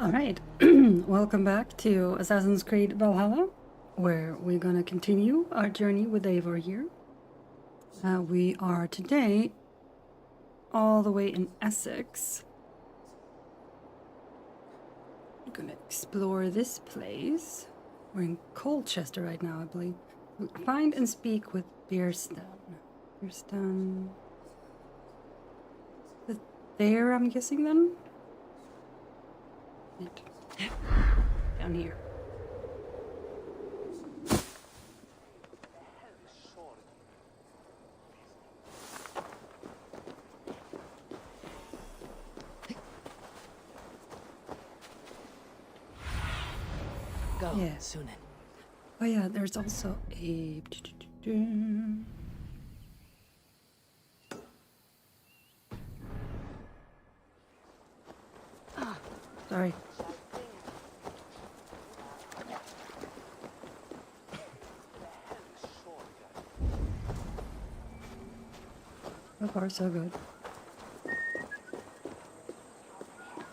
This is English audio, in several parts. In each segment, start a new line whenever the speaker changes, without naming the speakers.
Alright, welcome back to Assassin's Creed Valhalla, where we're gonna continue our journey with Eivor here. We are today all the way in Essex. We're gonna explore this place. We're in Colchester right now, I believe. Find and speak with Bierstone. Bierstone... There, I'm guessing then? Down here.
Go,
yeah.
Sunan.
Oh yeah, there's also a... Sorry. So far, so good.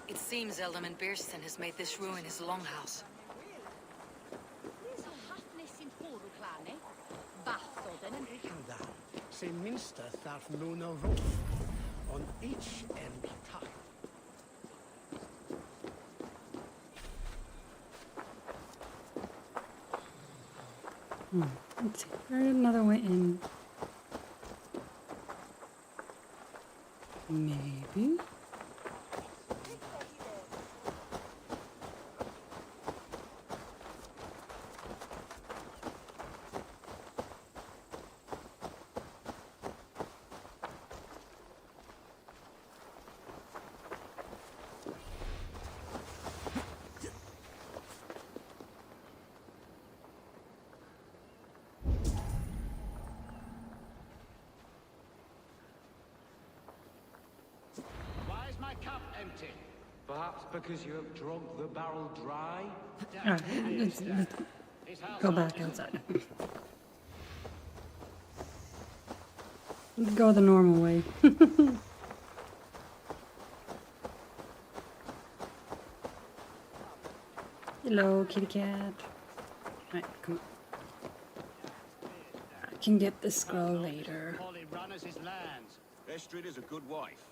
It seems Eldorman Biersten has made this ruin his longhouse.
Minster tharf nwn o roof on each end top.
Let's see. There's another way in. Maybe.
My cup empty.
Perhaps because you have drunk the barrel dry?
Alright, let's go back outside. Go the normal way. Hello, kitty cat. Alright, come on. I can get the scroll later.
Estrid is a good wife.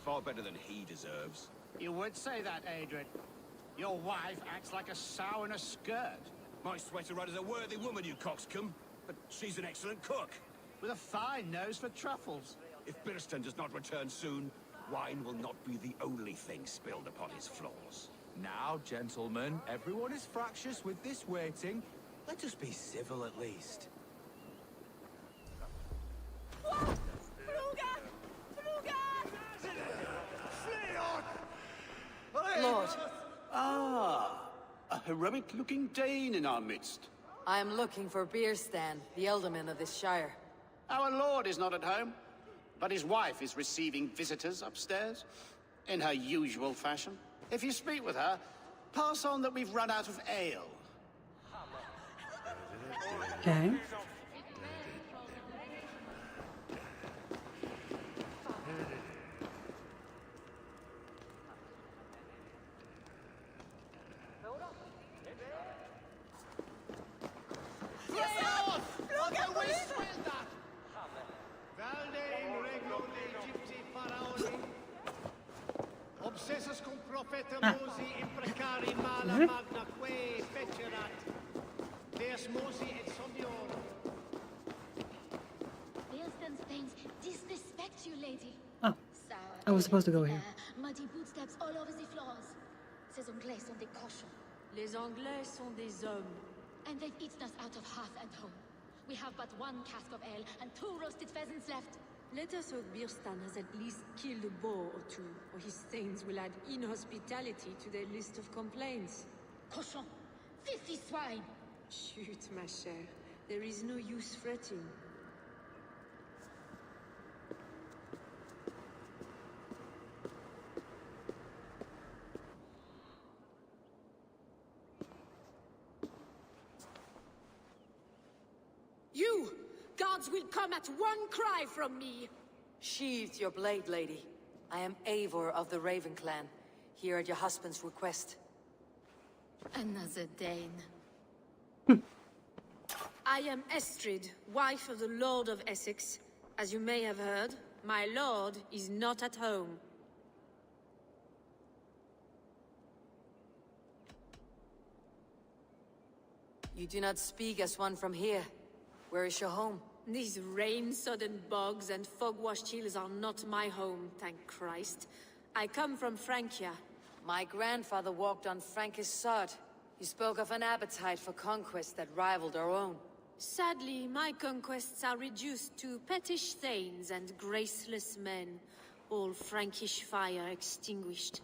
Far better than he deserves.
You would say that, Adrian. Your wife acts like a sow in a skirt.
My sweater run is a worthy woman, you coxcomb. But she's an excellent cook.
With a fine nose for truffles.
If Biersten does not return soon, wine will not be the only thing spilled upon his floors.
Now, gentlemen, everyone is fractious with this waiting. Let us be civil at least.
Lord,
Ah, a heroic-looking Dane in our midst.
I am looking for Biersten, the Ealdorman of this shire.
Our lord is not at home, but his wife is receiving visitors upstairs, in her usual fashion. If you speak with her, pass on that we've run out of ale.
Okay.
Obsessus cum profeta Mosi imprecari mala magna que fecerat. Deus Mosi et somnior.
Biersten's things disrespect you, lady.
Oh, I was supposed to go here.
Muddy footsteps all over the floors. Ces Anglais sont des cochons.
Les Anglais sont des hommes.
And they've eaten us out of hearth and home. We have but one cask of ale and 2 roasted pheasants left.
Let us hope Biersten has at least killed a boar or 2, or his stains will add inhospitality to their list of complaints.
Cochon! Filthy swine!
Shoot, ma chère. There is no use fretting.
You! Gods will come at one cry from me!
Sheathe your blade, lady. I am Eivor of the Raven clan, here at your husband's request.
Another Dane. I am Estrid, wife of the Lord of Essex. As you may have heard, my lord is not at home.
You do not speak as one from here. Where is your home?
These rain-sodden bogs and fog-washed hills are not my home, thank Christ. I come from Francia.
My grandfather walked on Frankish sod. He spoke of an appetite for conquest that rivaled our own.
Sadly, my conquests are reduced to pettish thanes and graceless men, all Frankish fire extinguished.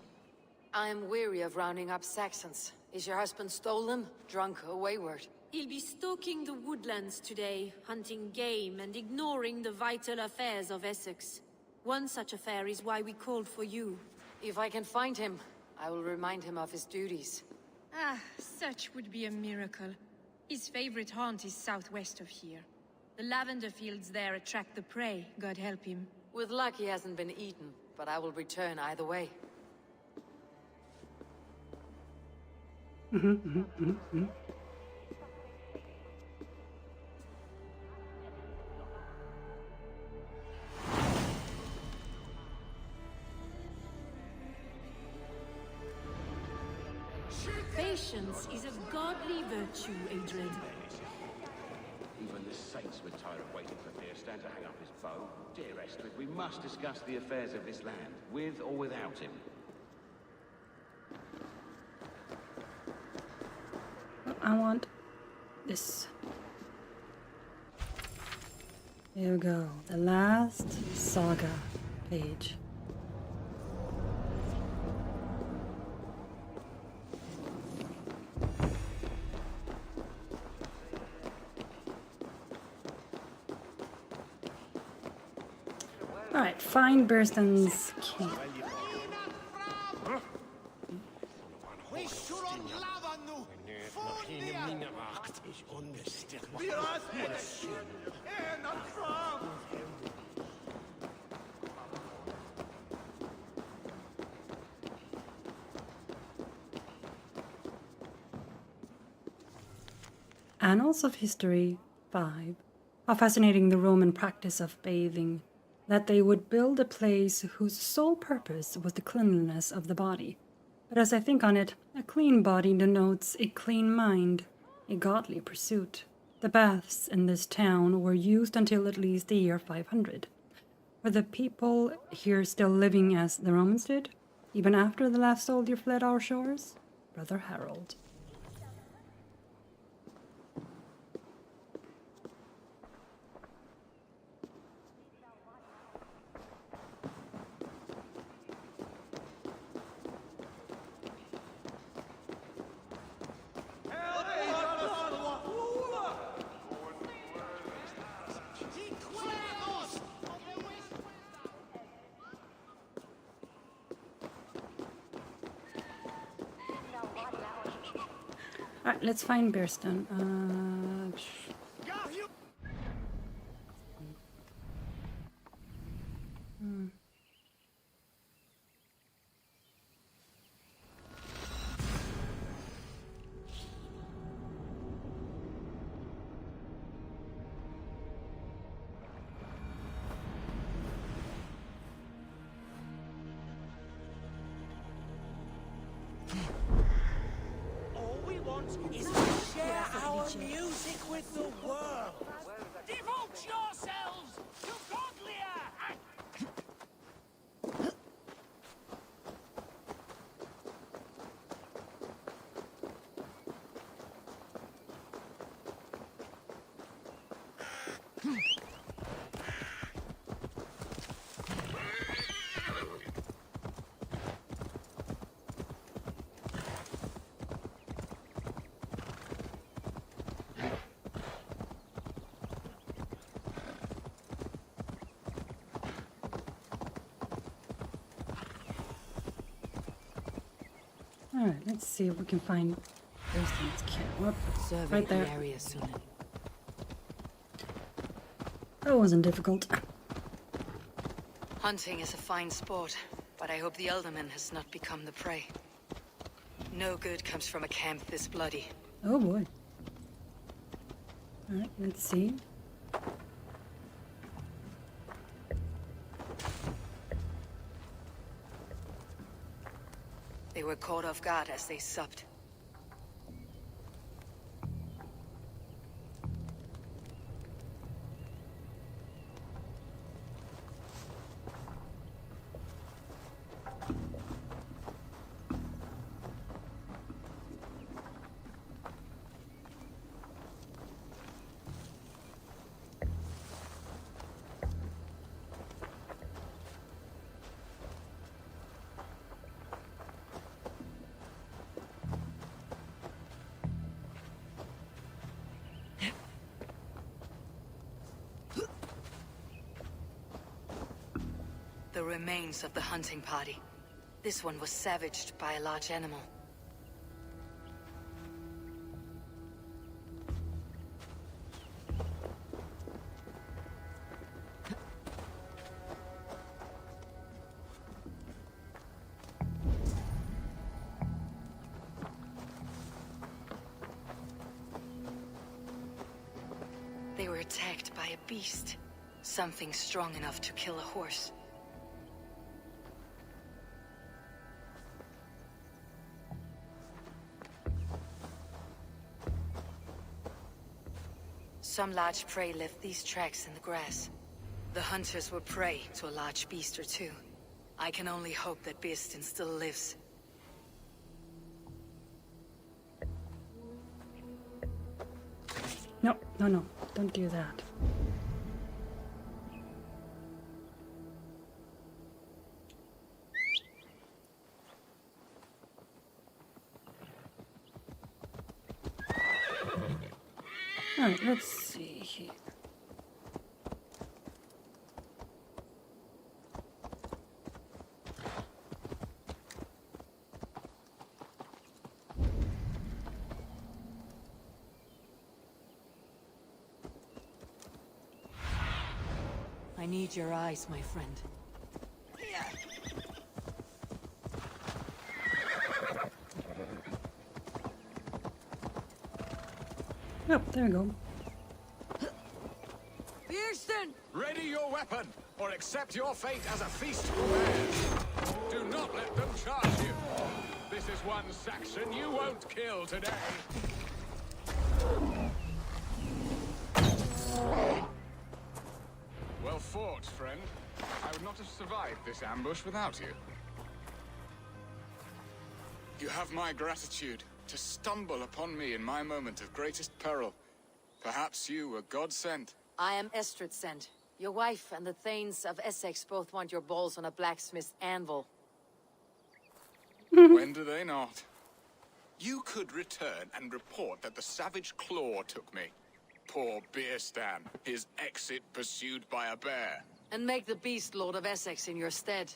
I am weary of rounding up Saxons. Is your husband stolen, drunk, or wayward?
He'll be stalking the woodlands today, hunting game and ignoring the vital affairs of Essex. One such affair is why we called for you.
If I can find him, I will remind him of his duties.
Ah, such would be a miracle. His favorite haunt is southwest of here. The lavender fields there attract the prey, God help him.
With luck he hasn't been eaten, but I will return either way.
Patience is a godly virtue, Adred.
Even the saints would tire of waiting for Fierstein to hang up his bow. Dear Estrid, we must discuss the affairs of this land, with or without him.
I want this. Here we go. The last saga page. Alright, find Burstyn's camp. Annals of History 5. How fascinating the Roman practice of bathing, that they would build a place whose sole purpose was the cleanliness of the body. But as I think on it, a clean body denotes a clean mind, a godly pursuit. The baths in this town were used until at least the year 500. Were the people here still living as the Romans did, even after the last soldier fled our shores? Brother Harold. Alright, let's find Burstyn.
Is to share our music with the world. Devote yourselves to godlier acts.
Alright, let's see if we can find Burstyn's camp. Whoop,
Survey
right there.
the area soon.
That wasn't difficult.
Hunting is a fine sport, but I hope the Elderman has not become the prey. No good comes from a camp this bloody.
Oh boy. Alright, let's see.
They were caught off guard as they supped. The remains of the hunting party. This one was savaged by a large animal. They were attacked by a beast. Something strong enough to kill a horse. Some large prey left these tracks in the grass. The hunters were prey to a large beast or two. I can only hope that Beastin still lives.
No, no, no. Don't do that. Alright, let's see here.
I need your eyes, my friend.
Yep, there we go.
Beastin!
Ready your weapon, or accept your fate as a feast for bears. Do not let them charge you. This is one Saxon you won't kill today. Well fought, friend. I would not have survived this ambush without you. You have my gratitude. To stumble upon me in my moment of greatest peril. Perhaps you were God sent.
I am Estrid sent. Your wife and the Thanes of Essex both want your balls on a blacksmith's anvil.
When do they not? You could return and report that the savage claw took me. Poor Beerstan, his exit pursued by a bear.
And make the beast Lord of Essex in your stead.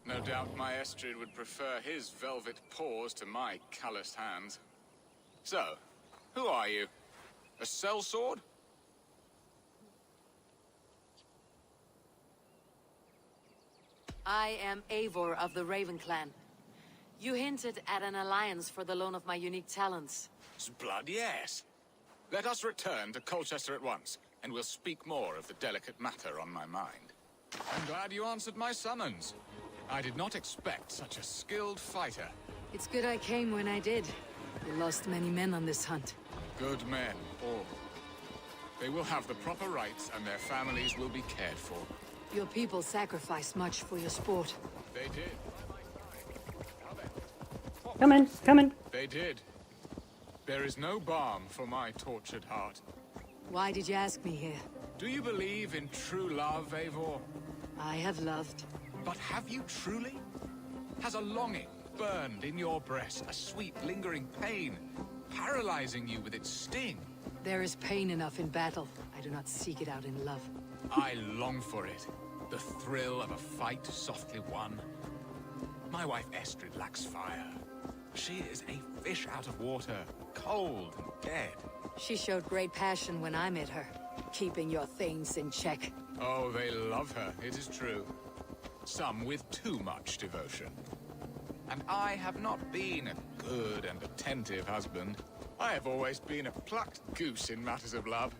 No doubt my Estrid would prefer his velvet paws to my calloused hands. So, who are you? A sellsword?
I am Eivor of the Raven Clan. You hinted at an alliance for the loan of my unique talents.
Blood, yes. Let us return to Colchester at once, and we'll speak more of the delicate matter on my mind. I'm glad you answered my summons. I did not expect such a skilled fighter.
It's good I came when I did. We lost many men on this hunt.
Good men, all. They will have the proper rights, and their families will be cared for.
Your people sacrificed much for your sport.
They did.
Come in, come in.
They did. There is no balm for my tortured heart.
Why did you ask me here?
Do you believe in true love, Eivor?
I have loved.
But have you truly? Has a longing burned in your breast, a sweet lingering pain, paralyzing you with its sting?
There is pain enough in battle. I do not seek it out in love.
I long for it. The thrill of a fight softly won. My wife Estrid lacks fire. She is a fish out of water, cold and dead.
She showed great passion when I met her, keeping your things in check.
Oh, they love her, it is true. Some with too much devotion. And I have not been a good and attentive husband. I have always been a plucked goose in matters of love.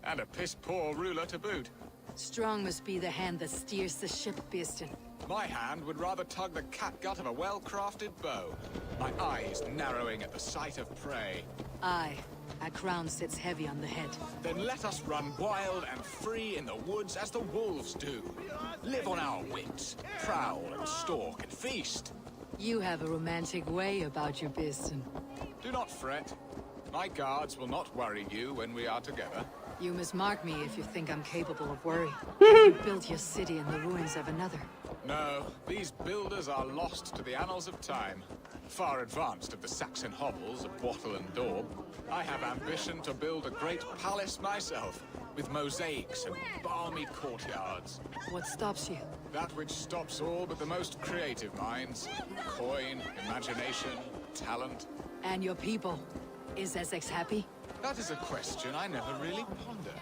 And a piss-poor ruler to boot.
Strong must be the hand that steers the ship, Beeston.
My hand would rather tug the catgut of a well-crafted bow. My eyes narrowing at the sight of prey.
Aye, a crown sits heavy on the head.
Then let us run wild and free in the woods as the wolves do. Live on our wits, prowl and stalk and feast.
You have a romantic way about you, Beeston.
Do not fret. My guards will not worry you when we are together.
You must mark me if you think I'm capable of worry. You built your city in the ruins of another.
No, these builders are lost to the annals of time. Far advanced of the Saxon hovels of Wattle and Daub. I have ambition to build a great palace myself, with mosaics and balmy courtyards.
What stops you?
That which stops all but the most creative minds. Coin, imagination, talent.
And your people? Is Essex happy?
That is a question I never really ponder.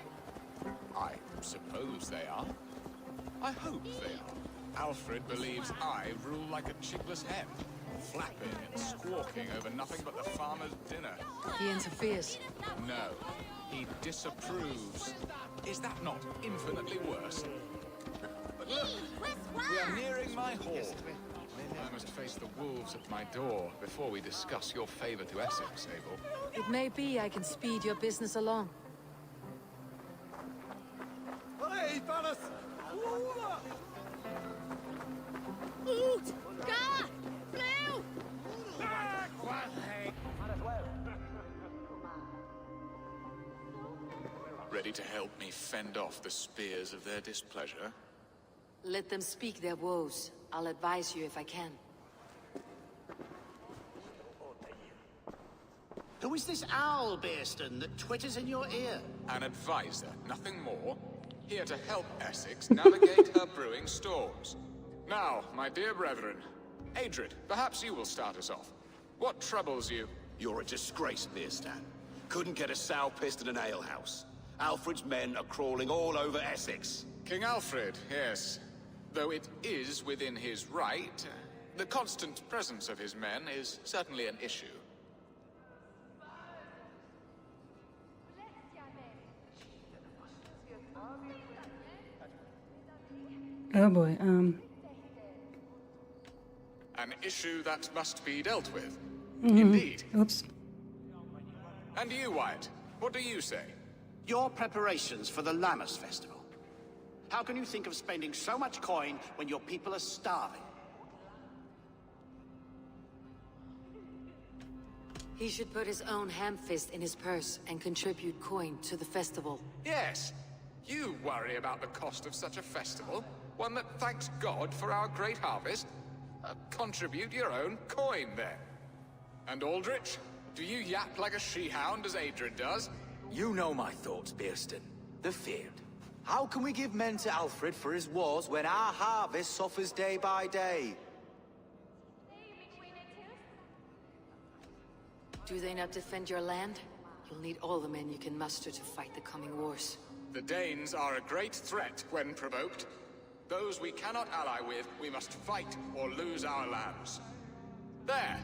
I suppose they are. I hope they are. Alfred believes I rule like a chickless hen, flapping and squawking over nothing but the farmer's dinner.
He interferes.
No, he disapproves. Is that not infinitely worse? But look, we are nearing my hall. I must face the wolves at my door before we discuss your favor to Essex, Abel.
It may be I can speed your business along.
Hey, fellas!
Oot! Ga! Blue!
Ready to help me fend off the spears of their displeasure?
Let them speak their woes. I'll advise you if I can.
Who is this owl, Beeston, that twitters in your ear?
An advisor, nothing more. Here to help Essex navigate her brewing storms. Now, my dear brethren, Adrid, perhaps you will start us off. What troubles you?
You're a disgrace, Beerstan. Couldn't get a sow pissed in an alehouse. Alfred's men are crawling all over Essex.
King Alfred, yes. Though it is within his right, the constant presence of his men is certainly an issue.
Oh boy,
An issue that must be dealt with. Indeed.
Oops.
And you, Wyatt, what do you say?
Your preparations for the Lammas Festival. How can you think of spending so much coin when your people are starving?
He should put his own ham-fist in his purse and contribute coin to the festival.
Yes. You worry about the cost of such a festival? One that thanks God for our great harvest? Contribute your own coin, then. And Aldrich, do you yap like a she-hound as Adrid does?
You know my thoughts, Beerston. The feared. How can we give men to Alfred for his wars when our harvest suffers day by day?
Do they not defend your land? You'll need all the men you can muster to fight the coming wars.
The Danes are a great threat when provoked. Those we cannot ally with, we must fight or lose our lands. There.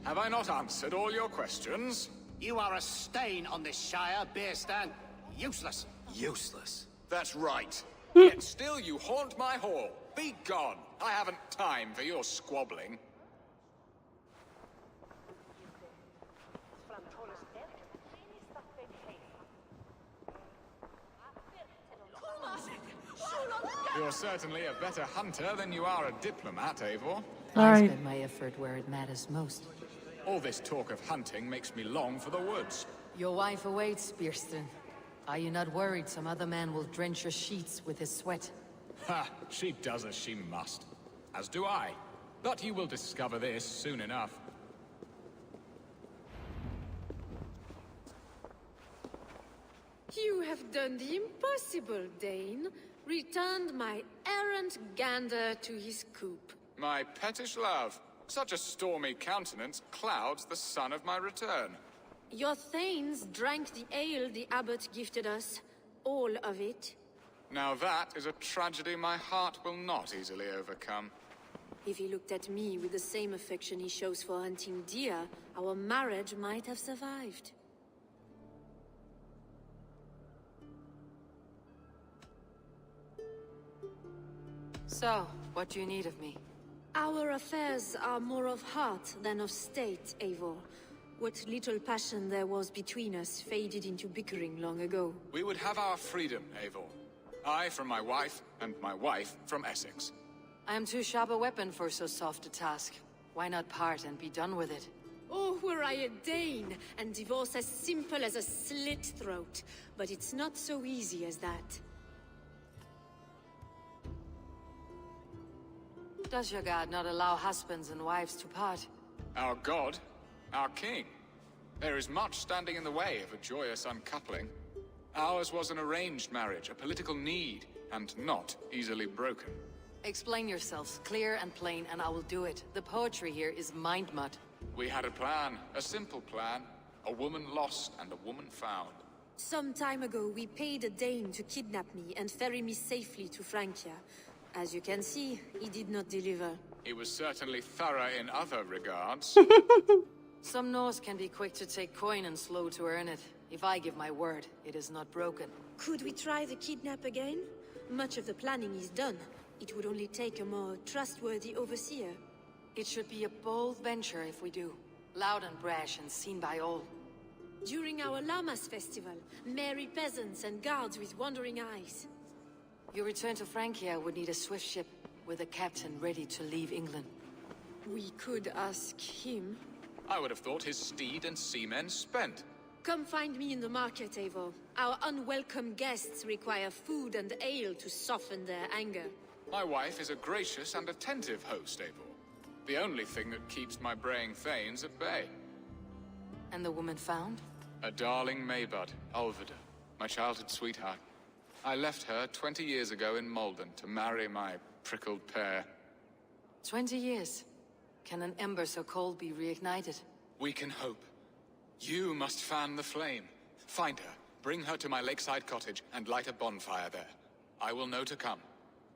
Have I not answered all your questions?
You are a stain on this shire, Beerstan. Useless.
Useless.
That's right.
Yet still you haunt my hall. Be gone. I haven't time for your squabbling. You're certainly a better hunter than you are a diplomat, Eivor.
I spend my effort where it matters most.
All this talk of hunting makes me long for the woods.
Your wife awaits, Beerston. Are you not worried some other man will drench your sheets with his sweat?
Ha! She does as she must. As do I. But you will discover this soon enough.
You have done the impossible, Dane. Returned my errant gander to his coop.
My pettish love. Such a stormy countenance clouds the sun of my return.
Your thanes drank the ale the abbot gifted us. All of it.
Now that is a tragedy my heart will not easily overcome.
If he looked at me with the same affection he shows for hunting deer, our marriage might have survived.
So, what do you need of me?
Our affairs are more of heart than of state, Eivor. What little passion there was between us faded into bickering long ago.
We would have our freedom, Eivor. I from my wife, and my wife from Essex.
I am too sharp a weapon for so soft a task. Why not part and be done with it?
Oh, were I a Dane, and divorce as simple as a slit throat. But it's not so easy as that.
Does your god not allow husbands and wives to part?
Our god? Our king? There is much standing in the way of a joyous uncoupling. Ours was an arranged marriage, a political need, and not easily broken.
Explain yourselves clear and plain, and I will do it. The poetry here is mind mud.
We had a plan, a simple plan. A woman lost and a woman found.
Some time ago, we paid a Dane to kidnap me and ferry me safely to Francia. As you can see, he did not deliver.
He was certainly thorough in other regards.
Some Norse can be quick to take coin and slow to earn it. If I give my word, it is not broken.
Could we try the kidnap again? Much of the planning is done. It would only take a more trustworthy overseer.
It should be a bold venture if we do. Loud and brash and seen by all.
During our Llamas festival, merry peasants and guards with wandering eyes.
Your return to Francia would need a swift ship, with a captain ready to leave England.
We could ask him.
I would have thought his steed and seamen spent.
Come find me in the market, Eivor. Our unwelcome guests require food and ale to soften their anger.
My wife is a gracious and attentive host, Eivor. The only thing that keeps my braying thanes at bay.
And the woman found?
A darling Maybud, Ulvida, my childhood sweetheart. I left her 20 years ago in Malden to marry my prickled pear.
20 years? Can an ember so cold be reignited?
We can hope. You must fan the flame. Find her, bring her to my lakeside cottage, and light a bonfire there. I will know to come.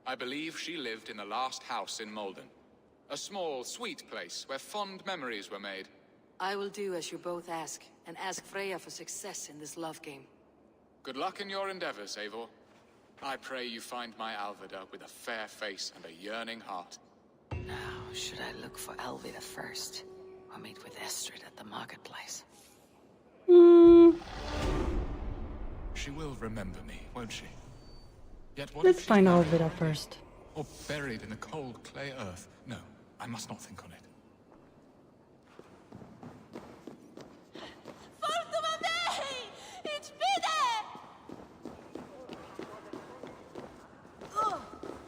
I believe she lived in the last house in Malden. A small, sweet place where fond memories were made.
I will do as you both ask, and ask Freya for success in this love game.
Good luck in your endeavors, Eivor. I pray you find my Alvida with a fair face and a yearning heart.
Now, should I look for Alvida first, or meet with Estrid at the marketplace?
She will remember me, won't she? Yet what
Let's
if
find
she's
Alvida first.
or buried in the cold clay earth? No, I must not think on it.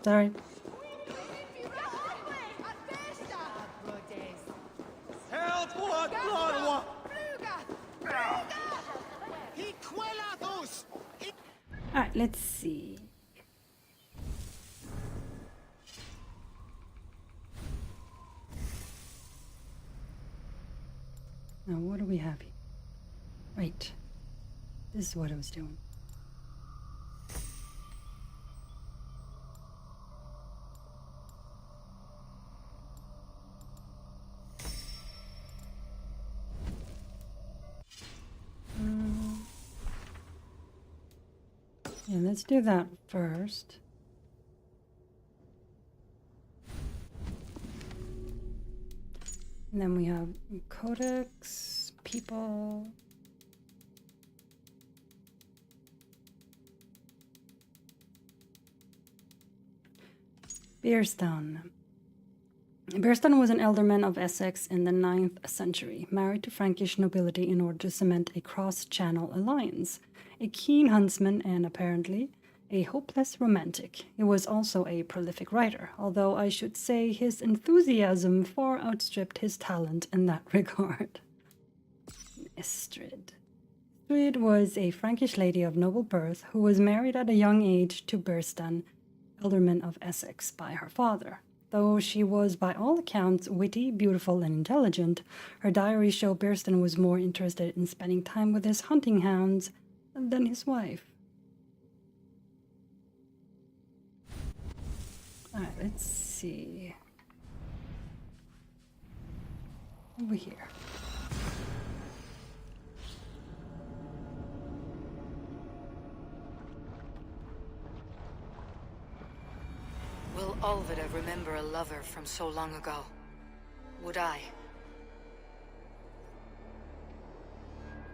Sorry. Alright, let's see. Now, what do we have here? Right. This is what I was doing. Yeah, let's do that first. And then we have codex, people. Beerstone. Beerstone was an ealdorman of Essex in the 9th century, married to Frankish nobility in order to cement a cross-channel alliance. A keen huntsman and, apparently, a hopeless romantic. He was also a prolific writer, although I should say his enthusiasm far outstripped his talent in that regard. Estrid. Estrid was a Frankish lady of noble birth who was married at a young age to Beerstone, ealdorman of Essex, by her father. Though she was by all accounts witty, beautiful, and intelligent, her diaries show Beerstone was more interested in spending time with his hunting hounds than his wife. Alright, let's see. Over here.
Will Olvida remember a lover from so long ago? Would I?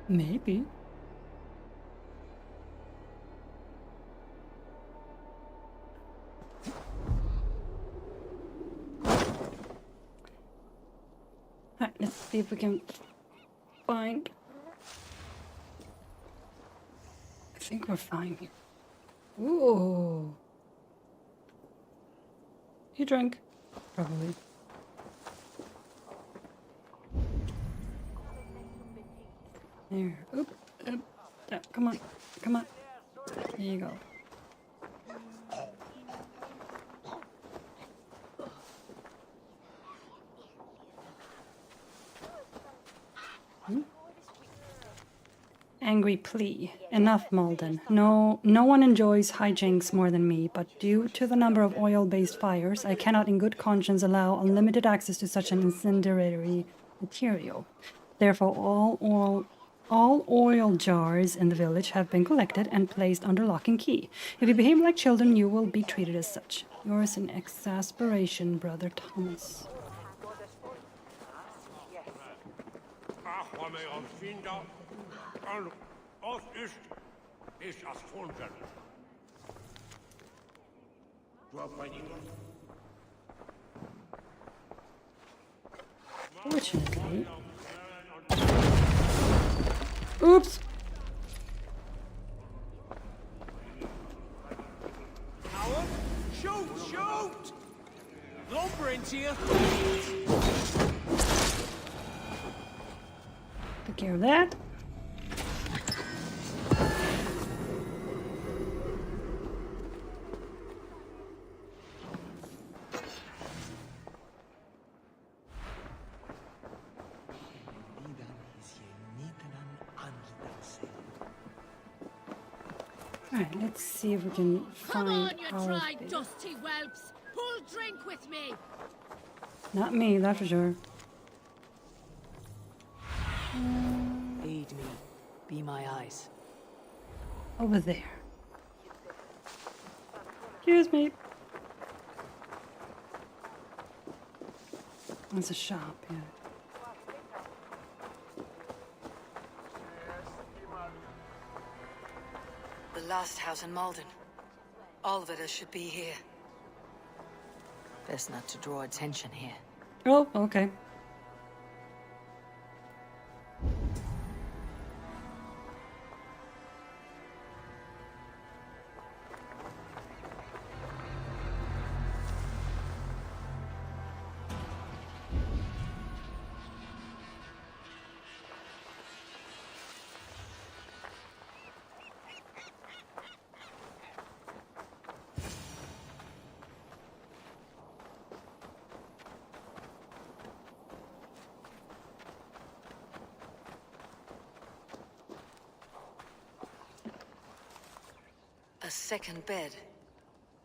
Maybe. Alright, let's see if we can find... I think we're fine here. Ooh. You drunk? Probably. There. Oop. Oop. Yeah, come on. Come on. There you go. Angry plea. Enough, Malden. No one enjoys hijinks more than me, but due to the number of oil-based fires, I cannot in good conscience allow unlimited access to such an incendiary material. Therefore, all oil jars in the village have been collected and placed under lock and key. If you behave like children, you will be treated as such. Yours in exasperation, Brother Thomas. Fortunately... Oops!
Howard, shoot! Lumber into you!
Take care of that. Alright, let's see if we can find
Come on, you
our
dry,
bit.
dusty whelps! Pull drink with me!
Not me, that's for sure.
Aid me. Be my eyes.
Over there. Excuse me. There's a shop, yeah.
The last house in Malden. Olvida should be here.
Best not to draw attention here.
Oh, okay.
A second bed.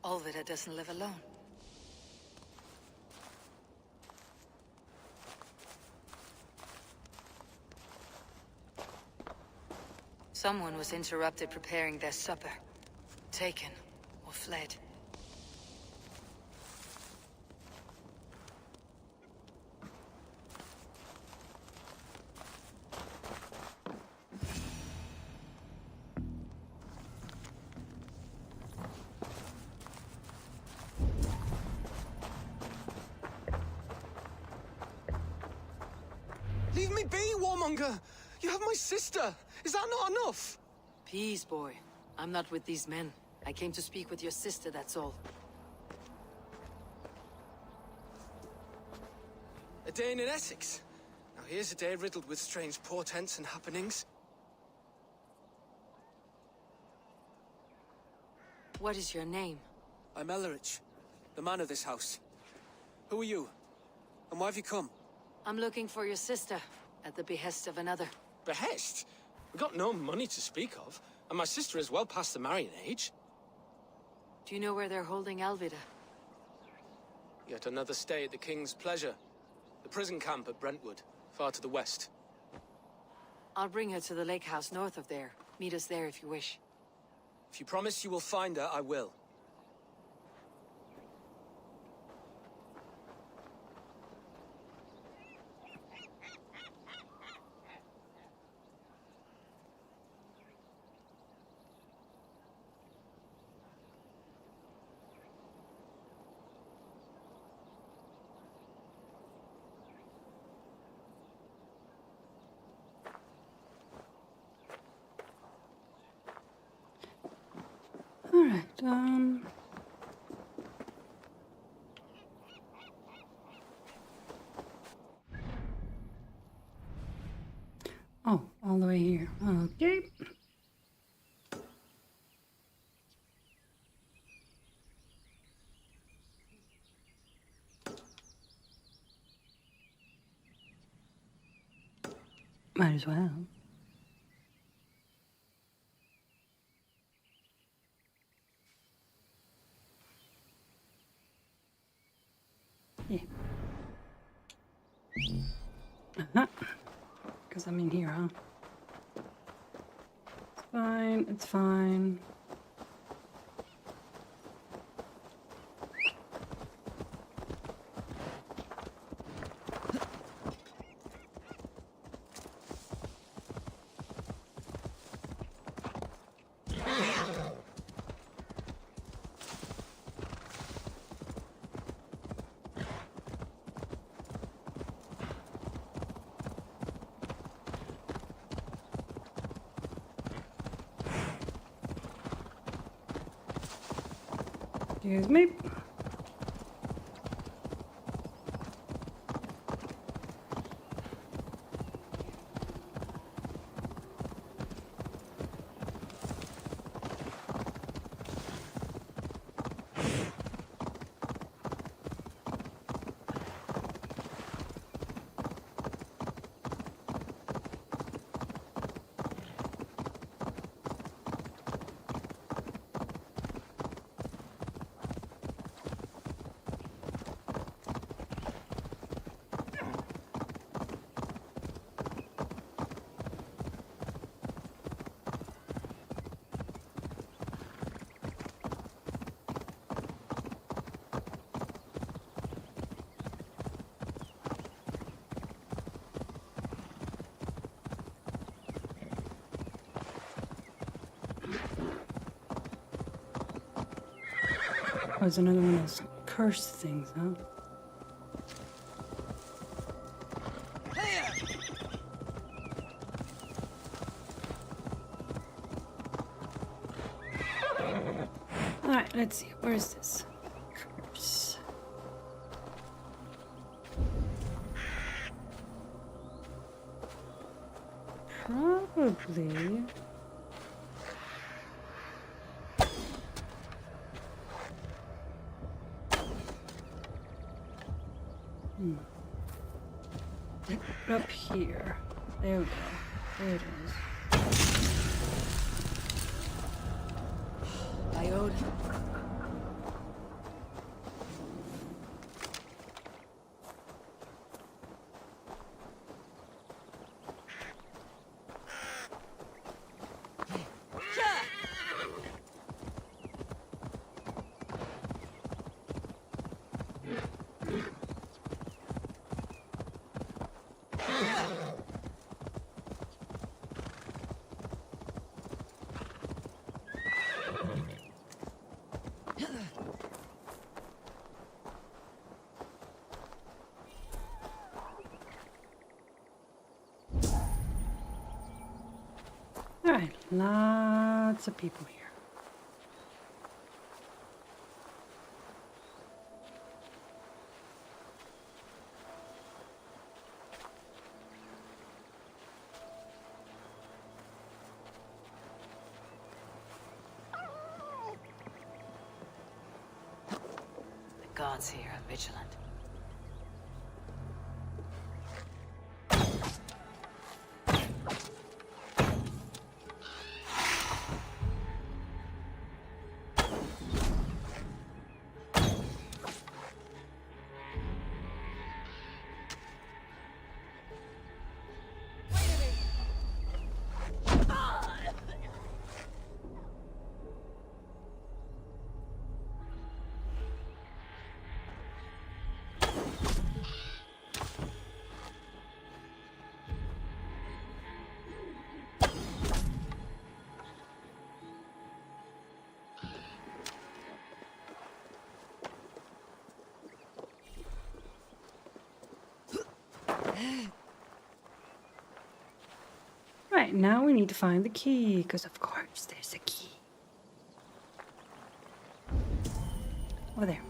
Olvida doesn't live alone. Someone was interrupted preparing their supper. Taken or fled.
Leave me be, warmonger! You have my sister! Is that not enough?
Peace, boy. I'm not with these men. I came to speak with your sister, that's all.
A day in Essex. Now here's a day riddled with strange portents and happenings.
What is your name?
I'm Ellerich, the man of this house. Who are you? And why have you come?
I'm looking for your sister, at the behest of another.
Behest? We got no money to speak of, and my sister is well past the marrying age.
Do you know where they're holding Alvida?
Yet another stay at the King's pleasure. The prison camp at Brentwood. far to the west.
I'll bring her to the lake house north of there. Meet us there if you wish.
If you promise you will find her, I will.
All right. Oh, all the way here. Okay. Might as well. Yeah. Uh-huh. Because I'm in here, huh? It's fine, it's fine. Excuse me. Oh, it's another one of those cursed things, huh? Alright, let's see. Where is this? Curse. Probably. Up here. There we go. There it is.
Iode.
Alright, lots of people here.
The gods here are vigilant.
Right, now we need to find the key, because of course there's a key. Oh, there.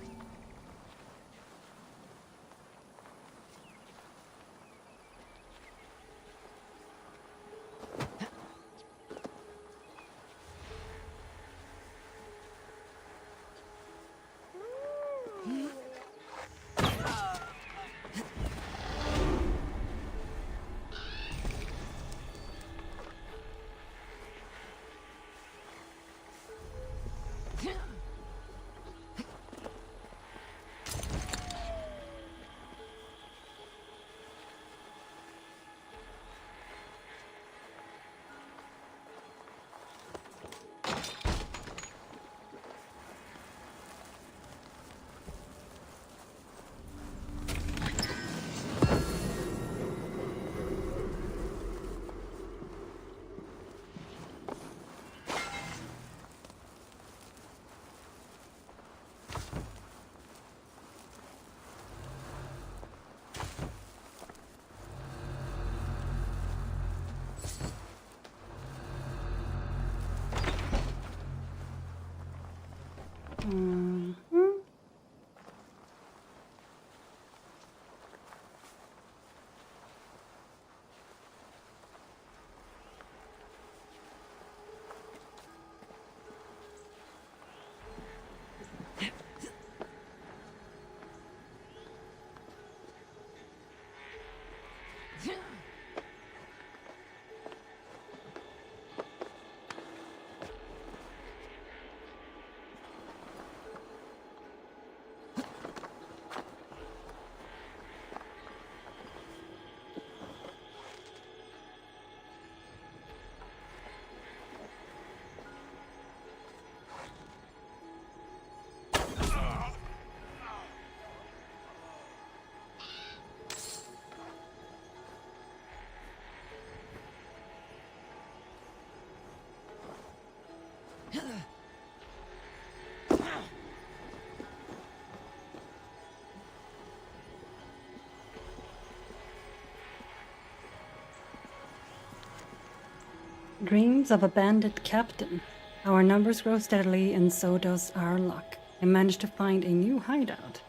Dreams of a bandit captain. Our numbers grow steadily, and so does our luck. I managed to find a new hideout.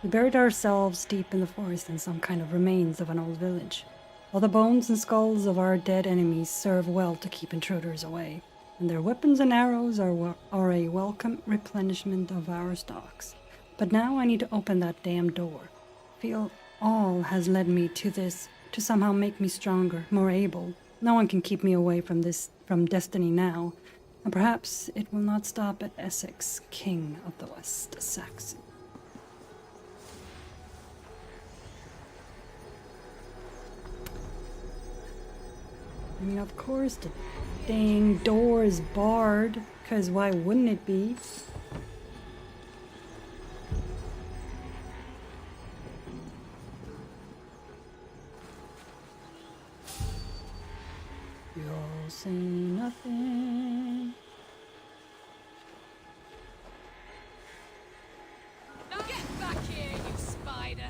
We buried ourselves deep in the forest in some kind of remains of an old village. All the bones and skulls of our dead enemies serve well to keep intruders away, and their weapons and arrows are a welcome replenishment of our stocks. But now I need to open that damn door. I feel all has led me to this, to somehow make me stronger, more able. No one can keep me away from destiny now, and perhaps it will not stop at Essex, King of the West Saxon. I mean, of course the dang door is barred, because why wouldn't it be? You'll see nothing.
Now get back here, you spider!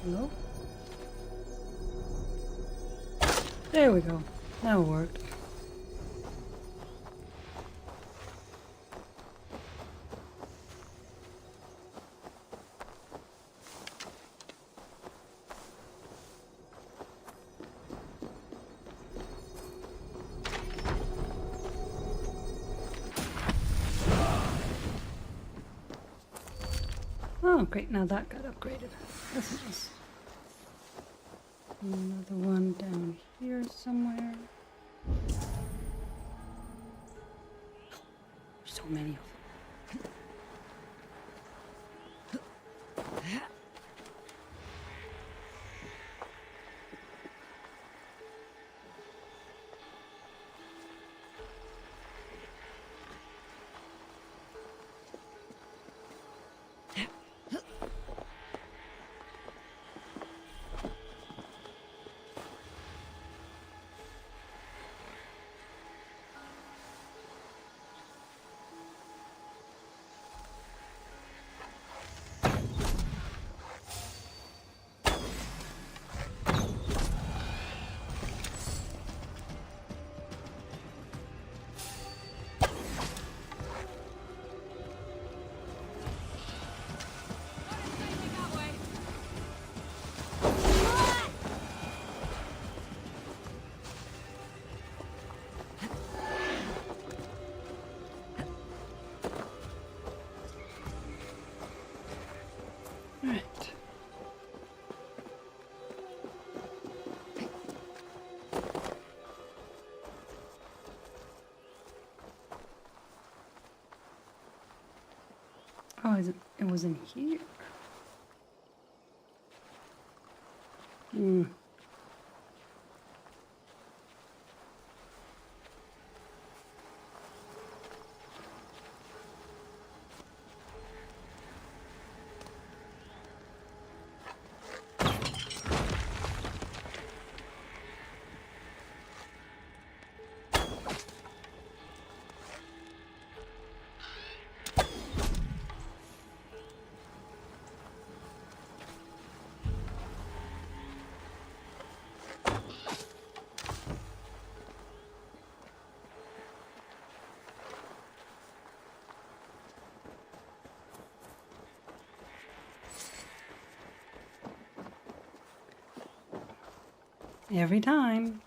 Hello? There we go. That worked. Oh, great. Now that got upgraded. That's nice. Another one down here somewhere. So many of them. Right. Oh, it was in here. Hmm. Every time.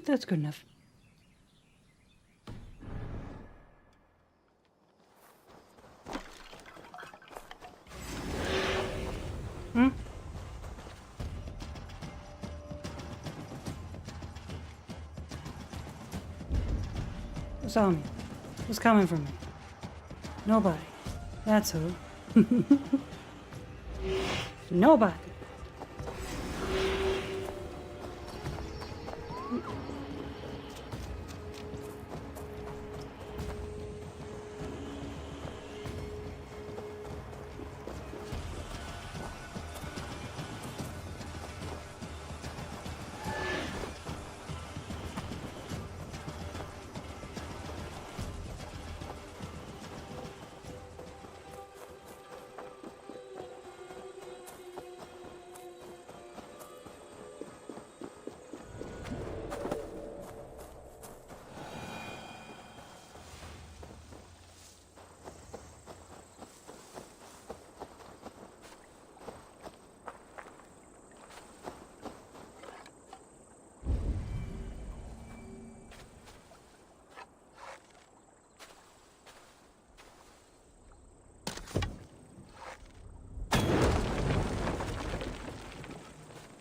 That's good enough. Hmm? Who saw me? Who's coming for me? Nobody. That's who. Nobody.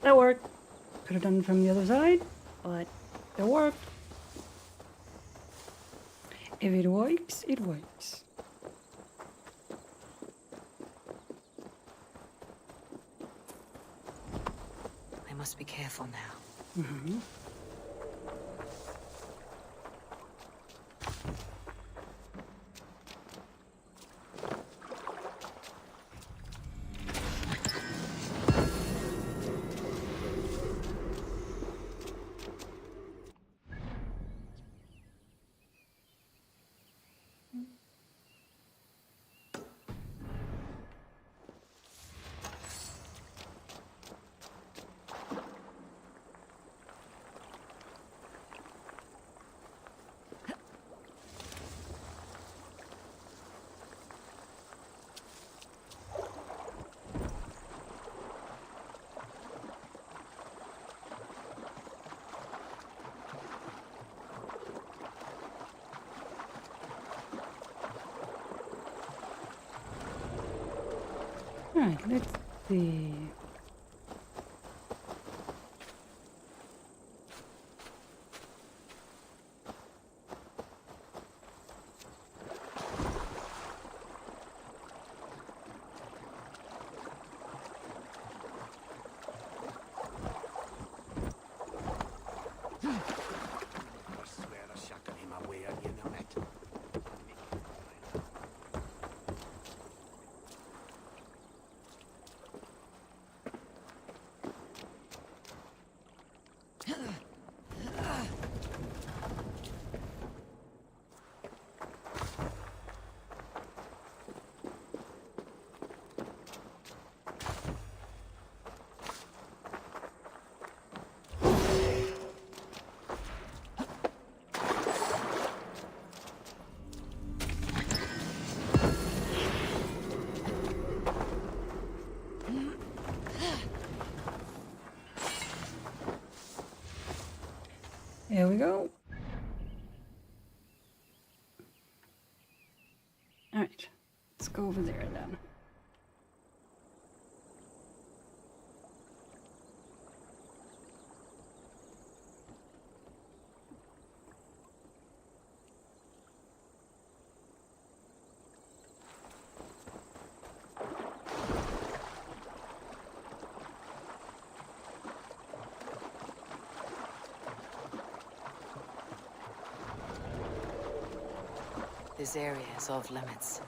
That worked. Could have done it from the other side, but it worked. If it works, it works.
I must be careful now.
Mm-hmm. Alright, let's see. There we go. Alright, let's go over there then.
This area is off limits.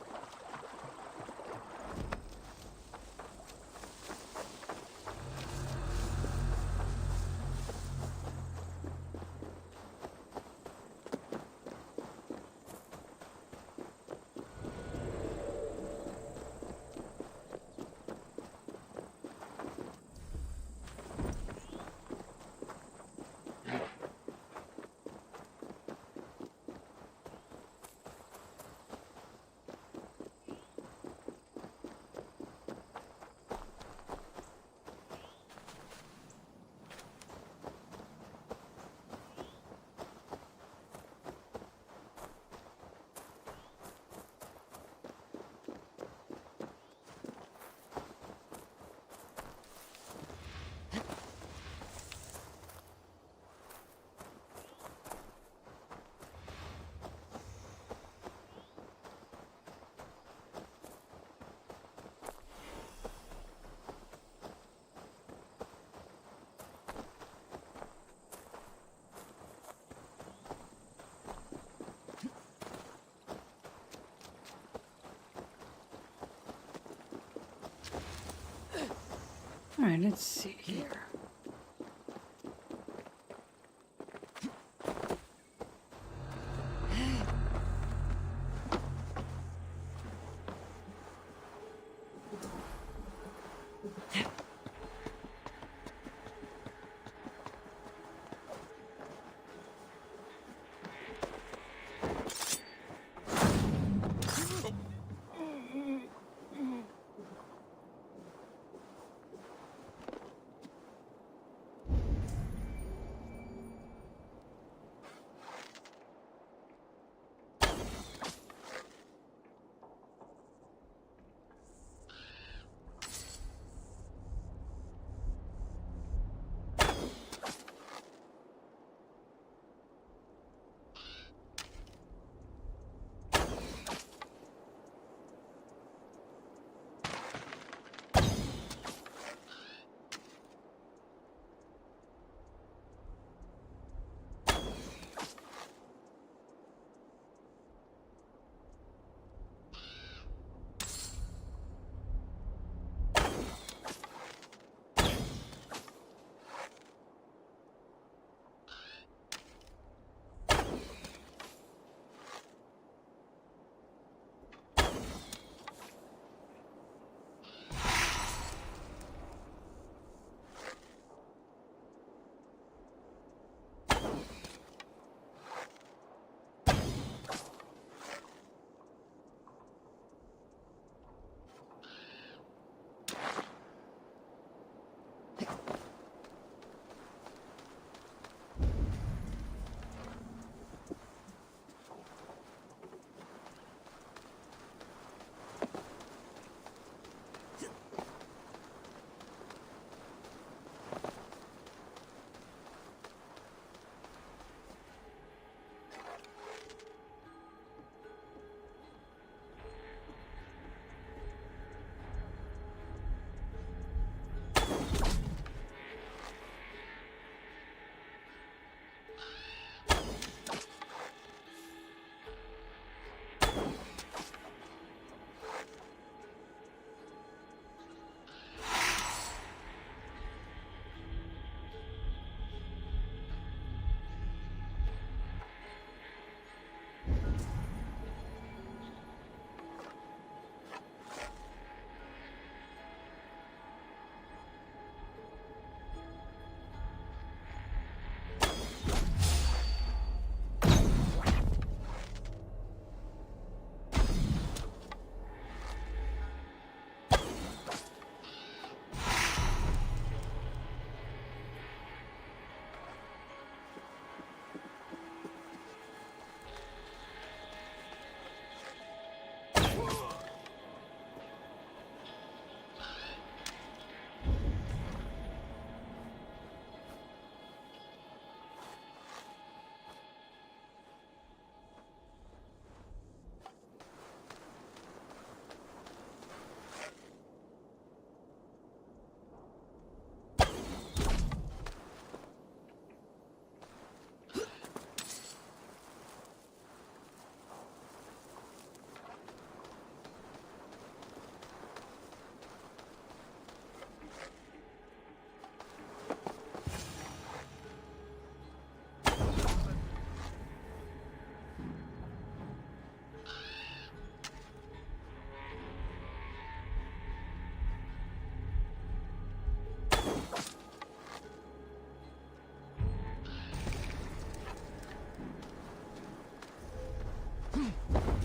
Alright, let's see here.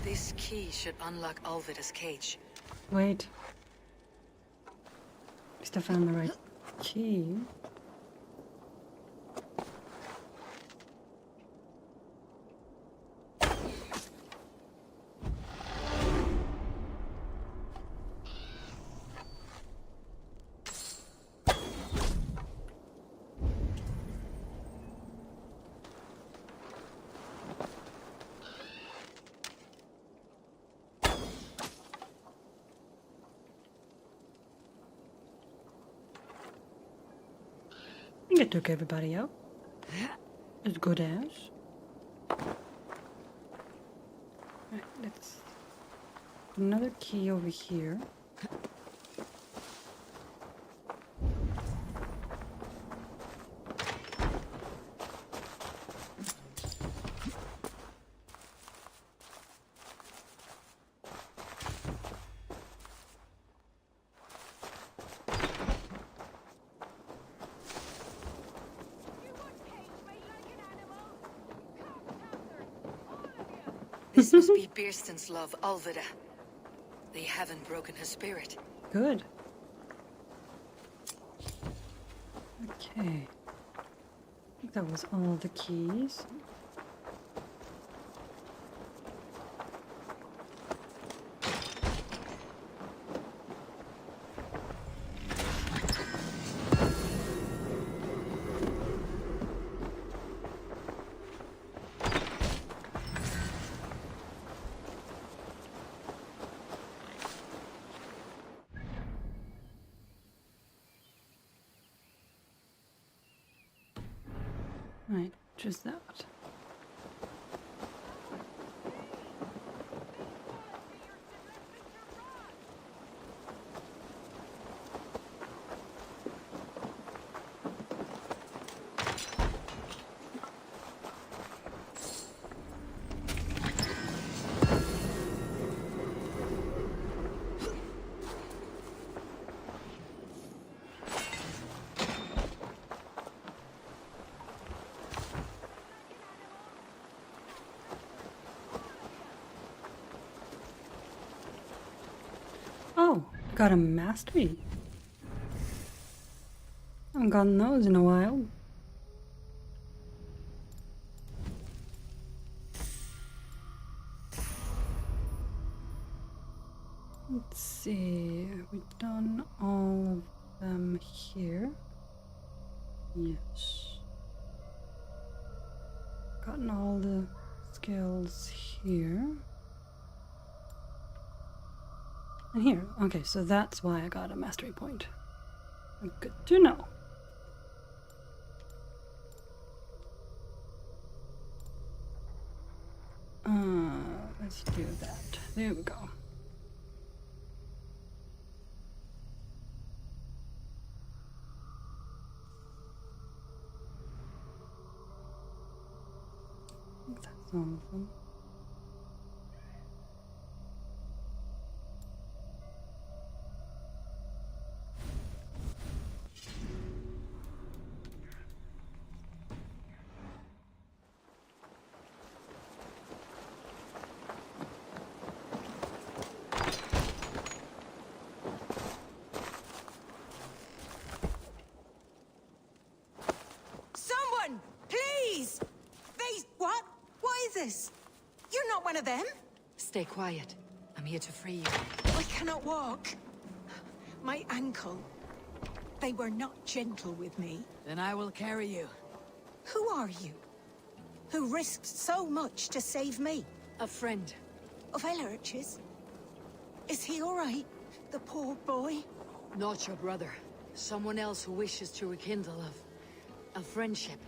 This key should unlock Alvida's cage.
Wait. At least I found the right key. I think it took everybody out. As good as. Right, let's... Another key over here.
This must be Beerston's love, Alvida. They haven't broken her spirit.
Good. Okay. I think that was all the keys. Right, just that. Oh, got a mastery. I haven't gotten those in a while. Let's see, we've done all of them here. Yes. Gotten all the skills here. And here. Okay, so that's why I got a mastery point. Good to know. Let's do that. There we go. I think that's all of them.
You're not one of them?
Stay quiet. I'm here to free you.
I cannot walk. My ankle. They were not gentle with me.
Then I will carry you.
Who are you? Who risked so much to save me?
A friend.
Of Ellerch's? Is he all right? The poor boy?
Not your brother. Someone else who wishes to rekindle a friendship.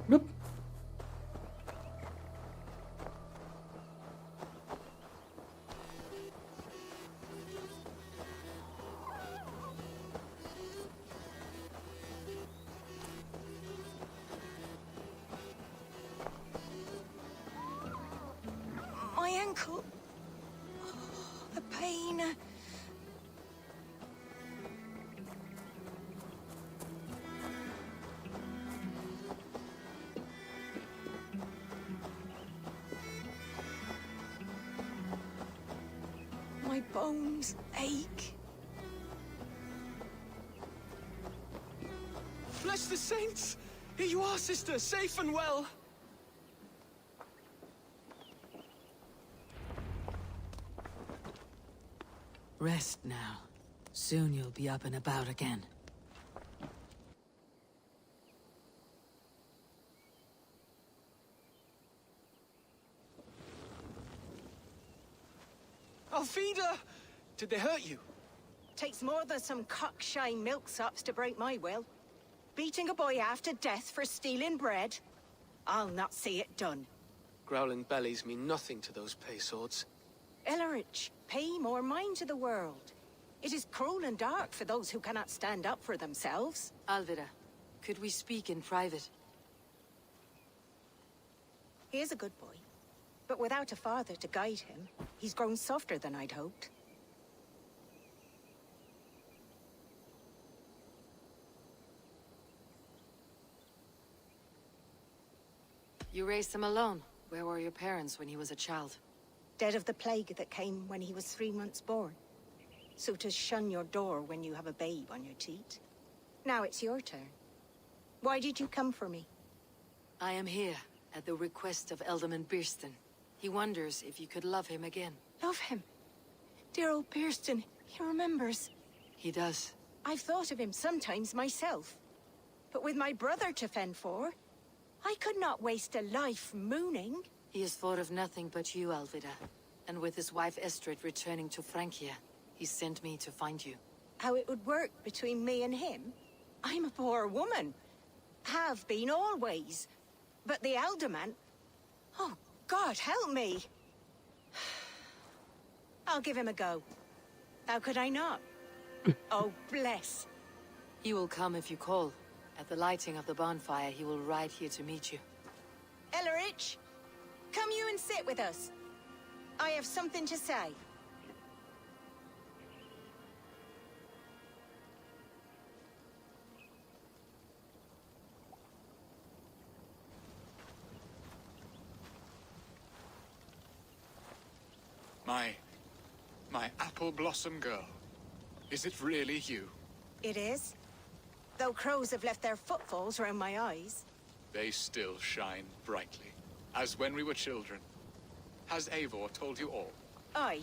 Nope.
ankle. Oh, the pain. My bones ache.
Bless the saints! Here you are, sister, safe and well.
Rest now. Soon you'll be up and about again.
Alfida! Did they hurt you?
Takes more than some cockshy milksops to break my will. Beating a boy half to death for stealing bread? I'll not see it done.
Growling bellies mean nothing to those pay swords.
Ellerich, pay more mind to the world. It is cruel and dark for those who cannot stand up for themselves.
Alvida, could we speak in private?
He is a good boy, but without a father to guide him, he's grown softer than I'd hoped.
You raised him alone. Where were your parents when he was a child?
Dead of the plague that came when he was 3 months born. So to shun your door when you have a babe on your teat. Now it's your turn. Why did you come for me?
I am here, at the request of Alderman Birston. He wonders if you could love him again.
Love him? Dear old Birston, he remembers.
He does.
I've thought of him sometimes myself. But with my brother to fend for, I could not waste a life mooning.
He has thought of nothing but you, Alvida. And with his wife Estrid returning to Francia, he sent me to find you.
How it would work between me and him? I'm a poor woman. Have been always. But the alderman... Oh, God, help me! I'll give him a go. How could I not? Oh, bless.
He will come if you call. At the lighting of the bonfire, he will ride here to meet you.
Ellerich, come you and sit with us. I have something to say.
My apple blossom girl. Is it really you?
It is. Though crows have left their footfalls round my eyes.
They still shine brightly, as when we were children. Has Eivor told you all?
Aye,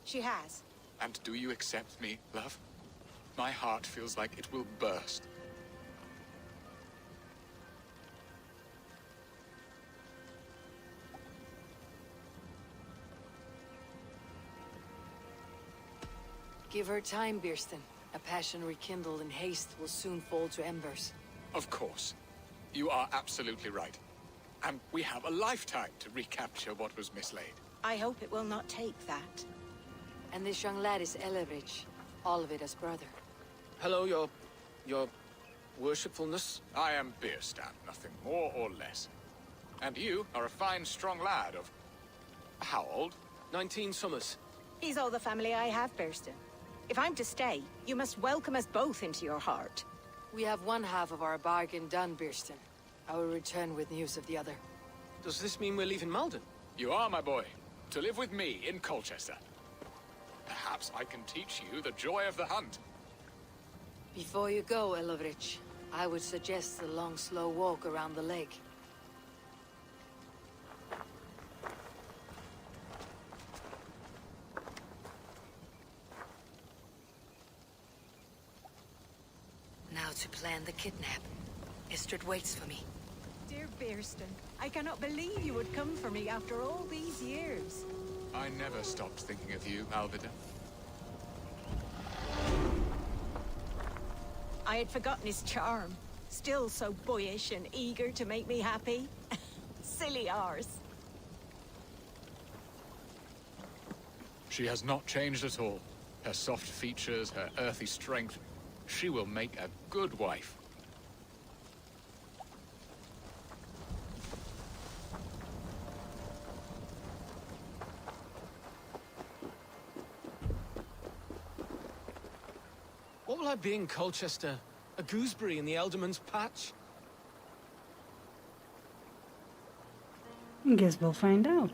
she has.
And do you accept me, love? My heart feels like it will burst.
Give her time, Birston. A passion rekindled in haste will soon fall to embers.
Of course. You are absolutely right. And we have a lifetime to recapture what was mislaid.
I hope it will not take that.
And this young lad is Ellerich, Alvida's brother.
Hello, your worshipfulness.
I am Birstan, nothing more or less. And you are a fine, strong lad of... how old?
19 summers.
He's all the family I have, Birston. If I'm to stay, you must welcome us both into your heart.
We have one half of our bargain done, Birston. I will return with news of the other.
Does this mean we're leaving Malden?
You are, my boy. To live with me in Colchester. Perhaps I can teach you the joy of the hunt.
Before you go, Ellerich, I would suggest a long, slow walk around the lake. Now to plan the kidnap. Estrid waits for me.
Dear Birston, I cannot believe you would come for me after all these years.
I never stopped thinking of you, Alvida.
I had forgotten his charm. Still so boyish and eager to make me happy. Silly ours.
She has not changed at all. Her soft features, her earthy strength. She will make a good wife.
What will I be in Colchester? A gooseberry in the Elderman's patch?
Guess we'll find out.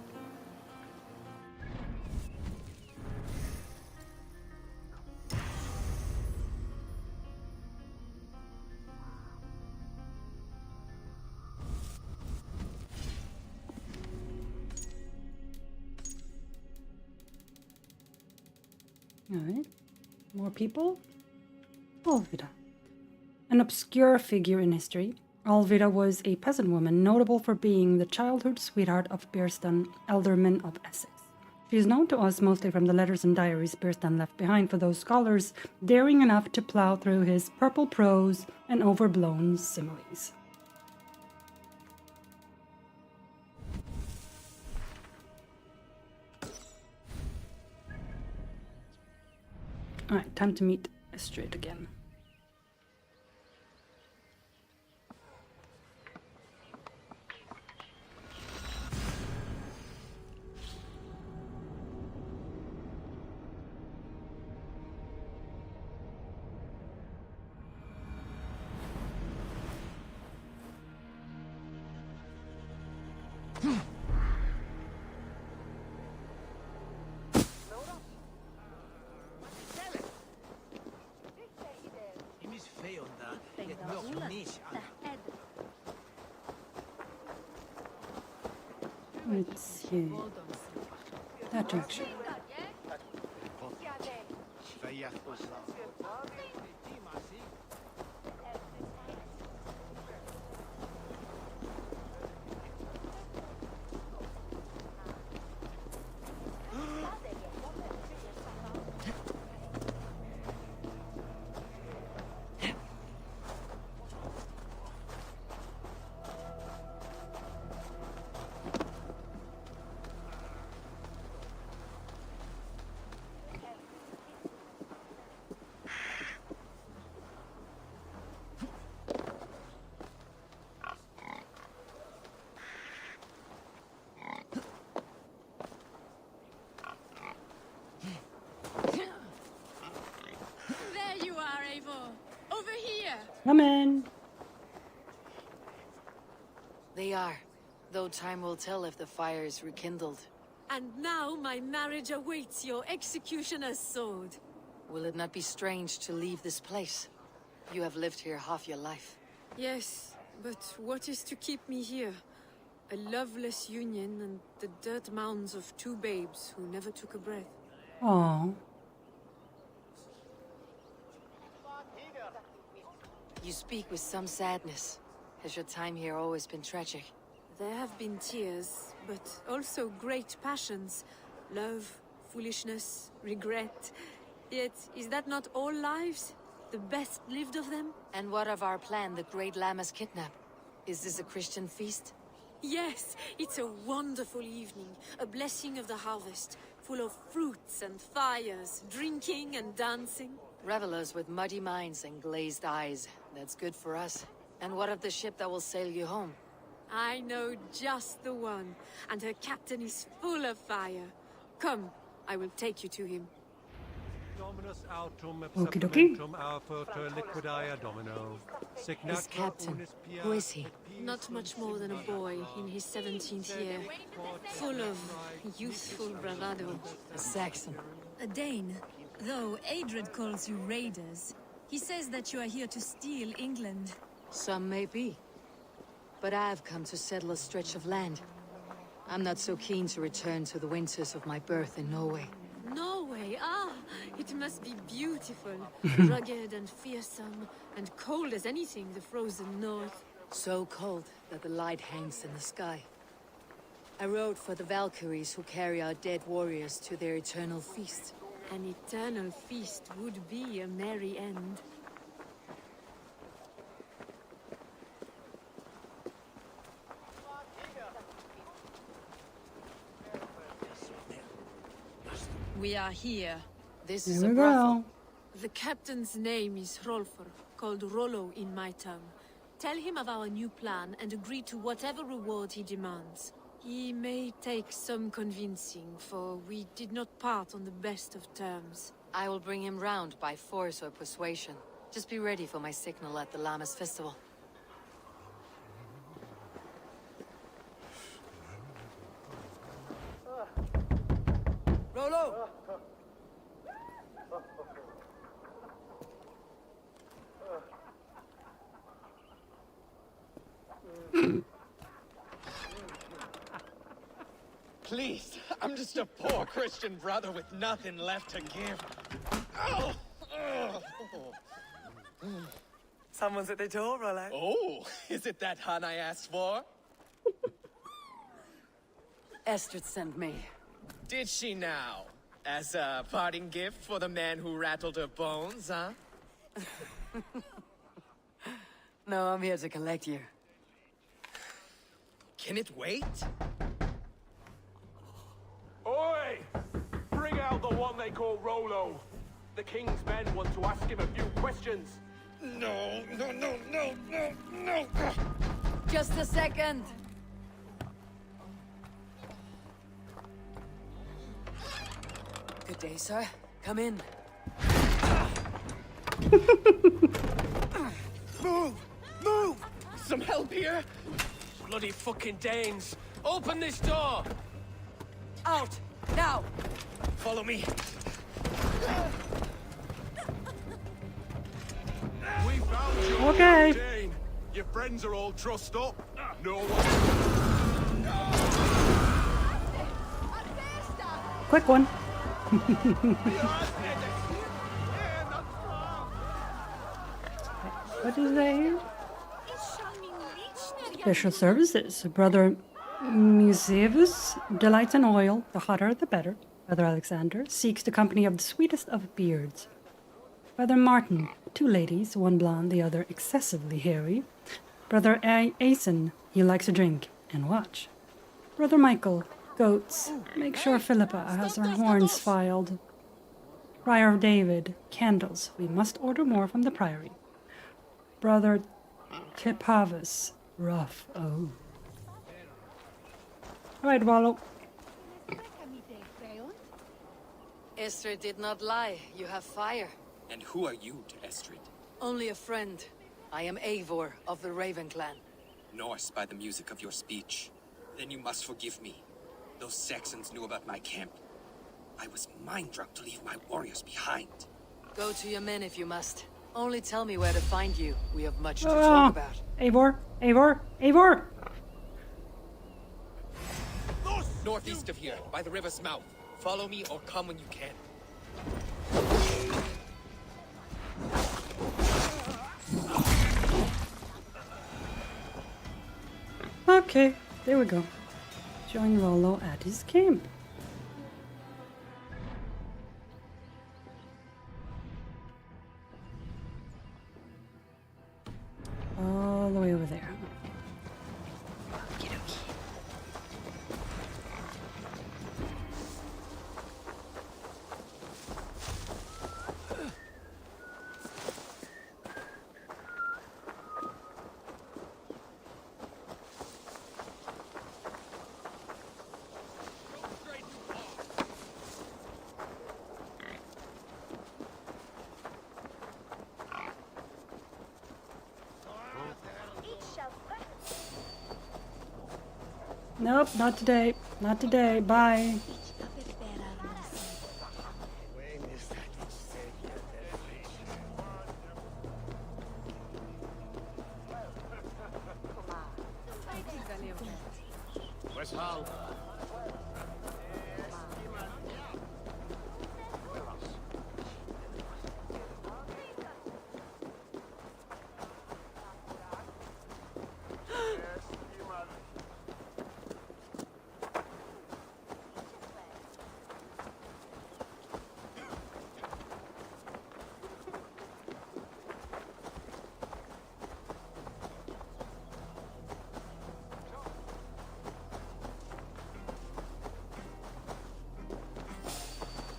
Alright. More people? Alvida. An obscure figure in history, Alvida was a peasant woman notable for being the childhood sweetheart of Bearstan, Alderman of Essex. She is known to us mostly from the letters and diaries Bearstan left behind for those scholars daring enough to plow through his purple prose and overblown similes. Alright, time to meet Estrid again. Let's see. That direction. Come in.
They are, though time will tell if the fire is rekindled.
And now my marriage awaits your executioner's sword.
Will it not be strange to leave this place? You have lived here half your life.
Yes, but what is to keep me here? A loveless union and the dirt mounds of two babes who never took a breath.
Aww.
You speak with some sadness. Has your time here always been tragic?
There have been tears, but also great passions. Love, foolishness, regret. Yet, is that not all lives? The best lived of them?
And what of our plan, the Great Lammas kidnap? Is this a Christian feast?
Yes, it's a wonderful evening. A blessing of the harvest, full of fruits and fires, drinking and dancing.
Revelers with muddy minds and glazed eyes. That's good for us. And what of the ship that will sail you home?
I know just the one, and her captain is full of fire. Come, I will take you to him.
Okie dokie.
His captain, who is he?
Not much more than a boy in his 17th year, full of youthful bravado.
A Saxon.
A Dane. Though Adred calls you raiders, he says that you are here to steal England.
Some may be. But I've come to settle a stretch of land. I'm not so keen to return to the winters of my birth in Norway.
Norway? Ah, it must be beautiful. Rugged and fearsome, and cold as anything the frozen north.
So cold that the light hangs in the sky. I rode for the Valkyries who carry our dead warriors to their eternal feast.
An eternal feast would be a merry end.
We are here.
This
Here
is a
we
brothel.
go.
The captain's name is Hrolfr, called Rollo in my tongue. Tell him of our new plan and agree to whatever reward he demands. He may take some convincing, for we did not part on the best of terms.
I will bring him round by force or persuasion. Just be ready for my signal at the Lammas festival.
Rolo!
Please, I'm just a poor Christian brother with nothing left to give. Oh!
Someone's at the door, Rolo.
Oh, is it that hun I asked for?
Estrid sent me.
Did she now? As a parting gift for the man who rattled her bones, huh?
No, I'm here to collect you.
Can it wait?
Oi! Bring out the one they call Rolo. The king's men want to ask him a few questions.
No.
Just a second. Good day, sir. Come in.
Move! Some help here?
Bloody fucking Danes! Open this door!
Out! Now!
Follow me.
We found you.
Okay.
Dane. Your friends are all trussed up. No one.
Quick one. What is that here? Special services. Brother Museus delights in oil. The hotter, the better. Brother Alexander seeks the company of the sweetest of beards. Brother Martin, 2 ladies, one blonde, the other excessively hairy. Brother Asen, he likes to drink and watch. Brother Michael, goats. Make sure Philippa has her horns filed. Prior of David, candles. We must order more from the priory. Brother Tipavus, rough. Oh. Alright, Wallow.
Estrid did not lie. You have fire.
And who are you to Estrid?
Only a friend. I am Eivor of the Raven clan.
Norse by the music of your speech. Then you must forgive me. Those Saxons knew about my camp. I was mind-drunk to leave my warriors behind.
Go to your men if you must. Only tell me where to find you. We have much to talk about.
Eivor!
Northeast of here, by the river's mouth. Follow me or come when you can.
Okay, there we go. Join Rollo at his camp. All the way over there. Okey-dokey. Nope, not today. Not today. Bye.
Where's Hal?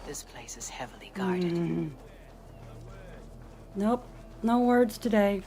This place is heavily guarded.
Nope, no words today.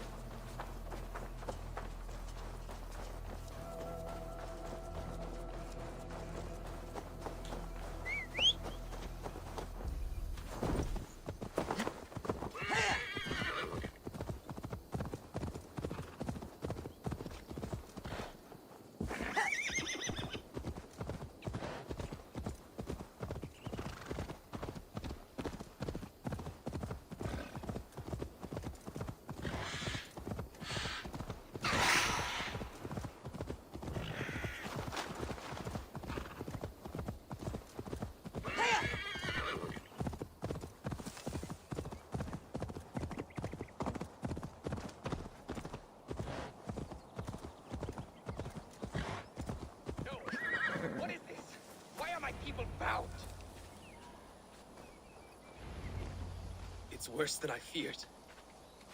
It's worse than I feared.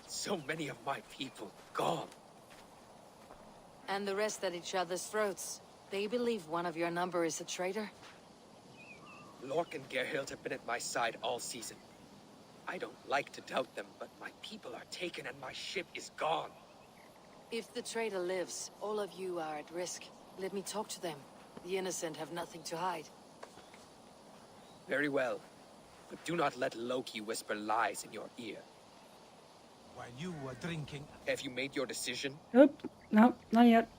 So many of my people gone.
And the rest at each other's throats. They believe one of your number is a traitor?
Lork and Gerhild have been at my side all season. I don't like to doubt them, but my people are taken and my ship is gone.
If the traitor lives, all of you are at risk. Let me talk to them. The innocent have nothing to hide.
Very well. But do not let Loki whisper lies in your ear.
While you were drinking...
Have you made your decision?
Oop, no, not yet.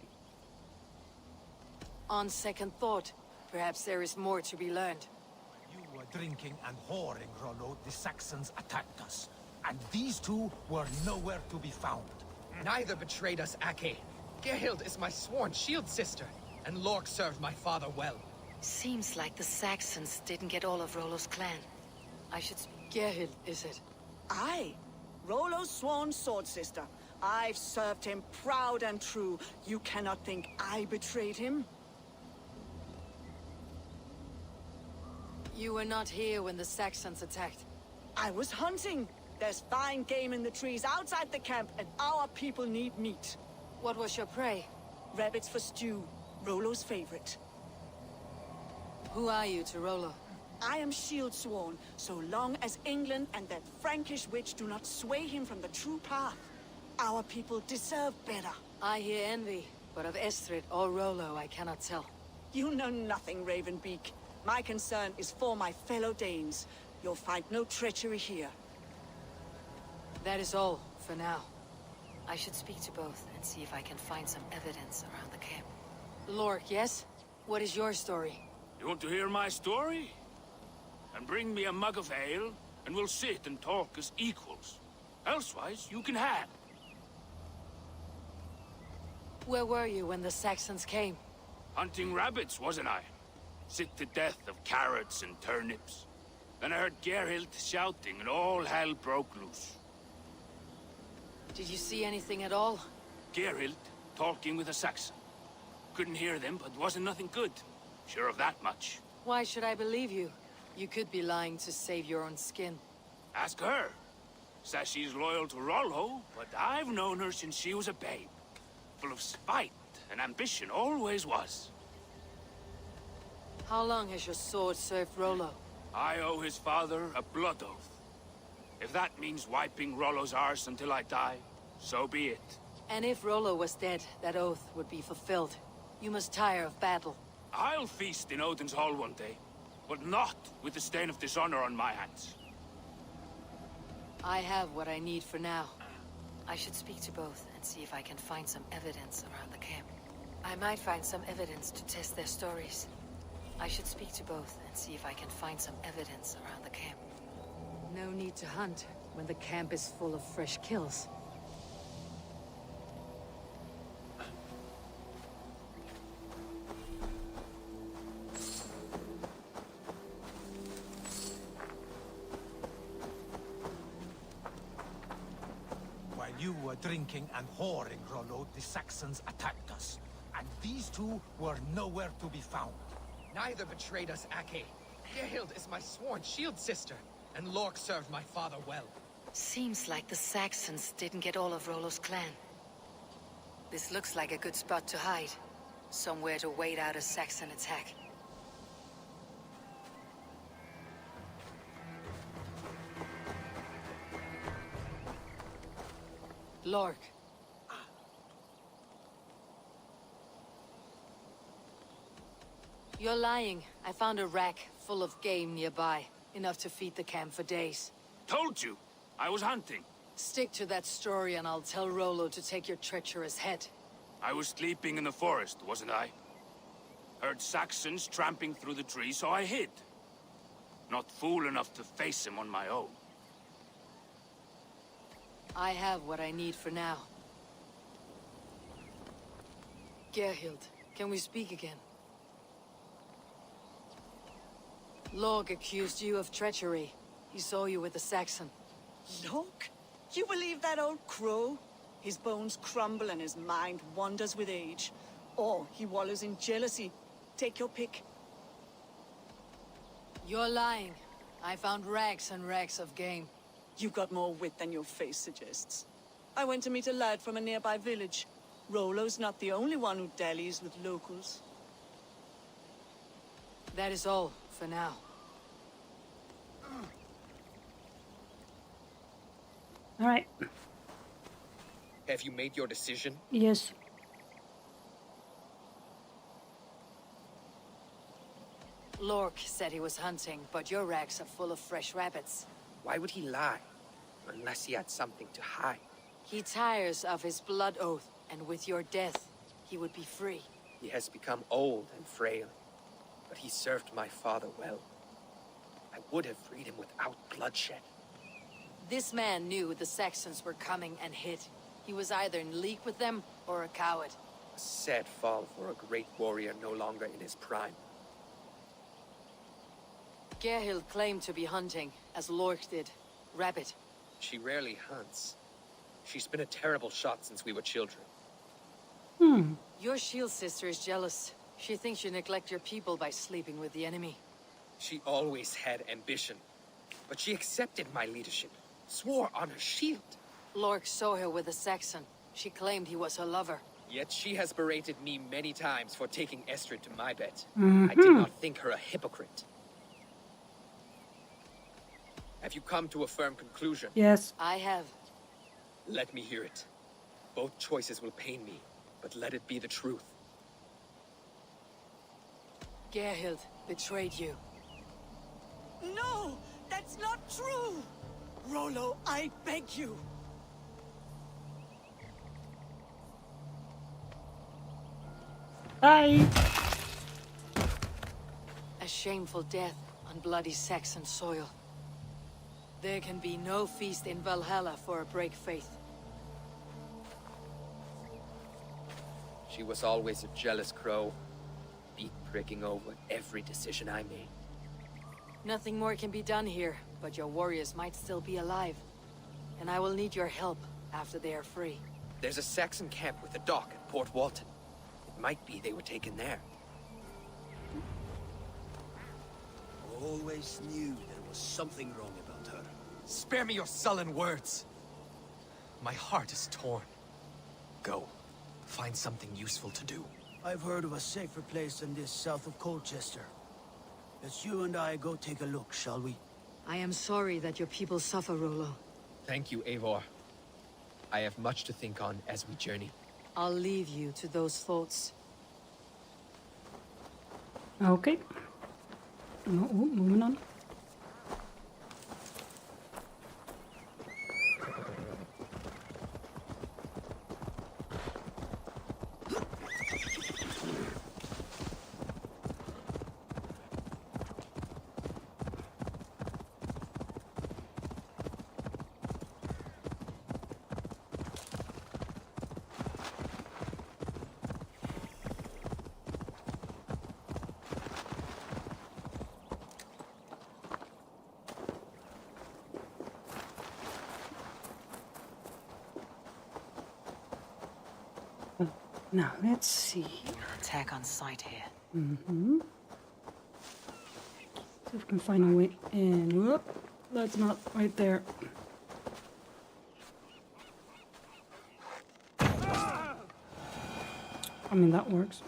On second thought, perhaps there is more to be learned.
You were drinking and whoring, Rollo. The Saxons attacked us. And these two were nowhere to be found.
Neither betrayed us, Ake. Gerhild is my sworn shield sister, and Lork served my father well.
Seems like the Saxons didn't get all of Rollo's clan. I should speak. Gerhild, is it?
Aye. Rollo's sworn sword sister. I've served him proud and true. You cannot think I betrayed him?
You were not here when the Saxons attacked.
I was hunting. There's fine game in the trees outside the camp, and our people need meat.
What was your prey?
Rabbits for stew. Rollo's favorite.
Who are you to Rollo?
I am shield sworn, so long as England and that Frankish witch do not sway him from the true path. Our people deserve better.
I hear envy, but of Estrid or Rollo I cannot tell.
You know nothing, Ravenbeak. My concern is for my fellow Danes. You'll find no treachery here.
That is all, for now. I should speak to both and see if I can find some evidence around the camp. Lork, yes? What is your story?
You want to hear my story? And bring me a mug of ale, and we'll sit and talk as equals. Elsewise, you can have.
Where were you when the Saxons came?
Hunting rabbits, wasn't I? Sick to death of carrots and turnips. Then I heard Gerhild shouting, and all hell broke loose.
Did you see anything at all?
Gerhild talking with a Saxon. Couldn't hear them, but wasn't nothing good. Sure of that much.
Why should I believe you? You could be lying to save your own skin.
Ask her. Says she's loyal to Rollo, but I've known her since she was a babe. Full of spite and ambition, always was.
How long has your sword served Rollo?
I owe his father a blood oath. If that means wiping Rollo's arse until I die, so be it.
And if Rollo was dead, that oath would be fulfilled. You must tire of battle.
I'll feast in Odin's hall one day, but not with the stain of dishonor on my hands.
I have what I need for now. I should speak to both and see if I can find some evidence around the camp. I might find some evidence to test their stories. I should speak to both and see if I can find some evidence around the camp. No need to hunt when the camp is full of fresh kills.
While you were drinking and whoring, Rollo, the Saxons attacked us. And these two were nowhere to be found.
Neither betrayed us, Ake. Gerhild is my sworn shield sister, and Lork served my father well.
Seems like the Saxons didn't get all of Rollo's clan. This looks like a good spot to hide. Somewhere to wait out a Saxon attack. Lork. You're lying. I found a rack full of game nearby. Enough to feed the camp for days.
Told you! I was hunting.
Stick to that story and I'll tell Rollo to take your treacherous head.
I was sleeping in the forest, wasn't I? Heard Saxons tramping through the trees, so I hid. Not fool enough to face him on my own.
I have what I need for now. Gerhild, can we speak again? Lork accused you of treachery. He saw you with the Saxon.
Lork? You believe that old crow? His bones crumble and his mind wanders with age. Or he wallows in jealousy. Take your pick.
You're lying. I found rags and rags of game.
You got more wit than your face suggests. I went to meet a lad from a nearby village. Rollo's not the only one who dallies with locals.
That is all, for now.
All right.
Have you made your decision?
Yes.
Lork said he was hunting, but your racks are full of fresh rabbits.
Why would he lie? Unless he had something to hide.
He tires of his blood oath, and with your death, he would be free.
He has become old and frail, but he served my father well. I would have freed him without bloodshed.
This man knew the Saxons were coming and hid. He was either in league with them or a coward.
A sad fall for a great warrior no longer in his prime.
Gerhild claimed to be hunting, as Lork did. Rabbit.
She rarely hunts. She's been a terrible shot since we were children.
Your shield sister is jealous. She thinks you neglect your people by sleeping with the enemy.
She always had ambition, but she accepted my leadership, swore on her shield.
Lork saw her with a Saxon. She claimed he was her lover.
Yet she has berated me many times for taking Estrid to my bed. I did not think her a hypocrite. Have you come to a firm conclusion?
Yes.
I have.
Let me hear it. Both choices will pain me, but let it be the truth.
Gerhild betrayed you.
No! That's not true! Rollo, I beg you!
Bye!
A shameful death on bloody Saxon soil. There can be no feast in Valhalla for a break faith.
She was always a jealous crow, beak pricking over every decision I made.
Nothing more can be done here, but your warriors might still be alive. And I will need your help after they are free.
There's a Saxon camp with a dock at Port Walton. It might be they were taken there.
Always knew there was something wrong about her.
Spare me your sullen words. My heart is torn. Go. Find something useful to do.
I've heard of a safer place than this south of Colchester. Let's you and I go take a look, shall we?
I am sorry that your people suffer, Rollo.
Thank you, Eivor. I have much to think on as we journey.
I'll leave you to those thoughts.
Okay. Moving on. Now, let's see.
Attack on sight here.
See if we can find a way in. Whoop. That's not right there. I mean, that works.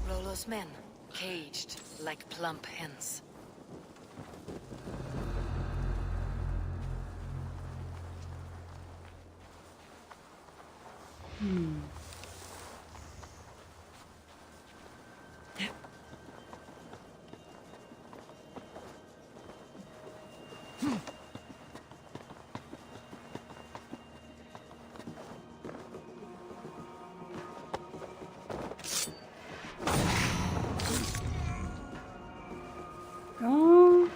Rollo's men, caged like plump hens.
Oh.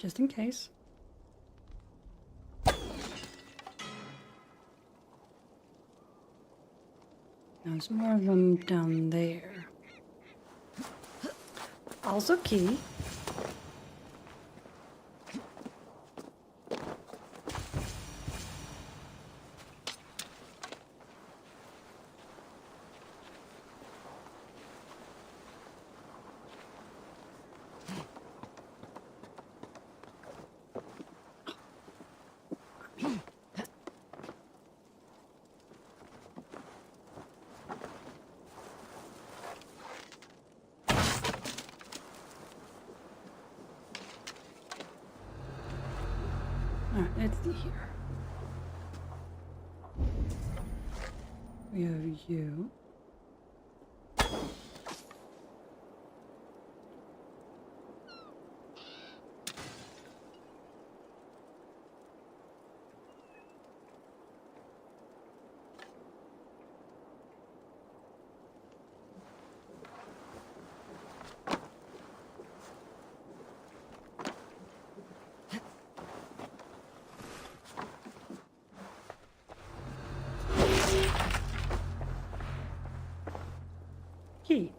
just in case. There's more of them down there. Also key. Alright, let's see here. We have you. Key.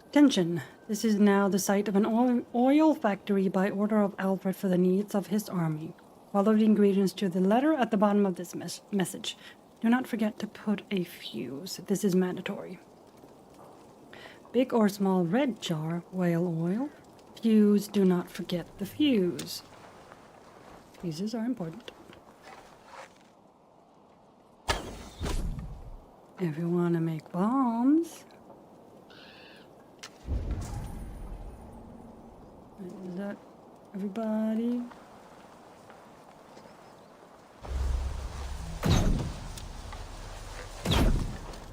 Attention! This is now the site of an oil factory by order of Alfred for the needs of his army. Follow the ingredients to the letter at the bottom of this message. Do not forget to put a fuse. This is mandatory. Big or small red jar, whale oil. Fuse, do not forget the fuse. Fuses are important. If you want to make bombs. Is that everybody?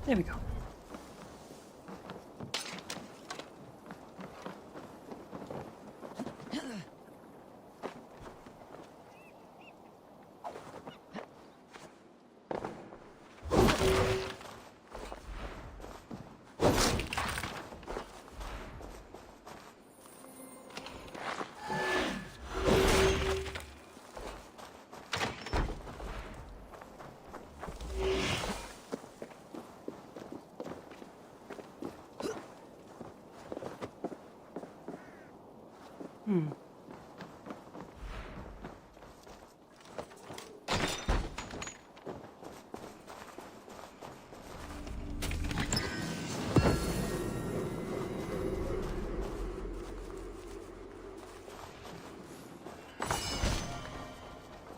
There we go.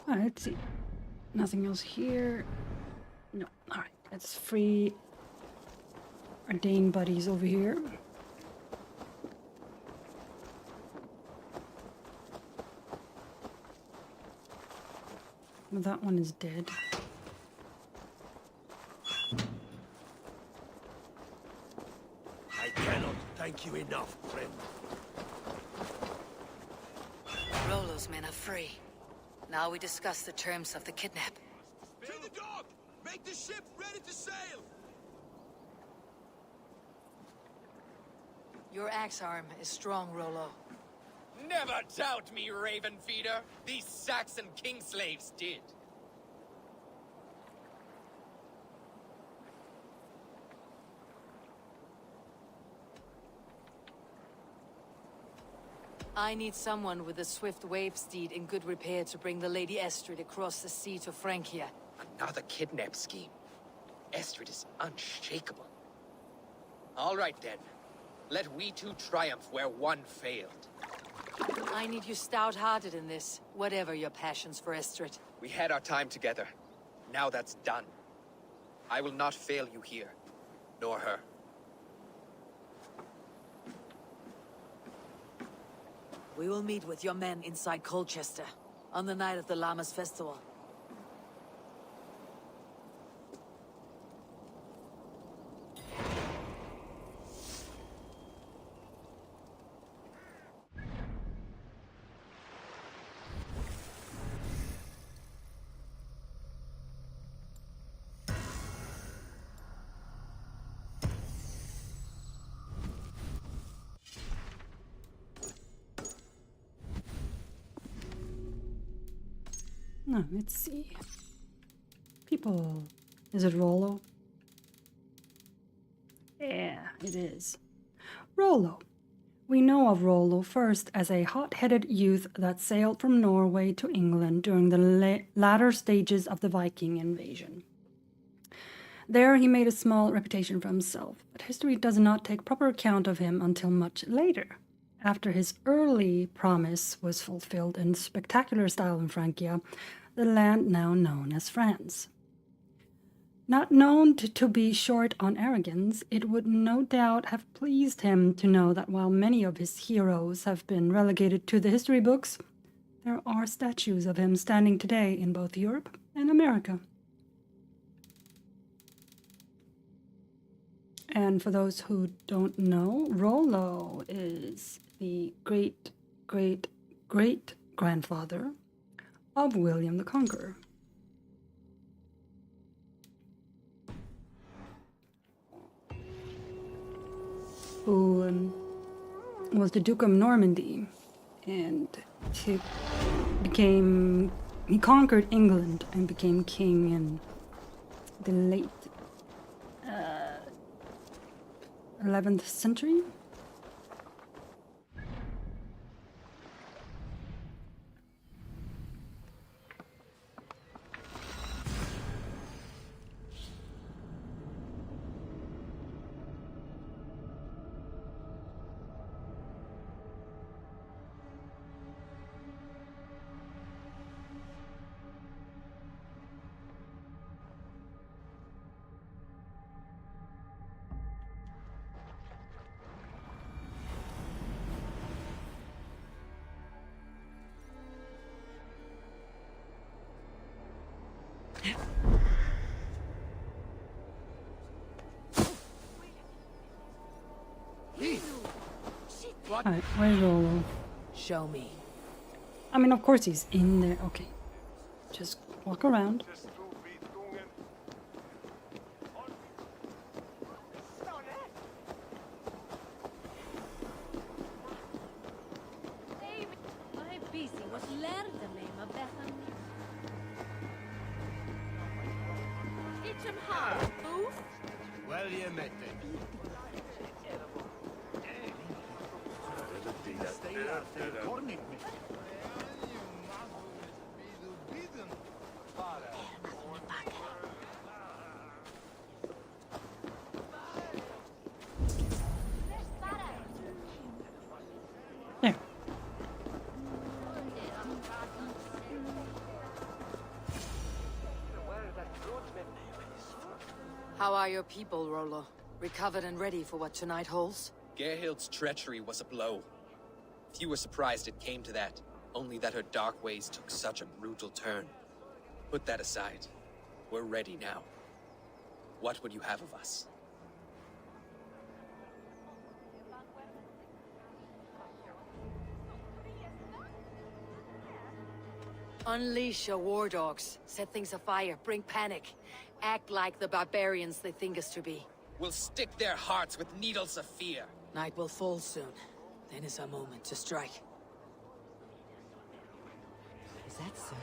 Let's see. Nothing else here. No. Alright, let's free our Dane buddies over here. Well, that one is dead.
I cannot thank you enough, friend.
Rollo's men are free. Now we discuss the terms of the kidnap.
To the dock! Make the ship ready to sail!
Your axe arm is strong, Rollo.
Never doubt me, Raven Feeder. These Saxon king slaves did.
I need someone with a swift wave steed in good repair to bring the Lady Estrid across the sea to Francia.
Another kidnap scheme. Estrid is unshakable. All right then. Let we two triumph where one failed.
I need you stout-hearted in this, whatever your passions for Estrid.
We had our time together. Now that's done. I will not fail you here, nor her.
We will meet with your men inside Colchester, on the night of the Llamas Festival.
No, let's see. People. Is it Rollo? Yeah, it is. Rollo. We know of Rollo first as a hot-headed youth that sailed from Norway to England during the latter stages of the Viking invasion. There he made a small reputation for himself, but history does not take proper account of him until much later, after his early promise was fulfilled in spectacular style in Francia, the land now known as France. Not known to be short on arrogance, it would no doubt have pleased him to know that while many of his heroes have been relegated to the history books, there are statues of him standing today in both Europe and America. And for those who don't know, Rollo is the great-great-great-grandfather of William the Conqueror. Who was the Duke of Normandy, and he conquered England and became king in the late 11th century. Alright, where's Rollo?
Show me.
I mean, of course he's in there. Okay. Just walk around.
Well, you met them.
There.
How are your people, Rollo? Recovered and ready for what tonight holds?
Gerhild's treachery was a blow. Few were surprised it came to that, only that her dark ways took such a brutal turn. Put that aside. We're ready now. What would you have of us?
Unleash your war dogs. Set things afire. Bring panic. Act like the barbarians they think us to be.
We'll stick their hearts with needles of fear.
Night will fall soon. Then is our moment to strike. Is that so?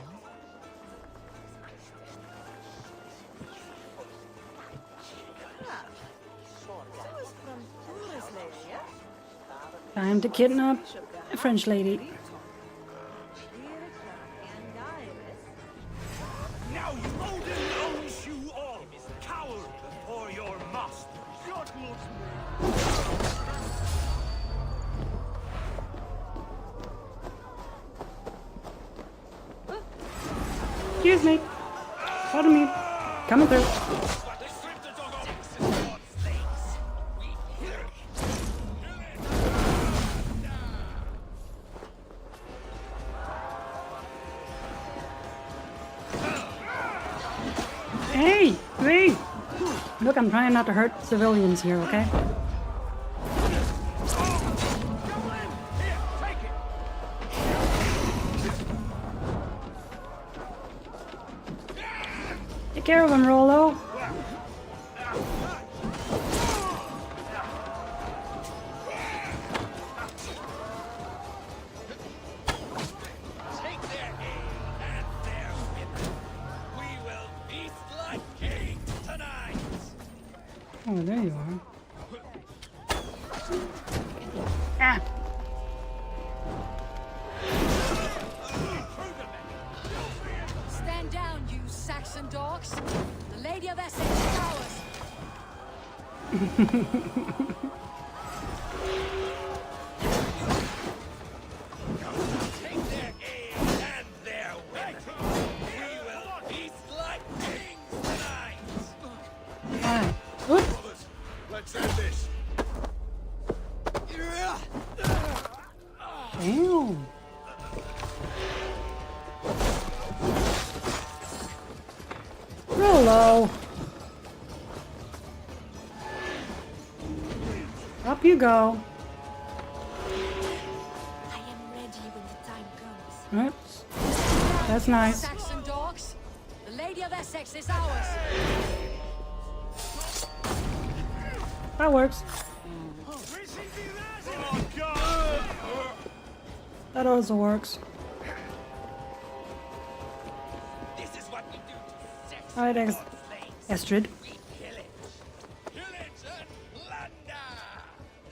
Time to kidnap a French lady.
Now Odin owns you all! Cower before your master!
Excuse me. Pardon me. Coming through. Hey! Hey! Look, I'm trying not to hurt civilians here, okay? Take care of him, Rollo. Oh, there you are. Ah!
Stand down, you Saxon dogs. The Lady of Essex is ours.
Take their aim and their women. We will feast like kings tonight.
Ah. Oops.
Let's end this.
Damn. Rollo. Up you go.
I am ready when the time comes.
Oops. That's nice.
Saxon dogs. The Lady of Essex is ours.
That works. That also works.
This is what we do to sex.
Alright, Estrid.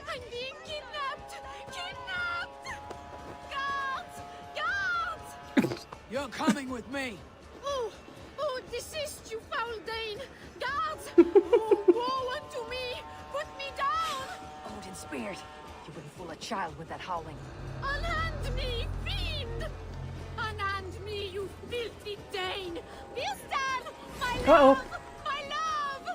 I'm being kidnapped! Kidnapped! Guards! Guards!
You're coming with me.
Oh, desist, you foul Dane! Guards! Oh, woe unto me! Put me down!
Odin Spirit, you wouldn't fool a child with that howling.
Unhand me, fiend! Unhand me, you filthy Dane! Birsten! My love! My love!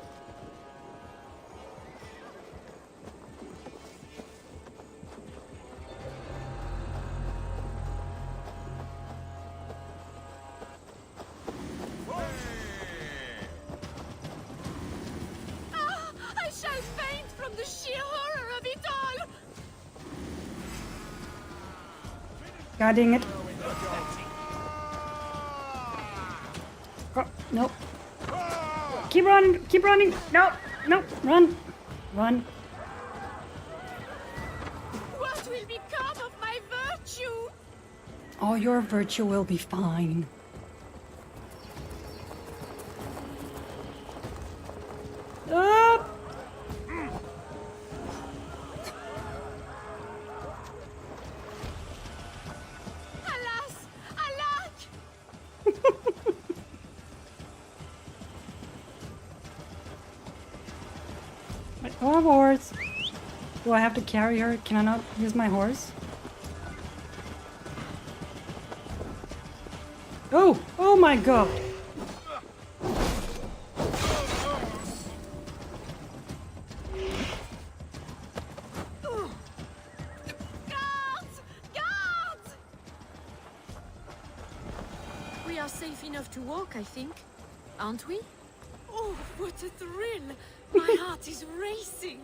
Ah, I shall faint from the sheer horror of it all!
God dang it. Oh, nope. Keep running, keep running. No, no, run, run.
What will become of my virtue?
Oh, your virtue will be fine. Up.
Alas! Alack!
Oh, horse. Do I have to carry her? Can I not use my horse? Oh! Oh my god!
Guards! Guards! We are safe enough to walk, I think. Aren't we? Oh, what a thrill! My heart is racing.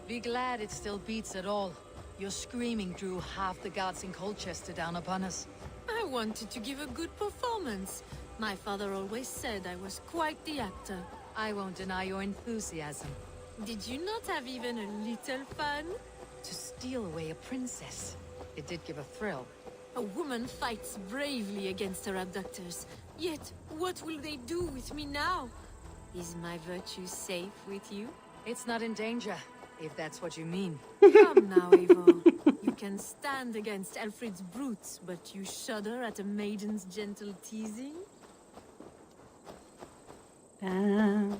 Be glad it still beats at all. Your screaming drew half the guards in Colchester down upon us.
I wanted to give a good performance. My father always said I was quite the actor.
I won't deny your enthusiasm.
Did you not have even a little fun?
To steal away a princess. It did give a thrill.
A woman fights bravely against her abductors. Yet, what will they do with me now? Is my virtue safe with you?
It's not in danger, if that's what you mean.
Come now, Eivor. You can stand against Alfred's brutes, but you shudder at a maiden's gentle teasing?
There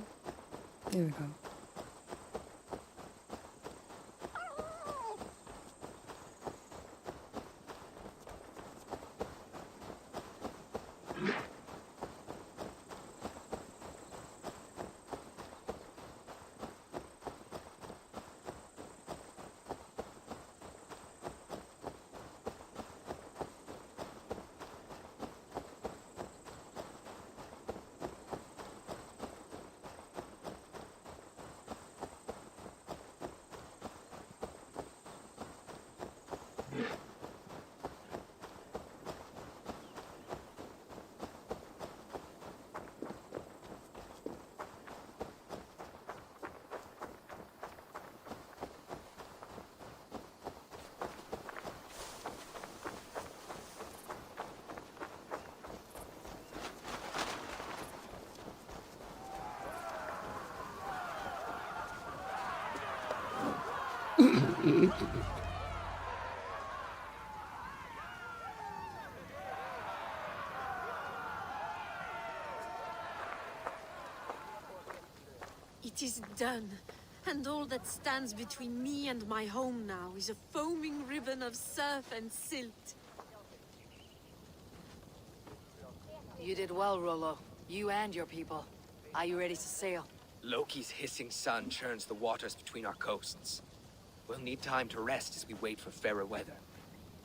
we go.
It is done. And all that stands between me and my home now is a foaming ribbon of surf and silt.
You did well, Rollo. You and your people. Are you ready to sail?
Loki's hissing sun churns the waters between our coasts. We'll need time to rest as we wait for fairer weather.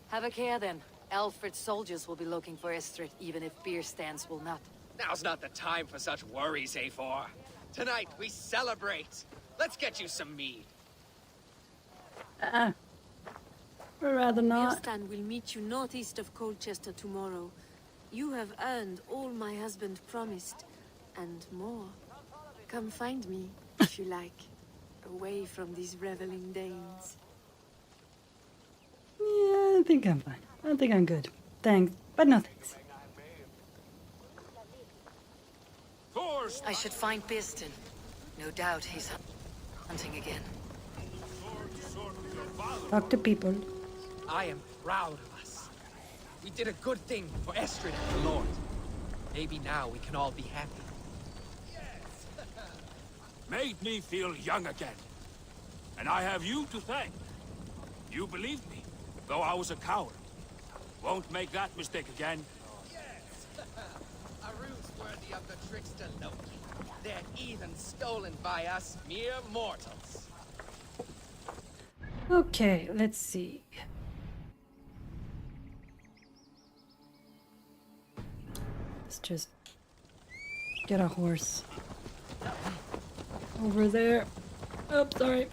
Have a care then. Alfred's soldiers will be looking for Estrid, even if beer stands will not.
Now's not the time for such worries, A4. Tonight, we celebrate. Let's get you some mead.
Or rather not.
Birstan will meet you northeast of Colchester tomorrow. You have earned all my husband promised, and more. Come find me, if you like, away from these reveling Danes.
Yeah, I think I'm fine. I think I'm good. Thanks, but no thanks.
I should find Birstan. No doubt he's hunting again.
Talk to people.
I am proud of us. We did a good thing for Estrid and the Lord. Maybe now we can all be happy.
Made me feel young again. And I have you to thank. You believed me, though I was a coward. Won't make that mistake again.
Yes! A ruse worthy of the trickster Loki. They're even stolen by us mere mortals.
Okay, let's see. Let's just get a horse. Over there. Oh, sorry.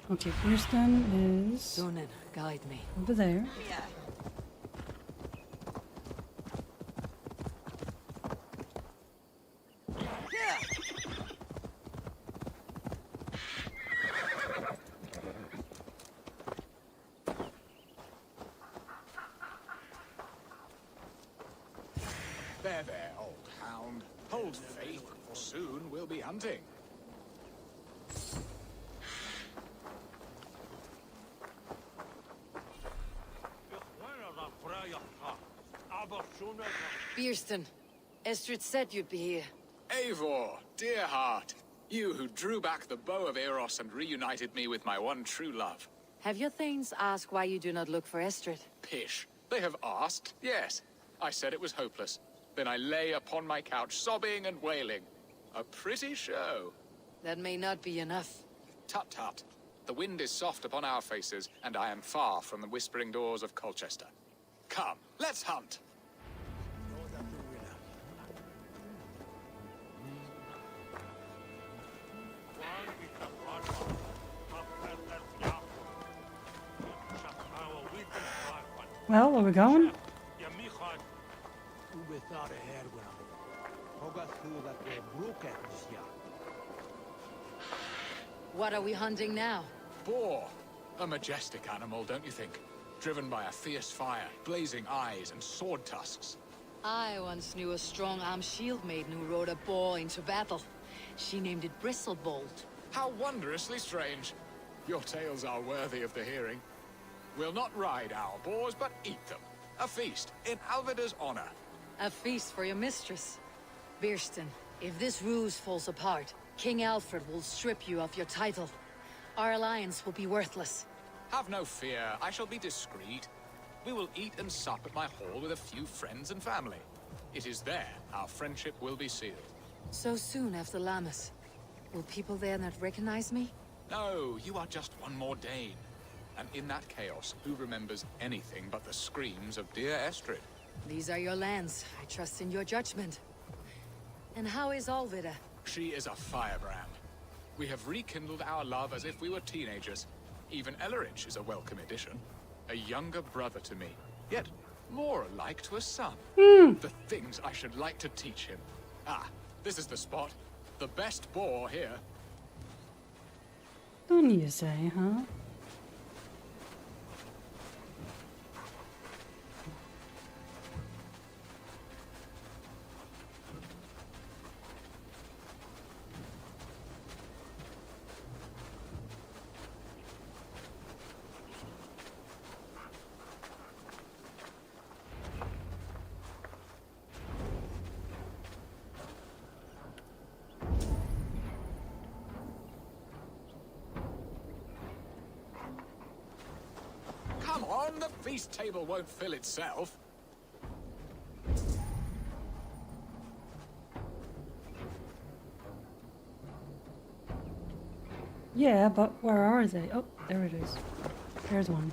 Okay, Birstan is
Sunan, guide me.
over there.
Yeah.
There, there, old hound. Hold faith, for soon we'll be hunting.
Birstan, Estrid said you'd be here.
Eivor, dear heart, you who drew back the bow of Eros and reunited me with my one true love.
Have your thanes asked why you do not look for Estrid?
Pish. They have asked, yes. I said it was hopeless. Then I lay upon my couch, sobbing and wailing. A pretty show.
That may not be enough.
Tut tut. The wind is soft upon our faces, and I am far from the whispering doors of Colchester. Come, let's hunt.
Well, where we going?
What are we hunting now?
Boar. A majestic animal, don't you think? Driven by a fierce fire, blazing eyes, and sword tusks.
I once knew a strong-armed shield maiden who rode a boar into battle. She named it Bristlebolt.
How wondrously strange. Your tales are worthy of the hearing. We'll not ride our boars, but eat them. A feast in Alvida's honor.
A feast for your mistress. Birston, if this ruse falls apart, King Alfred will strip you of your title. Our alliance will be worthless.
Have no fear, I shall be discreet. We will eat and sup at my hall with a few friends and family. It is there our friendship will be sealed.
So soon after Lammas. Will people there not recognize me?
No, you are just one more Dane. And in that chaos, who remembers anything but the screams of dear Estrid?
These are your lands. I trust in your judgment. And how is Alvida?
She is a firebrand. We have rekindled our love as if we were teenagers. Even Ellerich is a welcome addition. A younger brother to me, yet more alike to a son. The things I should like to teach him. Ah, this is the spot. The best boar here.
Don't you say, huh?
Come on, the feast table won't fill itself.
Yeah, but where are they? Oh, there it is. There's one.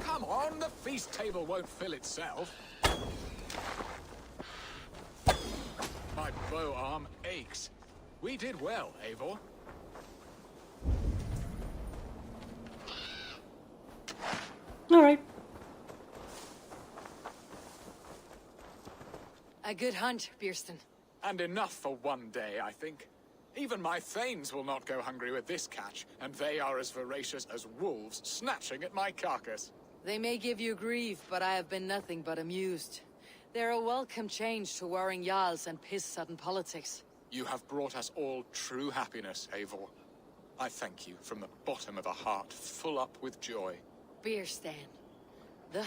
Come on, the feast table won't fill itself. My bow arm aches. We did well, Eivor.
All right.
A good hunt, Birston.
And enough for one day, I think. Even my thanes will not go hungry with this catch, and they are as voracious as wolves snatching at my carcass.
They may give you grief, but I have been nothing but amused. They're a welcome change to warring jarls and piss-sudden politics.
You have brought us all true happiness, Eivor. I thank you from the bottom of a heart full up with joy.
Birstan. The...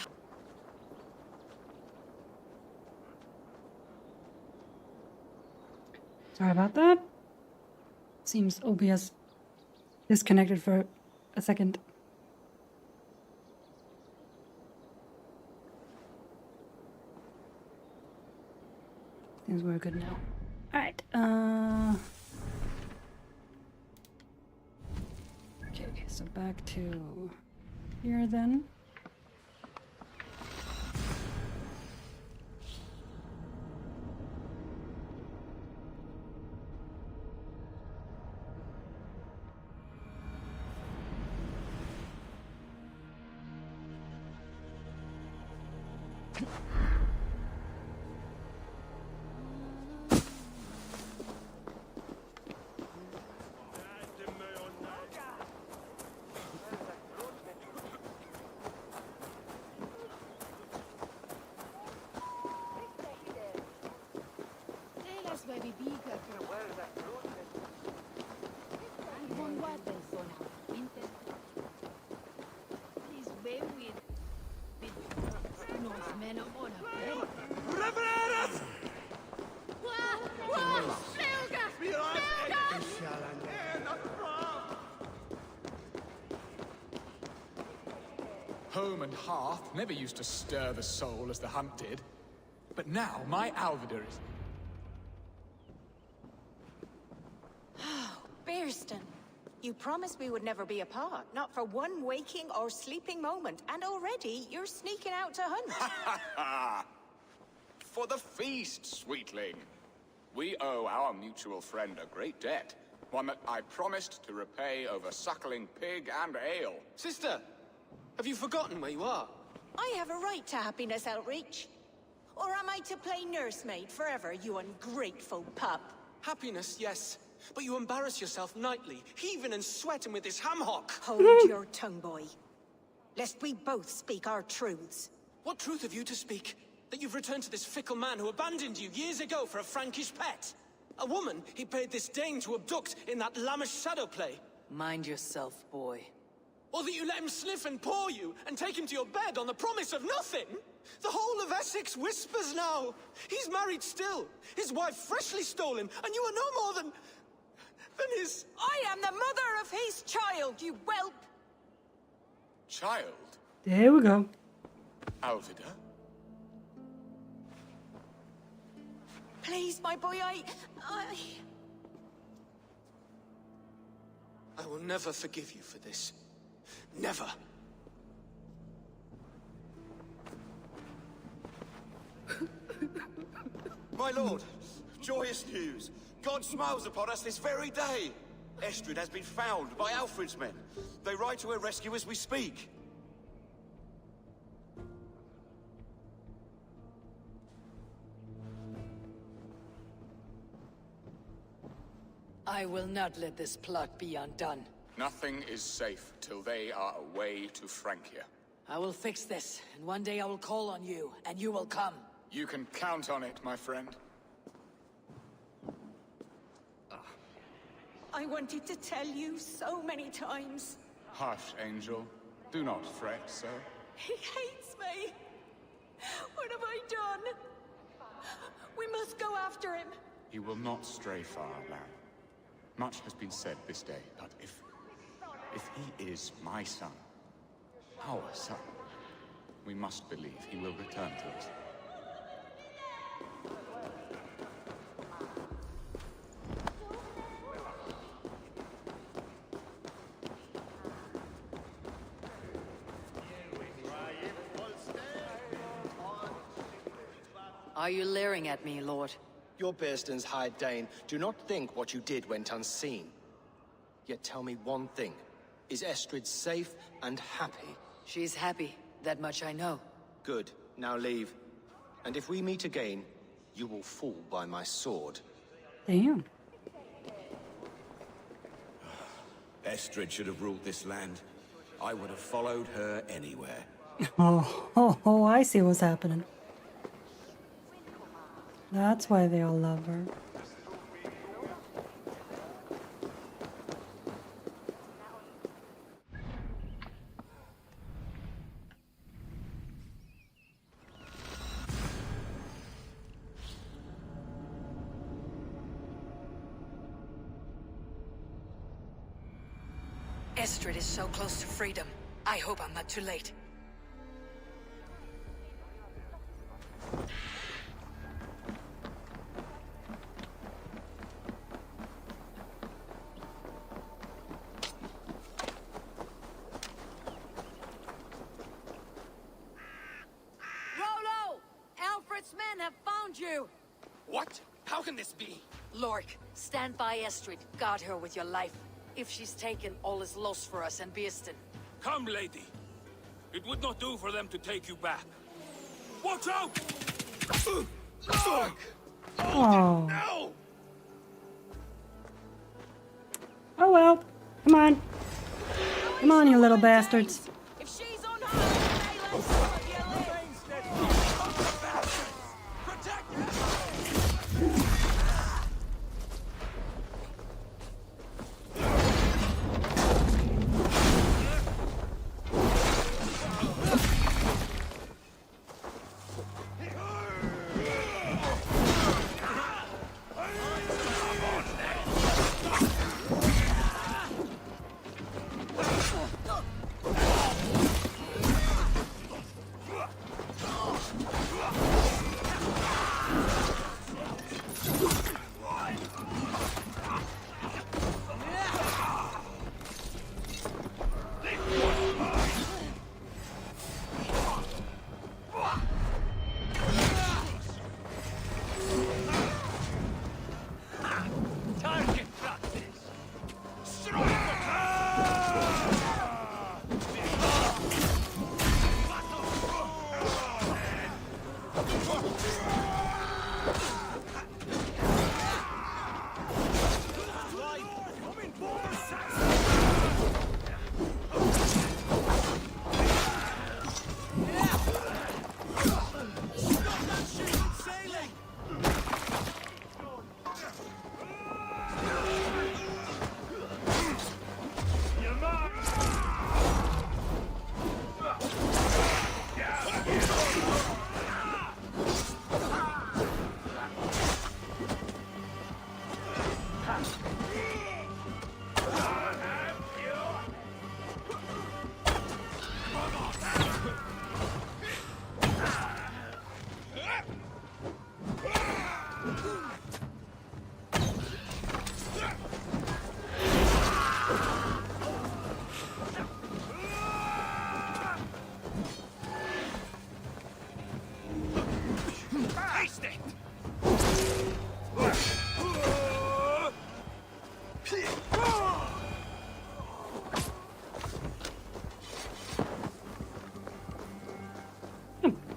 Sorry about that. Seems OBS disconnected for a second. Seems we're good now. Alright, okay, so back to here then.
Home and hearth never used to stir the soul as the hunt did. But now my Alvida is...
Birston, you promised we would never be apart, not for one waking or sleeping moment, and already you're sneaking out to hunt.
For the feast, sweetling. We owe our mutual friend a great debt. One that I promised to repay over suckling pig and ale.
Sister, have you forgotten where you are?
I have a right to happiness outreach. Or am I to play nursemaid forever, you ungrateful pup?
Happiness, yes. But you embarrass yourself nightly, heaving and sweating with this ham hock.
Hold your tongue, boy. Lest we both speak our truths.
What truth have you to speak? That you've returned to this fickle man who abandoned you years ago for a Frankish pet? A woman he paid this Dane to abduct in that lammish shadow play?
Mind yourself, boy.
Or that you let him sniff and paw you, and take him to your bed on the promise of nothing? The whole of Essex whispers now. He's married still, his wife freshly stolen, and you are no more than his...
I am the mother of his child, you whelp!
Child?
There we go.
Alvida?
Please, my boy, I
will never forgive you for this. Never.
My lord, joyous news. God smiles upon us this very day. Estrid has been found by Alfred's men. They ride to her rescue as we speak.
I will not let this plot be undone.
Nothing is safe till they are away to Francia.
I will fix this, and one day I will call on you, and you will come.
You can count on it, my friend.
I wanted to tell you so many times.
Hush, Angel. Do not fret so.
He hates me. What have I done? We must go after him.
He will not stray far, lad. Much has been said this day, but if he is my son, our son, we must believe he will return to us.
Are you leering at me, Lord?
Your Bearston's hired Dane. Do not think what you did went unseen. Yet tell me one thing. Is Estrid safe and happy?
She's happy. That much I know.
Good. Now leave. And if we meet again, you will fall by my sword.
Damn.
Estrid should have ruled this land. I would have followed her anywhere.
Oh, I see what's happening. That's why they all love her.
Estrid is so close to freedom. I hope I'm not too late.
Rollo! Alfred's men have found you!
What? How can this be?
Lork, stand by Estrid. Guard her with your life. If she's taken, all is lost for us and Bearston.
Come, lady. It would not do for them to take you back. Watch out!
Oh.
No!
Oh well. Come on. Come on, you little bastards.
If she's on her,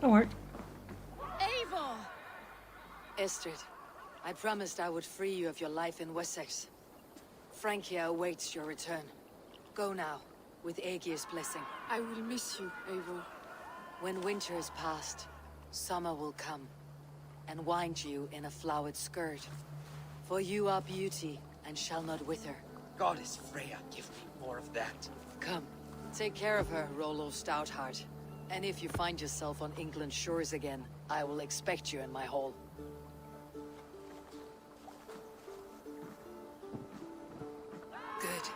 That worked.
Eivor! Estrid, I promised I would free you of your life in Wessex. Francia awaits your return. Go now, with Aegir's blessing.
I will miss you, Eivor.
When winter is past, summer will come, and wind you in a flowered skirt. For you are beauty, and shall not wither.
Goddess Freya, give me more of that.
Come, take care of her, Rollo Stoutheart. And if you find yourself on England's shores again, I will expect you in my hall. Good.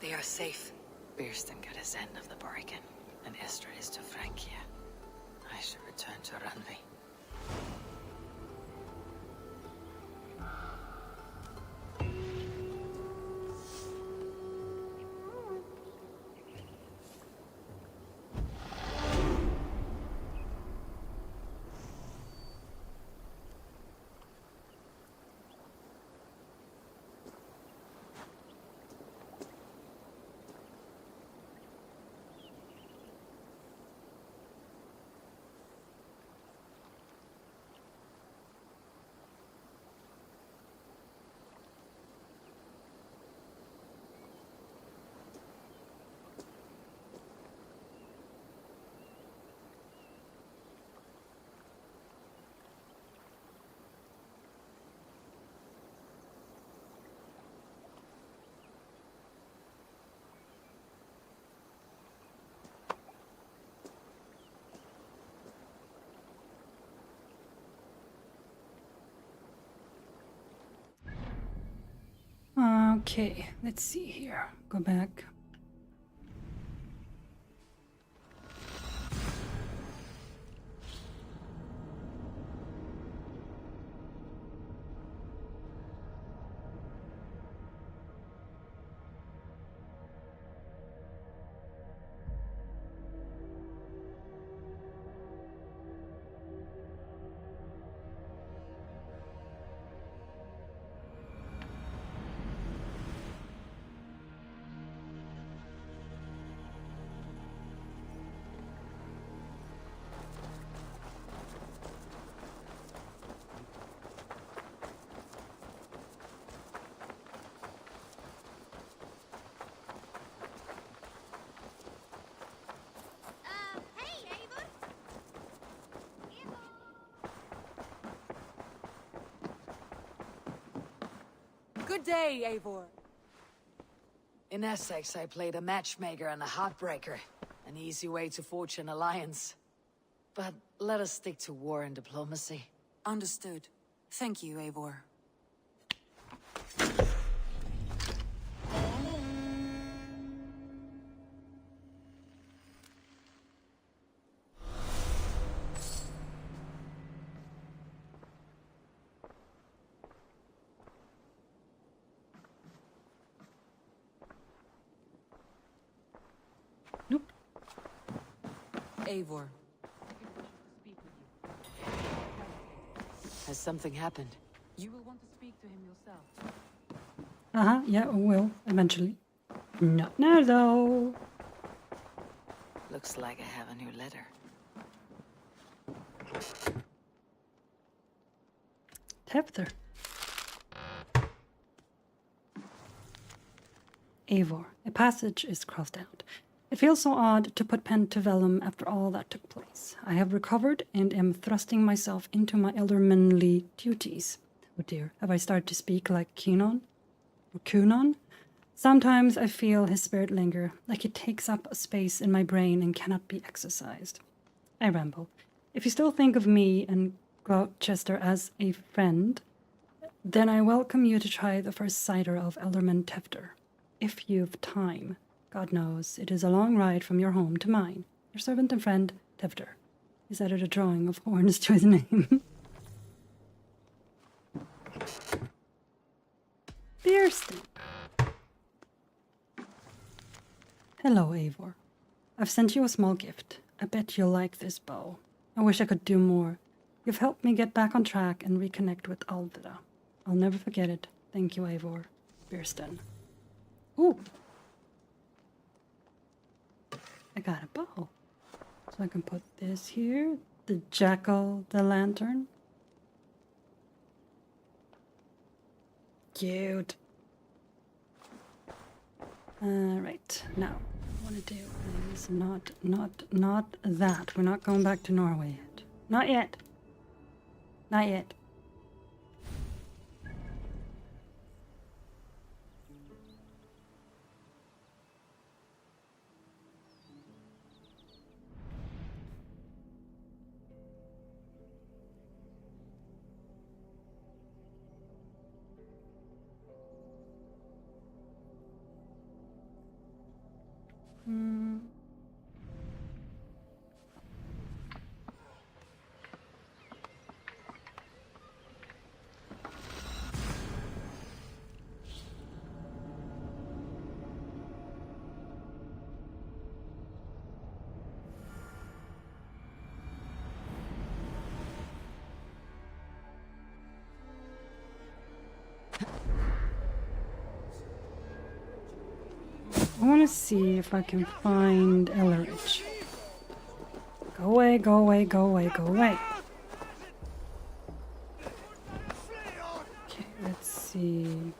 They are safe. Birsten got his end of the bargain, and Estrid is to Francia. I should return to Randvi.
Okay, let's see here. Go back.
Good day, Eivor. In Essex, I played a matchmaker and a heartbreaker. An easy way to forge an alliance. But let us stick to war and diplomacy.
Understood. Thank you, Eivor.
Nope.
Eivor.
Has something happened?
You will want to speak to him yourself.
Uh-huh, yeah, will, eventually. Not now, though.
Looks like I have a new letter.
Tefter. Eivor. A passage is crossed out. It feels so odd to put pen to vellum after all that took place. I have recovered and am thrusting myself into my eldermanly duties. Oh dear, have I started to speak like Kunon? Or Kunon? Sometimes I feel his spirit linger, like it takes up a space in my brain and cannot be exercised. I ramble. If you still think of me and Gloucester as a friend, then I welcome you to try the first cider of Elderman Tefter. If you've time. God knows, it is a long ride from your home to mine. Your servant and friend, Tefter. He's added a drawing of horns to his name. Birsten. Hello, Eivor. I've sent you a small gift. I bet you'll like this bow. I wish I could do more. You've helped me get back on track and reconnect with Alvida. I'll never forget it. Thank you, Eivor. Birsten. Ooh. I got a bow. So I can put this here, The jackal, the lantern. Cute. Right, now, what I want to do is not that. We're not going back to Norway yet. Not yet. Not yet. I want to see if I can find Ellerich. Go away, go away, go away, go away. Okay, let's see.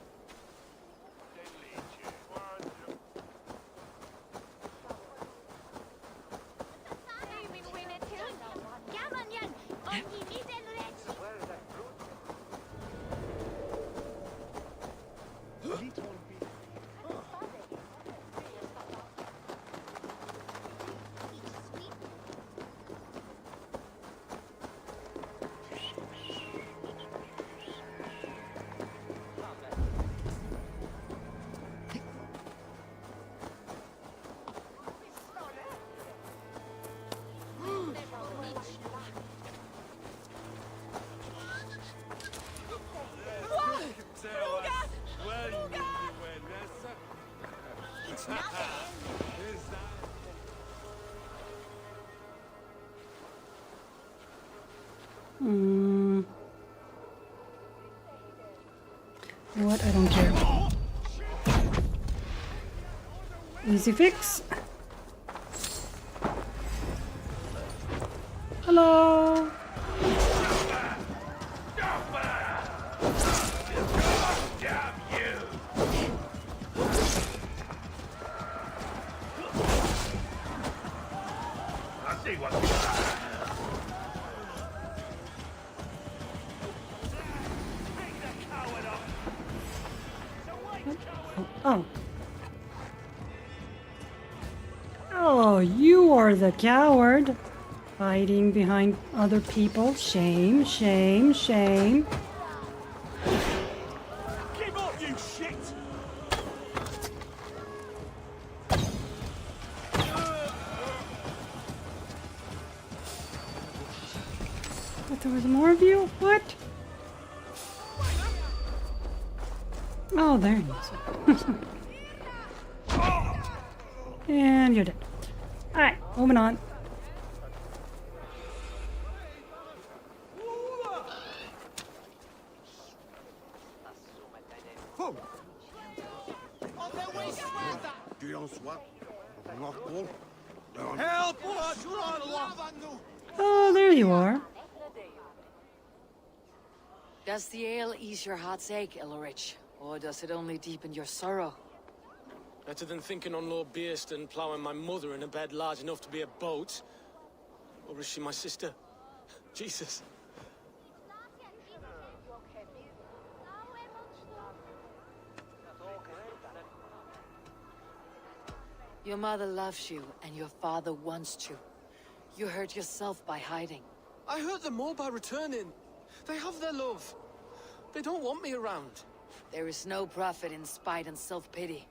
You know what? I don't care. Easy fix. Hello. Oh. Oh, you are the coward. Hiding behind other people. Shame, shame, shame.
Give up, you shit!
But there was more of you? What? Oh, there he is. And you're dead. Alright, moving on.
Help!
Oh, there you are.
Does the ale ease your heart's ache, Ellerich? Or does it only deepen your sorrow?
Better than thinking on Lord Beerston plowing my mother in a bed large enough to be a boat. Or is she my sister? Jesus.
Your mother loves you, and your father wants to. You hurt yourself by hiding.
I hurt them more by returning. They have their love. They don't want me around.
There is no profit in spite and self-pity.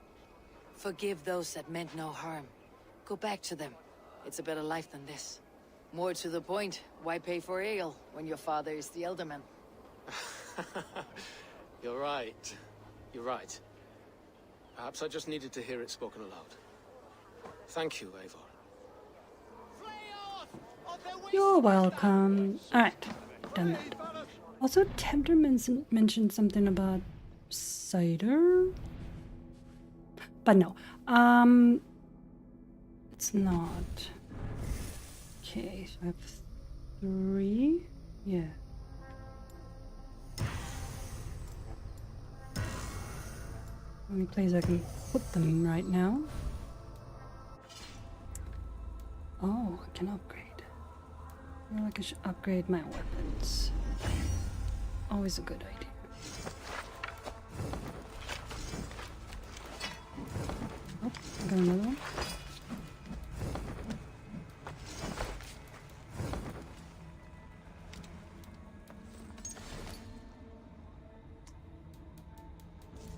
Forgive those that meant no harm. Go back to them. It's a better life than this. More to the point, why pay for ale when your father is the elderman?
You're right. You're right. Perhaps I just needed to hear it spoken aloud. Thank you, Eivor.
You're welcome. Alright, done that. Also, Tempter mentioned something about cider. But no. It's not. Okay, so I have 3. Yeah. Only place I can put them right now. Oh, I can upgrade. I feel like I should upgrade my weapons. Always a good idea. Oh, I got another one.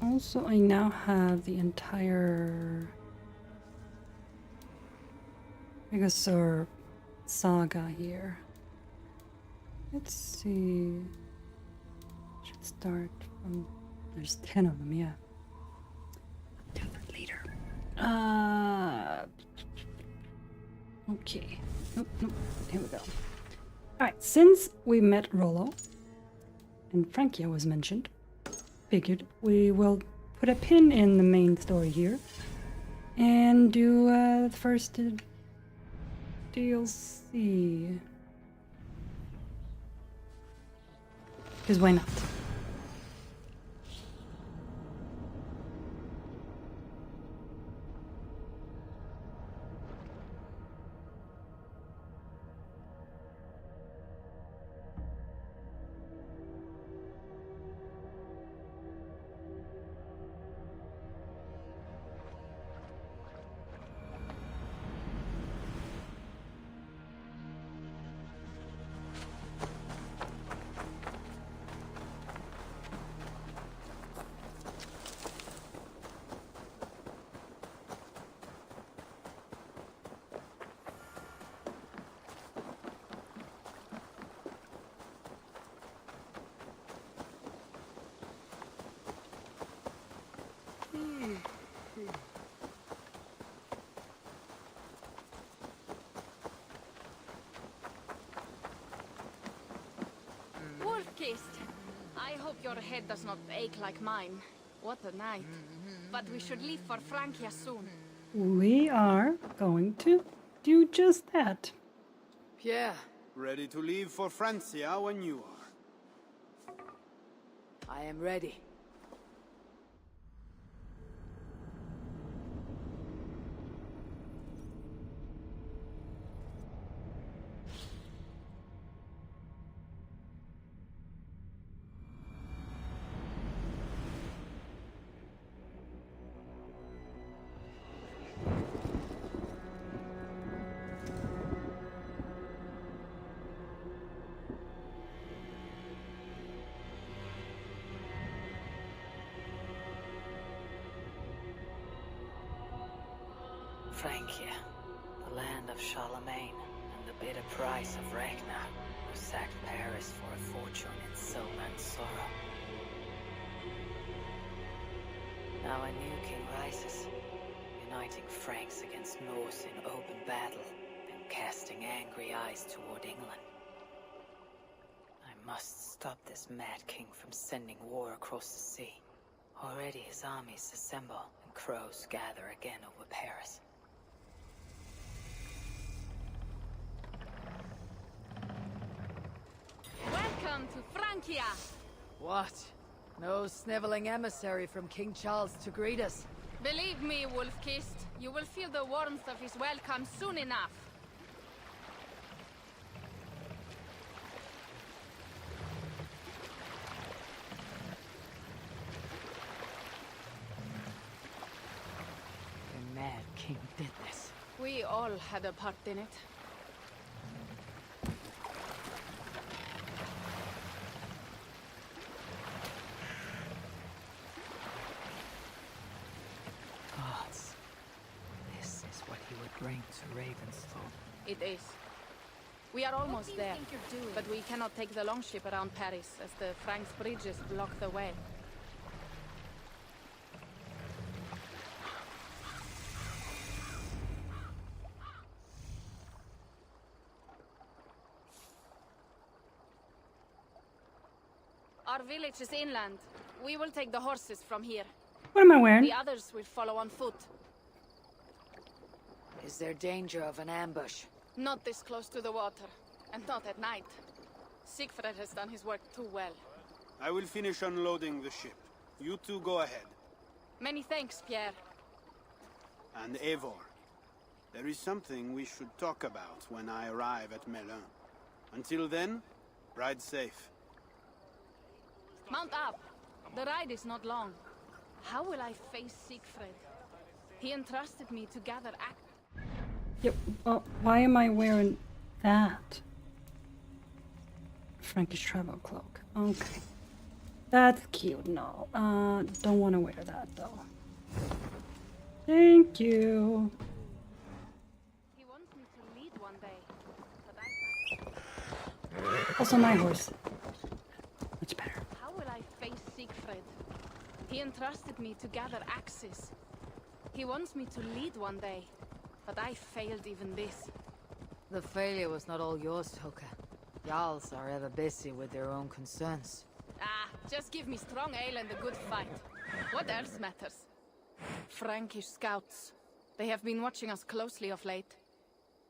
Also, I now have the entire Megasaur saga here. Let's see. Should start from. There's 10 of them, yeah. I'll do that later. Okay. Nope. Here we go. Alright, since we met Rollo and Frankia was mentioned, figured we will put a pin in the main story here and do the first DLC. Because why not?
Wolf-kissed. I hope your head does not ache like mine. What a night. But we should leave for Francia soon.
We are going to do just that.
Pierre.
Ready to leave for Francia when you are.
I am ready. Francia, the land of Charlemagne, and the bitter price of Ragnar, who sacked Paris for a fortune in silver and sorrow. Now a new king rises, uniting Franks against Norse in open battle, and casting angry eyes toward England. I must stop this mad king from sending war across the sea. Already his armies assemble, and crows gather again over Paris.
Welcome to Francia!
What? No sniveling emissary from King Charles to greet us?
Believe me, Wolf-kissed, you will feel the warmth of his welcome soon enough.
The mad king did this.
We all had a part in it.
Gods. This is what he would bring to Ravensthorpe.
It is. We are almost there,
think you're doing?
but we cannot take the longship around Paris as the Franks' bridges block the way. Our village is inland. We will take the horses from here.
What am I wearing?
The others will follow on foot.
Is there danger of an ambush?
Not this close to the water. and not at night. Siegfried has done his work too well.
I will finish unloading the ship. You two go ahead.
Many thanks, Pierre.
And Eivor, there is something we should talk about when I arrive at Melun. Until then, ride safe.
Mount up. The ride is not long. How will I face Siegfried? He entrusted me to gather
Yep. Oh, why am I wearing that? Frankish travel cloak. Okay. That's cute. No. Don't want to wear that though. Thank you.
He wants me to lead one day, but I...
Also my horse. Much better.
How will I face Siegfried? He entrusted me to gather axes. He wants me to lead one day, but I failed even this.
The failure was not all yours, Toka. Jarls are ever busy with their own concerns.
Ah, just give me strong ale and a good fight. What else matters? Frankish scouts. They have been watching us closely of late.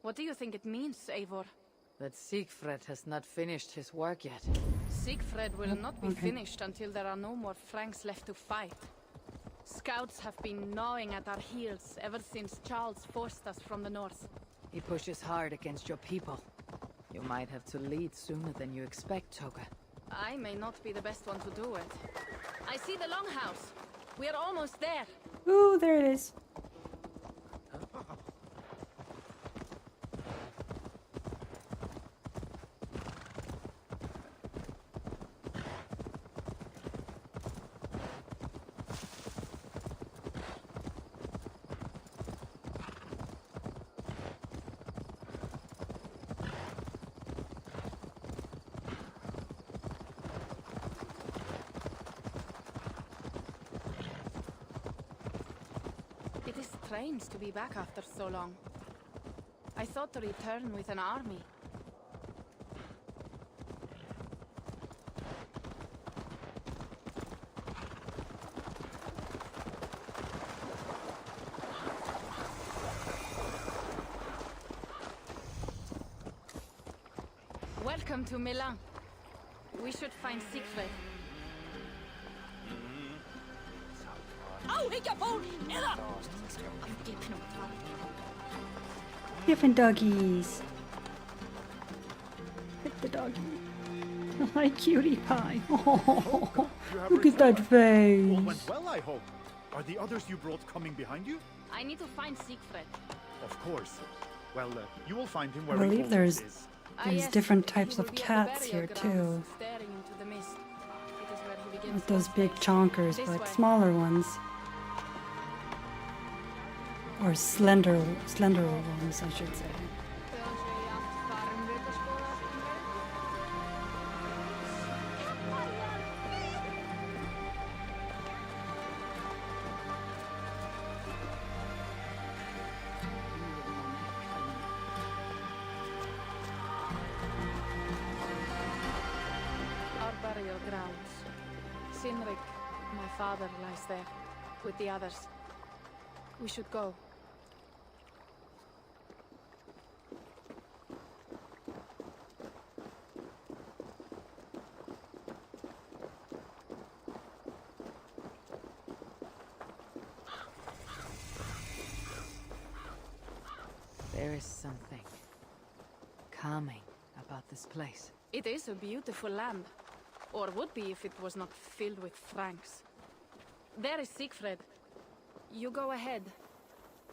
What do you think it means, Eivor?
That Siegfried has not finished his work yet.
Siegfried will not be finished until there are no more Franks left to fight. Scouts have been gnawing at our heels ever since Charles forced us from the north.
He pushes hard against your people. You might have to lead sooner than you expect, Toka.
I may not be the best one to do it. I see the longhouse. We are almost there.
Ooh, there it is.
It is strange to be back after so long. I thought to return with an army. Welcome to Milan. We should find Siegfried. Oh, ik heb hoor!
Different doggies. Hit the doggy. Hi, cutie pie. Oh, look at that face.
All went well, I hope. Are the others you brought coming behind you?
I need to find Siegfried.
Of course. Well, you will find him
I
where he
believe
always
there's
is.
Yes,
different
he
types
will
of
be at the
cats
burial
here
grounds,
too.
staring into the mist. It is where he begins
Not those
his
big
fate.
chonkers,
This
but
way.
smaller ones. Or slender ones, I should say.
Our burial grounds. Sinrik, my father, lies there, with the others. We should go.
There is something calming about this place.
It is a beautiful land. Or would be if it was not filled with Franks. There is Siegfried. You go ahead.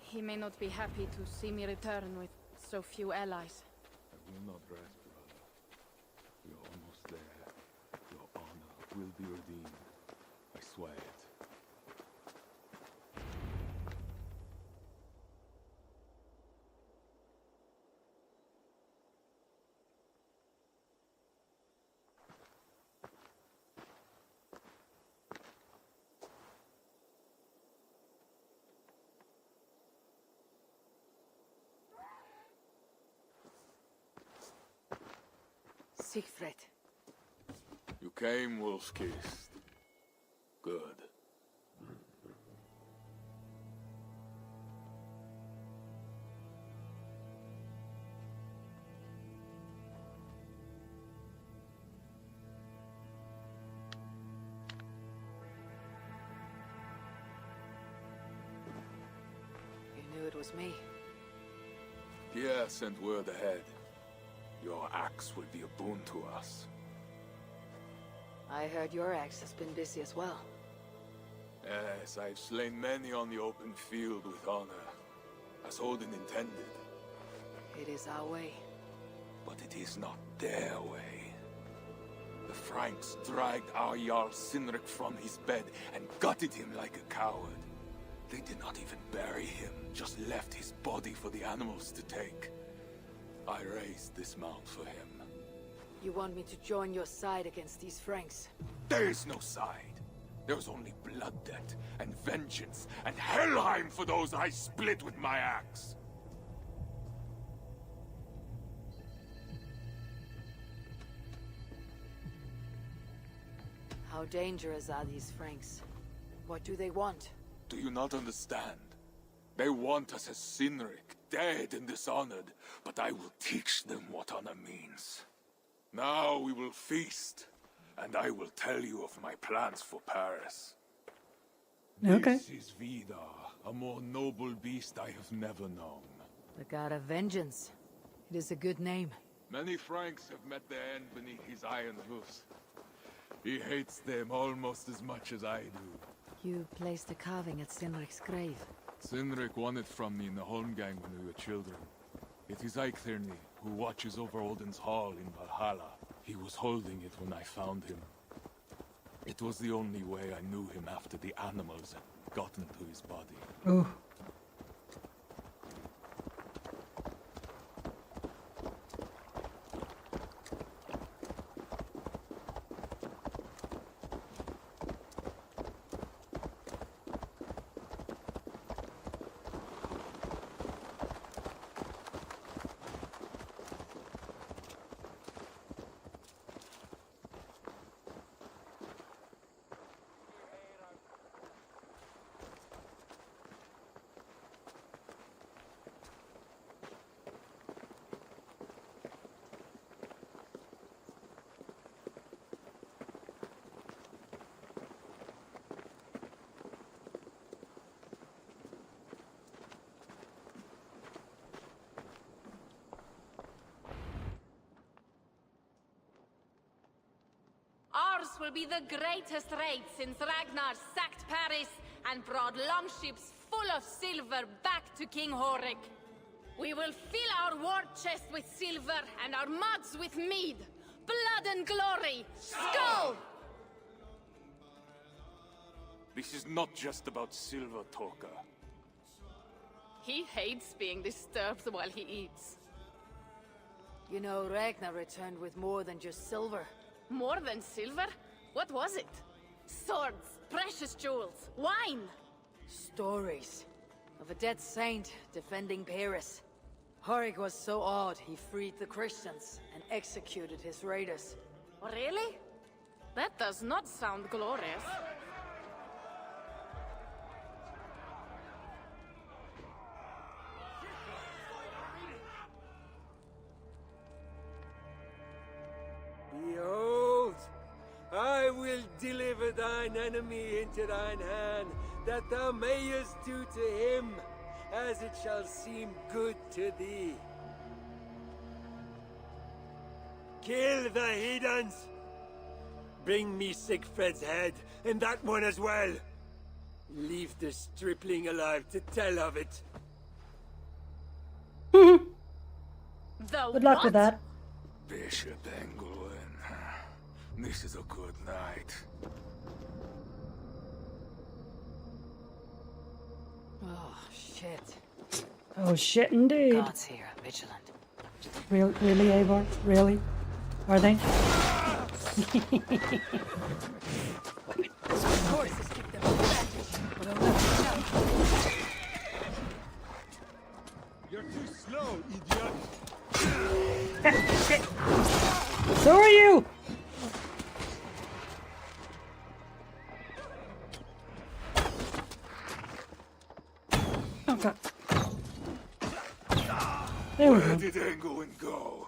He may not be happy to see me return with so few allies.
I will not rest, brother. We are almost there. Your honor will be redeemed. I swear it.
Siegfried.
You came, wolf-kissed. Good.
was me.
Pierre sent word ahead. Your axe will be a boon to us.
I heard your axe has been busy as well.
Yes, I've slain many on the open field with honor, as Odin intended.
It is our way.
But it is not their way. The Franks dragged our Jarl Sinric from his bed and gutted him like a coward. They did not even bury him, just left his body for the animals to take. I raised this mount for him.
You want me to join your side against these Franks?
There is no side. There's only blood debt, and vengeance, and Helheim for those I split with my axe.
How dangerous are these Franks? What do they want?
Do you not understand? They want us as Sinric, dead and dishonored, but I will teach them what honor means. Now we will feast, and I will tell you of my plans for Paris.
Okay.
This is Vidar, a more noble beast I have never known.
The god of vengeance. It is a good name.
Many Franks have met their end beneath his iron hoofs. He hates them almost as much as I do.
You placed a carving at Sinric's grave.
Sinric won it from me in the Holmgang when we were children. It is Eiktherni, who watches over Odin's hall in Valhalla. He was holding it when I found him. It was the only way I knew him after the animals had gotten to his body.
Oh.
Ours will be the greatest raid since Ragnar sacked Paris and brought longships full of silver back to King Horik. We will fill our war chest with silver and our mugs with mead. Blood and glory! Skull!
This is not just about silver, Torka.
He hates being disturbed while he eats.
You know, Ragnar returned with more than just silver.
More than silver? What was it? Swords, precious jewels, wine!
Stories of a dead saint defending Paris. Horik was so awed he freed the Christians and executed his raiders.
Really? That does not sound glorious.
Behold, I will deliver thine enemy into thine hand, that thou mayest do to him as it shall seem good to thee. Kill the heathens! Bring me Sigfred's head, and that one as well. Leave the stripling alive to tell of it.
Good luck with that.
Bishop Engelwin. This is a good night.
Oh, shit.
Oh shit indeed.
Gods here, vigilant.
Really, Eivor? Really? Are they?
Of course, this kicked them advantage. But I'll never
You're too slow, idiot.
So are you! Oh god. There we
Where
go.
did Engelwin go?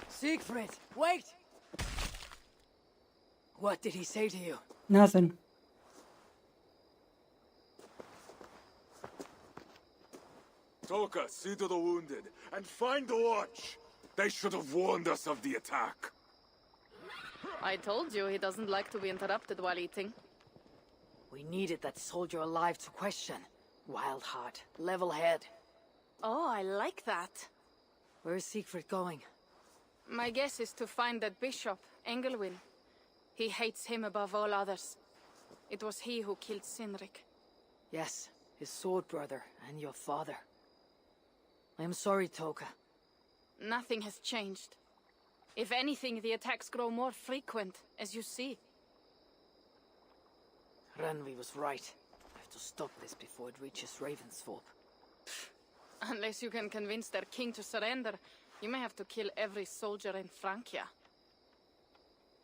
Siegfried, wait! What did he say to you?
Nothing.
Toka, see to the wounded, and find the watch! They should have warned us of the attack.
I told you he doesn't like to be interrupted while eating.
We needed that soldier alive to question. Wild heart, level head.
Oh, I like that.
Where's Siegfried going?
My guess is to find that bishop, Engelwin. He hates him above all others. It was he who killed Cynric.
Yes, his sword brother and your father. I am sorry, Toka.
Nothing has changed. If anything, the attacks grow more frequent, as you see.
Randvi was right. I have to stop this before it reaches Ravensthorpe.
Unless you can convince their king to surrender, you may have to kill every soldier in Francia.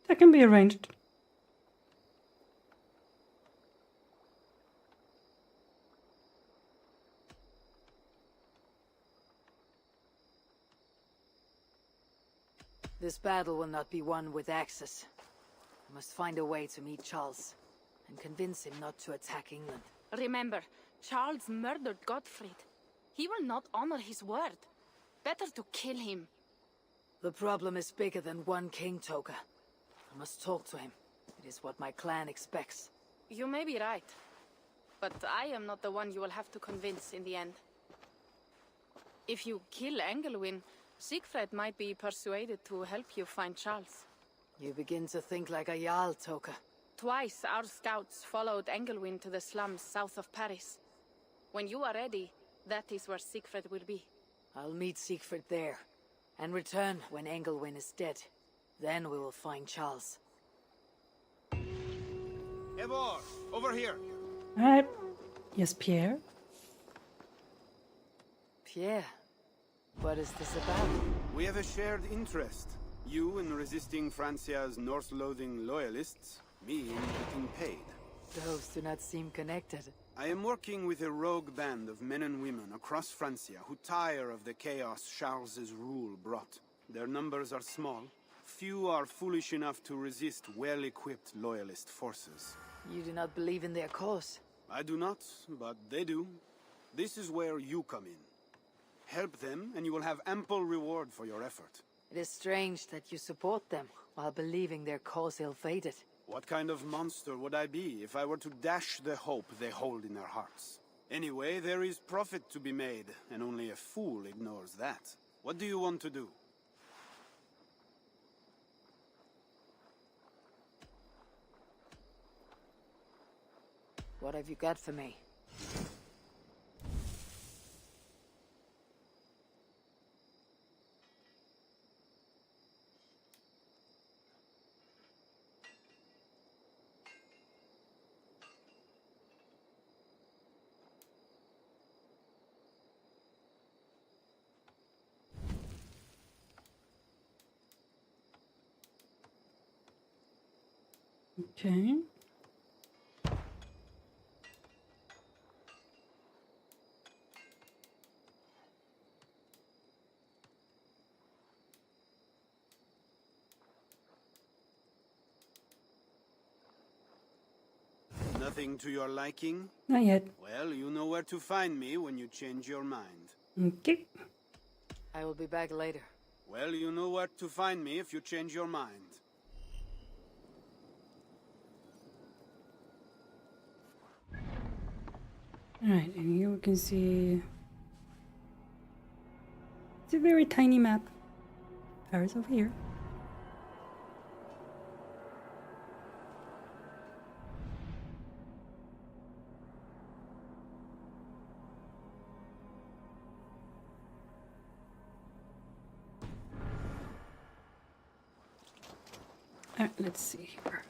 That can be arranged.
This battle will not be won with axes. I must find a way to meet Charles, and convince him not to attack England.
Remember, Charles murdered Godfrey. He will not honor his word. Better to kill him.
The problem is bigger than one king, Toka. I must talk to him. It is what my clan expects.
You may be right. But I am not the one you will have to convince in the end. If you kill Engelwin, Siegfried might be persuaded to help you find Charles.
You begin to think like a Jarl, Toka.
Twice our scouts followed Engelwin to the slums south of Paris. When you are ready, that is where Siegfried will be.
I'll meet Siegfried there, and return when Engelwin is dead. Then we will find Charles.
Eivor, over here.
Alright. Yes, Pierre?
Pierre, what is this about?
We have a shared interest. You in resisting Francia's North-loathing loyalists, me in getting paid.
Those do not seem connected.
I am working with a rogue band of men and women across Francia who tire of the chaos Charles's rule brought. Their numbers are small. Few are foolish enough to resist well-equipped loyalist forces.
You do not believe in their cause?
I do not, but they do. This is where you come in. Help them, and you will have ample reward for your effort.
It is strange that you support them, while believing their cause ill-fated.
What kind of monster would I be if I were to dash the hope they hold in their hearts? Anyway, there is profit to be made, and only a fool ignores that. What do you want to do?
What have you got for me?
Okay.
Nothing to your liking?
Not yet.
Well, you know where to find me when you change your mind.
Okay.
I will be back later.
Well, you know where to find me if you change your mind.
Alright, and here we can see... It's a very tiny map. Paris over here. Alright, let's see here.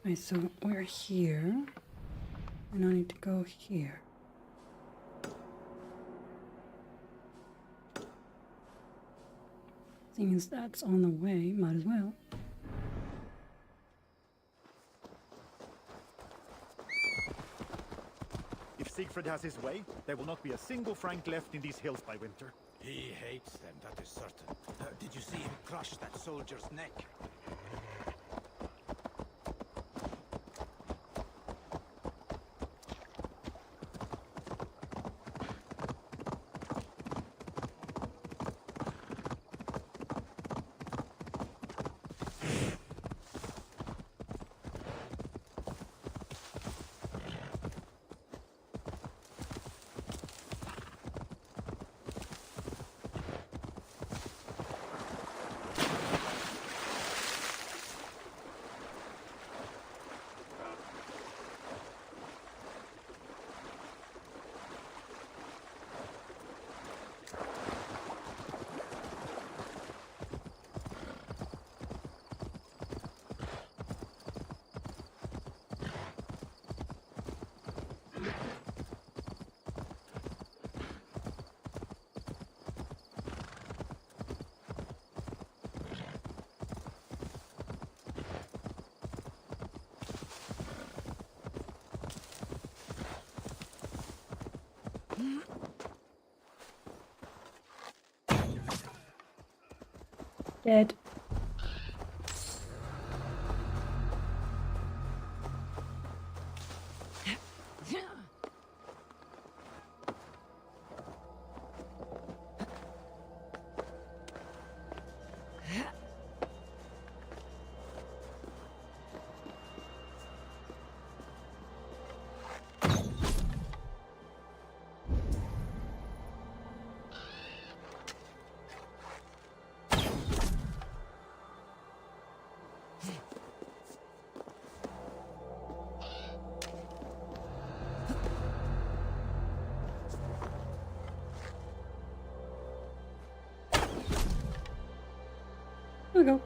Alright, so we're here, and I need to go here. Seeing as that's on the way, might as well.
If Siegfried has his way, there will not be a single Frank left in these hills by winter.
He hates them, that is certain. Did you see him crush that soldier's neck?
Dead. There we go.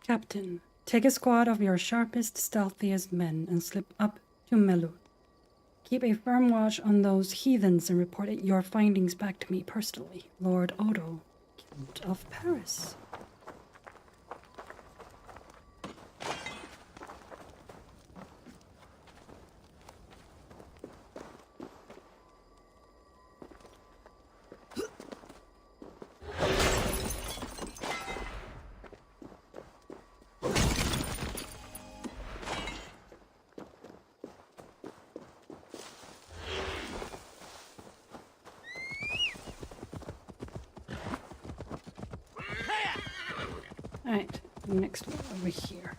Captain, take a squad of your sharpest, stealthiest men and slip up to Melun. Keep a firm watch on those heathens and report your findings back to me personally, Lord Odo, Count of Paris. Alright, next one over here.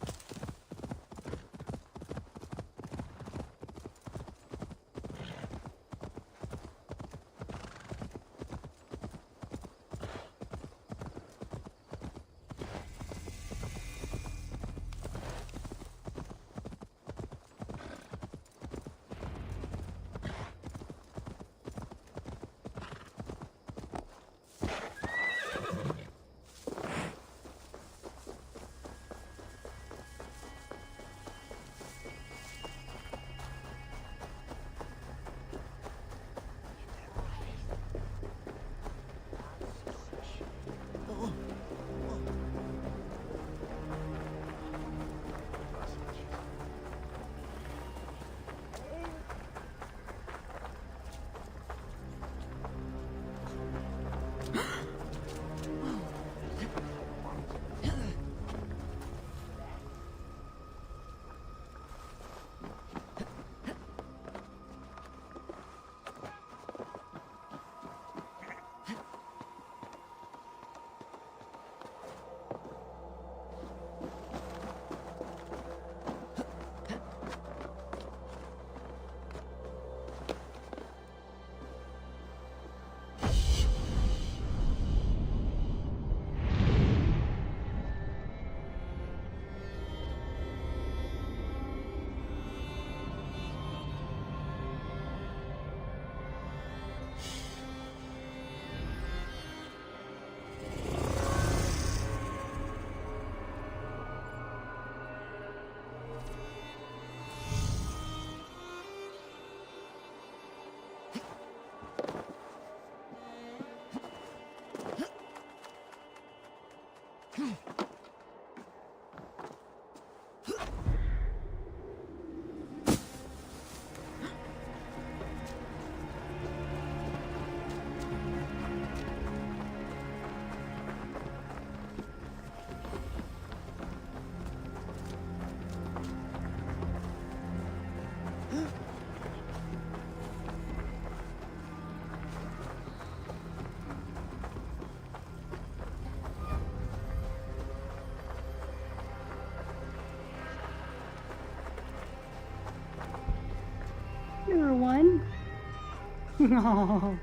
Oh.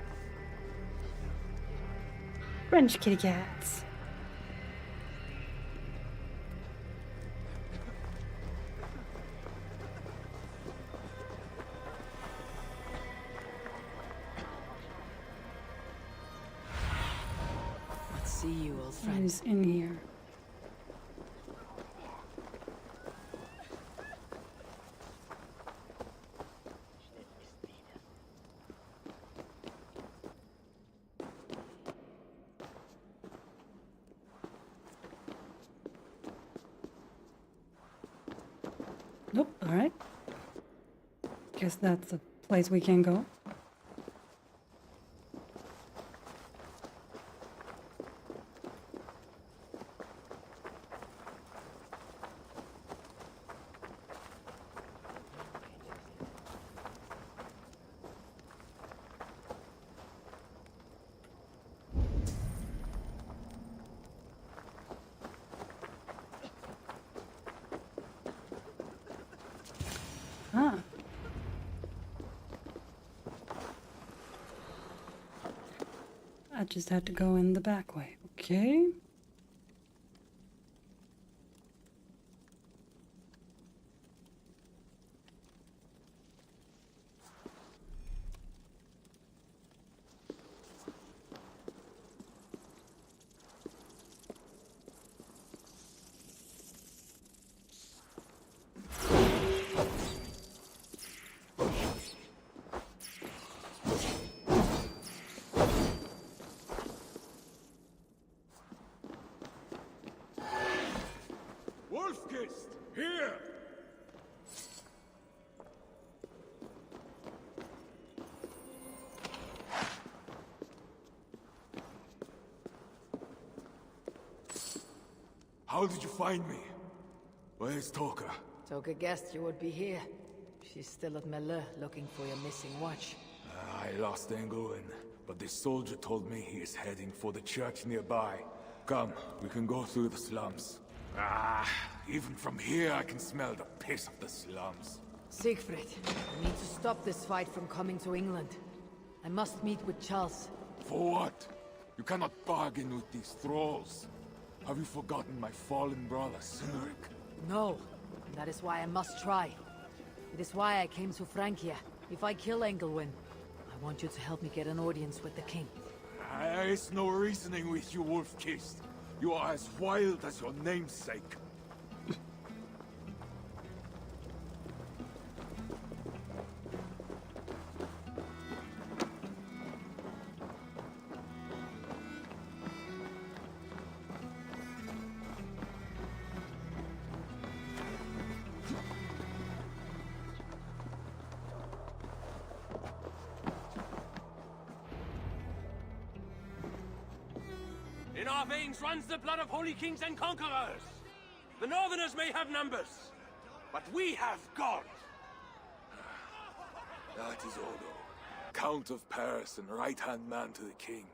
French kitty cats.
Let's see you, old friend.
Who's in here? Nope, alright. Guess that's a place we can go. Ah. I just had to go in the back way. Okay.
Wolfkist, here!
How did you find me? Where's Toka?
Toka guessed you would be here. She's still at Melle looking for your missing watch.
I lost Engelwin, but this soldier told me he is heading for the church nearby. Come, we can go through the slums. Even from here I can smell the piss of the slums.
Siegfried, I need to stop this fight from coming to England. I must meet with Charles.
For what? You cannot bargain with these thralls. Have you forgotten my fallen brother, Cynric?
No, and that is why I must try. It is why I came to Francia. If I kill Engelwin, I want you to help me get an audience with the king.
There is no reasoning with you, Wolf-Kissed. You are as wild as your namesake.
In our veins runs the blood of holy kings and conquerors. The Northerners may have numbers, but we have God.
That is Odo, Count of Paris and right-hand man to the king.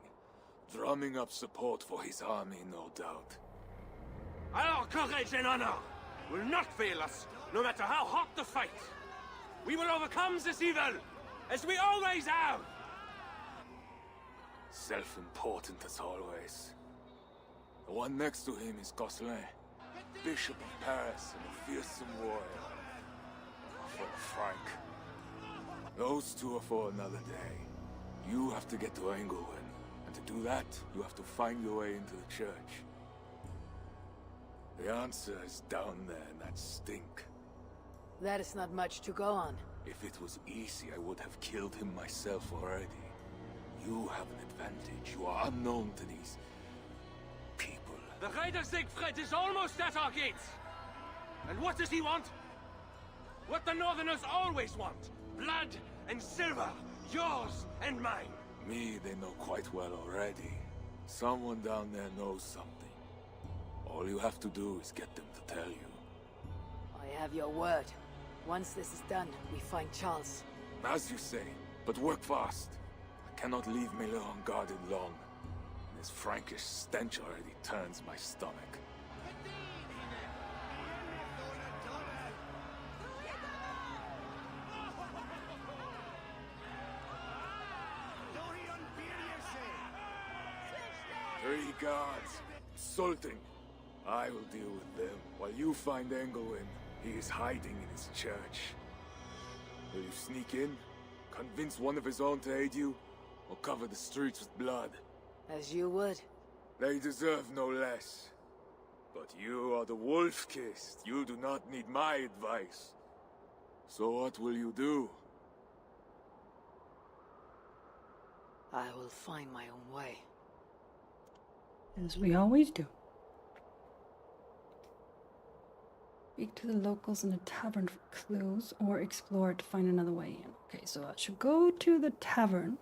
Drumming up support for his army, no doubt.
Our courage and honor will not fail us, no matter how hot the fight. We will overcome this evil, as we always have.
Self-important as always. The one next to him is Gosselin, Bishop of Paris and a fearsome warrior. For Frank. Those two are for another day. You have to get to Engelwin, and to do that, you have to find your way into the church. The answer is down there in that stink.
That is not much to go on.
If it was easy, I would have killed him myself already. You have an advantage. You are unknown to these people.
The Raider Siegfried is almost at our gates. And what does he want? What the Northerners always want. Blood and silver. Yours and mine.
Me, they know quite well already. Someone down there knows something. All you have to do is get them to tell you.
I have your word. Once this is done, we find Charles.
As you say, but work fast. I cannot leave Mille unguarded long. This Frankish stench already turns my stomach. guards. Insulting. I will deal with them, while you find Engelwin. He is hiding in his church. Will you sneak in, convince one of his own to aid you, or cover the streets with blood?
As you would.
They deserve no less. But you are the wolf-kissed. You do not need my advice. So what will you do?
I will find my own way.
As we always do. Speak to the locals in the tavern for clues, or explore to find another way in. Okay, so I should go to the tavern.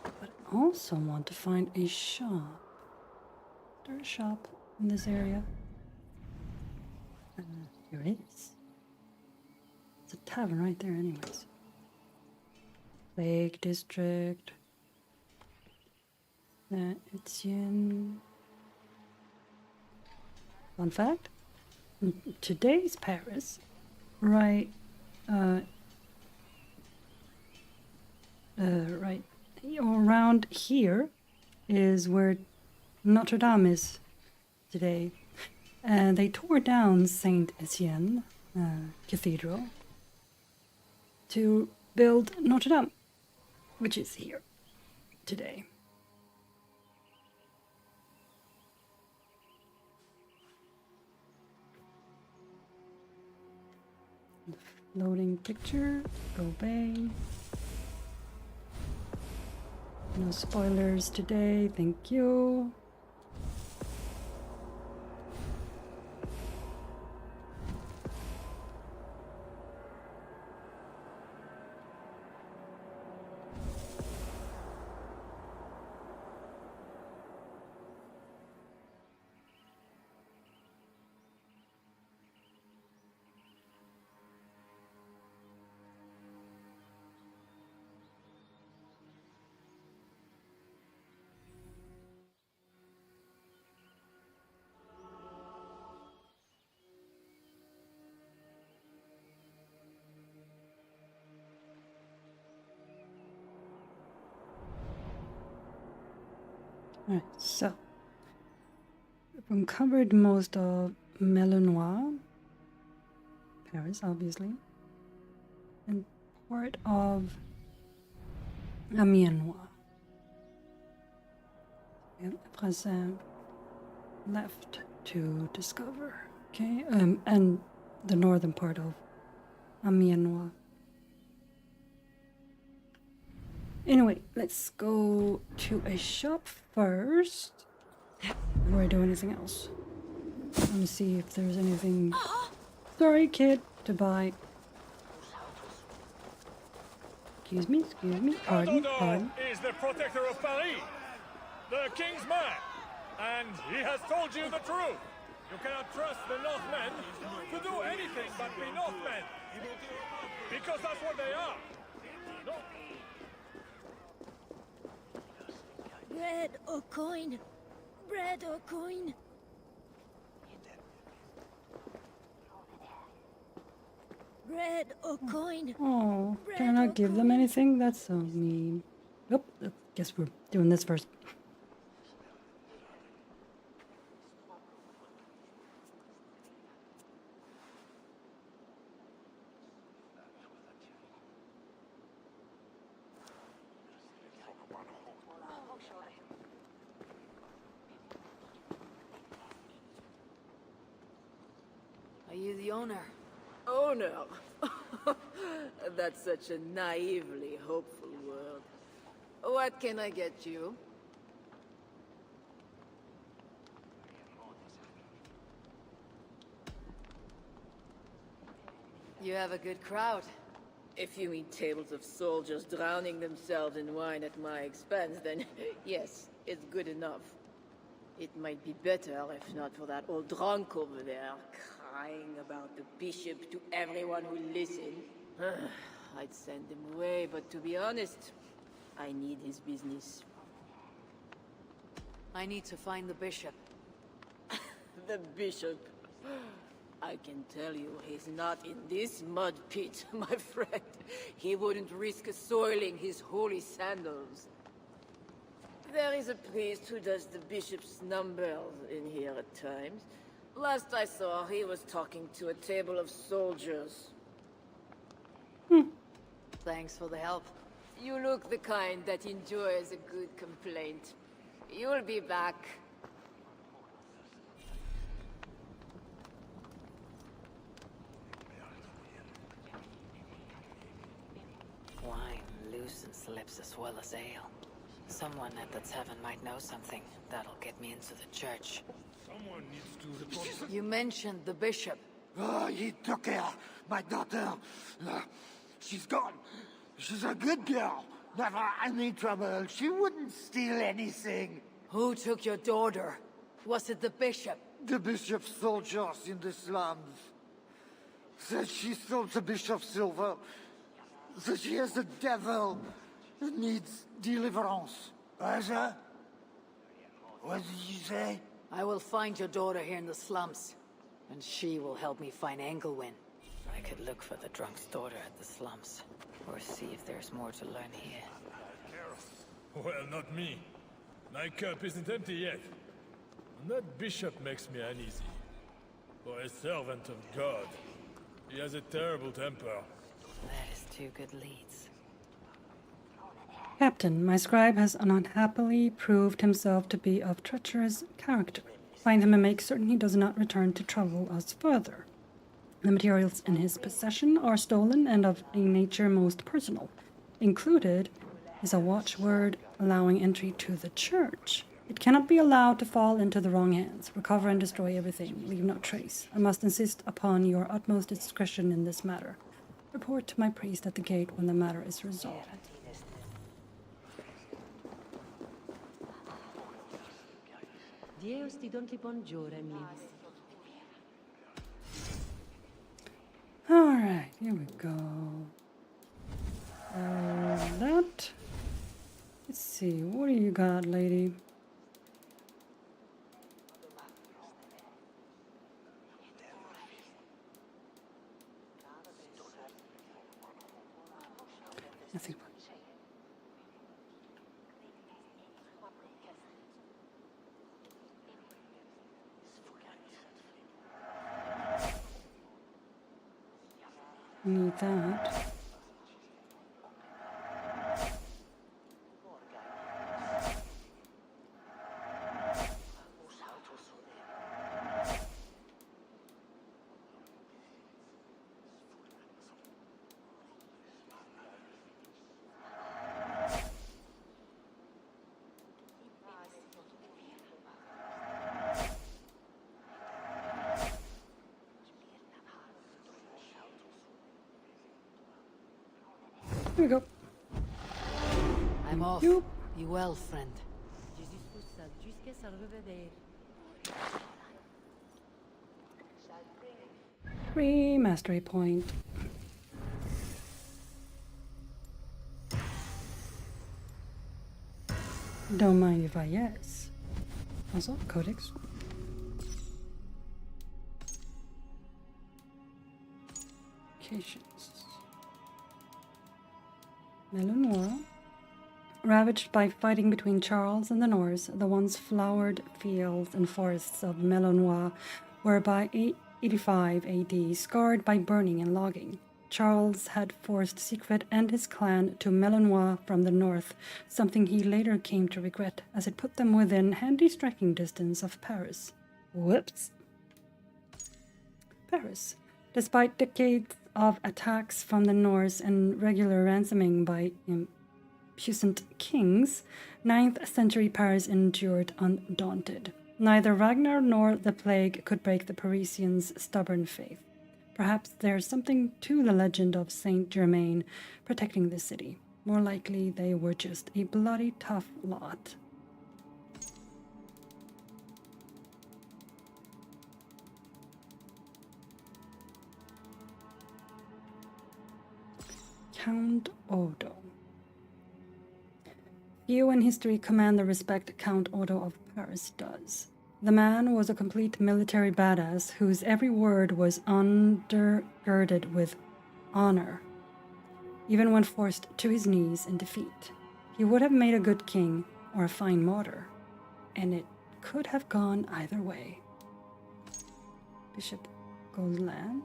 But I also want to find a shop. Is there a shop in this area? Here it is. It's a tavern right there anyways. Lake District. Etienne. Fun fact, in today's Paris, right around here is where Notre Dame is today. And they tore down Saint Etienne Cathedral to build Notre Dame, which is here today. Loading picture, obey. No spoilers today, thank you. Alright, so we've uncovered most of Melanois, Paris, obviously, and part of Amiens. We have Present left to discover, okay, and the northern part of Amiens. Anyway, let's go to a shop first before I do anything else. Let me see if there's anything. Sorry, kid, to buy. Excuse me, pardon.
Is the protector of Paris, the king's man, and he has told you the truth. You cannot trust the Northmen to do anything but be Northmen, because that's what they are. No.
Bread or coin? Bread or coin? Bread or coin?
Oh, can I not give them anything? That's so mean. Nope, I guess we're doing this first.
Are you the owner?
Owner? That's such a naively hopeful word. What can I get you?
You have a good crowd.
If you mean tables of soldiers drowning themselves in wine at my expense, then yes, it's good enough. It might be better if not for that old drunk over there, crying about the bishop to everyone who listened. I'd send him away, but to be honest, I need his business.
I need to find the bishop.
The bishop? I can tell you he's not in this mud pit, my friend. He wouldn't risk soiling his holy sandals. There is a priest who does the bishop's numbers in here at times. Last I saw, he was talking to a table of soldiers. Thanks for the help. You look the kind that enjoys a good complaint. You'll be back.
Wine loosens lips as well as ale. Someone at the tavern might know something. That'll get me into the church.
Someone needs to report.
You mentioned the bishop.
Oh, he took her, my daughter. She's gone. She's a good girl. Never any trouble. She wouldn't steal anything.
Who took your daughter? Was it the bishop?
The bishop's soldiers in the slums. Said she stole the bishop's silver. Said she has the devil. Needs deliverance. Aza? What did you say?
I will find your daughter here in the slums. And she will help me find Engelwin. I could look for the drunk's daughter at the slums. Or see if there's more to learn here.
Well, not me. My cup isn't empty yet. And that bishop makes me uneasy. For a servant of God, he has a terrible temper.
That is two good leads.
Captain, my scribe has unhappily proved himself to be of treacherous character. Find him and make certain he does not return to trouble us further. The materials in his possession are stolen and of a nature most personal. Included is a watchword allowing entry to the church. It cannot be allowed to fall into the wrong hands. Recover and destroy everything. Leave no trace. I must insist upon your utmost discretion in this matter. Report to my priest at the gate when the matter is resolved. Alright, here we go. That. Let's see, what do you got, lady? Nothing. Need that. Here we go.
I'm off. Be well, friend.
Free mastery point. Don't mind if I yes. Also, codex. Locations. Melanoir. Ravaged by fighting between Charles and the Norse, the once flowered fields and forests of Melanoir were by 885 AD scarred by burning and logging. Charles had forced Siegfried and his clan to Melanoir from the north, something he later came to regret, as it put them within handy striking distance of Paris. Whoops. Paris. Despite decades of attacks from the Norse and regular ransoming by puissant kings, 9th century Paris endured undaunted. Neither Ragnar nor the plague could break the Parisians' stubborn faith. Perhaps there's something to the legend of Saint Germain protecting the city. More likely, they were just a bloody tough lot. Count Odo. Few in history command the respect Count Odo of Paris does. The man was a complete military badass whose every word was undergirded with honor, even when forced to his knees in defeat. He would have made a good king or a fine martyr, and it could have gone either way. Bishop Gozlan.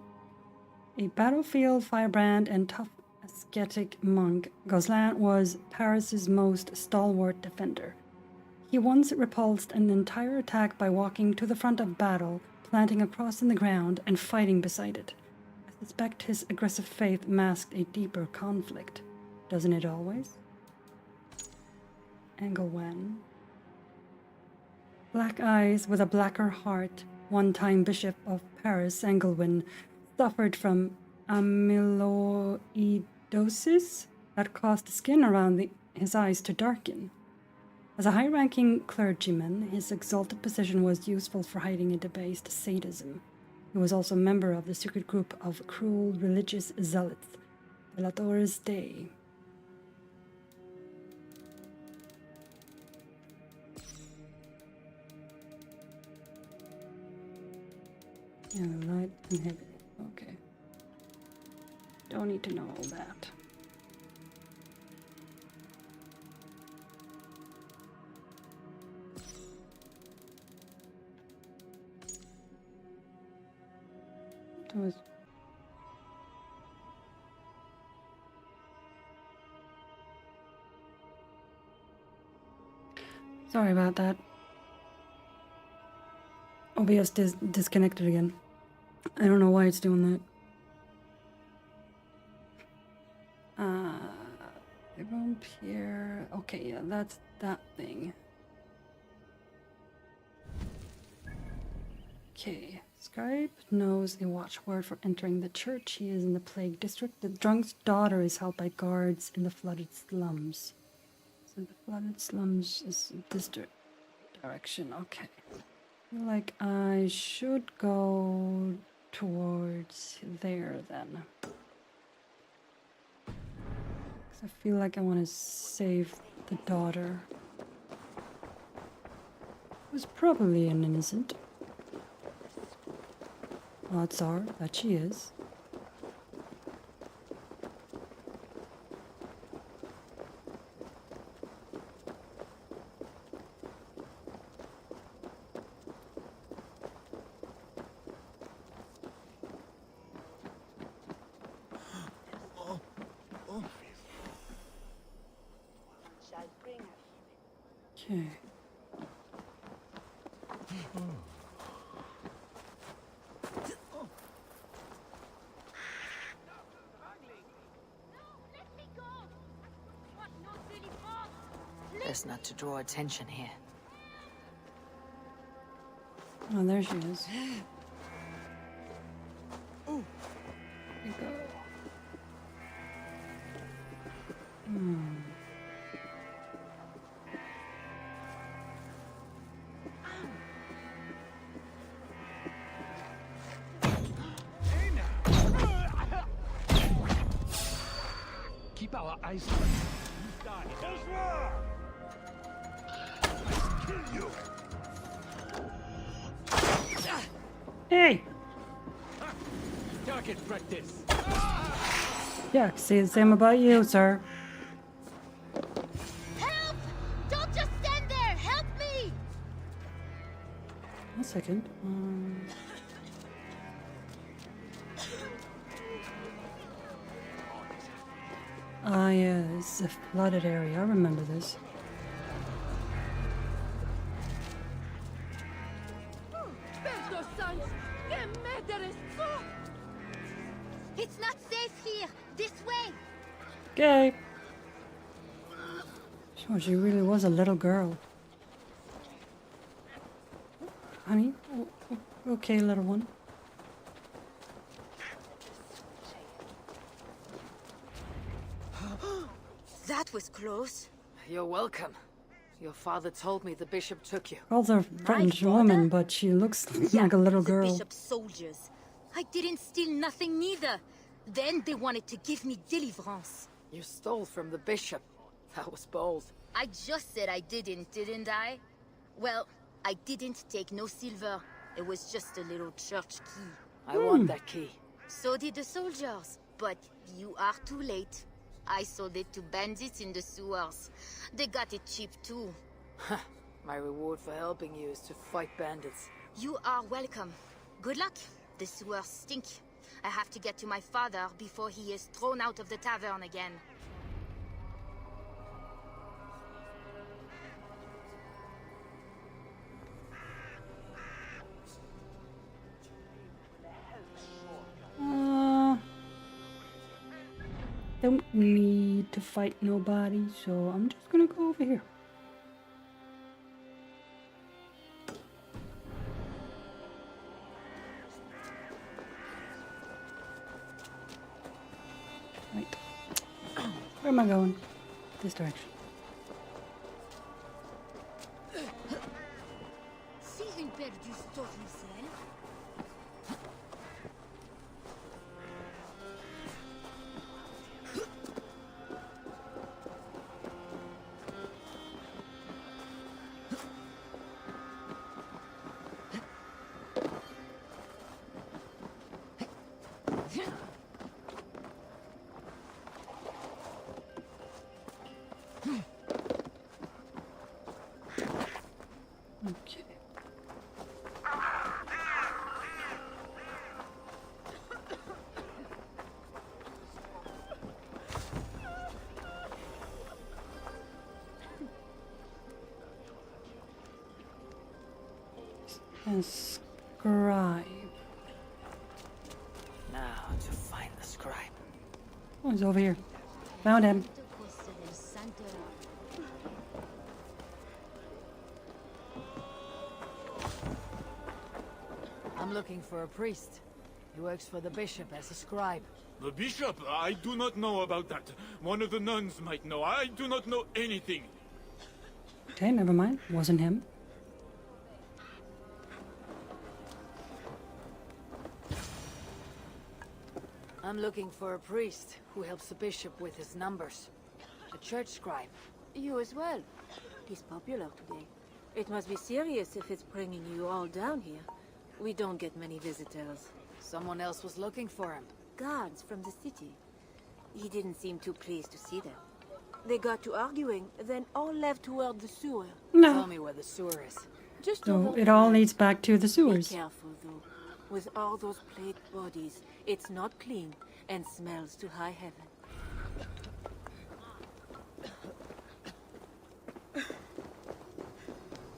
A battlefield firebrand and tough ascetic monk, Gozlan was Paris's most stalwart defender. He once repulsed an entire attack by walking to the front of battle, planting a cross in the ground, and fighting beside it. I suspect his aggressive faith masked a deeper conflict. Doesn't it always? Engelwen. Black eyes with a blacker heart, one-time Bishop of Paris, Engelwen, suffered from amyloidosis that caused the skin around his eyes to darken. As a high-ranking clergyman, his exalted position was useful for hiding a debased sadism. He was also a member of the secret group of cruel religious zealots, Delatores Dei. Yeah, light and heavy. Okay. Don't need to know all that. Sorry about that. OBS disconnected again. I don't know why it's doing that. Pierre. Okay, yeah, that's that thing. Okay. Scribe knows a watchword for entering the church. He is in the plague district. The drunk's daughter is held by guards in the flooded slums. So the flooded slums is this direction. Okay. I feel like I should go towards there then. Because I feel like I want to save the daughter. Who's probably an innocent. Odds are that she is. Okay.
Best not to draw attention here.
Oh, there she is. There you go.
Keep our eyes on you. Bonsoir! Kill you!
Hey!
Target practice.
Yeah, say the same about you, sir.
Help! Don't just stand there! Help me!
1 second. Yeah, it's a flooded area. I remember this.
It's not safe here! This way!
Okay. Oh, she really was a little girl. Honey? Okay, little one.
That was close. You're welcome. Your father told me the bishop took you.
Calls her a French woman, but she looks like a little girl.
The bishop's soldiers. I didn't steal nothing neither. Then they wanted to give me deliverance.
You stole from the bishop. That was bold.
I just said I didn't I? Well, I didn't take no silver. It was just a little church key.
I want that key.
So did the soldiers, but you are too late. I sold it to bandits in the sewers. They got it cheap too.
My reward for helping you is to fight bandits.
You are welcome. Good luck. The sewers stink. I have to get to my father before he is thrown out of the tavern again.
Don't need to fight nobody, so I'm just gonna go over here. Right. Where am I going? This direction.
Si une paire du storycell.
Okay. A scribe.
Now to find the scribe.
Oh, he's over here. Found him.
I'm looking for a priest. He works for the bishop as a scribe.
The bishop? I do not know about that. One of the nuns might know. I do not know anything.
Okay, never mind. Wasn't him.
I'm looking for a priest who helps the bishop with his numbers. A church scribe.
You as well. He's popular today. It must be serious if it's bringing you all down here. We don't get many visitors.
Someone else was looking for him.
Guards from the city. He didn't seem too pleased to see them. They got to arguing, then all left toward the sewer.
No.
Tell me where the sewer is.
Just
So
over
it all
there.
leads back to the
Be
sewers.
careful, though. With all those plagued bodies, it's not clean and smells to high heaven.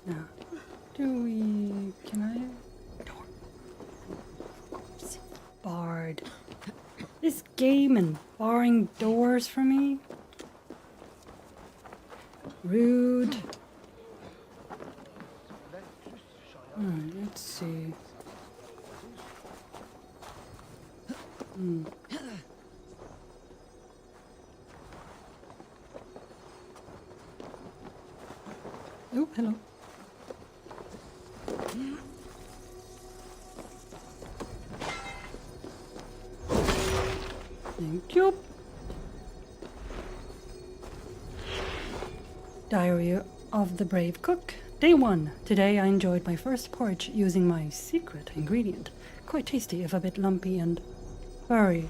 Now, can I? Door. Barred. This game and barring doors for me? Rude. Alright, let's see. Oh, hello. Thank you. Diary of the Brave Cook. Day 1. Today I enjoyed my first porridge using my secret ingredient. Quite tasty, if a bit lumpy and furry.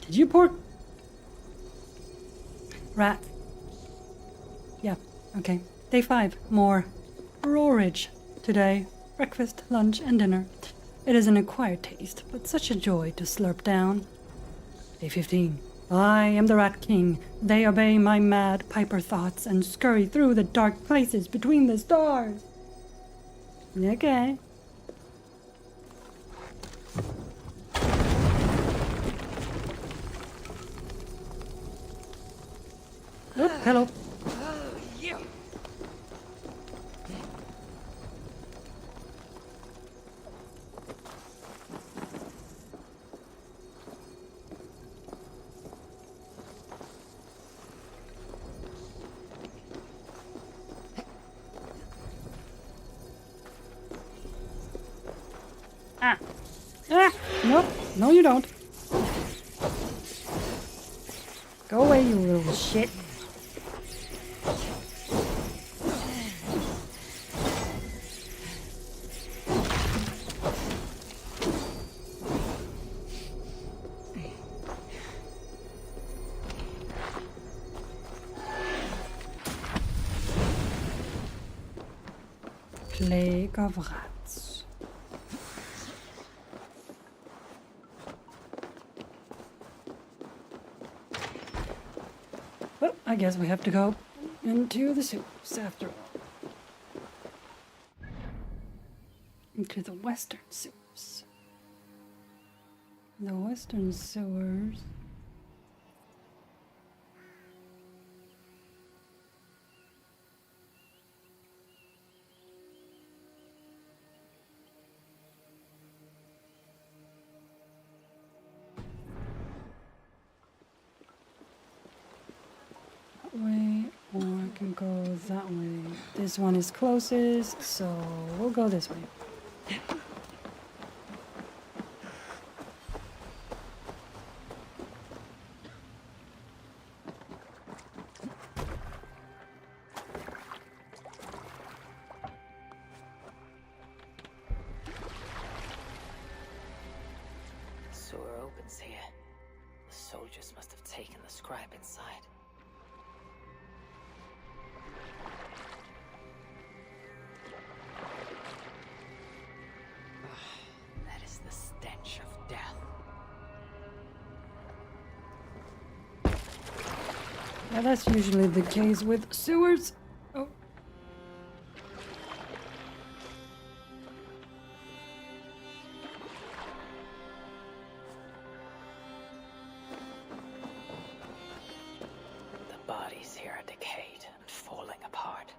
Did you pour? Rat. Yeah, okay. Day 5. More porridge. Today, breakfast, lunch, and dinner. It is an acquired taste, but such a joy to slurp down. Day 15. I am the Rat King. They obey my mad piper thoughts and scurry through the dark places between the stars. Okay. Oh, hello. Nope. No, you don't. Go away, you little shit. Plague of rats. Well, I guess we have to go into the sewers after all. Into the western sewers. The western sewers. Way, or I can go that way. This one is closest, so we'll go this way.
The sewer opens here. The soldiers must have taken the scribe inside. That is the stench of death.
Yeah, that's usually the case with sewers. Oh.
The bodies here are decayed and falling apart.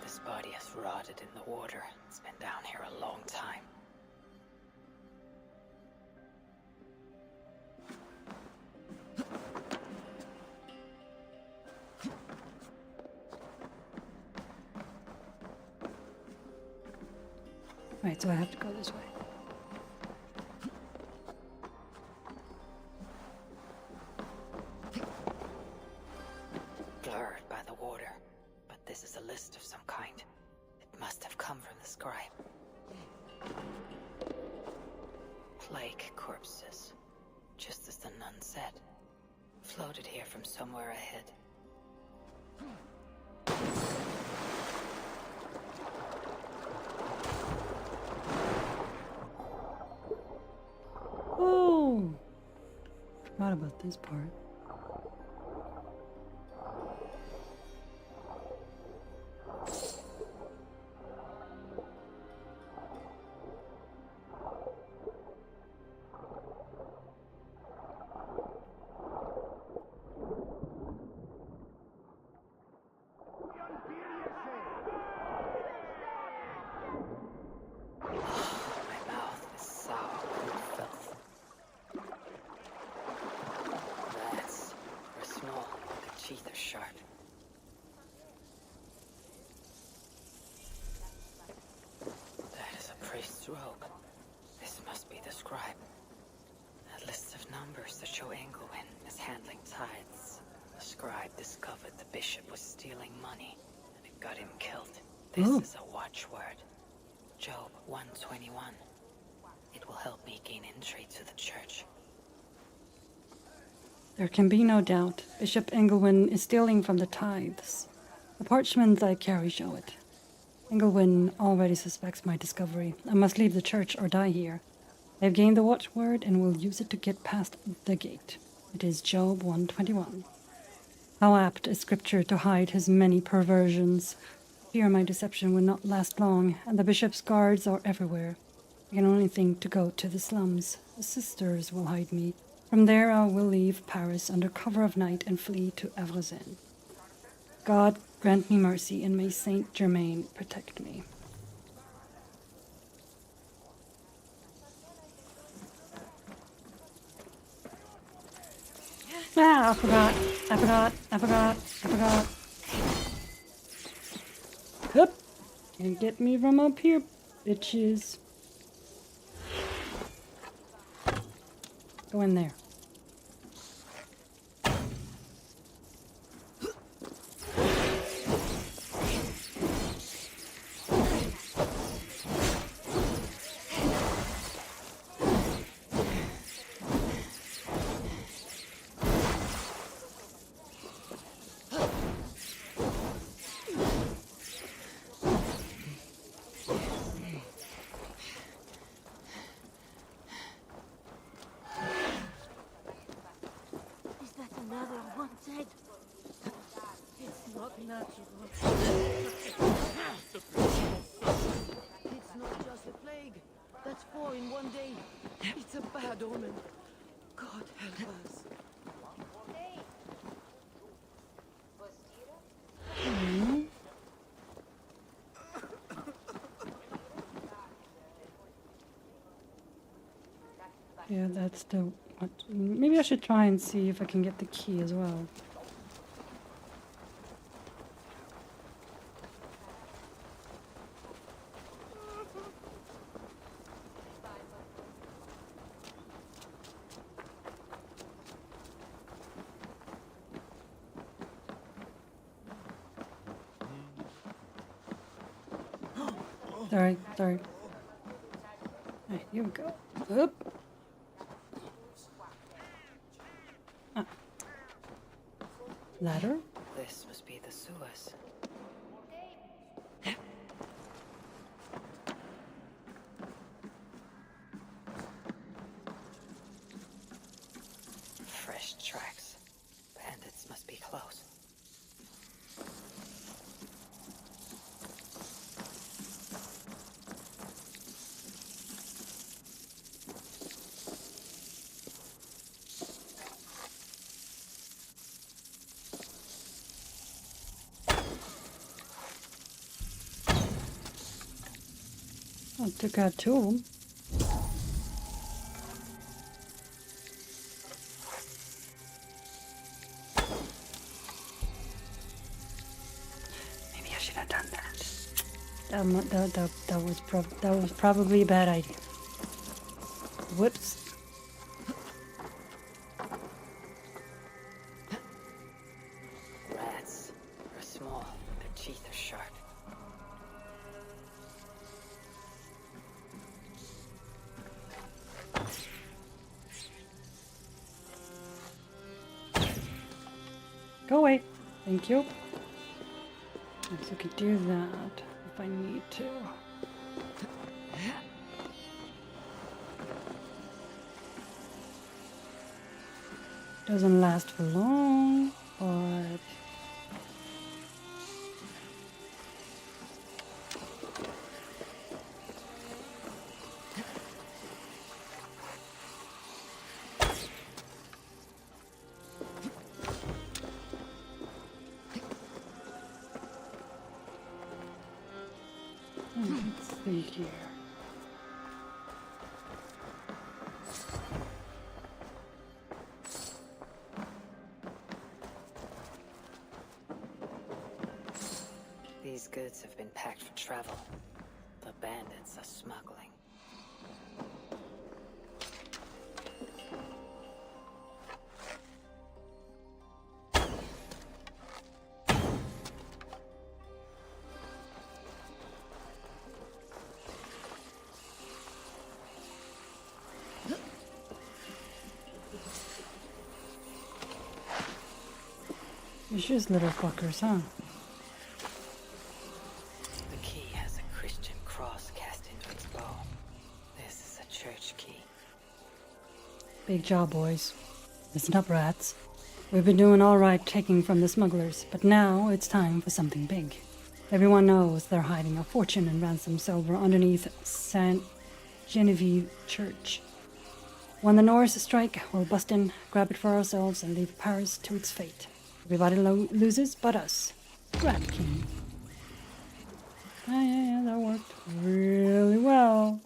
This body has rotted in the water. It's been down here a long time.
Right, so I have to go this way.
Blurred by the water, but this is a list of some kind. It must have come from the scribe. Plague corpses, just as the nun said. Floated here from somewhere ahead.
Oh! Forgot about this part.
My mouth is sour with filth. Rats are small, their teeth are sharp. That is a priest's robe. This must be the scribe. A list of numbers that show Engelwin is handling tithes. The scribe discovered the bishop was stealing money, and it got him killed. This is a watchword. Job 121. It will help me gain entry to the church.
There can be no doubt. Bishop Engelwin is stealing from the tithes. The parchments I carry show it. Engelwin already suspects my discovery. I must leave the church or die here. I have gained the watchword and will use it to get past the gate. It is Job 121. How apt is scripture to hide his many perversions. Fear my deception will not last long, and the bishop's guards are everywhere. I can only think to go to the slums. The sisters will hide me. From there I will leave Paris under cover of night and flee to Evrezen. God grant me mercy, and may Saint Germain protect me. Ah, I forgot. Hup! Can't get me from up here, bitches. Go in there.
Is that another wanted? It's not natural. It's not just a plague. That's 4 in one day. It's a bad omen. God help us.
Yeah, that's the... What, maybe I should try and see if I can get the key as well. Sorry. Alright, here we go. Up. Ah. Ladder?
This must be the sewers. Fresh tracks. Bandits must be close.
I took out 2 of them. Maybe I should have done that. That was probably a bad idea. Whoops.
Rats are small. Their teeth are sharp.
Go away. Thank you. Yes, I could do that if I need to. Doesn't last for long, but... Let's see here.
These goods have been packed for travel. The bandits are smuggling.
Vicious little fuckers, huh?
The key has a Christian cross cast into its bow. This is a church key.
Big job, boys. Listen up, rats. We've been doing all right taking from the smugglers, but now it's time for something big. Everyone knows they're hiding a fortune in ransom silver underneath Saint Genevieve Church. When the Norse strike, we'll bust in, grab it for ourselves, and leave Paris to its fate. Everybody loses but us. Rat King. Yeah, that worked really well.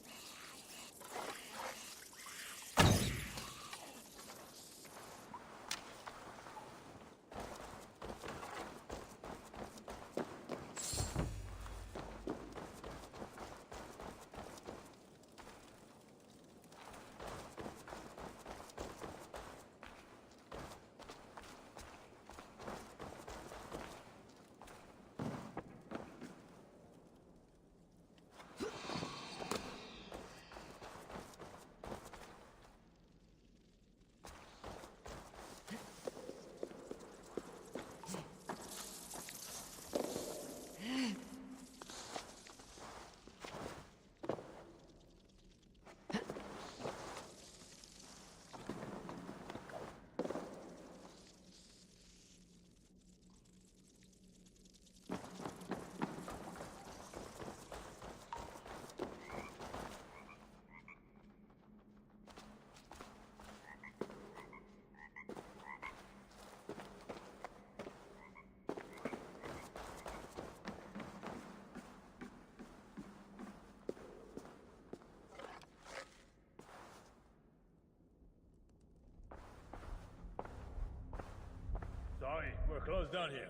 almost done here.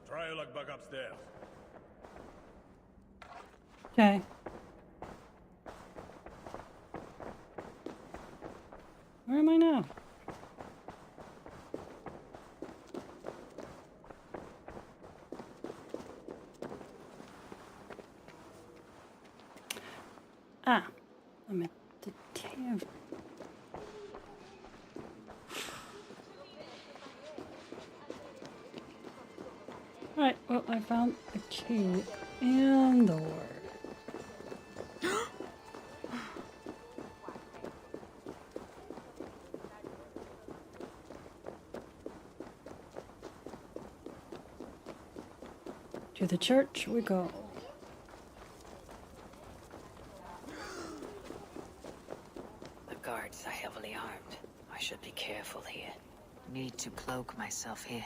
Try your luck back upstairs.
Okay. Where am I now? Ah, I'm at the tavern. Alright, well, I found the key and the word. To the church we go.
The guards are heavily armed. I should be careful here. Need to cloak myself here.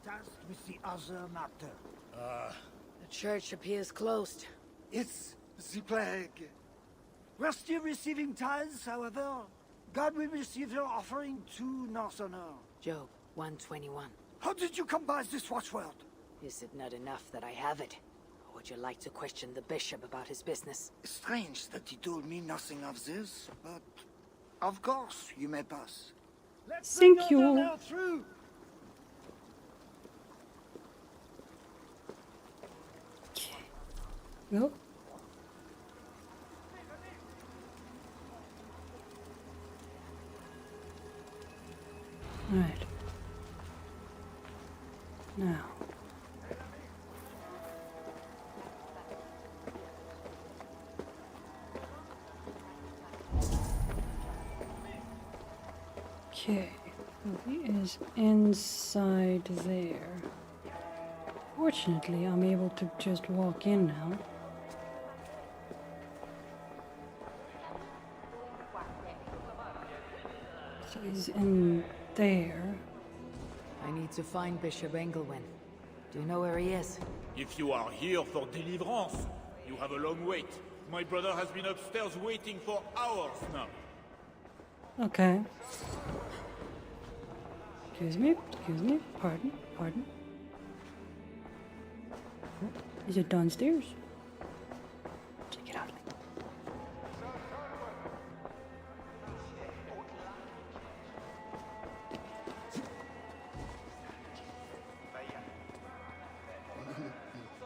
Tasked with the other matter.
The church appears closed.
It's the plague. We're still receiving tithes, however. God will receive your offering to Northerner.
Job 121.
How did you come by this watchword?
Is it not enough that I have it? Or would you like to question the bishop about his business?
Strange that he told me nothing of this, but of course you may pass.
Thank you.
Through.
Nope. Alright. Now. Okay. So he is inside there. Fortunately, I'm able to just walk in now. So he's in there.
I need to find Bishop Engelwin. Do you know where he is?
If you are here for deliverance, you have a long wait. My brother has been upstairs waiting for hours now.
Okay. Excuse me, pardon. Is it downstairs? Check it out.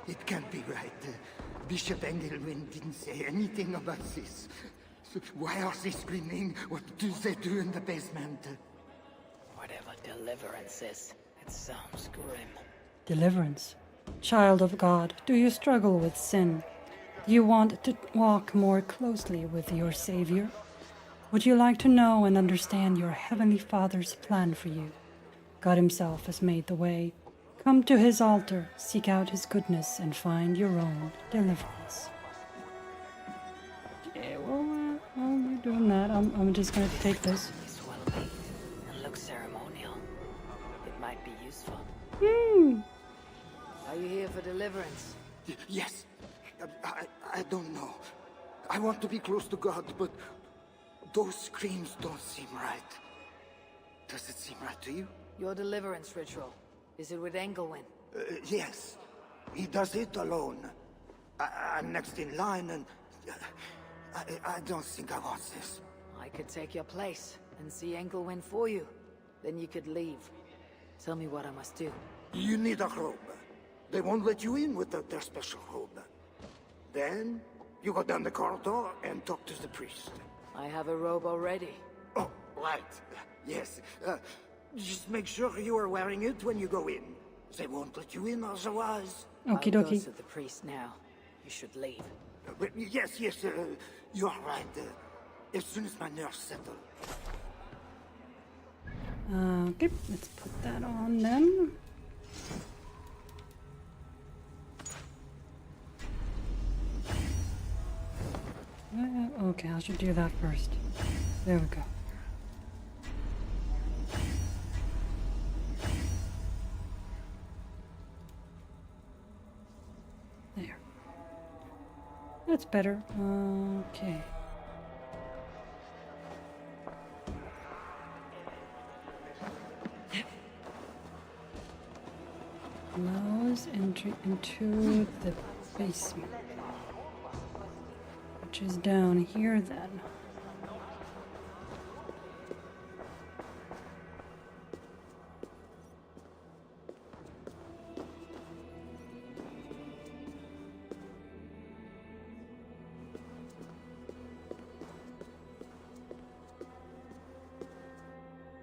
It can't be right. Bishop Engelwin didn't say anything about this. So why are they screaming? What do they do in the basement?
Whatever deliverance is, it sounds grim.
Deliverance. Child of God, do you struggle with sin? Do you want to walk more closely with your Savior? Would you like to know and understand your Heavenly Father's plan for you? God Himself has made the way. Come to His altar, seek out His goodness, and find your own deliverance. Yeah, well, while we're doing that, I'm just gonna take this.
This will be and look ceremonial. It might be useful.
Are you here for deliverance?
Yes. I don't know. I want to be close to God, but those screams don't seem right. Does it seem right to you?
Your deliverance ritual. Is it with Engelwin?
Yes. He does it alone. I'm next in line, and I don't think I want this.
I could take your place and see Engelwin for you. Then you could leave. Tell me what I must do.
You need a robe. They won't let you in without their special robe. Then, you go down the corridor and talk to the priest.
I have a robe already.
Oh, right. Yes. Just make sure you are wearing it when you go in. They won't let you in otherwise.
Okie
I'll go
dokie.
to the priest now. You should leave.
Yes, you are right. As soon as my nerves settle.
Okay, let's put that on then. Okay, I should do that first. There we go. There. That's better. Okay. allows entry into the basement, which is down here then.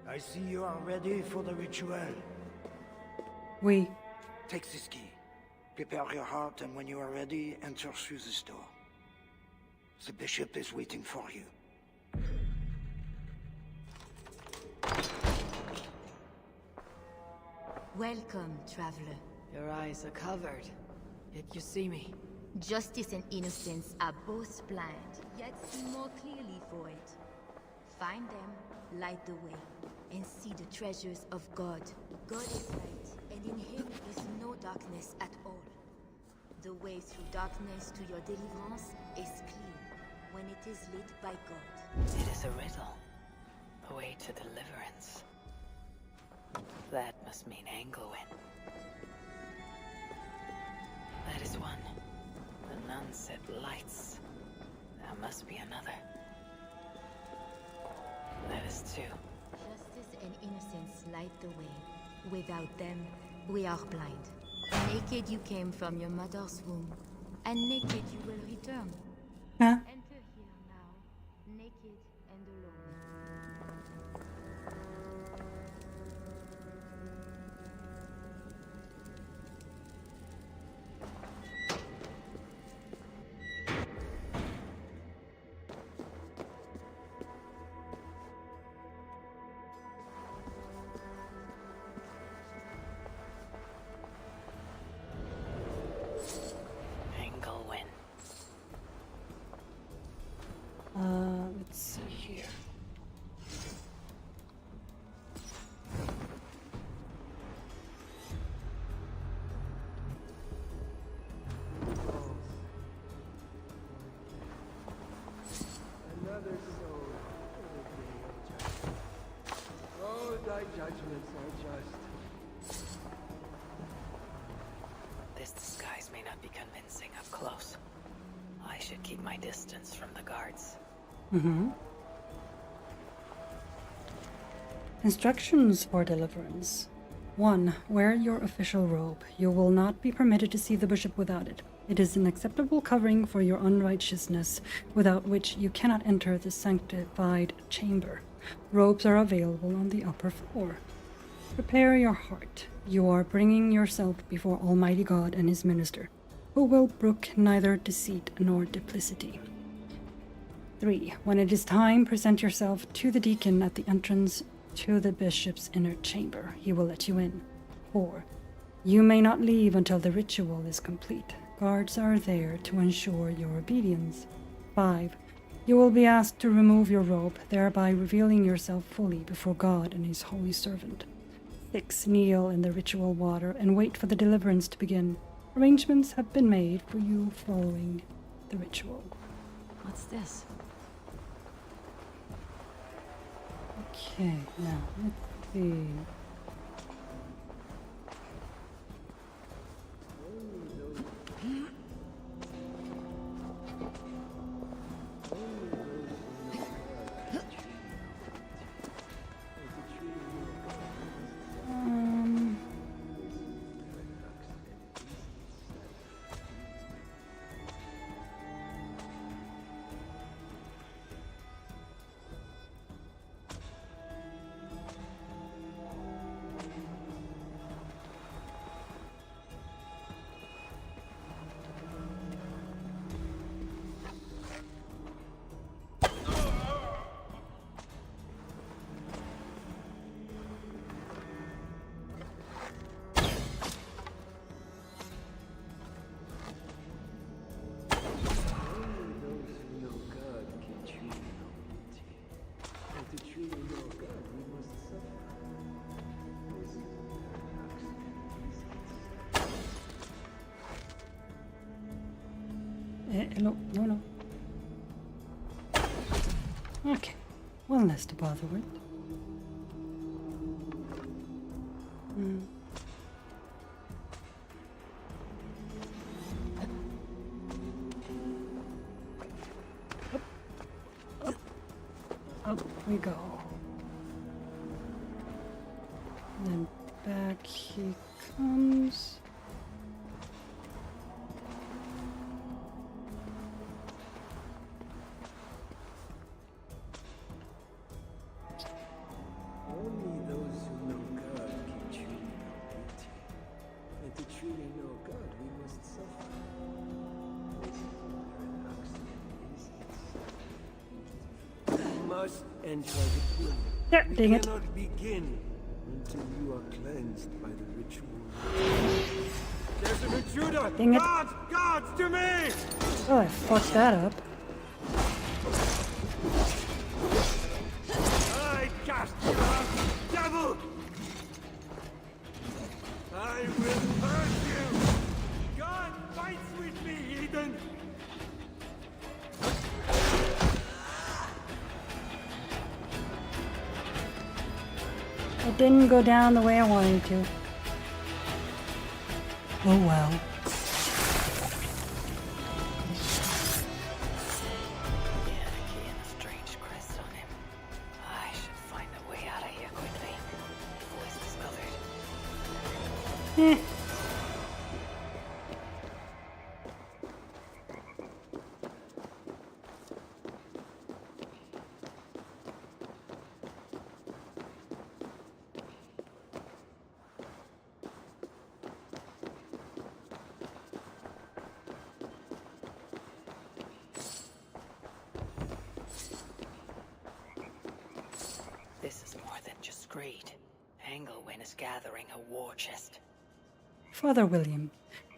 I see you are ready for the ritual.
Oui.
Take this key. Prepare your heart, and when you are ready, enter through this door. The bishop is waiting for you.
Welcome, traveler.
Your eyes are covered, yet you see me.
Justice and innocence are both blind, yet see more clearly for it. Find them, light the way, and see the treasures of God. God is light, and in him is no darkness at all. The way through darkness to your deliverance is clear when it is lit by God.
It is a riddle. The way to deliverance. That must mean Anglewin. That is one. The nun said lights. There must be another. That is two.
Justice and innocence light the way. Without them, we are blind. Naked you came from your mother's womb, and naked you will return.
Huh?
Enter here now, naked and alone.
Anglewin.
Let's see here.
Another soul. Oh, thy judgments are just.
This disguise may not be convincing up close. I should keep my distance from the guards.
Instructions for deliverance. 1. Wear your official robe. You will not be permitted to see the bishop without it. It is an acceptable covering for your unrighteousness, without which you cannot enter the sanctified chamber. Robes are available on the upper floor. Prepare your heart. You are bringing yourself before Almighty God and his minister, who will brook neither deceit nor duplicity. 3. When it is time, present yourself to the deacon at the entrance to the bishop's inner chamber. He will let you in. 4. You may not leave until the ritual is complete. Guards are there to ensure your obedience. 5. You will be asked to remove your robe, thereby revealing yourself fully before God and his holy servant. 6. Kneel in the ritual water and wait for the deliverance to begin. Arrangements have been made for you following the ritual.
What's this?
Okay, now let's see. No. Okay, one less to bother with. Up we go. Then back he comes.
Only those who know God can truly know beauty. And to truly know God, we must suffer. This paradox is must enter the queen.
Yeah,
we
dang it.
cannot begin until you are cleansed by the ritual. There's an intruder!
Dang it.
Guards, to me!
Oh, I fucked that up.
I cast you out, devil! I will hurt you! God fights with me, heathen!
It didn't go down the way I wanted to. Oh well. Eh.
This is more than just greed. Engelwin is gathering a war chest.
Father William,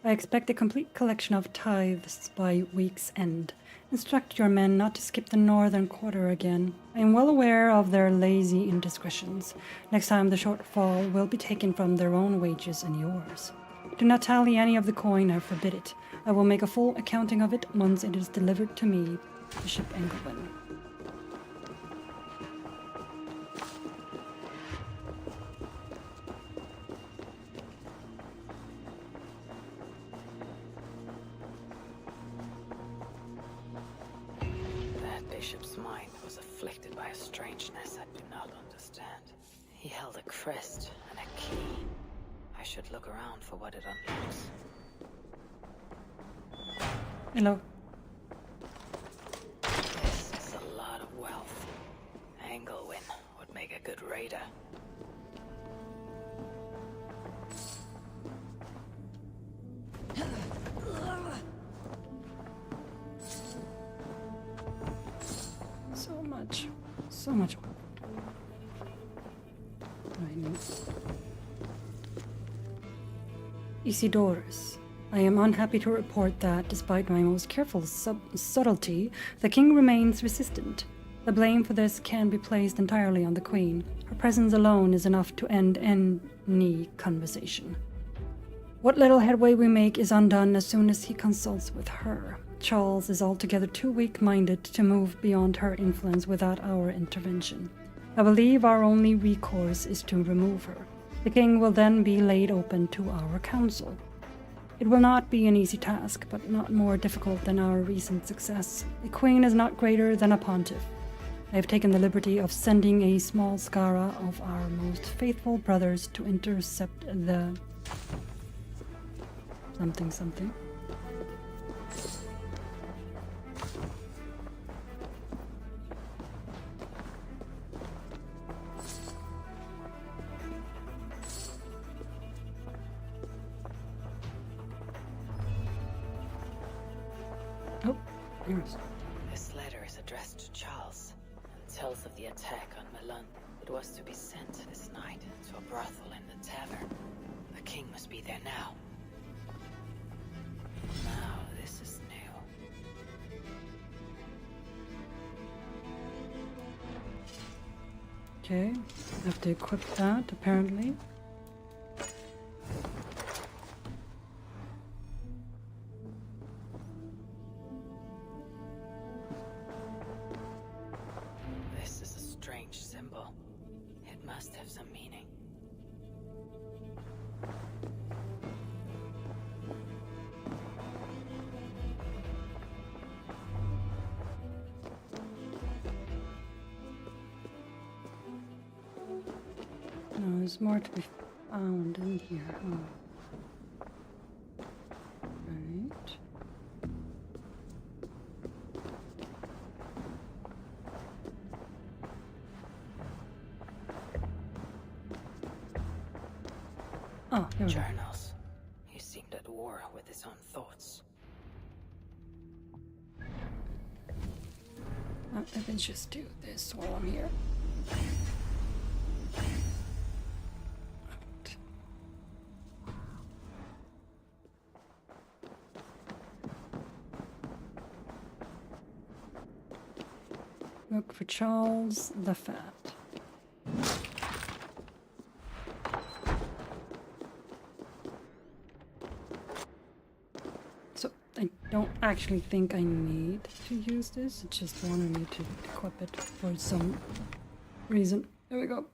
I expect a complete collection of tithes by week's end. Instruct your men not to skip the northern quarter again. I am well aware of their lazy indiscretions. Next time the shortfall will be taken from their own wages and yours. Do not tally any of the coin, I forbid it. I will make a full accounting of it once it is delivered to me, Bishop Engelwin.
Bishop's mind was afflicted by a strangeness I do not understand. He held a crest and a key. I should look around for what it unlocks.
Hello.
This is a lot of wealth. Engelwin would make a good raider.
So much. Isidorus, I am unhappy to report that, despite my most careful subtlety, the king remains resistant. The blame for this can be placed entirely on the queen. Her presence alone is enough to end any conversation. What little headway we make is undone as soon as he consults with her. Charles is altogether too weak-minded to move beyond her influence without our intervention. I believe our only recourse is to remove her. The king will then be laid open to our council. It will not be an easy task, but not more difficult than our recent success. A queen is not greater than a pontiff. I have taken the liberty of sending a small skara of our most faithful brothers to intercept the... something. Oh, yes.
This letter is addressed to Charles and tells of the attack on Milan. It was to be sent this night to a brothel in the tavern. The king must be there now. Now, this is new.
Okay, I have to equip that, apparently.
This is a strange symbol. It must have some meaning.
there's more to be found in here. Oh. Right. Oh, here we go.
Journals. He seemed at war with his own thoughts.
Let me just do this while I'm here. Look for Charles the Fat. So I don't actually think I need to use this. It just wanted me to equip it for some reason. There we go.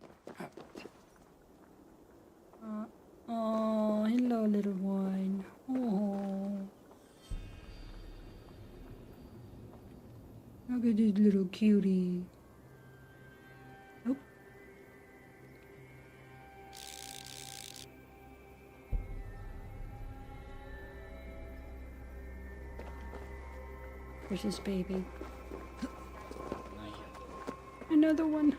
Oh, hello, little one. Oh. Look at this little cutie. Oh. Where's this baby? Another one.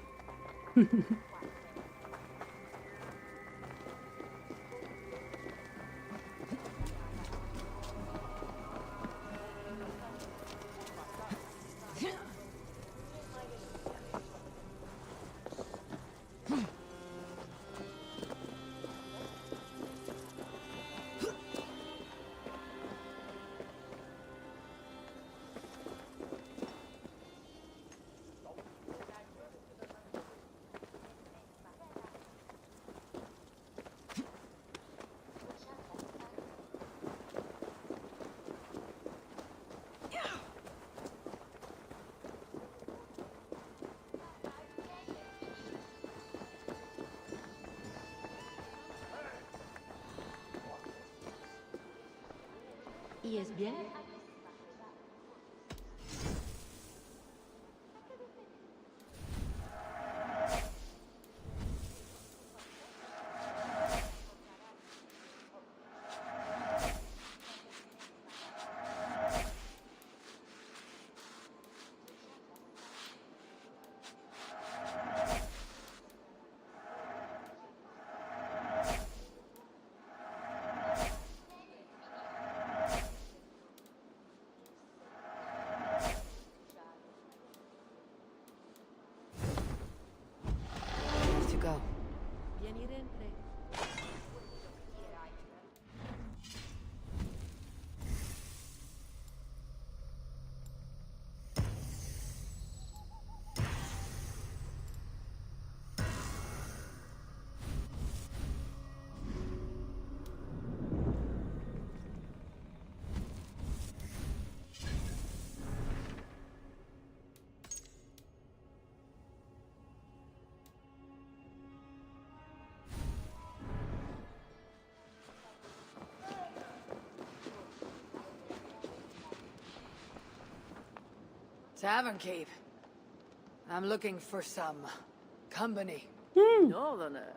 Y es bien.
Tavern keep. I'm looking for some company.
Northerner.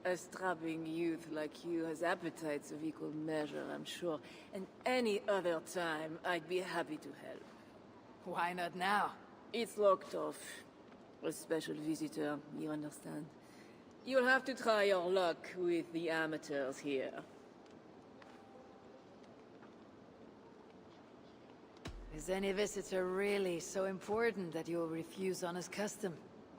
A strapping youth like you has appetites of equal measure, I'm sure. And any other time, I'd be happy to help.
Why not now?
It's locked off. A special visitor, you understand. You'll have to try your luck with the amateurs here.
Is any visitor really so important that you'll refuse honest custom?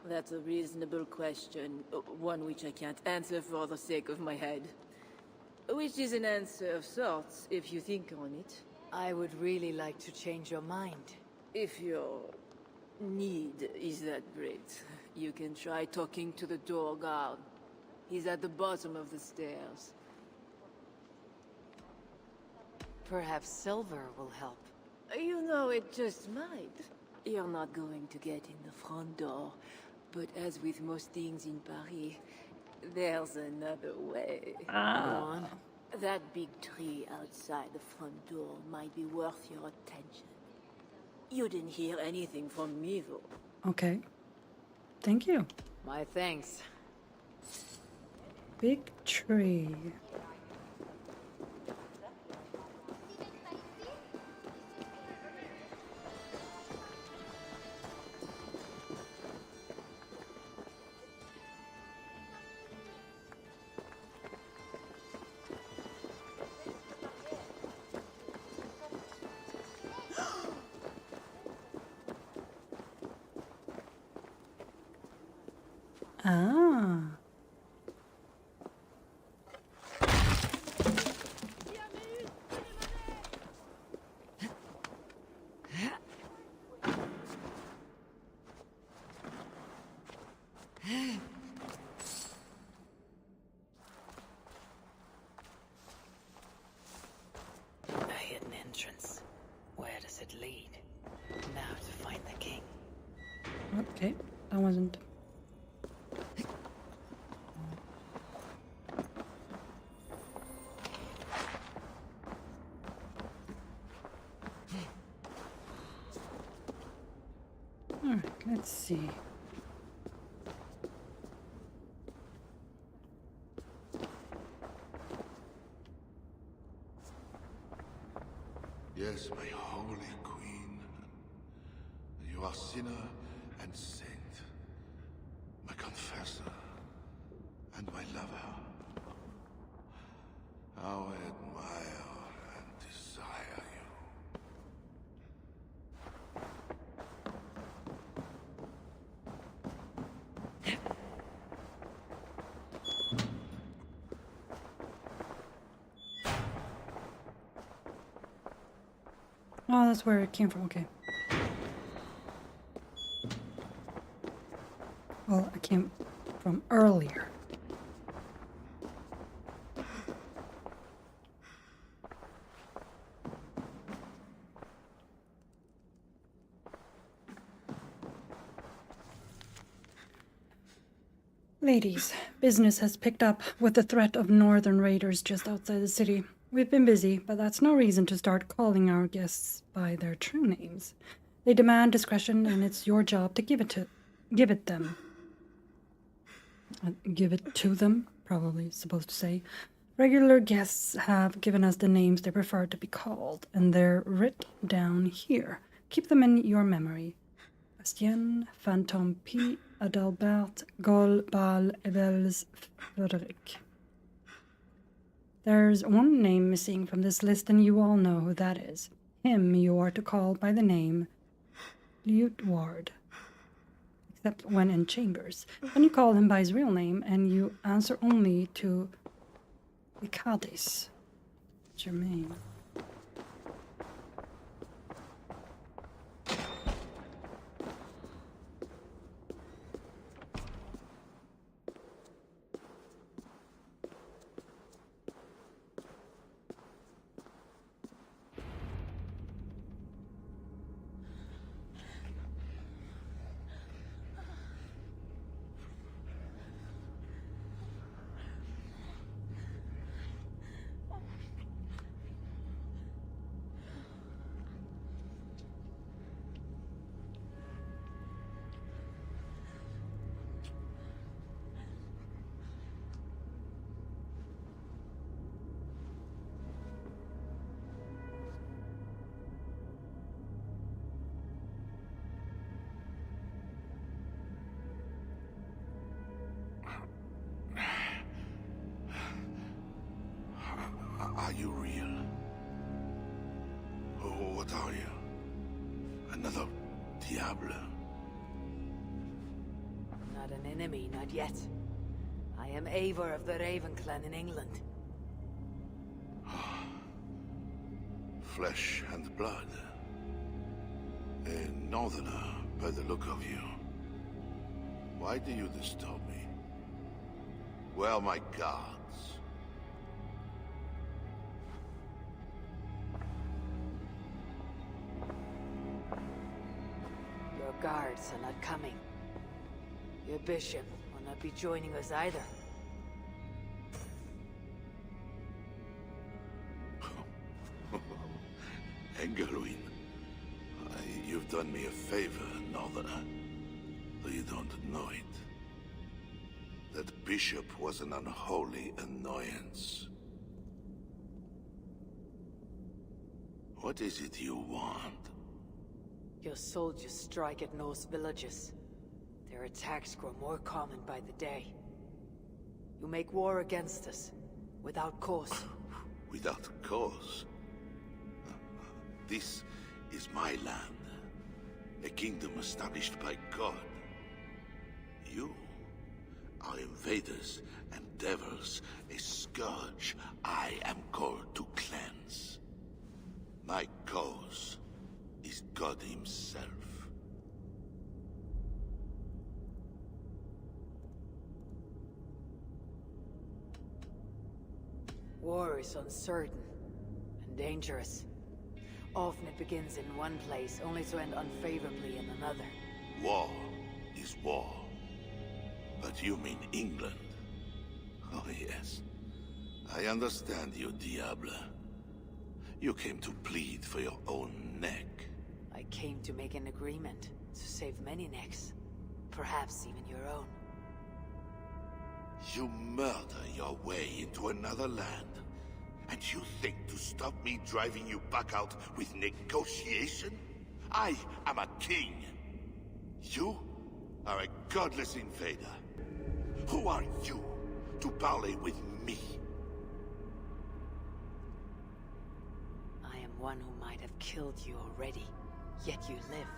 That's a reasonable question, one which I can't answer for the sake of my head. Which is an answer of sorts, if you think on it.
I would really like to change your mind.
If your need is that great, you can try talking to the door guard. He's at the bottom of the stairs.
Perhaps silver will help.
You know, it just might. You're not going to get in the front door. But as with most things in Paris, there's another way.
Go on.
That big tree outside the front door might be worth your attention. You didn't hear anything from me, though.
Okay. Thank you.
My thanks.
Big tree. Ah.
A hidden entrance. Where does it lead? Now to find the king.
Okay, that wasn't. Alright, let's see.
Yes, my holy queen. You are sinner and saint. My confessor and my lover. How I admire and desire you.
Oh, that's where it came from, okay. Well, it came from earlier. Ladies, business has picked up with the threat of northern raiders just outside the city. We've been busy, but that's no reason to start calling our guests by their true names. They demand discretion, and it's your job to give it to them. Give it to them, probably supposed to say. Regular guests have given us the names they prefer to be called, and they're written down here. Keep them in your memory. Bastien, Phantom P, Adalbert, Gol, Bal, Evels, Frederick. There's one name missing from this list, and you all know who that is. Him you are to call by the name Liutward. Except when in chambers. Then you call him by his real name, and you answer only to Vicadis. Germain.
Are you real? Or what are you? Another Diable?
Not an enemy, not yet. I am Eivor of the Raven clan in England.
Flesh and blood. A northerner, by the look of you. Why do you disturb me? Where are my guards?
Your guards are not coming. Your bishop will not be joining us either.
Ann-Louise, you've done me a favor, northerner. Though you don't know it. That bishop was an unholy annoyance. What is it you want?
Your soldiers strike at Norse villages. Their attacks grow more common by the day. You make war against us, without cause.
Without cause? This is my land. A kingdom established by God. You are invaders and devils, a scourge I am called to cleanse. My cause is God himself.
War is uncertain and dangerous. Often it begins in one place, only to end unfavorably in another.
War is war. But you mean England? Oh yes. I understand you, Diable. You came to plead for your own neck.
I came to make an agreement to save many necks. Perhaps even your own.
You murder your way into another land. And you think to stop me driving you back out with negotiation? I am a king. You are a godless invader. Who are you to parley with me?
I am one who might have killed you already, yet you live.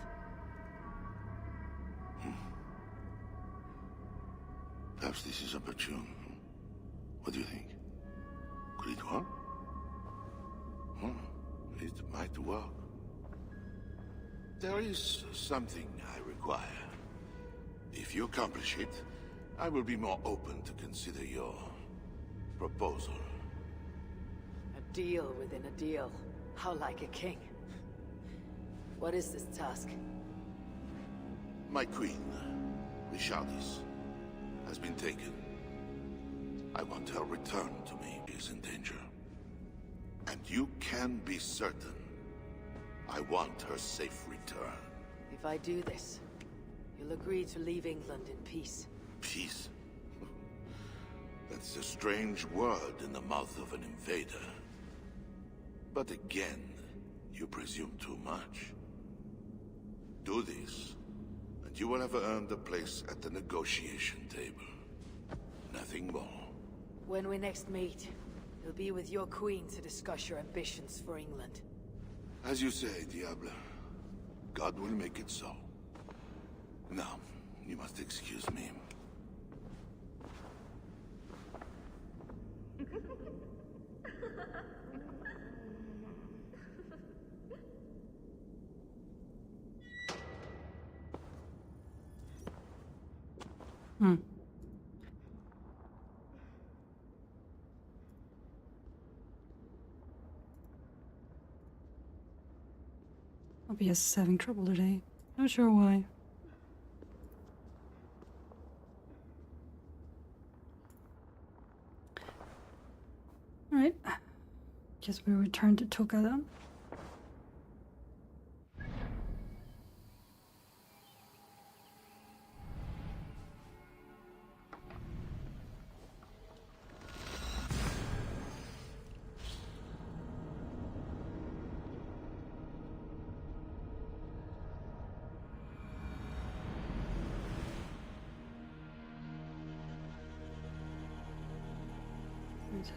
Perhaps this is opportune. What do you think? Could it work? It might work. There is something I require. If you accomplish it, I will be more open to consider your proposal.
A deal within a deal. How like a king. What is this task?
My queen, Richardis, has been taken. I want her returned to me. She is in danger. And you can be certain I want her safe return.
If I do this, you'll agree to leave England in peace.
Peace? That's a strange word in the mouth of an invader. But again, you presume too much. Do this, and you will have earned a place at the negotiation table. Nothing more.
When we next meet, you'll be with your queen to discuss your ambitions for England.
As you say, Diable. God will make it so. Now, you must excuse me.
OBS is having trouble today. Not sure why. Alright. Guess we return to Toka then.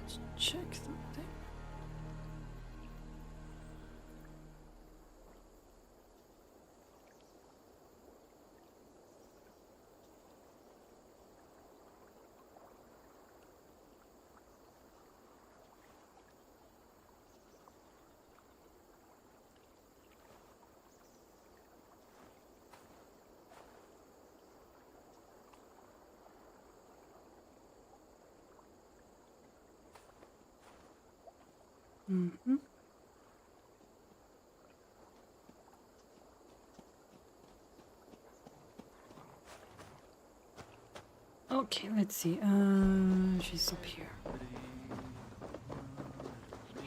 Let's check something. Mm-hmm. Okay, let's see. She's up here.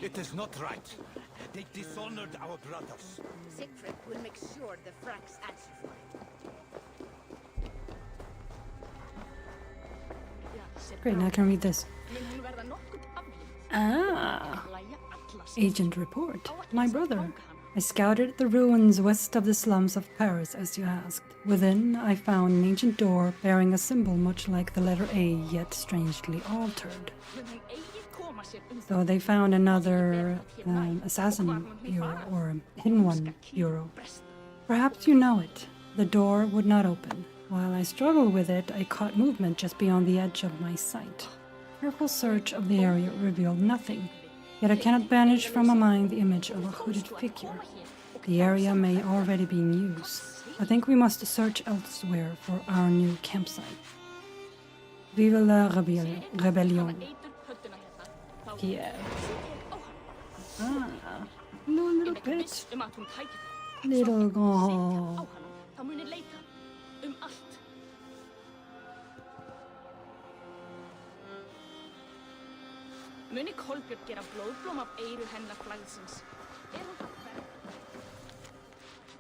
It is not right. They dishonored our brothers.
Siegfried will make sure the Franks answer for it.
Great, now I can read this. Ah, agent report. My brother. I scouted the ruins west of the slums of Paris, as you asked. Within, I found an ancient door bearing a symbol much like the letter A, yet strangely altered. So they found another assassin bureau, or hidden one bureau. Perhaps you know it. The door would not open. While I struggled with it, I caught movement just beyond the edge of my sight. Careful search of the area revealed nothing, yet I cannot banish from my mind the image of a hooded figure. The area may already be in use. I think we must search elsewhere for our new campsite. Vive la rebellion. Yeah. Ah, little bit. Little girl.
Muni Kolbjörn gera blóðblóm af eyru hennar flagsins?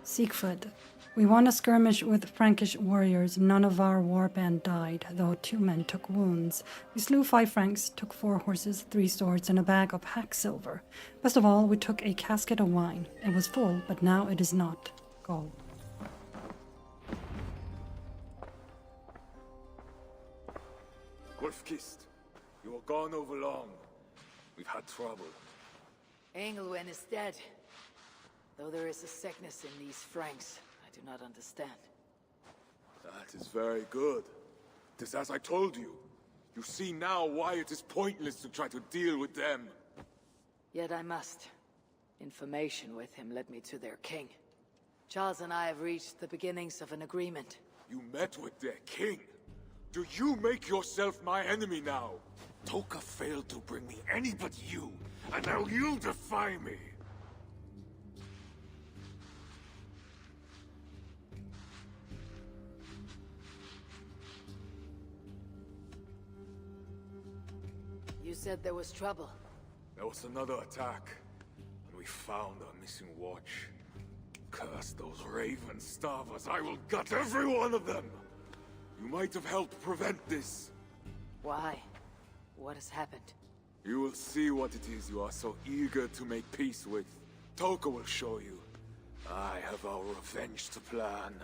Siegfried. We won a skirmish with Frankish warriors. None of our warband died, though 2 men took wounds. We slew 5 Franks, took 4 horses, 3 swords, and a bag of hack silver. Best of all, we took a casket of wine. It was full, but now it is not. Go.
Wolfkist, you were gone over long. We've had trouble.
Engelwen is dead. Though there is a sickness in these Franks, I do not understand.
That is very good. It is as I told you. You see now why it is pointless to try to deal with them.
Yet I must. Information with him led me to their king. Charles and I have reached the beginnings of an agreement.
You met with their king? Do you make yourself my enemy now? Toka failed to bring me any but you, and now you defy me!
You said there was trouble.
There was another attack, and we found our missing watch. Curse those raven starvers, I will gut every one of them! You might have helped prevent this.
Why? What has happened?
You will see what it is you are so eager to make peace with. Toka will show you. I have our revenge to plan.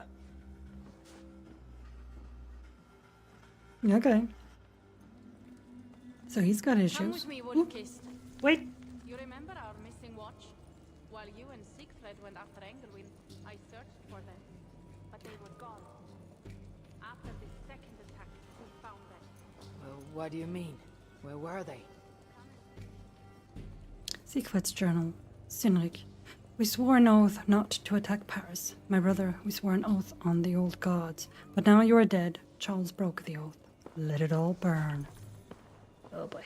Okay. So he's got
Come
issues.
with me, Wolfkist.
Wait.
You remember our missing watch? While you and Siegfried went after Engelwin, I searched for them, but they were gone. After the second attack, we found them.
Well, what do you mean? Where were they?
Siegfried's journal. Cynric. We swore an oath not to attack Paris. My brother, we swore an oath on the old gods. But now you are dead. Charles broke the oath. Let it all burn. Oh boy.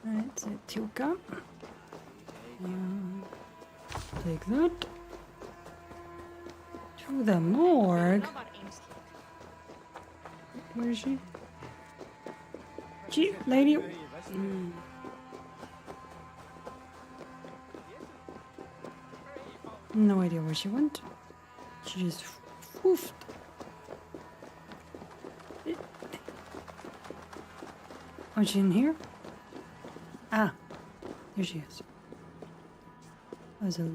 Alright, so Tuka. Take that. To the morgue. Where is she? Gee, lady. No idea where she went. She just woofed. Oh, she in here? Ah, here she is. That was a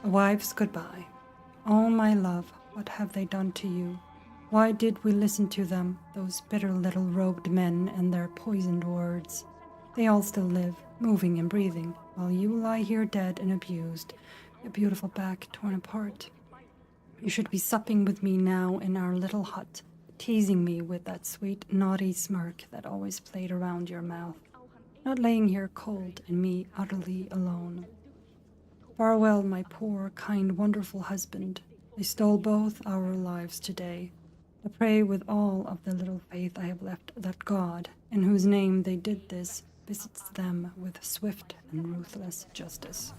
wife's goodbye. Oh, my love, what have they done to you? Why did we listen to them, those bitter little robed men and their poisoned words? They all still live, moving and breathing, while you lie here dead and abused, your beautiful back torn apart. You should be supping with me now in our little hut, teasing me with that sweet, naughty smirk that always played around your mouth, not laying here cold and me utterly alone. Farewell, my poor, kind, wonderful husband. They stole both our lives today. I pray with all of the little faith I have left that God, in whose name they did this, visits them with swift and ruthless justice.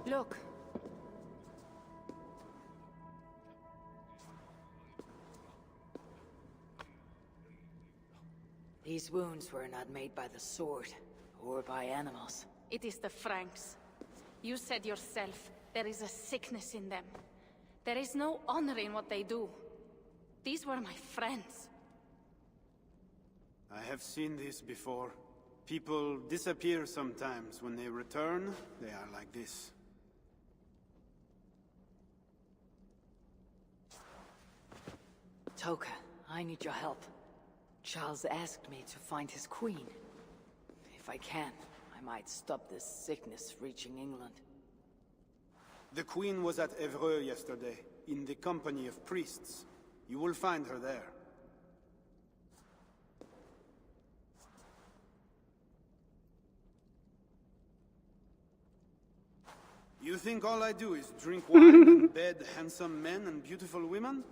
Look.
These wounds were not made by the sword, or by animals.
It is the Franks. You said yourself, there is a sickness in them. There is no honor in what they do. These were my friends.
I have seen this before. People disappear sometimes. When they return, they are like this.
Toka, I need your help. Charles asked me to find his queen. If I can, I might stop this sickness reaching England.
The queen was at Evreux yesterday, in the company of priests. You will find her there. You think all I do is drink wine and bed handsome men and beautiful women?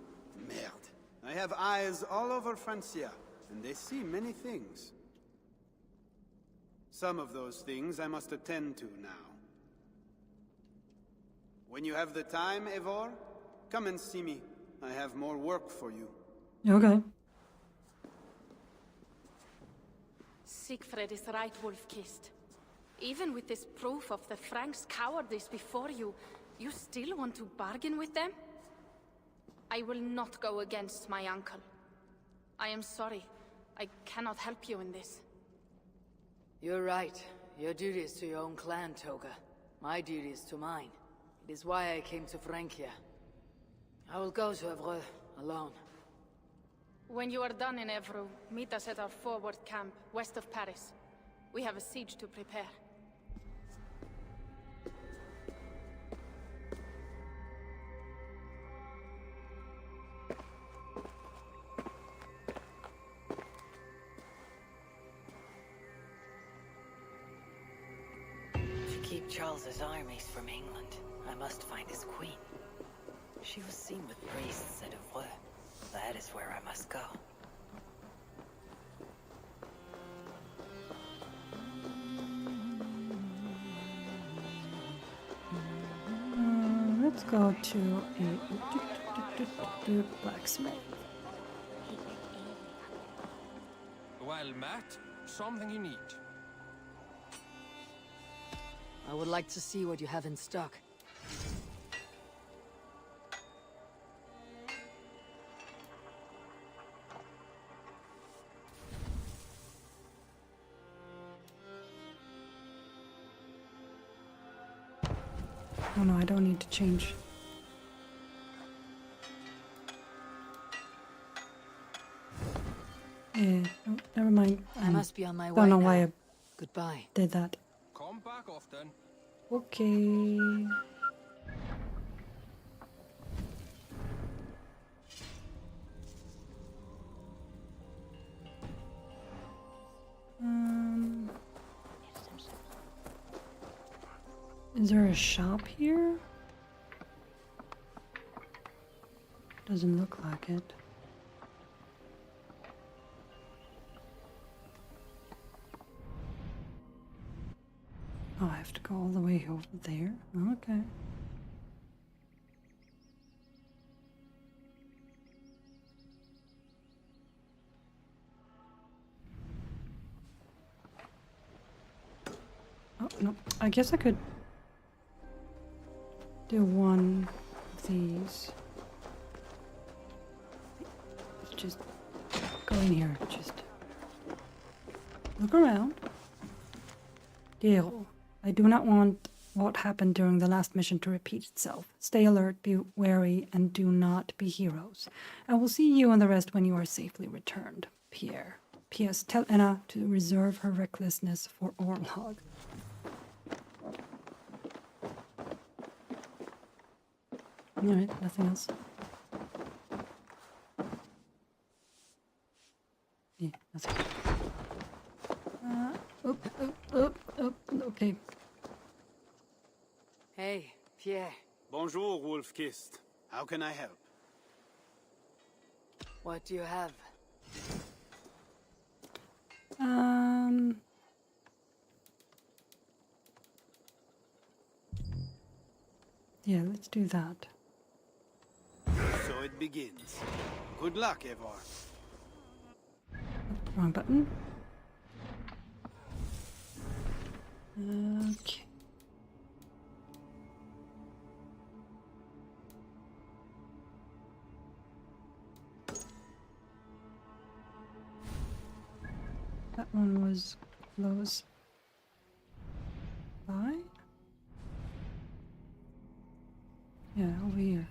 Merde. I have eyes all over Francia, and they see many things. Some of those things I must attend to now. When you have the time, Eivor, come and see me. I have more work for you.
Okay.
Siegfried is right, Wolf-Kissed. Even with this proof of the Franks' cowardice before you, you still want to bargain with them? I will not go against my uncle. I am sorry. I cannot help you in this.
You're right. Your duty is to your own clan, Toga. My duty is to mine. It is why I came to Francia. I will go to Evreux, alone.
When you are done in Evreux, meet us at our forward camp, west of Paris. We have a siege to prepare.
To keep Charles's armies from England, I must find his queen. She was seen with priests at Evreux. That is where I must go.
Let's go to a blacksmith.
Well, Matt, something you need.
I would like to see what you have in stock.
Oh no, I don't need to change. Yeah, oh, never mind.
I must be on my way
don't know
now.
why I
Goodbye.
did that.
Come back often.
Okay. Is there a shop here? Doesn't look like it. Oh, I have to go all the way over there? Okay. Oh, no. I guess I could do one of these. Just go in here. Just look around. Deal. I do not want what happened during the last mission to repeat itself. Stay alert, be wary, and do not be heroes. I will see you and the rest when you are safely returned. Pierre. P.S. Tell Anna to reserve her recklessness for Orlog. Alright, nothing else. Yeah, nothing. Okay.
Hey, Pierre.
Bonjour, Wolf-Kissed. How can I help?
What do you have?
Yeah, let's do that.
So it begins. Good luck, Eivor.
Wrong button. Okay. That one was close by. Yeah, over here.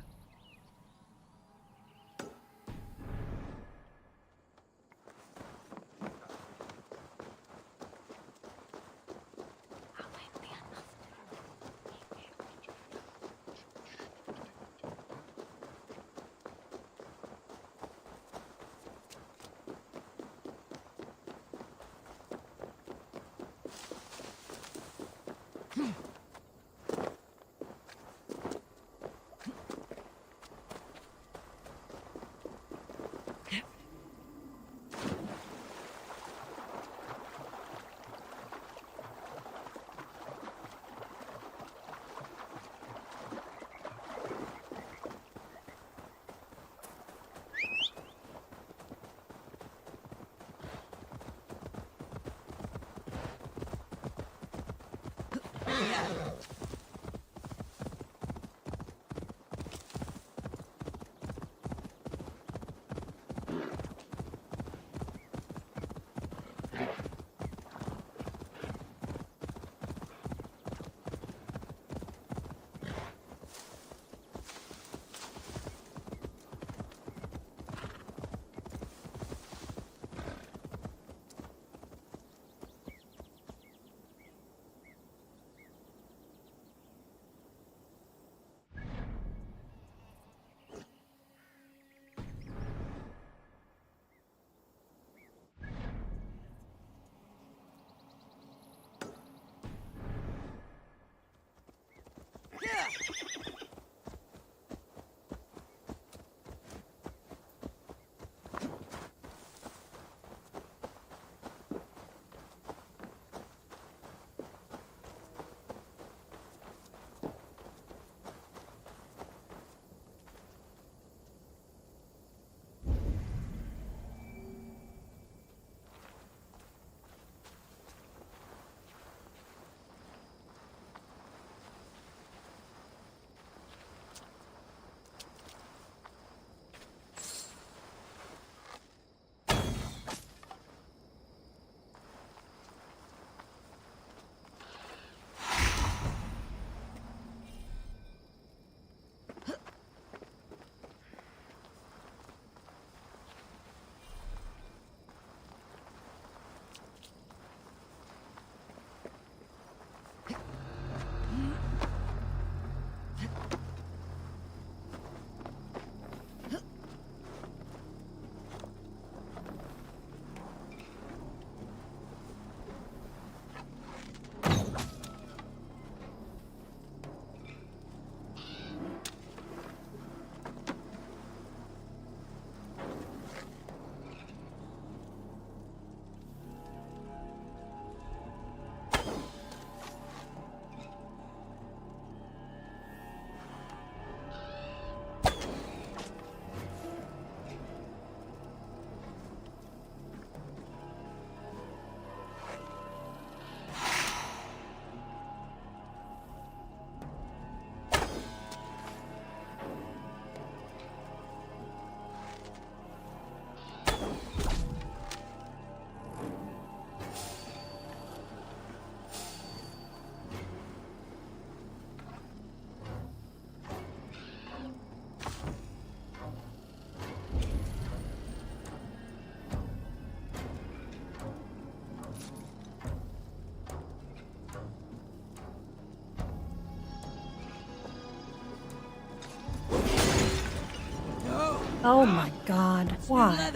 Oh my god, why?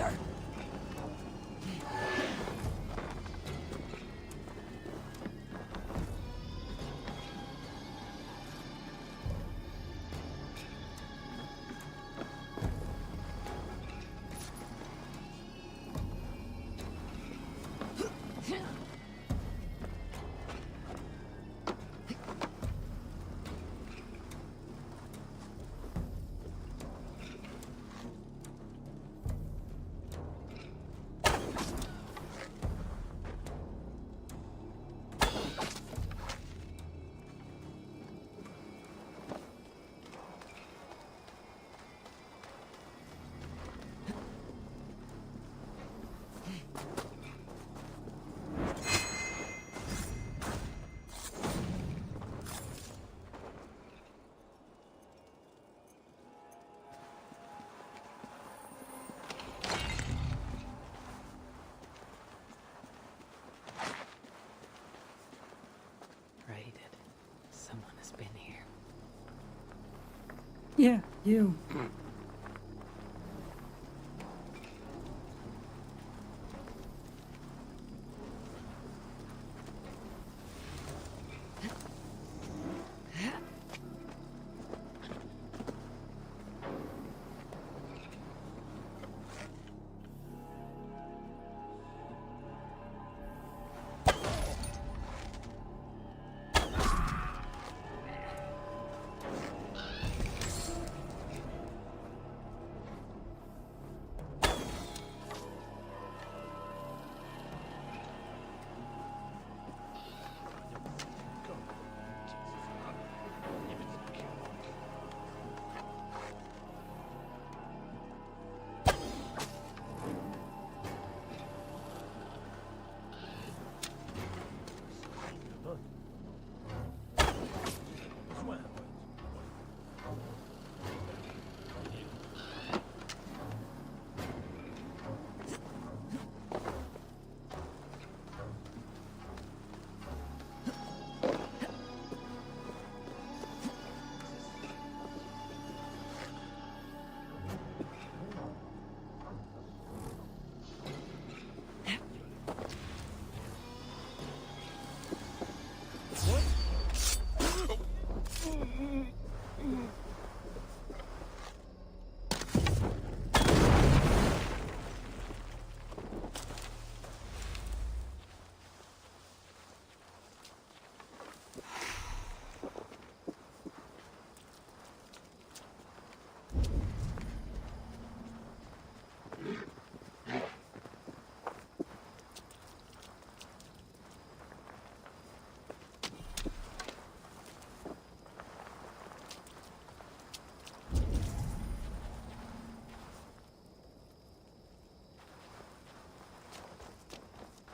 Yeah, you.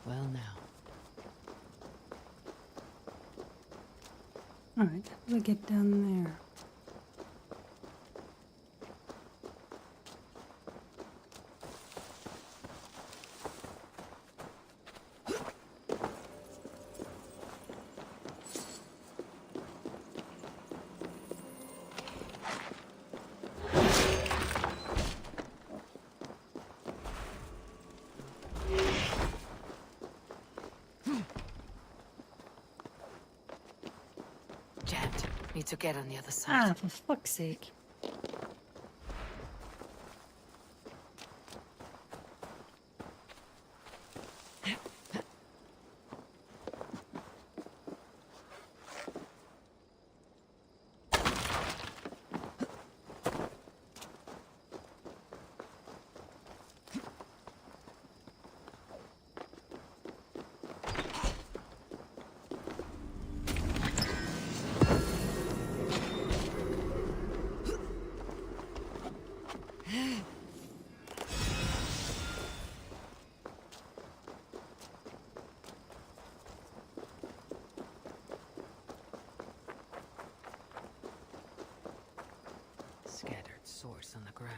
Well now.
Alright, how do I get down there?
Need to get on the other side.
Ah, for fuck's sake.
Scattered swords on the ground.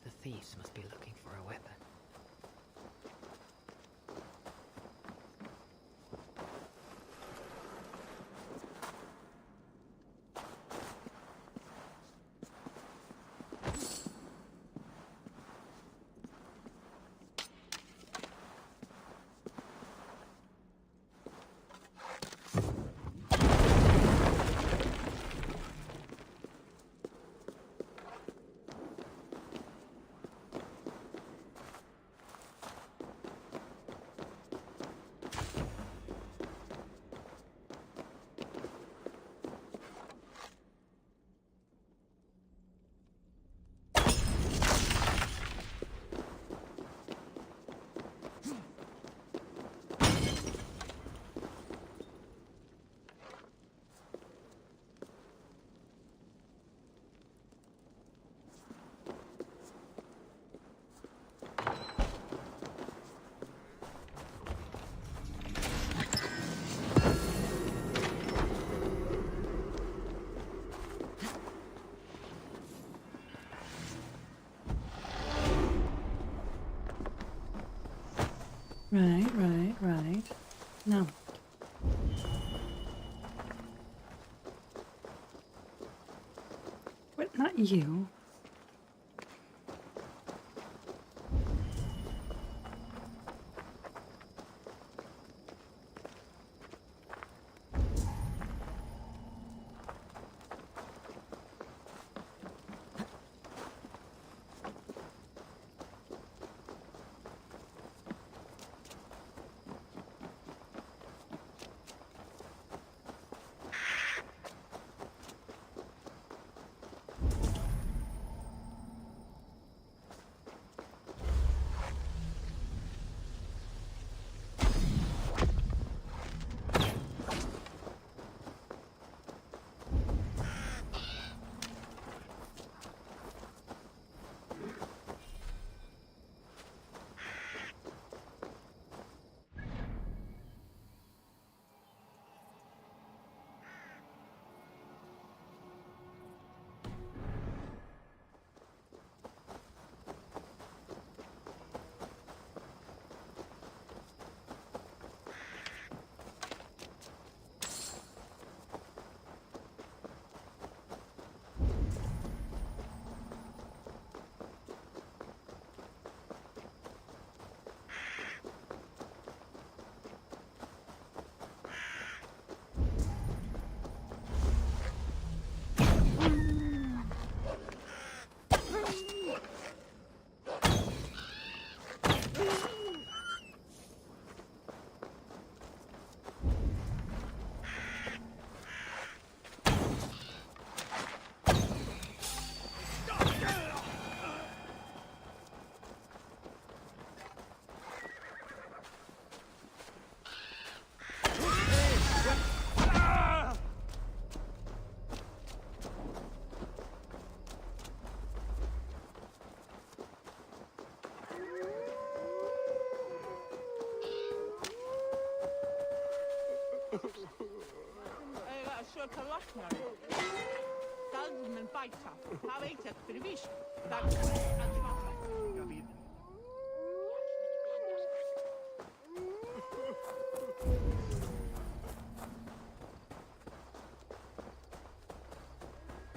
The thieves must be looking for a weapon. Right. No. What? Not
you.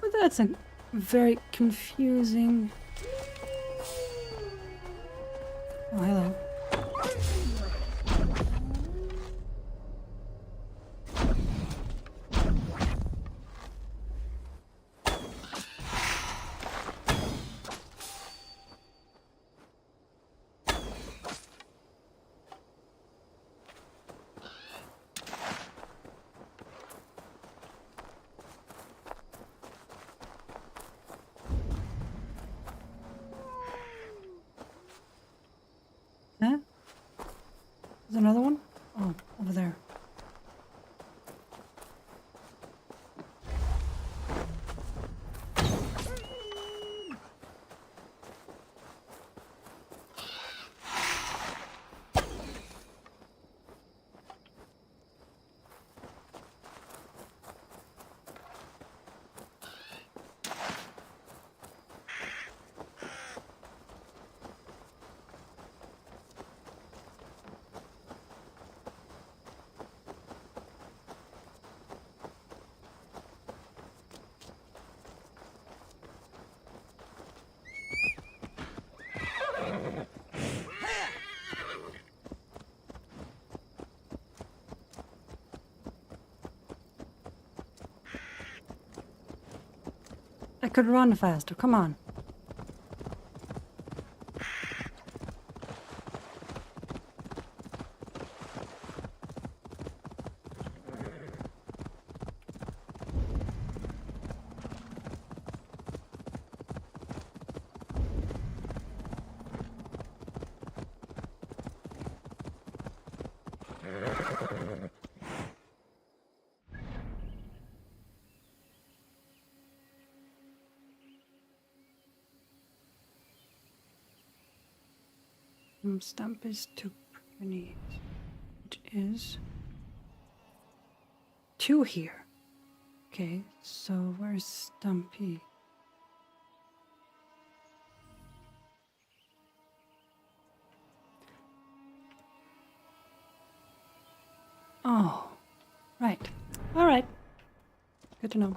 Well, that's a very confusing. Oh, hello. Huh? There's another one? Oh, over there. I could run faster. Come on. Stump is to Bernice. It is 2 here. Okay, so where's Stumpy? Oh, right. All right. Good to know.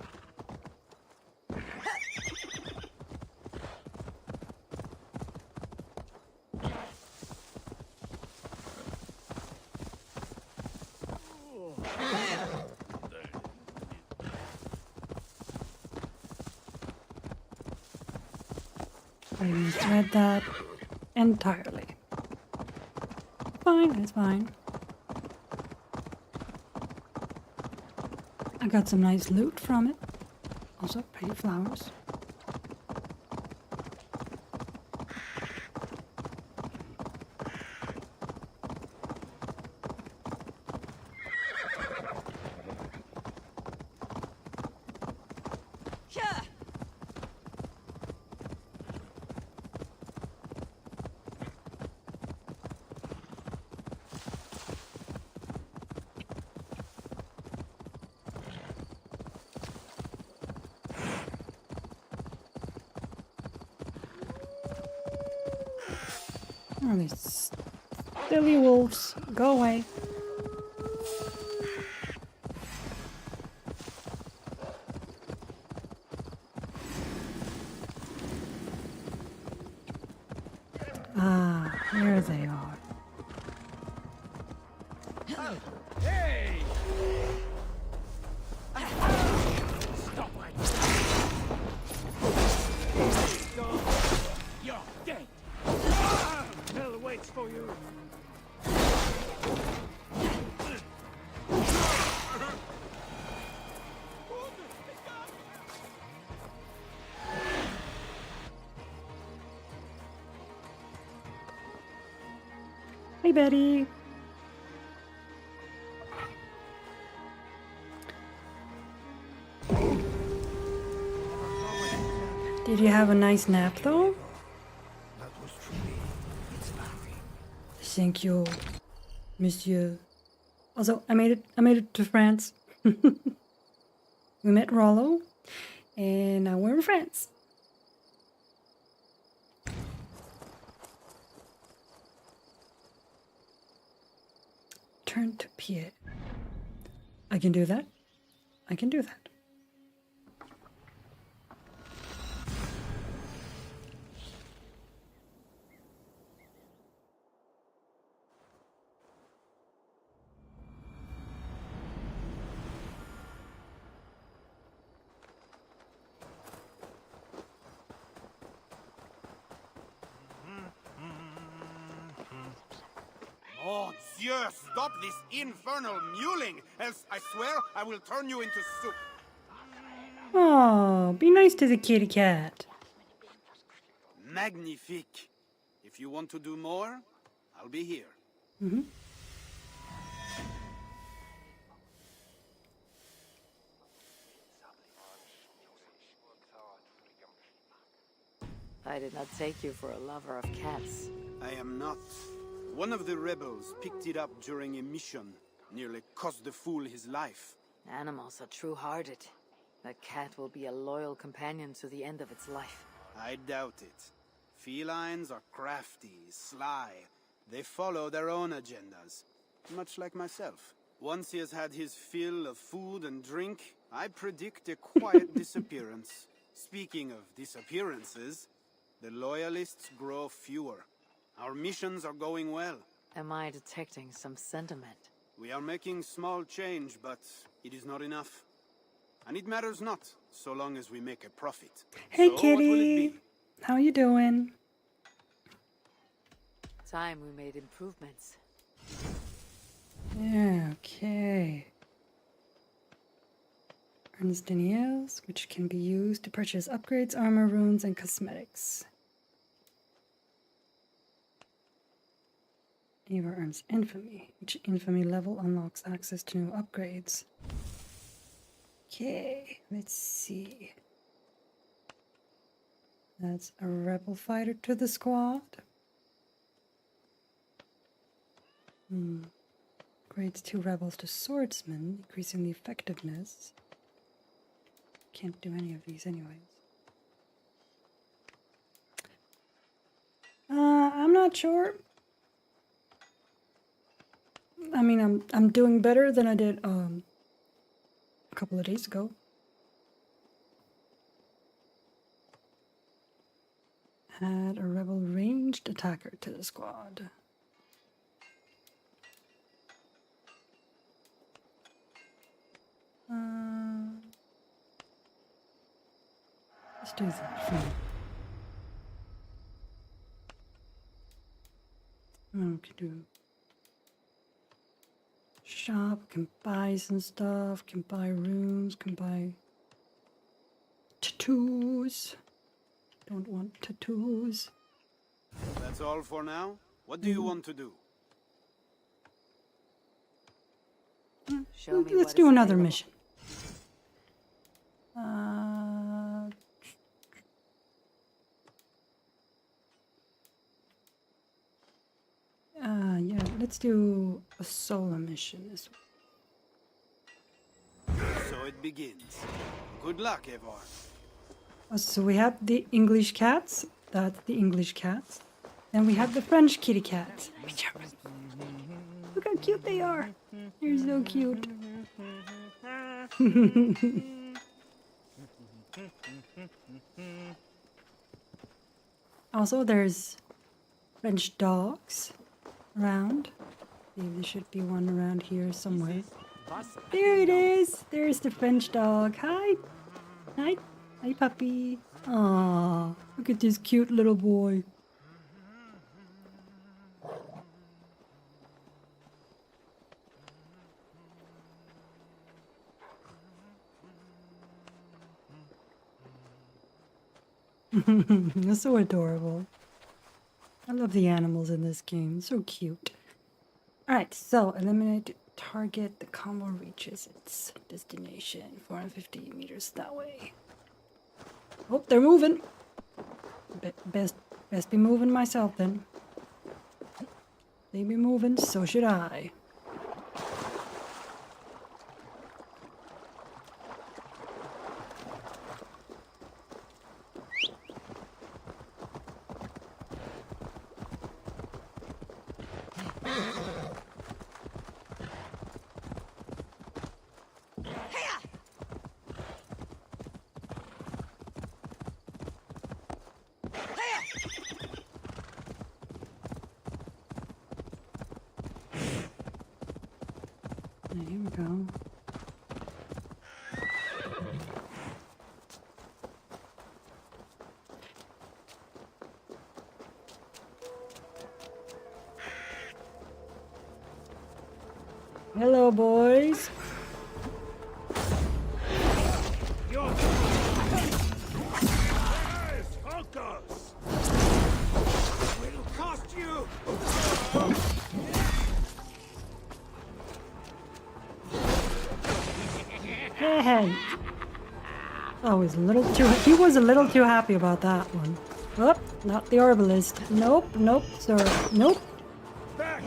I misread that entirely. Fine, it's fine. I got some nice loot from it. Also, pretty flowers. Oh, these silly wolves. Go away. Ah, here they are.
Hey! Stop it! You're dead! Hell waits for you!
Hey, Betty. Did you have a nice nap, though? Thank you, Monsieur. Also, I made it to France. We met Rollo, and now we're in France. Turn to Pierre. I can do that. I can do that.
Oh, Dieu, stop this infernal mewling, else I swear I will turn you into soup.
Oh, be nice to the kitty cat.
Magnifique. If you want to do more, I'll be here.
Mm-hmm.
I did not take you for a lover of cats.
I am not. One of the rebels picked it up during a mission. Nearly cost the fool his life.
Animals are true-hearted. A cat will be a loyal companion to the end of its life.
I doubt it. Felines are crafty, sly. They follow their own agendas. Much like myself. Once he has had his fill of food and drink, I predict a quiet disappearance. Speaking of disappearances, the loyalists grow fewer. Our missions are going well.
Am I detecting some sentiment?
We are making small change, but it is not enough. And it matters not, so long as we make a profit.
Hey,
so what will it
kitty.
be?
How you doing?
Time we made improvements.
Yeah, okay. Earns deniers, which can be used to purchase upgrades, armor, runes, and cosmetics. Eva earns infamy. Each infamy level unlocks access to new upgrades. Okay, let's see. That's a rebel fighter to the squad. Grades 2 rebels to swordsman, increasing the effectiveness. Can't do any of these anyways. I'm not sure. I mean, I'm doing better than I did a couple of days ago. Add a rebel ranged attacker to the squad. Let's do that for now. Okay, do shop, can buy some stuff, can buy rooms, can buy tattoos. Don't want tattoos.
That's all for now? What do you want to do?
Let's do another mission. Yeah, let's do a solo mission as well.
So it begins. Good luck, Eivor.
So we have the English cats. That's the English cats. Then we have the French kitty cats. Look how cute they are. They're so cute. Also, there's French dogs around. I believe there should be one around here somewhere. There it is. There's the French dog. Hi. Hi. Hi, puppy. Aww. Look at this cute little boy. They're so adorable. I love the animals in this game. So cute. Alright, so eliminate target. The combo reaches its destination. 450 meters that way. Oh, they're moving. Best be moving myself then. They be moving, so should I. Here we go. Hello, boys.
It'll cost you.
Hey. Oh, he was a little too happy about that one. Oh, not the Orbalist. Nope, nope, sir. Nope.
Back.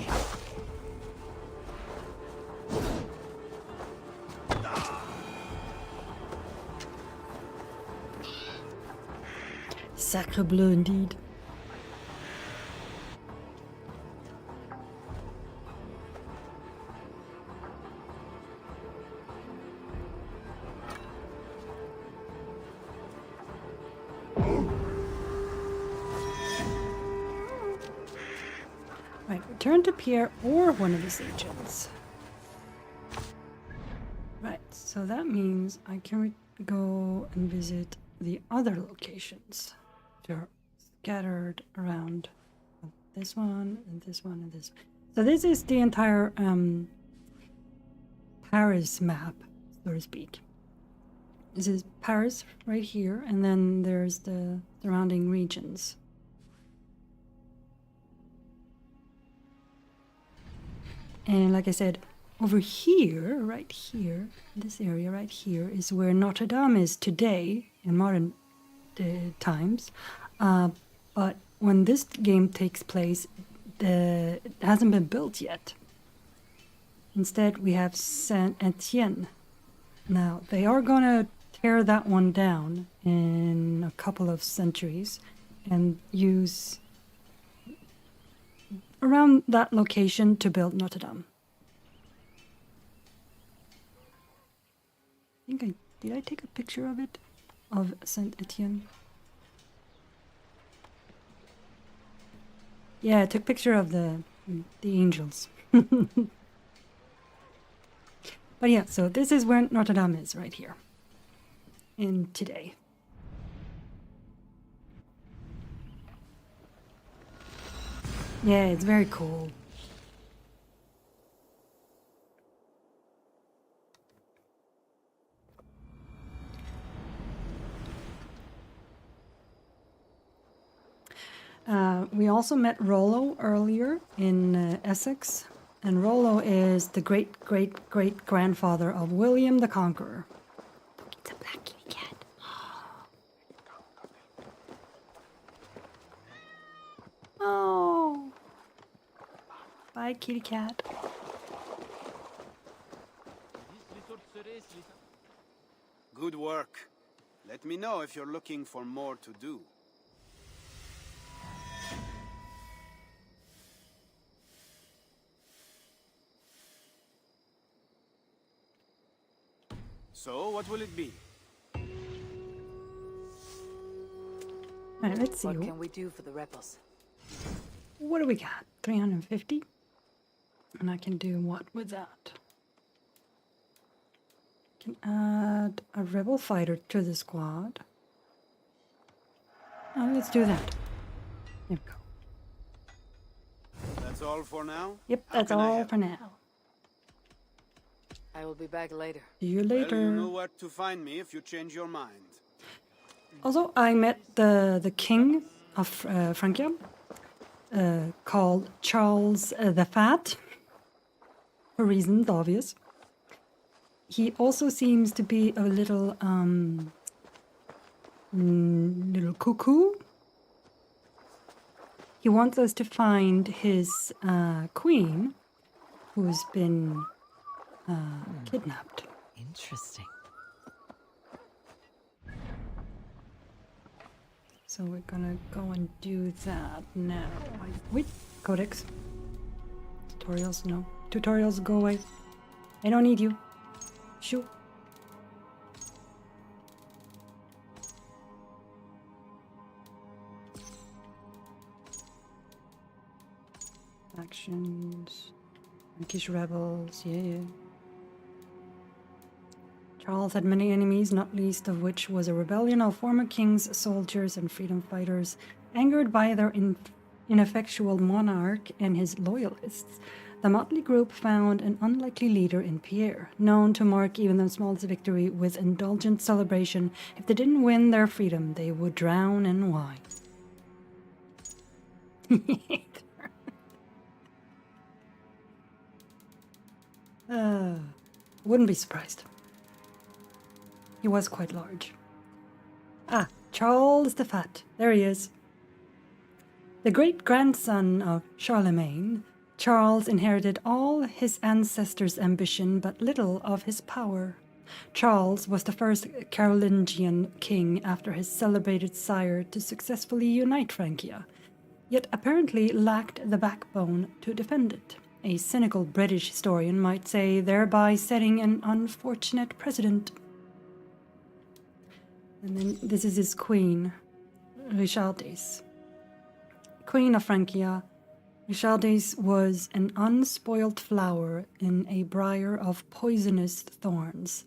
Sacre bleu indeed. Right, return to Pierre or one of his agents. Right, so that means I can go and visit the other locations. They're scattered around this one and this one and this one. So this is the entire Paris map, so to speak. This is Paris right here, and then there's the surrounding regions. And like I said, over here, right here, this area right here is where Notre Dame is today in modern times. But when this game takes place, it hasn't been built yet. Instead, we have Saint-Étienne. Now, they are going to tear that one down in a couple of centuries and use around that location to build Notre Dame. Did I take a picture of it? Of Saint-Étienne? Yeah, I took a picture of the angels. But yeah, so this is where Notre Dame is, right here. And today. Yeah, it's very cool. We also met Rollo earlier in Essex, and Rollo is the great-great-great-grandfather of William the Conqueror. It's a black kitty cat. Oh! Bye, kitty cat.
Good work. Let me know if you're looking for more to do. So, what will it be?
Alright, let's see.
What can we do for the rebels?
What do we got? 350? And I can do what with that? Can add a rebel fighter to the squad. Oh, let's do that. There we go.
That's all for now?
Yep, that's all for now.
I will be back later.
See you later.
Well, you know where to find me if you change your mind.
Also, I met the king of Francia, called Charles the Fat, for reasons obvious. He also seems to be a little little cuckoo. He wants us to find his queen, who's been kidnapped.
Interesting.
So we're gonna go and do that now. Wait, codex. Tutorials, no. Tutorials, go away. I don't need you. Shoo. Actions. Frankish rebels, yeah. Charles had many enemies, not least of which was a rebellion of former kings, soldiers, and freedom fighters. Angered by their ineffectual monarch and his loyalists, the motley group found an unlikely leader in Pierre, known to mark even the smallest victory with indulgent celebration. If they didn't win their freedom, they would drown in wine. Wouldn't be surprised. He was quite large. Ah, Charles the Fat. There he is. The great-grandson of Charlemagne, Charles inherited all his ancestors' ambition but little of his power. Charles was the first Carolingian king after his celebrated sire to successfully unite Francia, yet apparently lacked the backbone to defend it. A cynical British historian might say, thereby setting an unfortunate precedent. And then this is his queen, Richardes. Queen of Francia, Richardes was an unspoilt flower in a briar of poisonous thorns,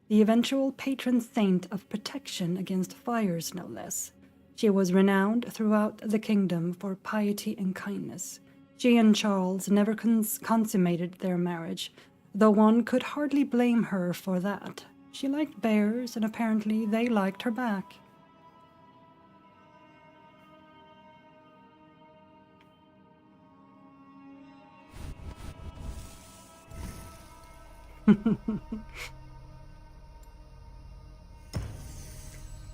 the eventual patron saint of protection against fires, no less. She was renowned throughout the kingdom for piety and kindness. She and Charles never consummated their marriage, though one could hardly blame her for that. She liked bears, and apparently they liked her back.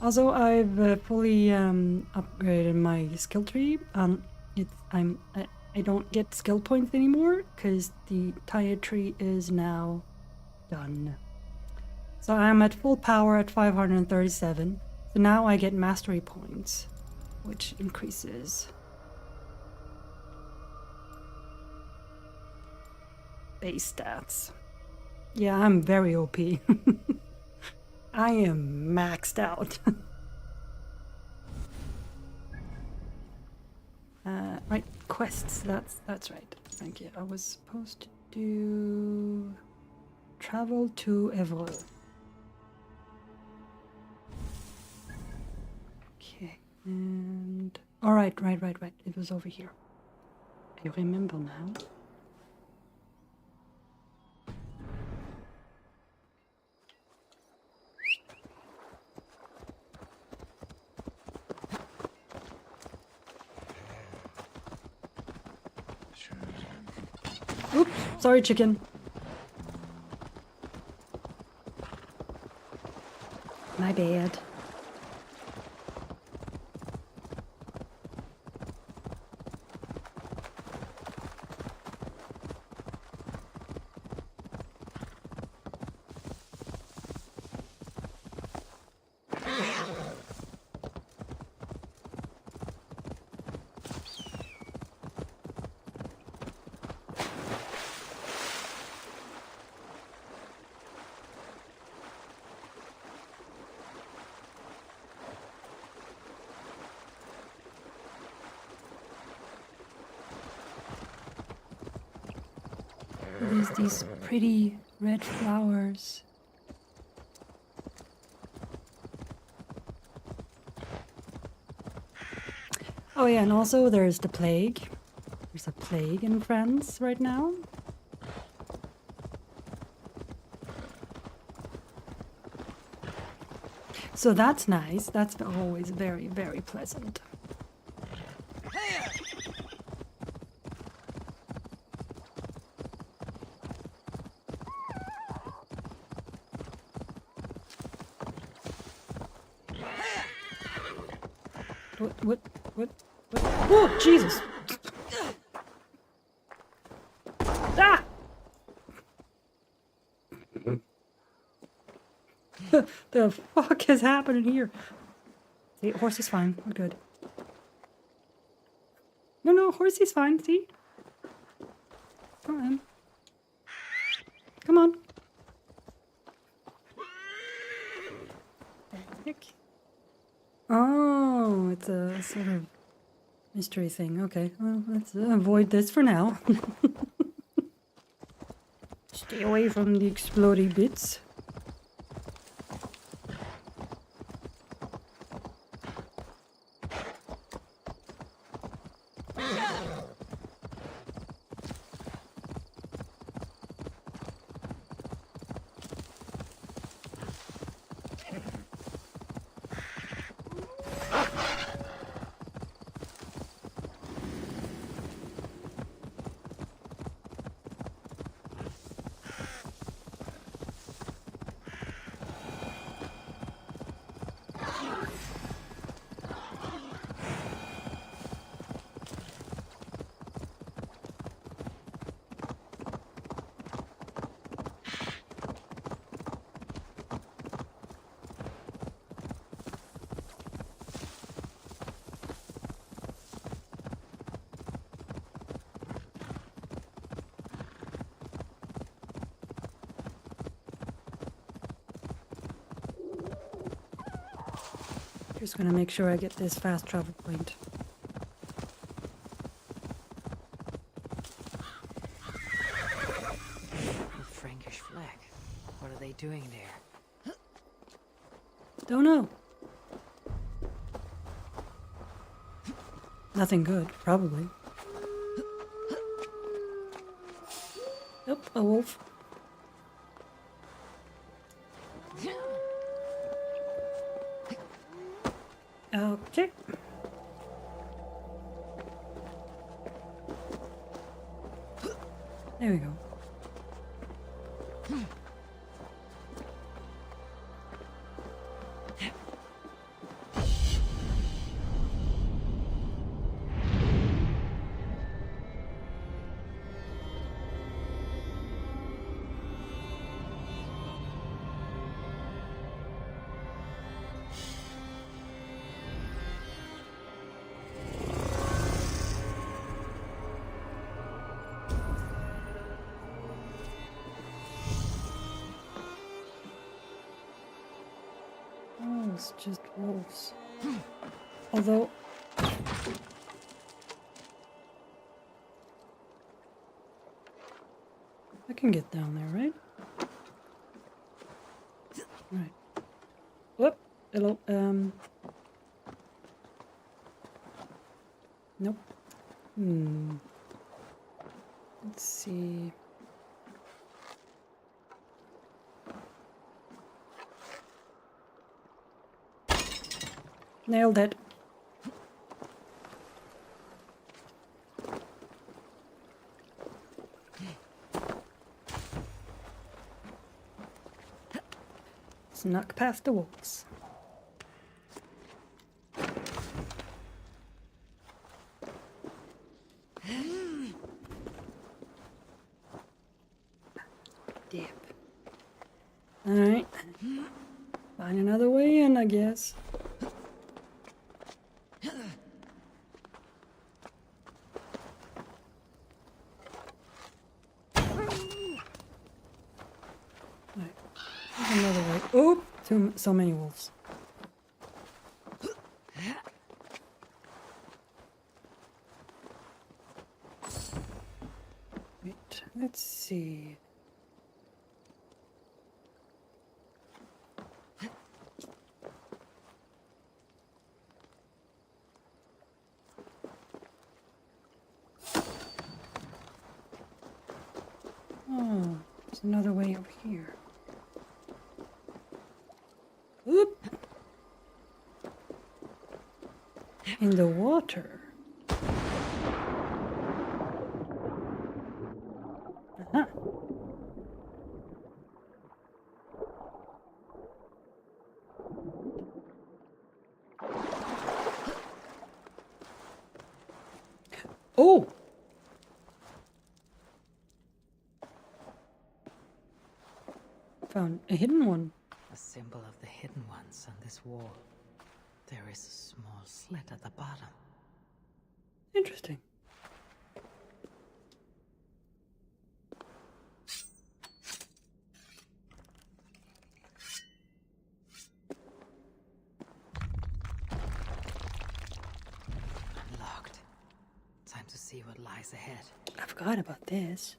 Also, I've fully upgraded my skill tree. I don't get skill points anymore because the tire tree is now done. So I'm at full power at 537. So now I get mastery points, which increases base stats. Yeah, I'm very OP. I am maxed out. Right, quests. That's right. Thank you. I was supposed to do travel to Evreux. Okay, and all right. It was over here. you remember now. Oops, sorry, chicken. My bad. There's these pretty red flowers. Oh yeah, and also there's the plague. There's a plague in France right now. So that's nice. That's always very, very pleasant. What? Oh, Jesus! Ah! The fuck is happening here? See, horse is fine. We're good. No, horse is fine. See? Come on. Come on. Heck. Oh, it's a sort of mystery thing. Okay, well, let's avoid this for now. Stay away from the exploding bits. Just gonna make sure I get this fast travel point.
The Frankish flag. What are they doing there?
Don't know. Nothing good, probably. Nope, a wolf. Okay. There we go. It's just wolves. Although I can get down there, right? Right. Whoop. Hello. Nope. Let's see. Nailed it. Snuck past the walls. Dip. Alright. Find another way in, I guess. Another way. Oh, so many wolves. Wait, let's see. Oh, there's another way over here. Oop! In the water. Uh-huh. Oh! Found a hidden one.
A symbol of the hidden ones on this wall. There is a small slit at the bottom.
Interesting.
Unlocked. Time to see what lies ahead.
I forgot about this.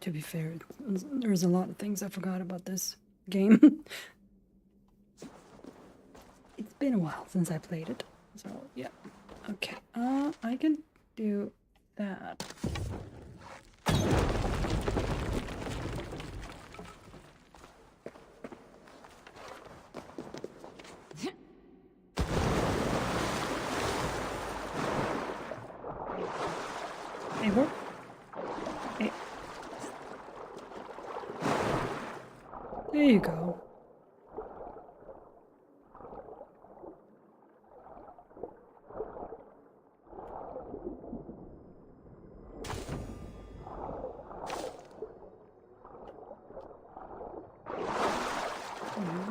To be fair, there's a lot of things I forgot about this game. It's been a while since I played it, so yeah. Okay, I can do that. Hey, what? Hey. There you go.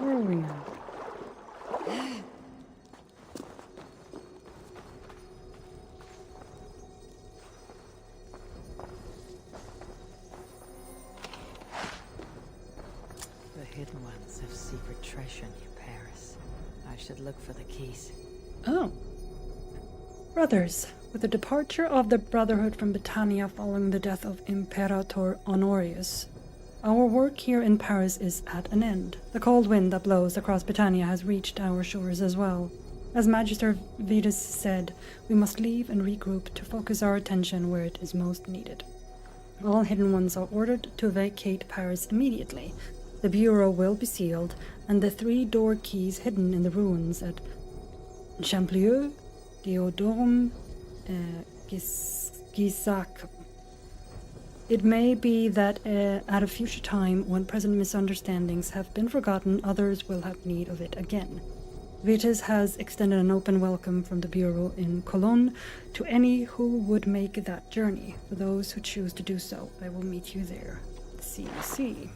Where are we now?
The hidden ones have secret treasure near Paris. I should look for the keys.
Oh. Brothers, with the departure of the Brotherhood from Britannia following the death of Imperator Honorius, our work here in Paris is at an end. The cold wind that blows across Britannia has reached our shores as well. As Magister Vetus said, we must leave and regroup to focus our attention where it is most needed. All hidden ones are ordered to vacate Paris immediately. The bureau will be sealed, and the 3 door keys hidden in the ruins at Champlieu, Deodorum, Gisac. It may be that at a future time, when present misunderstandings have been forgotten, others will have need of it again. Vetus has extended an open welcome from the Bureau in Cologne to any who would make that journey. For those who choose to do so, I will meet you there. CC.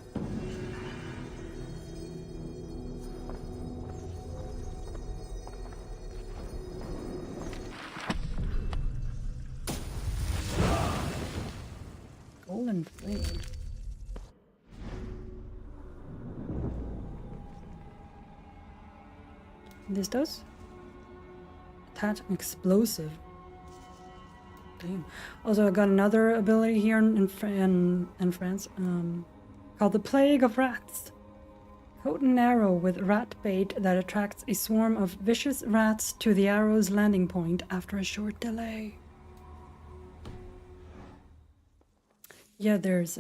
Golden blade. This does? Attach an explosive. Damn. Also, I got another ability here in France, called the Plague of Rats. Coat an arrow with rat bait that attracts a swarm of vicious rats to the arrow's landing point after a short delay. Yeah, there's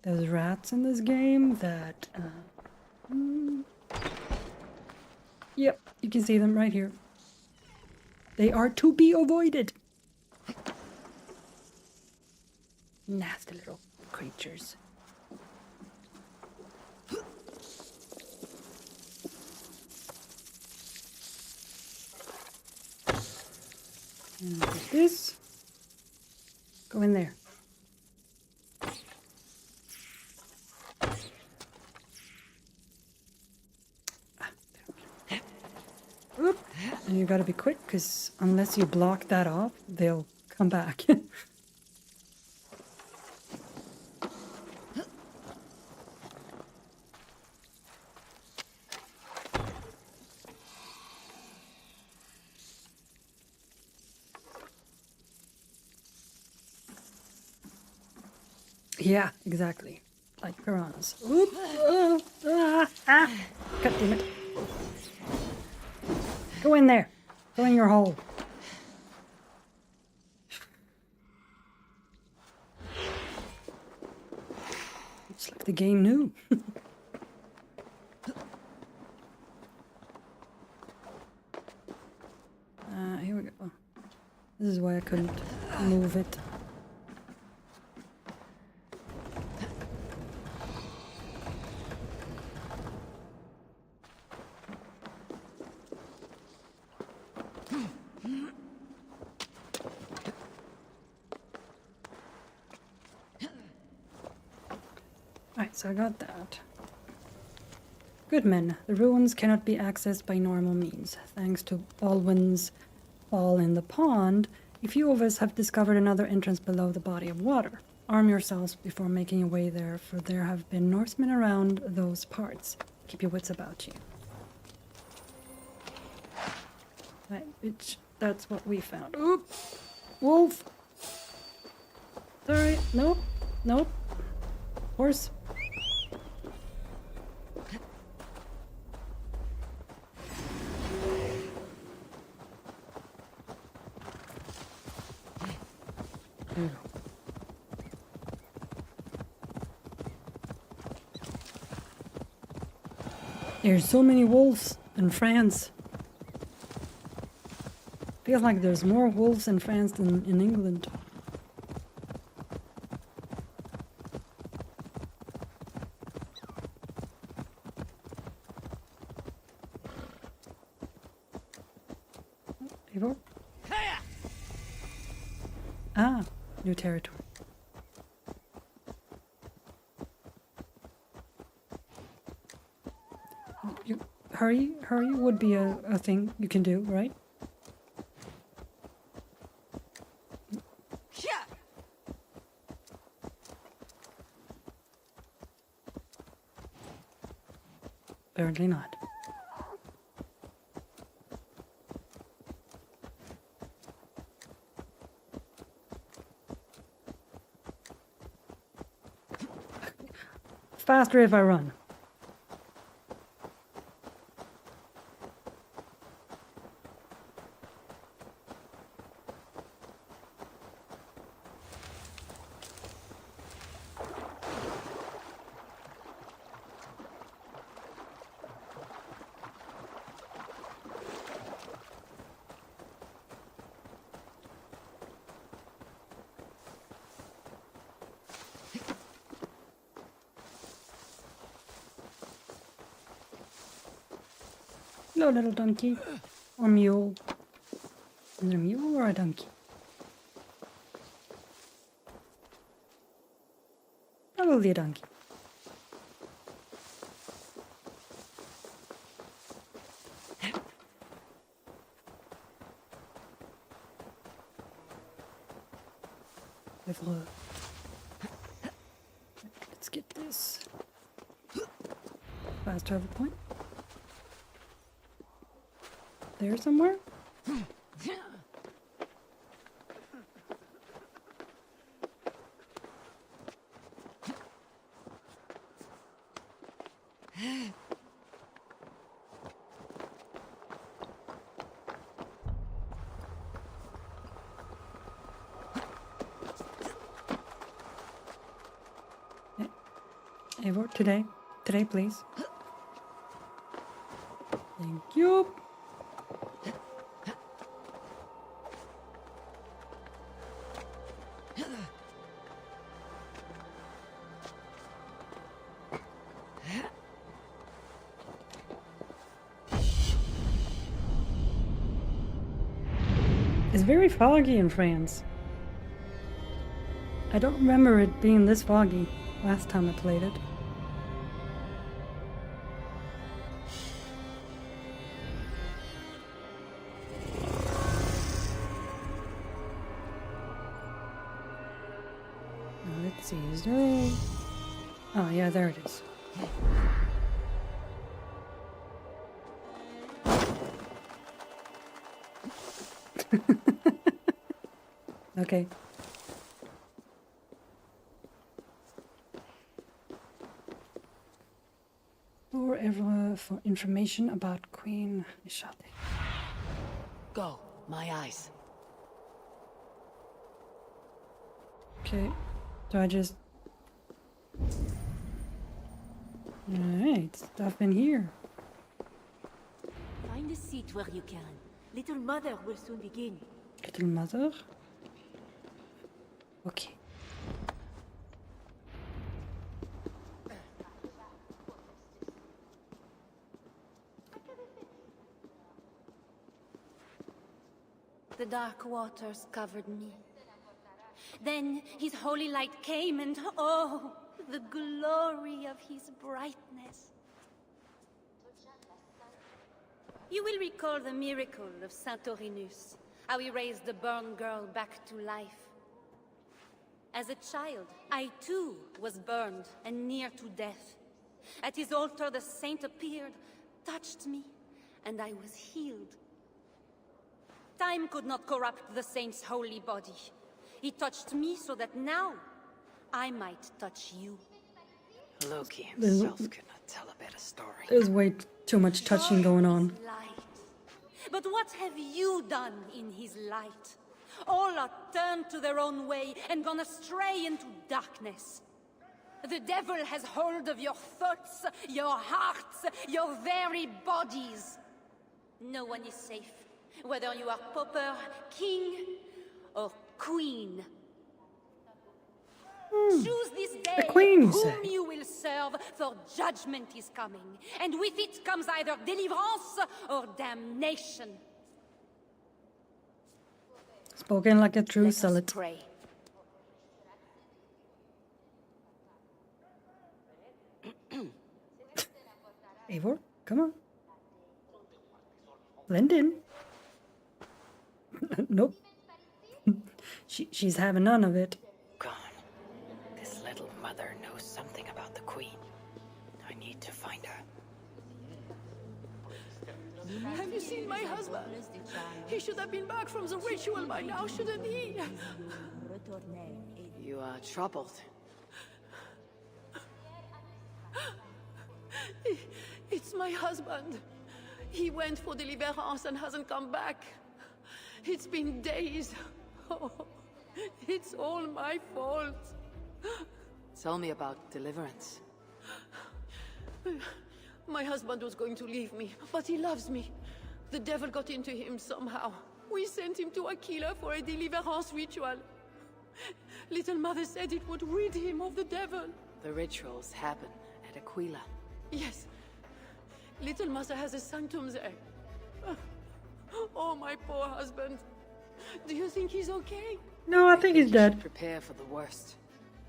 rats in this game that yep, you can see them right here. They are to be avoided. Nasty little creatures. And there's this. Go in there. Oop. And you gotta be quick, because unless you block that off, they'll come back. Yeah, exactly. Like piranhas. Oop! God damn it. Go in there. Go in your hole. It's like the game knew. Here we go. This is why I couldn't move it. Right, so I got that. Good men, the ruins cannot be accessed by normal means. Thanks to Baldwin's fall in the pond, a few of us have discovered another entrance below the body of water. Arm yourselves before making your way there, for there have been Norsemen around those parts. Keep your wits about you. Right, bitch, that's what we found. Oop! Wolf! Sorry, nope, nope. Horse. There's so many wolves in France. Feels like there's more wolves in France than in England. Eivor? Ah, new territory. Hurry would be a thing you can do, right? Apparently not. Faster if I run. Hello, little donkey. Or mule. Is it a mule or a donkey? Probably a donkey. Let's get this. Fast travel point. There somewhere? Eivor, today, please. Thank you. It's very foggy in France. I don't remember it being this foggy last time I played it. Now let's see, is there a... Oh yeah, there it is. Okay. Or ever for information about Queen Ishade.
Go, my eyes.
Okay. Do I just... Alright, stuff in here.
Find a seat where you can. Little Mother will soon begin.
Little Mother? Okay.
The dark waters covered me. Then his holy light came and oh, the glory of his brightness. You will recall the miracle of Saint Orinus, how he raised the burned girl back to life. As a child, I too was burned and near to death. At his altar the saint appeared, touched me, and I was healed. Time could not corrupt the saint's holy body. He touched me so that now I might touch you.
Loki himself could not tell a better story.
There's way too much touching going on.
Light. But what have you done in his light? All are turned to their own way and gone astray into darkness. The devil has hold of your thoughts, your hearts, your very bodies. No one is safe, whether you are pauper, king, or queen. Choose this day
queen,
whom you will serve, for judgment is coming, and with it comes either deliverance or damnation.
Spoken like a true zealot.
Pray.
Eivor, come on. Blend in. Nope. She's having none of it.
Gone. This little mother knows something about the queen. I need to find her.
Have you seen my husband? He should have been back from the ritual by now, shouldn't he?
You are troubled.
It's my husband. He went for deliverance and hasn't come back. It's been days. Oh, it's all my fault.
Tell me about deliverance.
My husband was going to leave me, but he loves me. The devil got into him somehow. We sent him to Aquila for a deliverance ritual. Little Mother said it would rid him of the devil.
The rituals happen at Aquila.
Yes. Little Mother has a sanctum there. Oh, my poor husband. Do you think he's okay?
No, I think he's dead.
Prepare for the worst,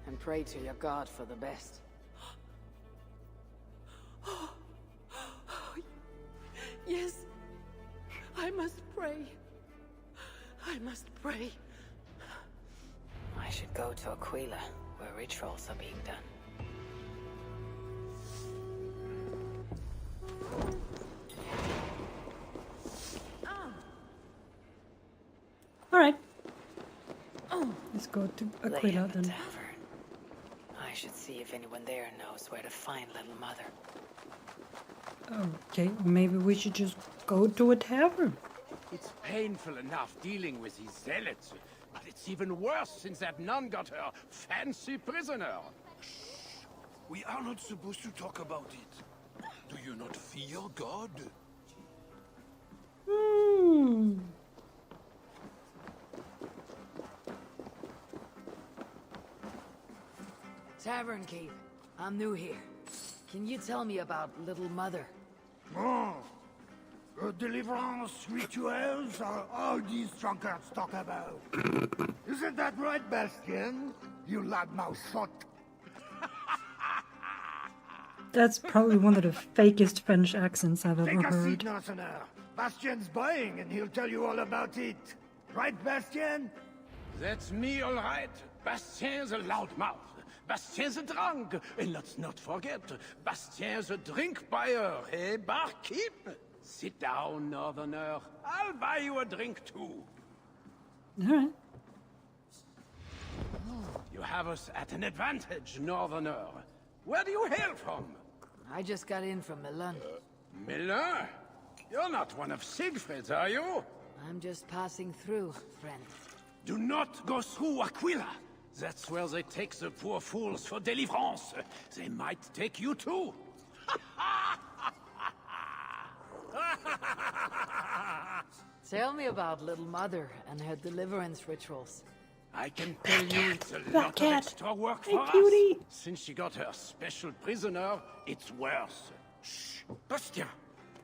and pray to your God for the best.
Yes. I must pray. I must pray.
I should go to Aquila, where rituals are being done.
Alright. Let's go to Aquila then.
Tavern. I should see if anyone there knows where to find little mother.
Okay, well, maybe we should just go to a tavern.
It's painful enough dealing with these zealots, but it's even worse since that nun got her fancy prisoner.
We are not supposed to talk about it. Do you not fear God?
Tavern Keep, I'm new here. Can you tell me about Little Mother?
Oh, deliverance rituals are all these drunkards talk about. Isn't that right, Bastien? You loudmouth sot.
That's probably one of the fakest French accents I've ever
Take a
heard.
seat, Northerner. Bastien's buying, and he'll tell you all about it. Right, Bastien?
That's me, all right. Bastien's a loudmouth. Bastien's a drunk. And let's not forget, Bastien's a drink buyer, eh, barkeep? Sit down, Northerner. I'll buy you a drink, too.
Alright.
You have us at an advantage, Northerner. Where do you hail from?
I just got in from Milan.
Milan? You're not one of Siegfried's, are you?
I'm just passing through, friend.
Do not go through Aquila. That's where they take the poor fools for deliverance. They might take you too.
Tell me about Little Mother and her deliverance rituals.
I can tell you it's a
That
lot of
cat.
extra work
Hey,
for us.
cutie.
Since she got her special prisoner, it's worse.
Shh, Bastien.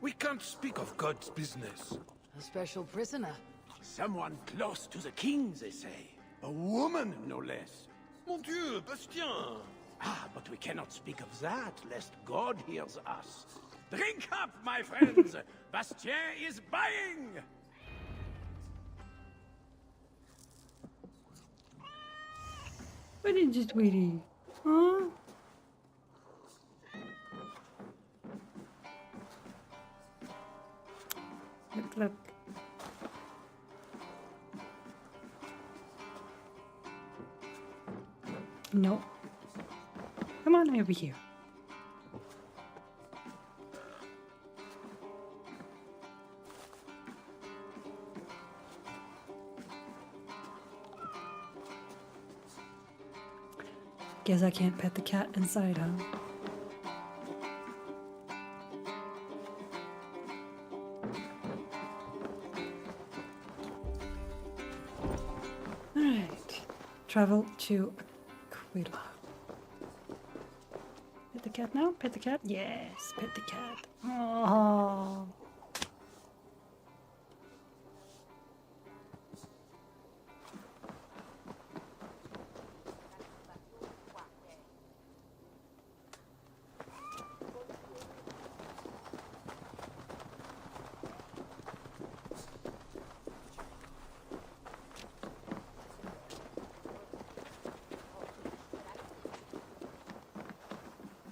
We can't speak of God's business.
A special prisoner.
Someone close to the king, they say. A woman, no less.
Mon Dieu, Bastien!
Ah, but we cannot speak of that, lest God hears us. Drink up, my friends! Bastien is buying!
What did you, sweetie? Huh? Look. No. Come on over here. Guess I can't pet the cat inside, huh? Alright. Travel to Aquila. Pet the cat now? Pet the cat? Yes, pet the cat. Oh.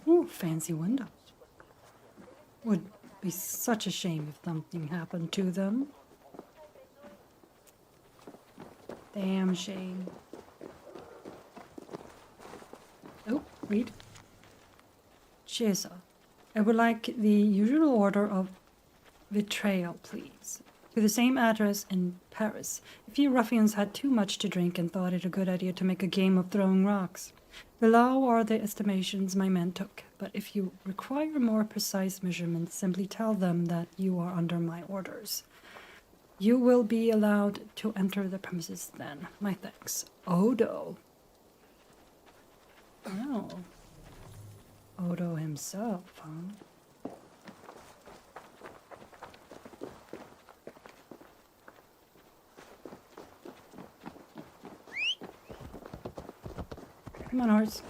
Ooh, fancy windows. Would be such a shame if something happened to them. Damn shame. Oh, read. Chesa. I would like the usual order of betrayal, please. To the same address in Paris. If you ruffians had too much to drink and thought it a good idea to make a game of throwing rocks. Below are the estimations my men took, but if you require more precise measurements, simply tell them that you are under my orders. You will be allowed to enter the premises then. My thanks. Odo. Oh. Odo himself, huh? Come on, horse.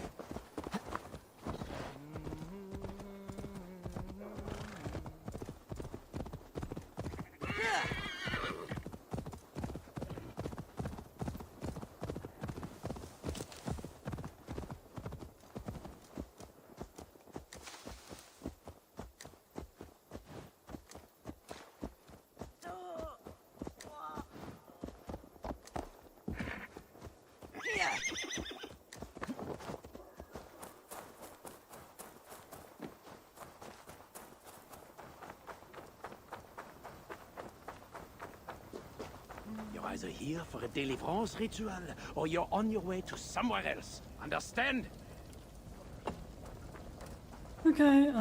You're either here for a deliverance ritual, or you're on your way to somewhere else. Understand?
Okay,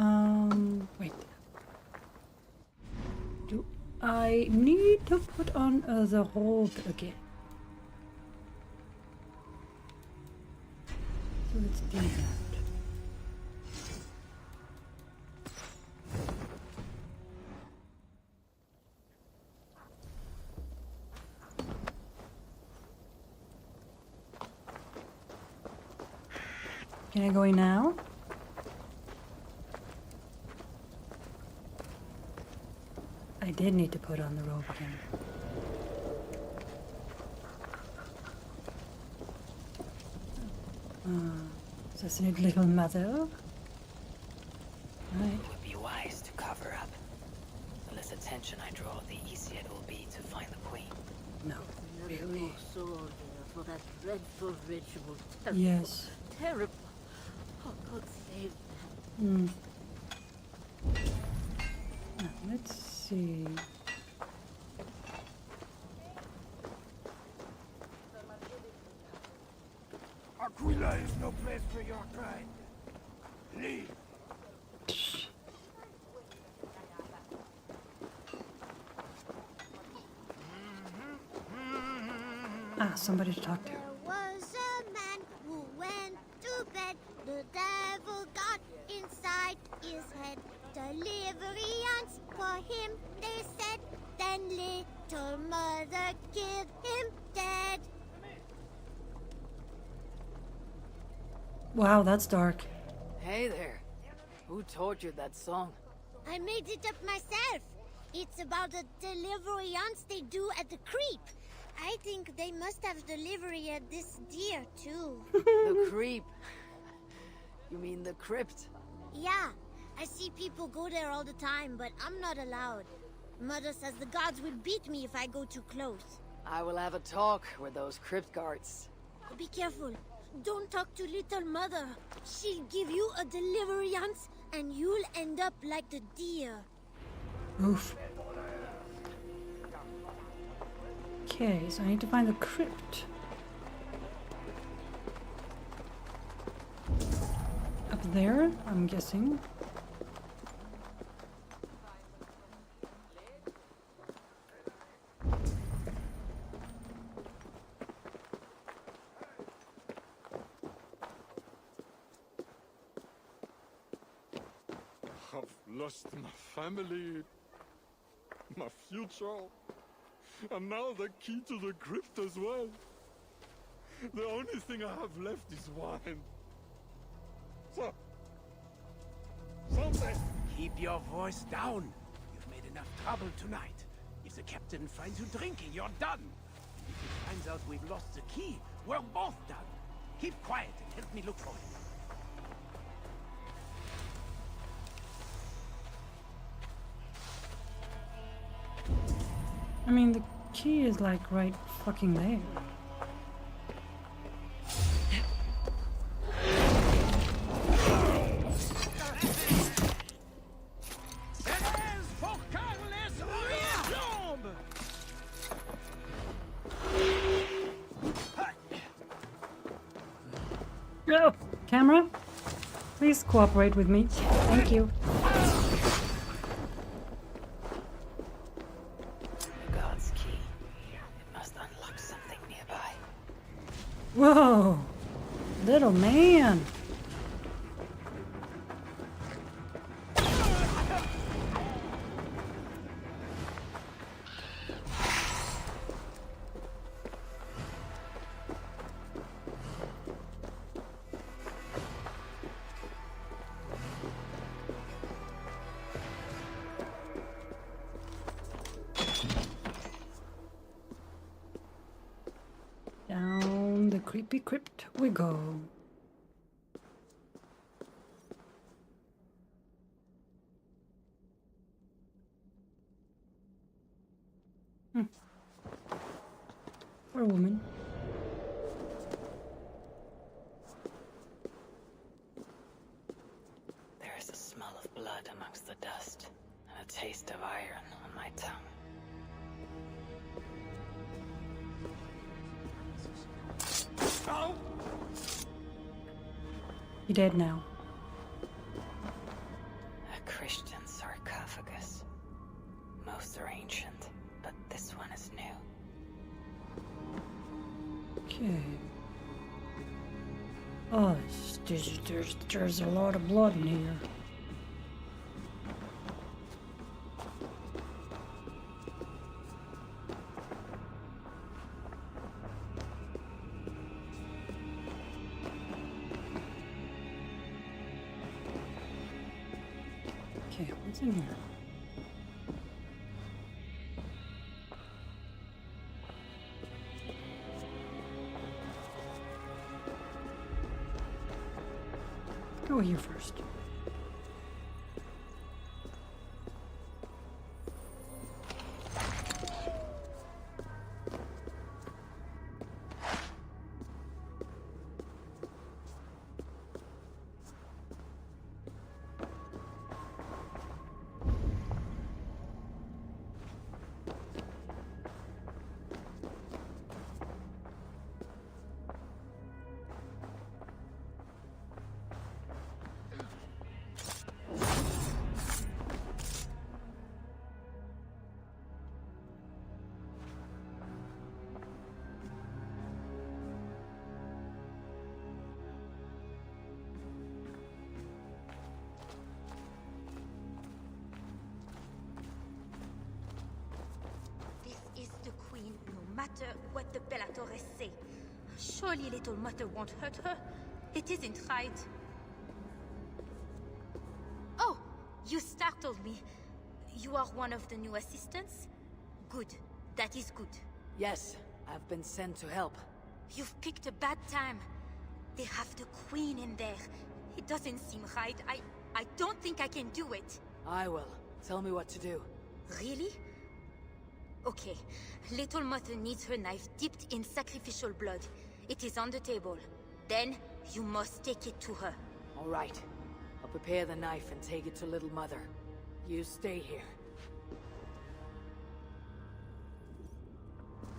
wait. Do I need to put on the robe again? So let's do that. Can I go in now? I did need to put on the robe again. Assassinate little mother. Right.
It would be wise to cover up. The less attention I draw, the easier it will be to find the queen.
No, really.
Sword for that dreadful ritual. Terrible.
Yes.
Terrible. Oh, God save them.
Let's see.
Aquila is no place for your kind. Leave.
Somebody to talk to.
There was a man who went to bed. The devil got inside his head. Deliverance for him, they said. Then little mother killed him dead.
Wow, that's dark.
Hey there. Who taught you that song?
I made it up myself. It's about a deliverance they do at the creep. I think they must have delivery at this deer, too.
The creep? You mean the crypt?
Yeah, I see people go there all the time, but I'm not allowed. Mother says the gods will beat me if I go too close.
I will have a talk with those crypt guards.
Be careful. Don't talk to little mother. She'll give you a deliverance, and you'll end up like the deer.
Oof. Okay, so I need to find the crypt. Up there, I'm guessing.
I've lost my family, my future, and now the key to the crypt as well. The only thing I have left is wine. So, something.
Keep your voice down. You've made enough trouble tonight. If the captain finds you drinking, you're done. If he finds out we've lost the key, we're both done. Keep quiet and help me look for it.
I mean, the key is like right fucking there. Oh, camera, please cooperate with me. Thank you.
God's key. It must unlock something nearby.
Whoa, little man. Down the creepy crypt we go. Poor woman.
There is a smell of blood amongst the dust, and a taste of iron on my tongue.
He dead now. Oh, there's a lot of blood in here. Okay, what's in here? Go here first.
Matter what the Bellatores say. Surely little mother won't hurt her. It isn't right. Oh, you startled me. You are one of the new assistants? Good. That is good.
Yes, I've been sent to help.
You've picked a bad time. They have the queen in there. It doesn't seem right. I don't think I can do it.
I will. Tell me what to do.
Really? Okay. Little Mother needs her knife dipped in sacrificial blood. It is on the table. Then, you must take it to her.
All right. I'll prepare the knife and take it to Little Mother. You stay here.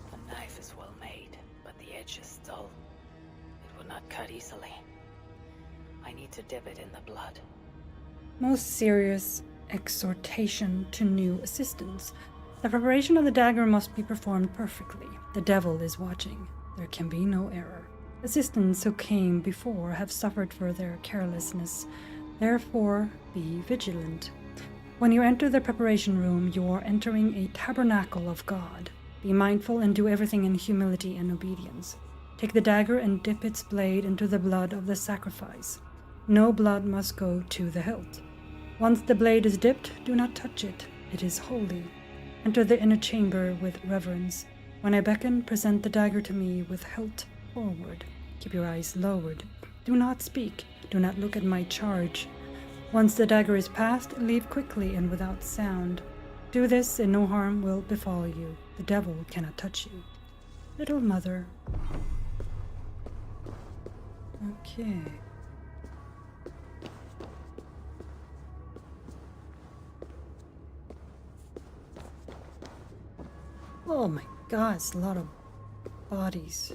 The knife is well made, but the edge is dull. It will not cut easily. I need to dip it in the blood.
Most serious exhortation to new assistants. The preparation of the dagger must be performed perfectly. The devil is watching. There can be no error. Assistants who came before have suffered for their carelessness. Therefore, be vigilant. When you enter the preparation room, you are entering a tabernacle of God. Be mindful and do everything in humility and obedience. Take the dagger and dip its blade into the blood of the sacrifice. No blood must go to the hilt. Once the blade is dipped, do not touch it. It is holy. Enter the inner chamber with reverence. When I beckon, present the dagger to me with hilt forward. Keep your eyes lowered. Do not speak. Do not look at my charge. Once the dagger is passed, leave quickly and without sound. Do this, and no harm will befall you. The devil cannot touch you. Little Mother. Okay. Oh my god, it's a lot of bodies.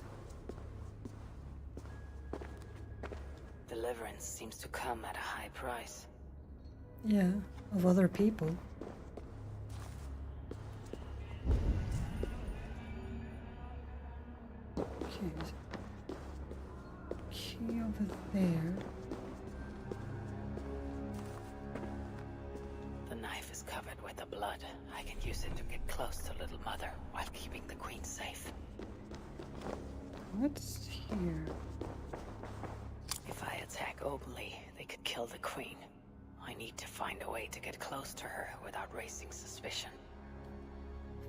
Deliverance seems to come at a high price.
Yeah, of other people. Okay. Key over there.
The knife is covered with the blood. I can use it to get close to Little Mother while keeping the Queen safe.
What's here?
If I attack openly, they could kill the Queen. I need to find a way to get close to her without raising suspicion.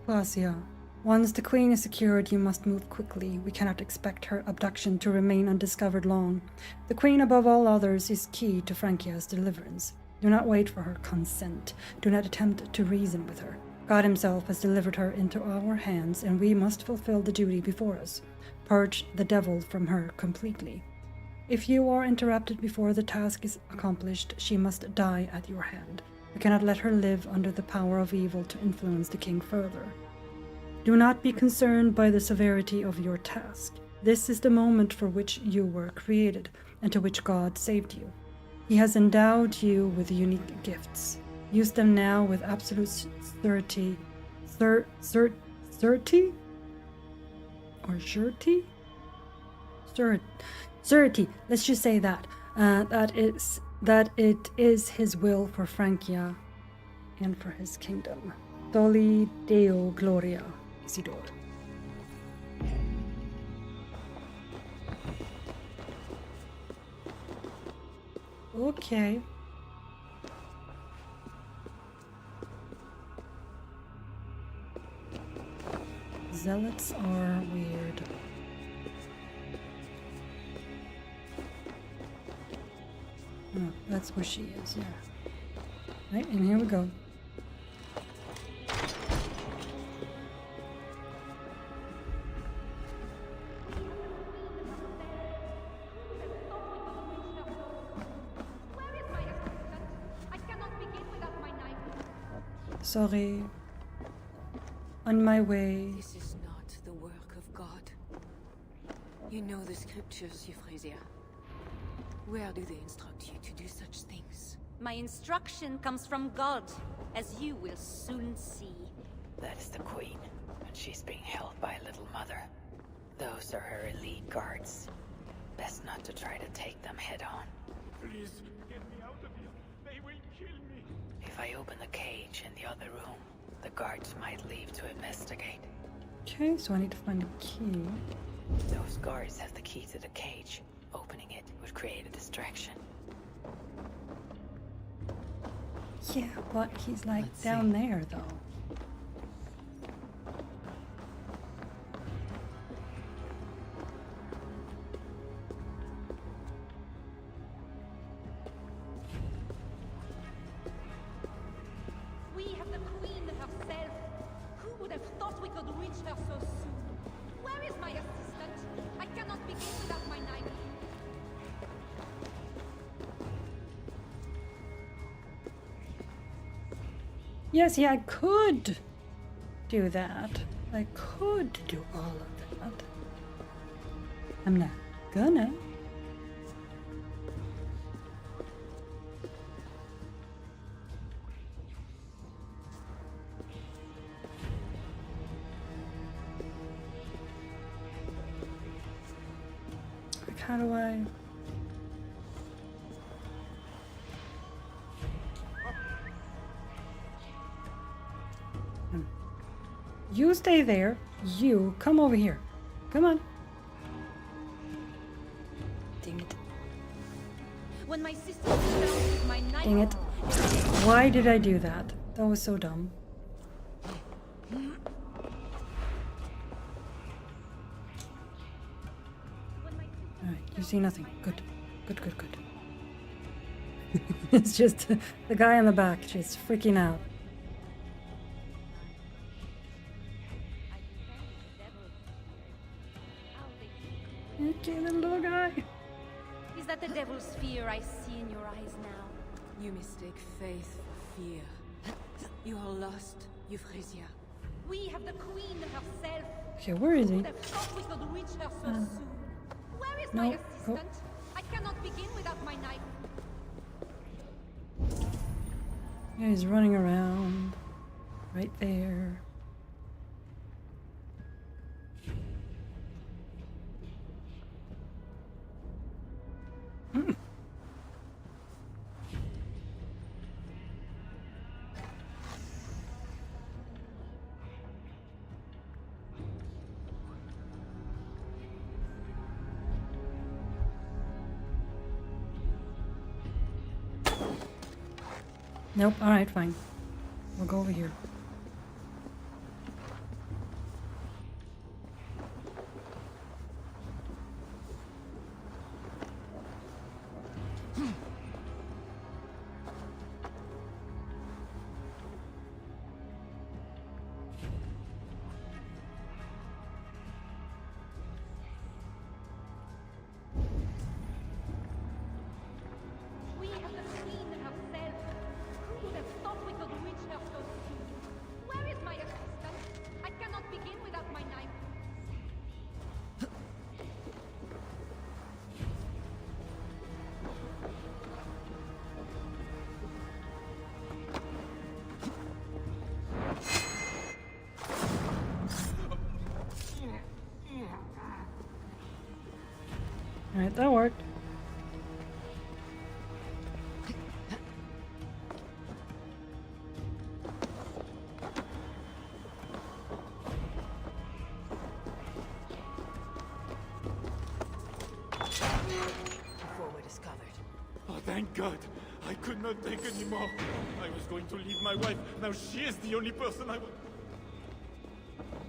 Glacia. Once the Queen is secured, you must move quickly. We cannot expect her abduction to remain undiscovered long. The Queen, above all others, is key to Francia's deliverance. Do not wait for her consent. Do not attempt to reason with her. God himself has delivered her into our hands, and we must fulfill the duty before us. Purge the devil from her completely. If you are interrupted before the task is accomplished, she must die at your hand. We cannot let her live under the power of evil to influence the king further. Do not be concerned by the severity of your task. This is the moment for which you were created, and to which God saved you. He has endowed you with unique gifts. Use them now with absolute certainty. Certainty? Or surety? surety. Let's just say that that it is his will for Francia and for his kingdom. Doli Deo Gloria, Isidore. Okay. Zealots are weird. Oh, that's where she is, yeah. Right, and here we go. Sorry. On my way.
This is not the work of God. You know the scriptures, Euphrasia. Where do they instruct you to do such things?
My instruction comes from God, as you will soon see.
That is the Queen, and she's being held by a little mother. Those are her elite guards. Best not to try to take them head on.
Please, get me out of here. They will kill me.
If I open the cage in the other room, the guards might leave to investigate.
Okay, so I need to find a key.
Those guards have the key to the cage. Opening it would create a distraction.
Yeah, but he's like down there though.
We have the Queen herself. Who would have thought we could reach her so soon? Where is my assistant? I cannot begin without my knife.
Yes, yeah, I could do that. I could do all of that. I'm not gonna. Like, how do I... You stay there. You come over here. Come on. Dang it.
When my sister was found with my knife.
Dang it. Why did I do that? That was so dumb. Alright, you see nothing. Good. Good, good, good. It's just the guy in the back just freaking out. Okay, the little guy.
Is that the devil's fear I see in your eyes now?
You mistake faith for fear. You are lost, Euphrasia.
We have the Queen herself.
Okay, where is he?
Who would have thought we could reach her so soon? Where is my assistant? I cannot begin without my knife.
Yeah, he's running around. Right there. Nope, alright, fine. We'll go over here.
We have the Queen herself. Who would have thought we could reach her so soon?
Alright, that worked.
Before we're discovered.
Oh, thank God. I could not take anymore. I was going to leave my wife. Now she is the only person I would...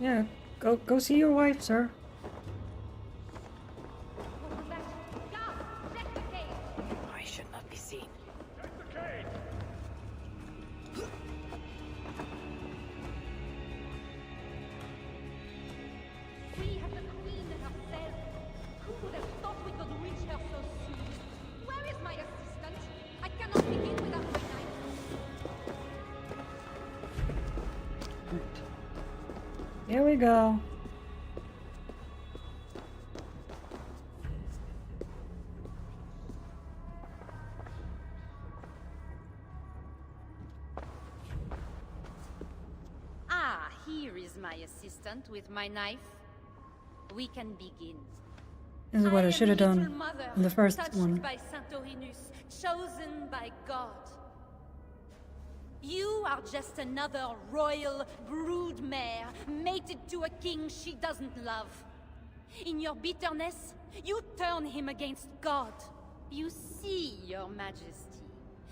Yeah, go see your wife, sir.
I should not be seen.
We have the queen herself. Who would have thought we could reach her so soon? Where is my assistant? I cannot begin without my knife.
Here we go.
Ah, here is my assistant with my knife. We can begin.
This is what I should have
Little
done
mother,
in the first
touched
one.
by Santorinus, chosen by God. You are just another royal broodmare, mated to a king she doesn't love. In your bitterness, you turn him against God. You see, your majesty,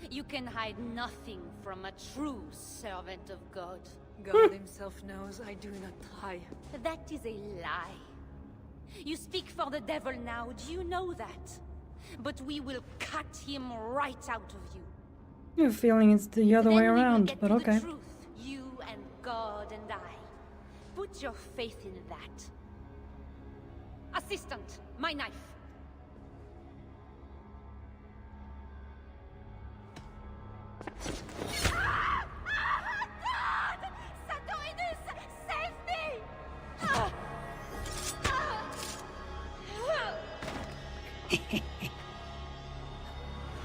you can hide nothing from a true servant of God.
God himself knows I do not try.
That is a lie. You speak for the devil now, do you know that? But we will cut him right out of you.
I have a feeling it's the other way
Then we will
around,
get
but
to
okay.
the truth, you and God and I. Put your faith in that. Assistant, my knife. Ah! Ah, God! Santorinus, save me! Ah!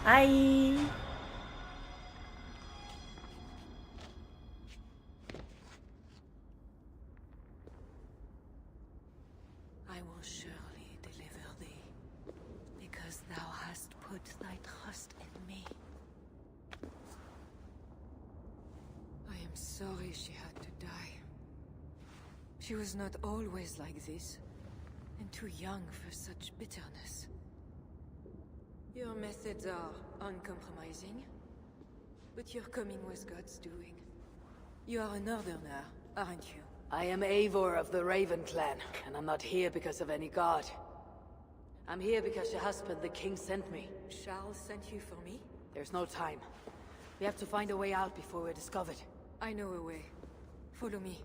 Aye.
I will surely deliver thee, because thou hast put thy trust in me. I am sorry she had to die. She was not always like this, and too young for such bitterness. Your methods are uncompromising, but your coming was God's doing. You are a northerner, aren't you? I am Eivor of the Raven clan, and I'm not here because of any god. I'm here because your husband, the king, sent me. Charles sent you for me? There's no time. We have to find a way out before we're discovered. I know a way. Follow me.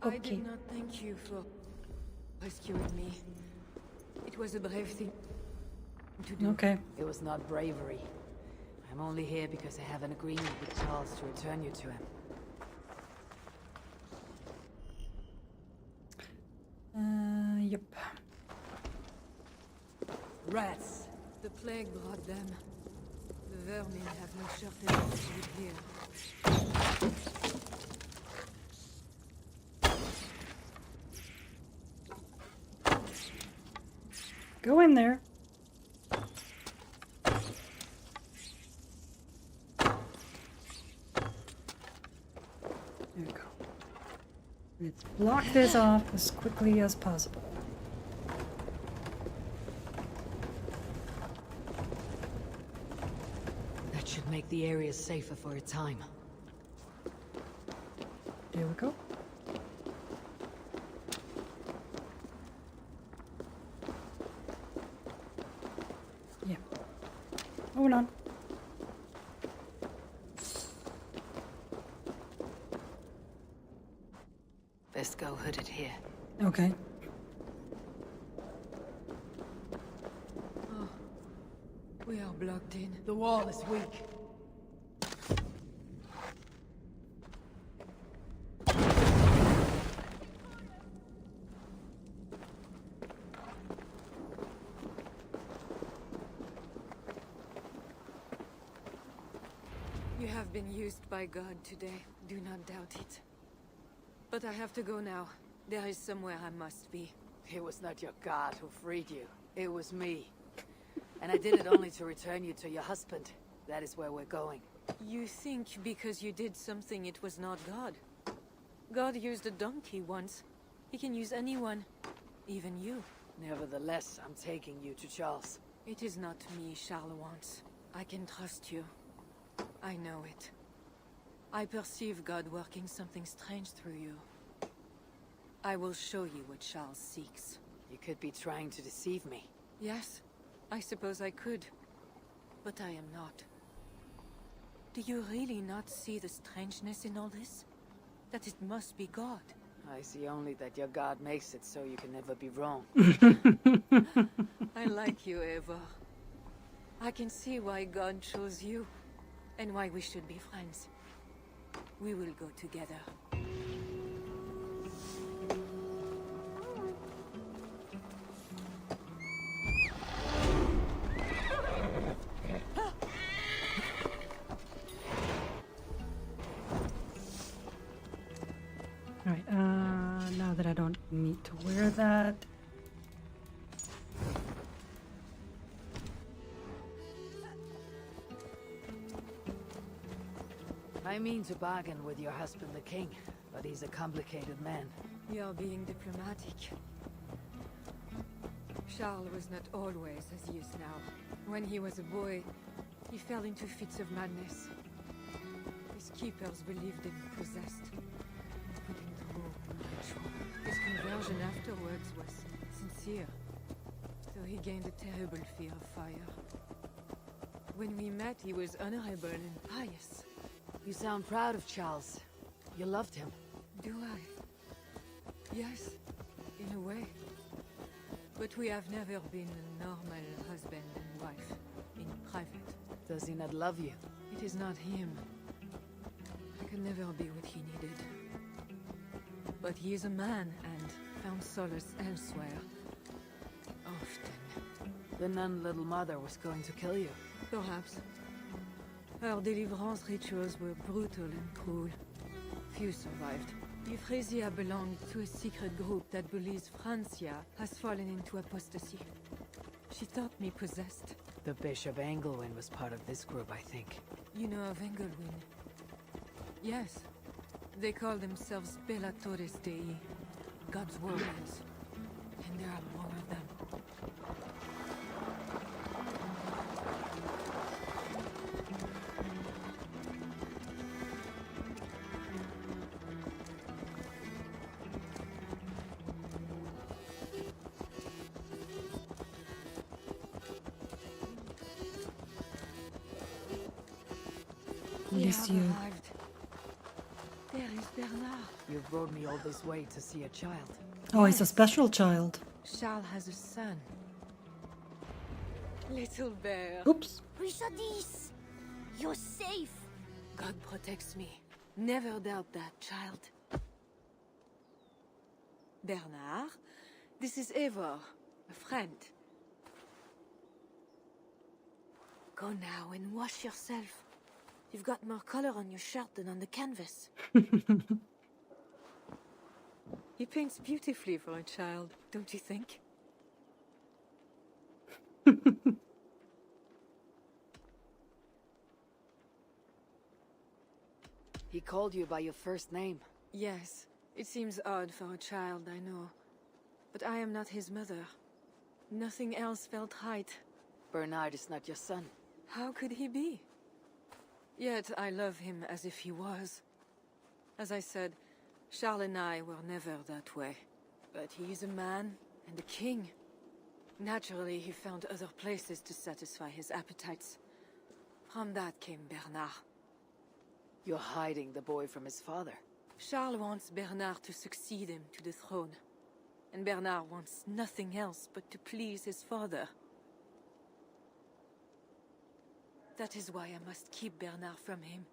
I
Okay.
did not thank you for rescuing me. It was a brave thing to do.
Okay.
It was not bravery. I'm only here because I have an agreement with Charles to return you to him.
Yep.
Rats! The plague brought them. The vermin have no shortage of food here.
Go in there. There we go. Let's block this off as quickly as possible.
That should make the area safer for a time.
There we go. Yeah. Moving on.
Best go hooded here.
Okay.
Oh, we are blocked in. The wall is weak. You have been used by God today. Do not doubt it. But I have to go now. There is somewhere I must be. It was not your God who freed you.
It was me. And I did it only to return you to your husband. That is where we're going.
You think because you did something it was not God? God used a donkey once. He can use anyone. Even you.
Nevertheless, I'm taking you to Charles.
It is not me Charles wants. I can trust you. I know it. I perceive God working something strange through you. I will show you what Charles seeks.
You could be trying to deceive me.
Yes, I suppose I could. But I am not. Do you really not see the strangeness in all this? That it must be God?
I see only that your God makes it so you can never be wrong.
I like you, Eva. I can see why God chose you, and why we should be friends. We will go together.
Alright, now that I don't need to wear that.
I mean to bargain with your husband, the king, but he's a complicated man.
You're being diplomatic. Charles was not always as he is now. When he was a boy, he fell into fits of madness. His keepers believed him possessed. Put him through a ritual. His conversion afterwards was sincere, though he gained a terrible fear of fire. When we met, he was honorable and pious.
You sound proud of Charles. You loved him.
Do I? Yes, in a way. But we have never been a normal husband and wife, in private.
Does he not love you?
It is not him. I could never be what he needed. But he is a man and found solace elsewhere. Often.
The nun little mother was going to kill you.
Perhaps. Her deliverance rituals were brutal and cruel. Few survived. Euphrasia belonged to a secret group that believes Francia has fallen into apostasy. She thought me possessed.
The Bishop Engelwin was part of this group, I think.
You know of Engelwin? Yes. They call themselves Bellatores Dei, God's warriors. And there are more of them.
Monsieur.
There is Bernard.
You've brought me all this way to see a child.
Oh, he's a special child.
Charles has a son. Little bear.
Oops.
Richardis, you're safe.
God protects me. Never doubt that, child. Bernard, this is Eivor, a friend. Go now and wash yourself. You've got more color on your shirt than on the canvas. He paints beautifully for a child, don't you think?
He called you by your first name.
Yes, it seems odd for a child, I know. But I am not his mother. Nothing else felt right.
Bernard is not your son.
How could he be? Yet I love him as if he was. As I said, Charles and I were never that way. But he is a man and a king. Naturally, he found other places to satisfy his appetites. From that came Bernard.
You're hiding the boy from his father.
Charles wants Bernard to succeed him to the throne. And Bernard wants nothing else but to please his father. That is why I must keep Bernard from him.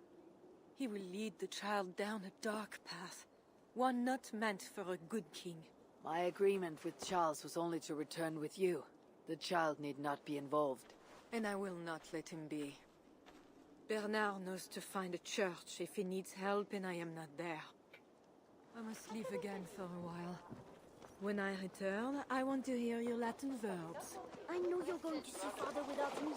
He will lead the child down a dark path. One not meant for a good king.
My agreement with Charles was only to return with you. The child need not be involved.
And I will not let him be. Bernard knows to find a church if he needs help and I am not there. I must leave again for a while.
When I return, I want to hear your Latin verbs.
I know you're going to see Father without me.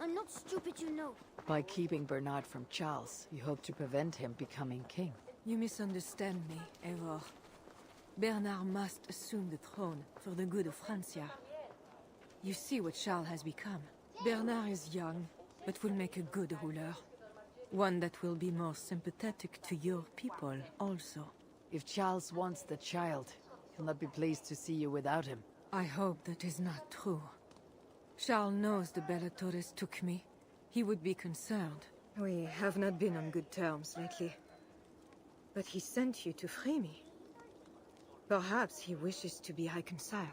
I'm not stupid, you know.
By keeping Bernard from Charles, you hope to prevent him becoming king.
You misunderstand me, Eivor. Bernard must assume the throne for the good of Francia. You see what Charles has become. Bernard is young, but will make a good ruler. One that will be more sympathetic to your people also.
If Charles wants the child, he'll not be pleased to see you without him.
I hope that is not true. Charles knows the Bellatores took me. He would be concerned. We have not been on good terms lately. But he sent you to free me. Perhaps he wishes to be reconciled.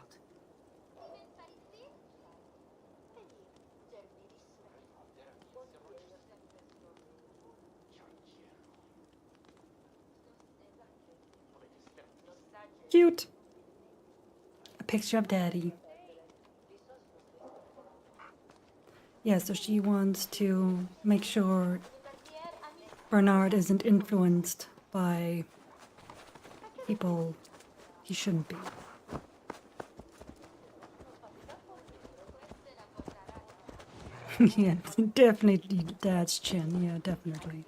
Cute. A picture of Daddy. Yeah, so she wants to make sure Bernard isn't influenced by people he shouldn't be. Yeah, definitely Dad's chin. Yeah, definitely.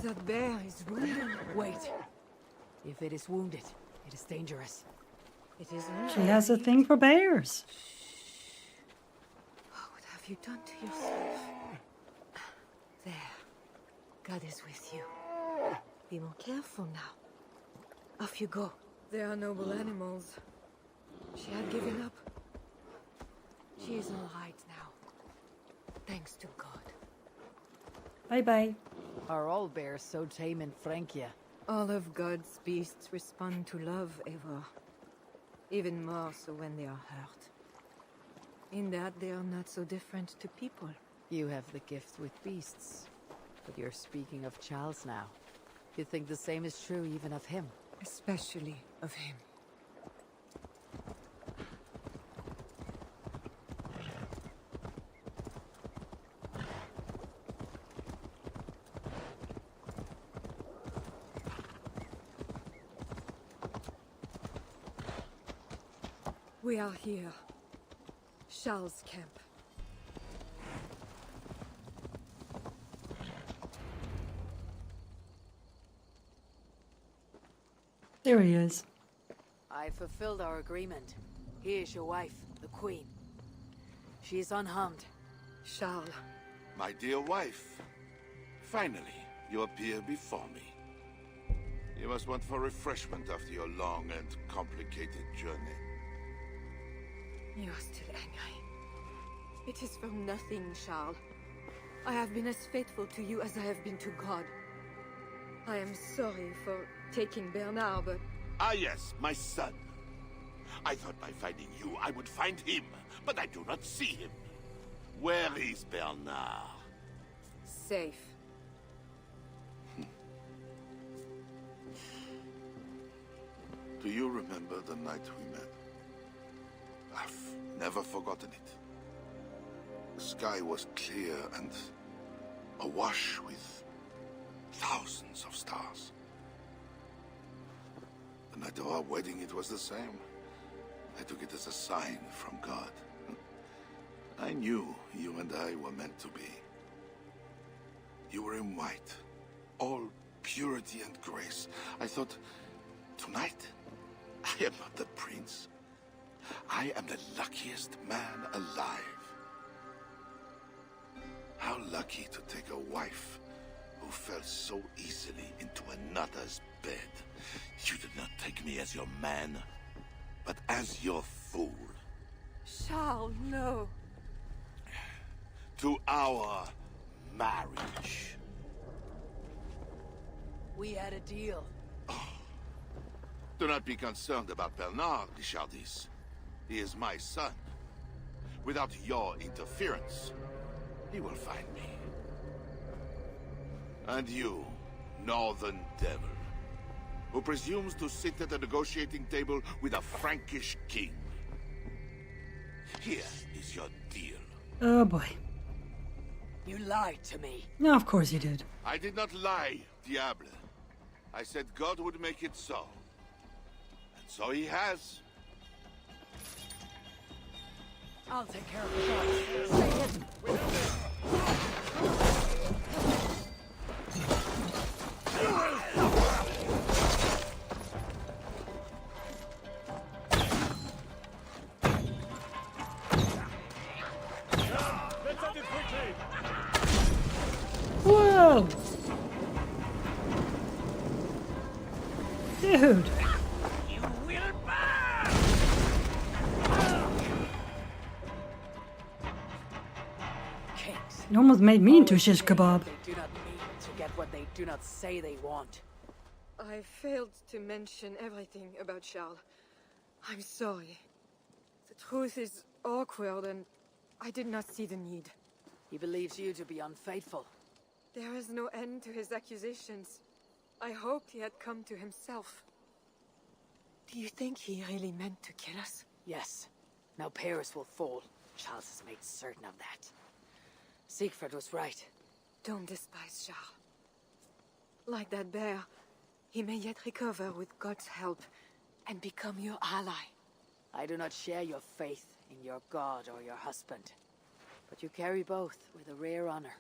That bear is wounded.
Wait. If it is wounded, it is dangerous.
It is
She has a thing for bears.
What have you done to yourself? There. God is with you. Be more careful now. Off you go. They are noble animals. She had given up. She is all right now. Thanks to God.
Bye-bye.
Are all bears so tame in Francia?
All of God's beasts respond to love, Eivor. Even more so when they are hurt. In that they are not so different to people.
You have the gift with beasts. But you're speaking of Charles now. You think the same is true even of him?
Especially of him. We are here. Charles' camp.
There he is.
I fulfilled our agreement. Here is your wife, the Queen. She is unharmed.
Charles.
My dear wife, finally, you appear before me. You must want for refreshment after your long and complicated journey.
You are still angry. It is for nothing, Charles. I have been as faithful to you as I have been to God. I am sorry for taking Bernard, but...
Ah yes, my son. I thought by finding you, I would find him, but I do not see him. Where is Bernard?
Safe.
Do you remember the night we met? I've never forgotten it. The sky was clear and awash with thousands of stars. The night of our wedding, it was the same. I took it as a sign from God. I knew you and I were meant to be. You were in white, all purity and grace. I thought, tonight, I am not the prince. I am the luckiest man alive. How lucky to take a wife who fell so easily into another's bed. You did not take me as your man, but as your fool.
Charles, no.
To our marriage.
We had a deal.
Do not be concerned about Bernard, Richardis. He is my son. without your interference, he will find me. And you, Northern Devil, who presumes to sit at a negotiating table with a Frankish king. Here is your deal.
Oh boy.
You lied to me.
No, of course you did.
I did not lie, Diable. I said God would make it so. And so he has.
I'll take care of the Stay hidden.
Whoa! Dude! You almost made me into shish kebab.
They do not mean to get what they do not say they want.
I failed to mention everything about Charles. I'm sorry. The truth is awkward and I did not see the need.
He believes you to be unfaithful.
There is no end to his accusations. I hoped he had come to himself. Do you think he really meant to kill us?
Yes. Now Paris will fall. Charles has made certain of that. Siegfried was right.
Don't despise Charles. Like that bear, he may yet recover with God's help and become your ally.
I do not share your faith in your god or your husband. But you carry both with a rare honor.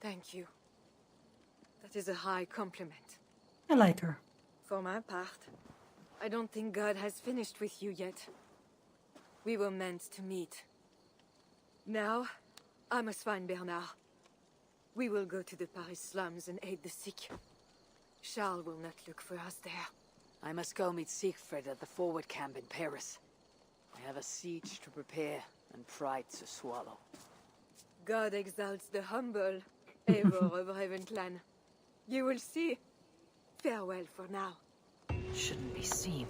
Thank you. That is a high compliment.
I like her.
For my part, I don't think God has finished with you yet. We were meant to meet. Now, I must find Bernard. We will go to the Paris slums and aid the sick. Charles will not look for us there.
I must go meet Siegfried at the forward camp in Paris. I have a siege to prepare and pride to swallow.
God exalts the humble, ever of Ravenclan. You will see. Farewell for now.
Shouldn't be seen.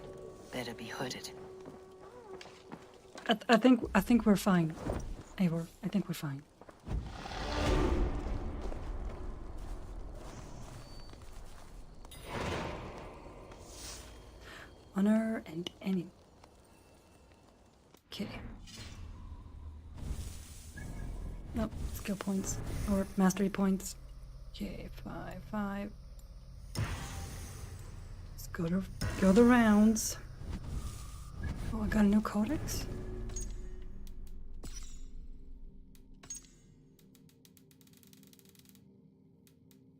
Better be hooded.
I think we're fine. Eivor, I think we're fine. Honor and any. Okay. Nope, skill points or mastery points. Okay, 5. Let's go the rounds. Oh, I got a new codex.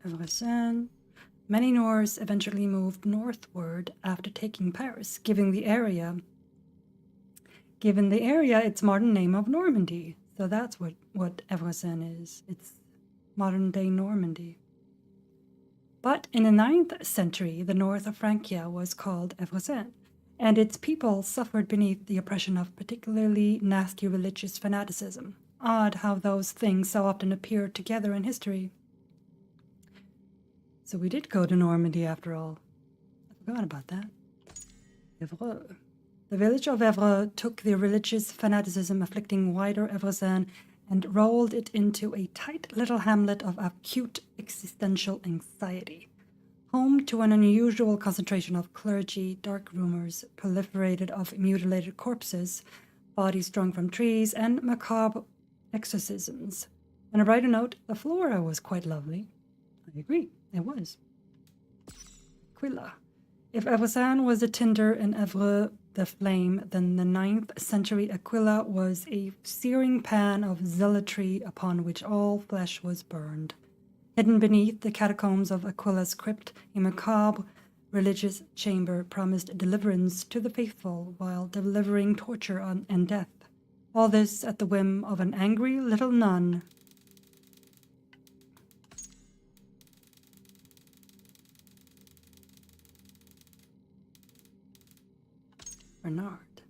Evresin. Many Norse eventually moved northward after taking Paris, given the area its modern name of Normandy. So that's what Evresin is. It's modern-day Normandy. But in the 9th century, the north of Francia was called Evresin, and its people suffered beneath the oppression of particularly nasty religious fanaticism. Odd how those things so often appear together in history. So we did go to Normandy after all. I forgot about that. Evreux. The village of Evreux took the religious fanaticism afflicting wider Evresin and rolled it into a tight little hamlet of acute existential anxiety. Home to an unusual concentration of clergy, dark rumors proliferated of mutilated corpses, bodies strung from trees, and macabre exorcisms. On a brighter note, the flora was quite lovely. I agree, it was. Aquila. If Evresin was a tinder and Evreux the flame, then the 9th century Aquila was a searing pan of zealotry upon which all flesh was burned. Hidden beneath the catacombs of Aquila's crypt, a macabre religious chamber promised deliverance to the faithful while delivering torture and death. All this at the whim of an angry little nun. Bernard.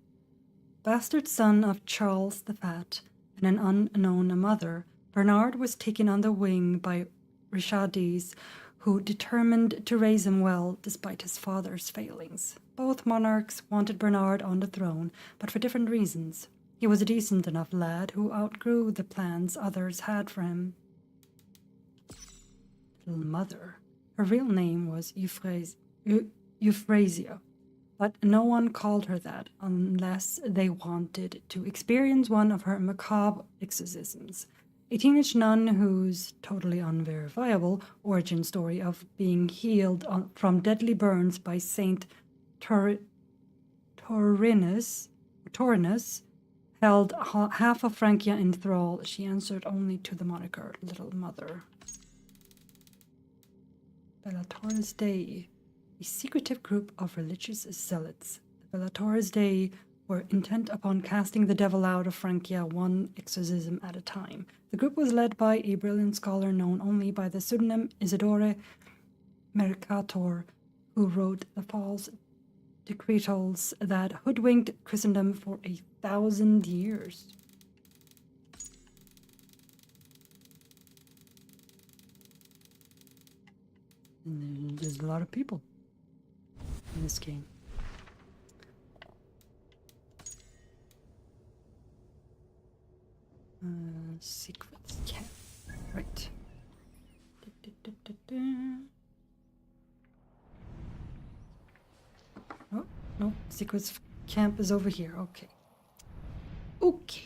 Bastard son of Charles the Fat and an unknown mother, Bernard was taken on the wing by Richardis, who determined to raise him well despite his father's failings. Both monarchs wanted Bernard on the throne, but for different reasons. He was a decent enough lad who outgrew the plans others had for him. Little mother. Her real name was Euphrasia, but no one called her that unless they wanted to experience one of her macabre exorcisms. A teenage nun whose totally unverifiable origin story of being healed from deadly burns by Saint Taurinus held half of Francia in thrall. She answered only to the moniker Little Mother. Bellatores Dei, a secretive group of religious zealots. The Bellatores Dei were intent upon casting the devil out of Francia one exorcism at a time. The group was led by a brilliant scholar known only by the pseudonym Isidore Mercator, who wrote the false decretals that hoodwinked Christendom for 1,000 years. And there's a lot of people in this game. Secrets camp. Right. Oh, no. Secrets camp is over here. Okay. Okay.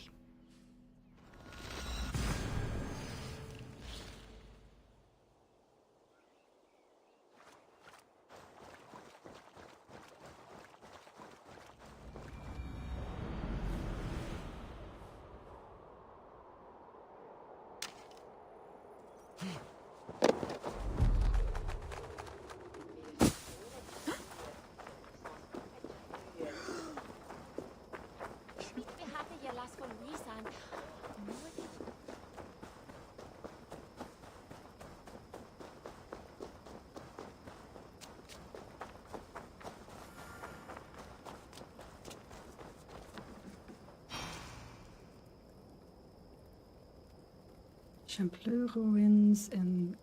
Champleur ruins and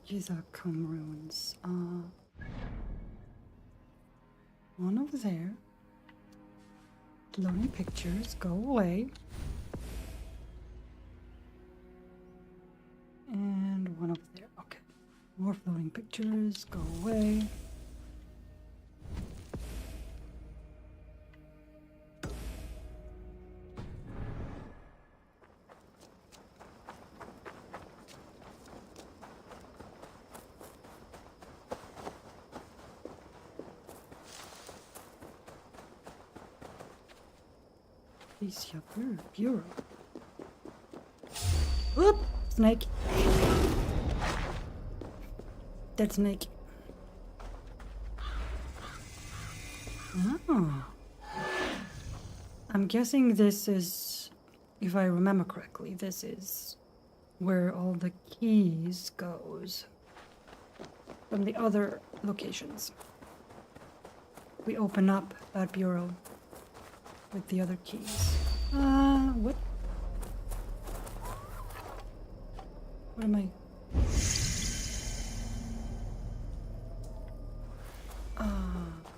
Gizacum ruins. One over there. Loading pictures, go away. And one over there. Okay. More floating pictures, go away. Policia Bureau. Whoop! Snake. Dead snake. Oh. I'm guessing this is, if I remember correctly, this is where all the keys goes from the other locations. We open up that bureau with the other keys. What? What am I?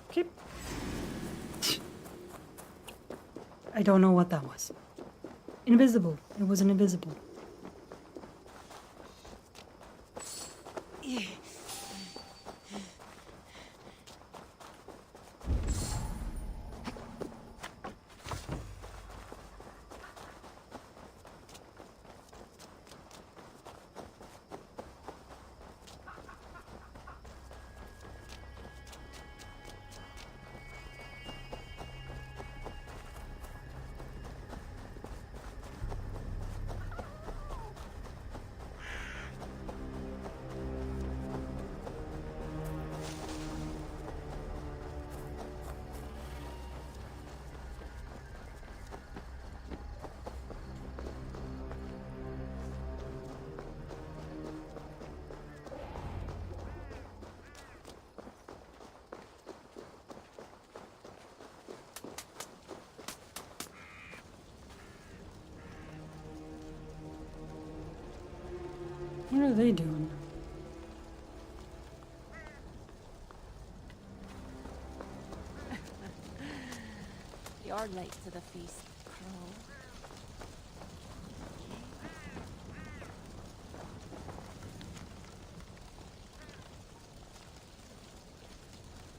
Okay. I don't know what that was. Invisible. It was an invisible. What are they doing?
You're late to the feast.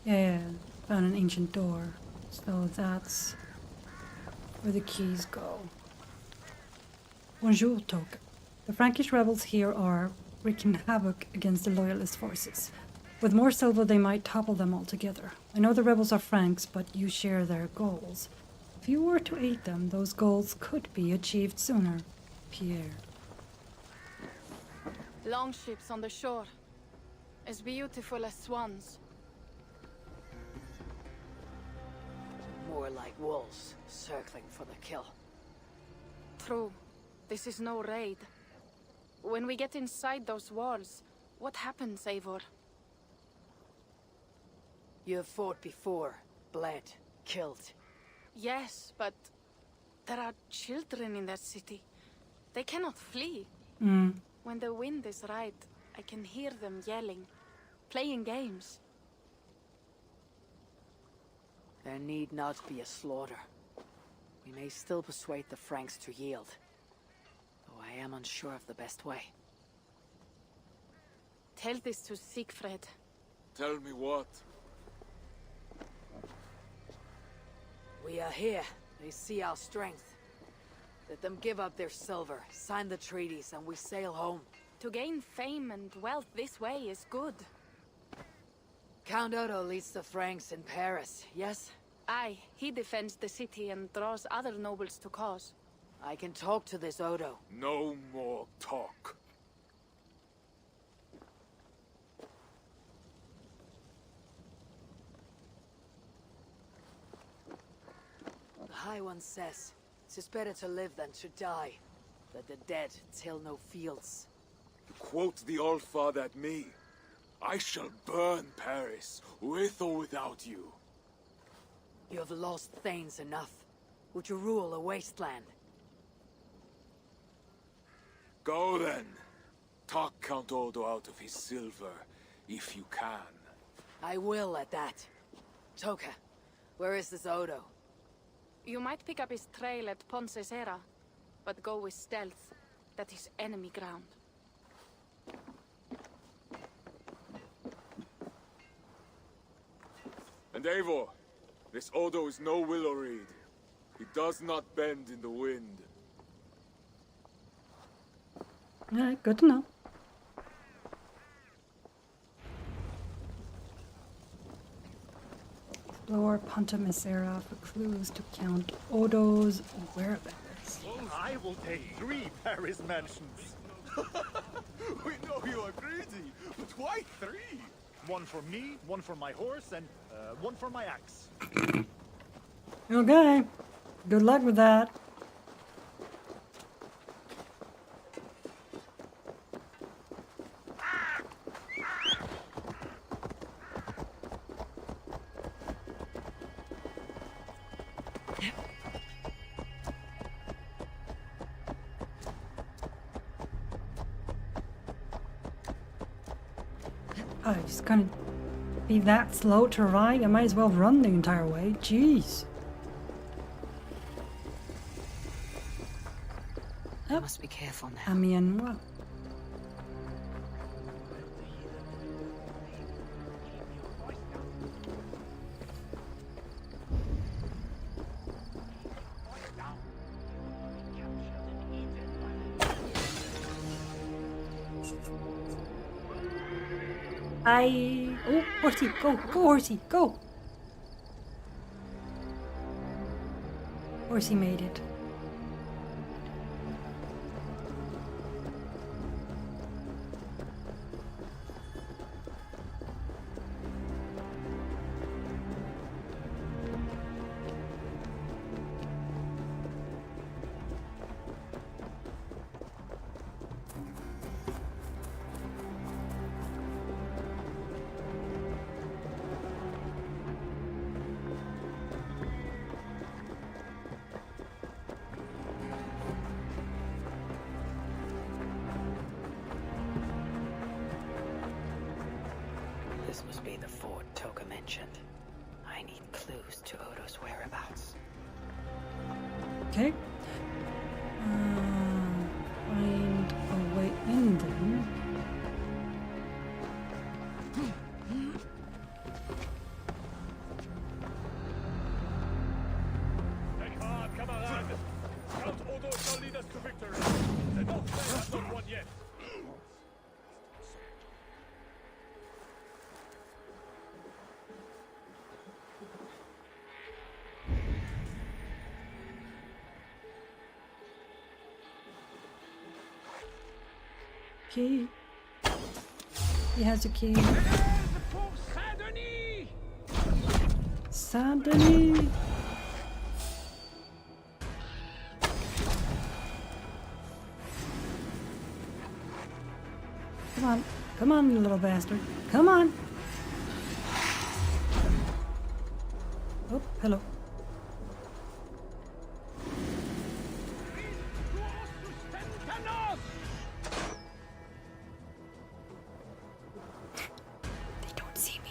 Yeah, found an ancient door. So that's where the keys go. Bonjour, Toka. The Frankish rebels here are wreaking havoc against the loyalist forces. With more silver, they might topple them altogether. I know the rebels are Franks, but you share their goals. If you were to aid them, those goals could be achieved sooner. Pierre.
Longships on the shore. As beautiful as swans.
More like wolves, circling for the kill.
True. This is no raid. When we get inside those walls, what happens, Eivor?
You have fought before, bled, killed.
Yes, but there are children in that city. They cannot flee. When the wind is right, I can hear them yelling, playing games.
There need not be a slaughter. We may still persuade the Franks to yield. Though I am unsure of the best way.
Tell this to Siegfried.
Tell me what?
We are here. They see our strength. Let them give up their silver, sign the treaties, and we sail home.
To gain fame and wealth this way is good.
Count Otto leads the Franks in Paris, yes?
Aye, he defends the city and draws other nobles to cause.
I can talk to this Odo.
No more talk.
The High One says, 'tis better to live than to die. That the dead till no fields.
You quote the All-Father at me. I shall burn Paris, with or without you.
You have lost Thanes enough. Would you rule a wasteland?
Go then. Talk Count Odo out of his silver, if you can.
I will at that. Toka, where is this Odo?
You might pick up his trail at Poncesera, but go with stealth. That is enemy ground.
And Eivor, this Odo is no willow reed. He does not bend in the wind.
Alright, good to know. Explore Ponta Misera for clues to Count Odo's whereabouts.
I will take 3 Paris mansions.
We know you are greedy, but why 3?
1 for me, 1 for my horse, and 1 for my axe.
Okay. Good luck with that. I just couldn't be that slow to ride. I might as well run the entire way. Jeez.
I must be careful now.
I mean, what? Oh, horsey, go, horsey, go! Horsey made it.
This must be the fort Toka mentioned. I need clues to Odo's whereabouts.
Okay. Find a way in then. Key. He has a key. Saint-Denis! Come on. Come on, you little bastard. Come on! Oh, hello. They don't see me.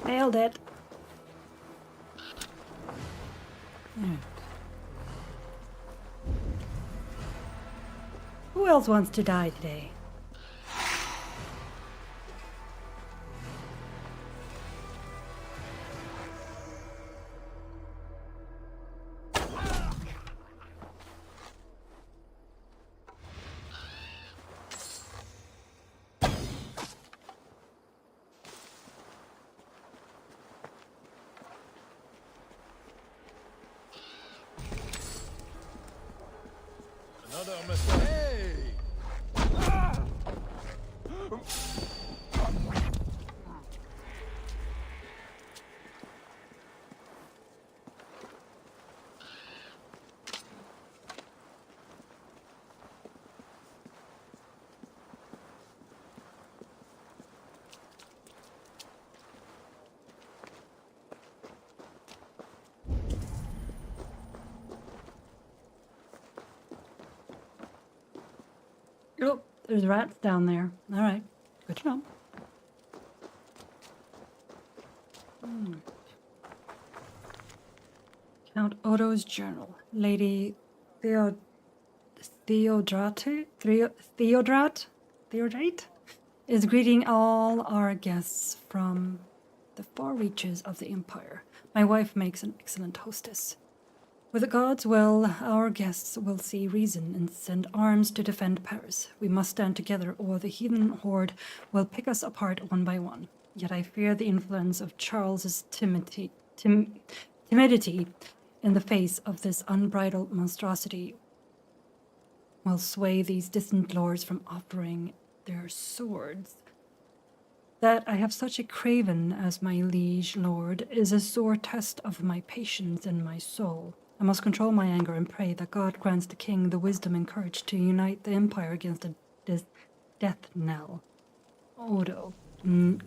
Nailed it. Who else wants to die today?
Another mistake. Hey!
Oh, there's rats down there. All right. Good to know. Count Odo's journal. Lady Theodrate is greeting all our guests from the far reaches of the Empire. My wife makes an excellent hostess. With God's will, our guests will see reason and send arms to defend Paris. We must stand together, or the heathen horde will pick us apart one by one. Yet I fear the influence of Charles's timidity in the face of this unbridled monstrosity will sway these distant lords from offering their swords. That I have such a craven as my liege lord is a sore test of my patience and my soul. I must control my anger and pray that God grants the king the wisdom and courage to unite the empire against this death knell. Odo,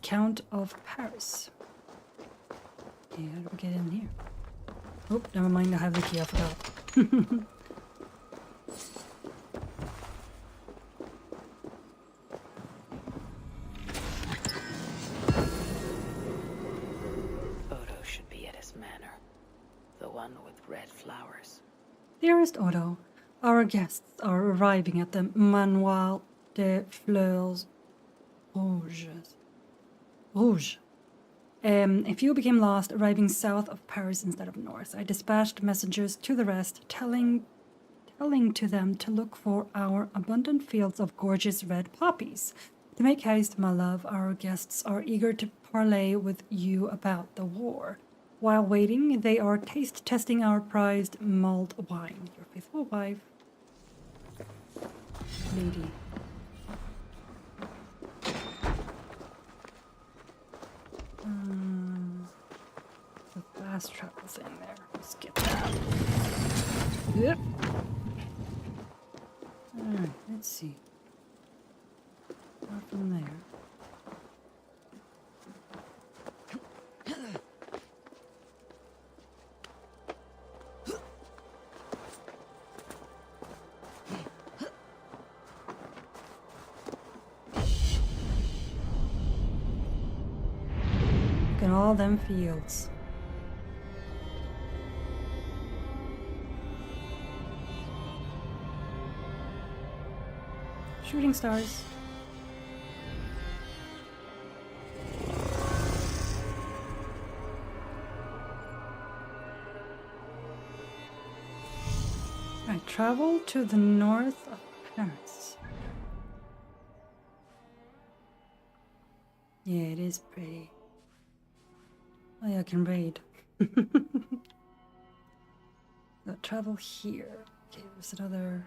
Count of Paris. Okay, how do we get in here? Oh, never mind, I have the key, I forgot.
Odo should be at his manor. The one with red flowers.
Dearest Odo, our guests are arriving at the Manoir des Fleurs Rouges. Rouge. A few became lost, arriving south of Paris instead of north. I dispatched messengers to the rest, telling to them to look for our abundant fields of gorgeous red poppies. To make haste, my love, our guests are eager to parley with you about the war. While waiting, they are taste-testing our prized mulled wine. Your faithful wife, Lady. The fast travel's in there. Let's get that. Yep. Alright, let's see. Not from there. Look at all them fields. Shooting stars. Travel to the north of Paris. Yeah, it is pretty. Oh yeah, I can raid. So travel here. Okay, there's another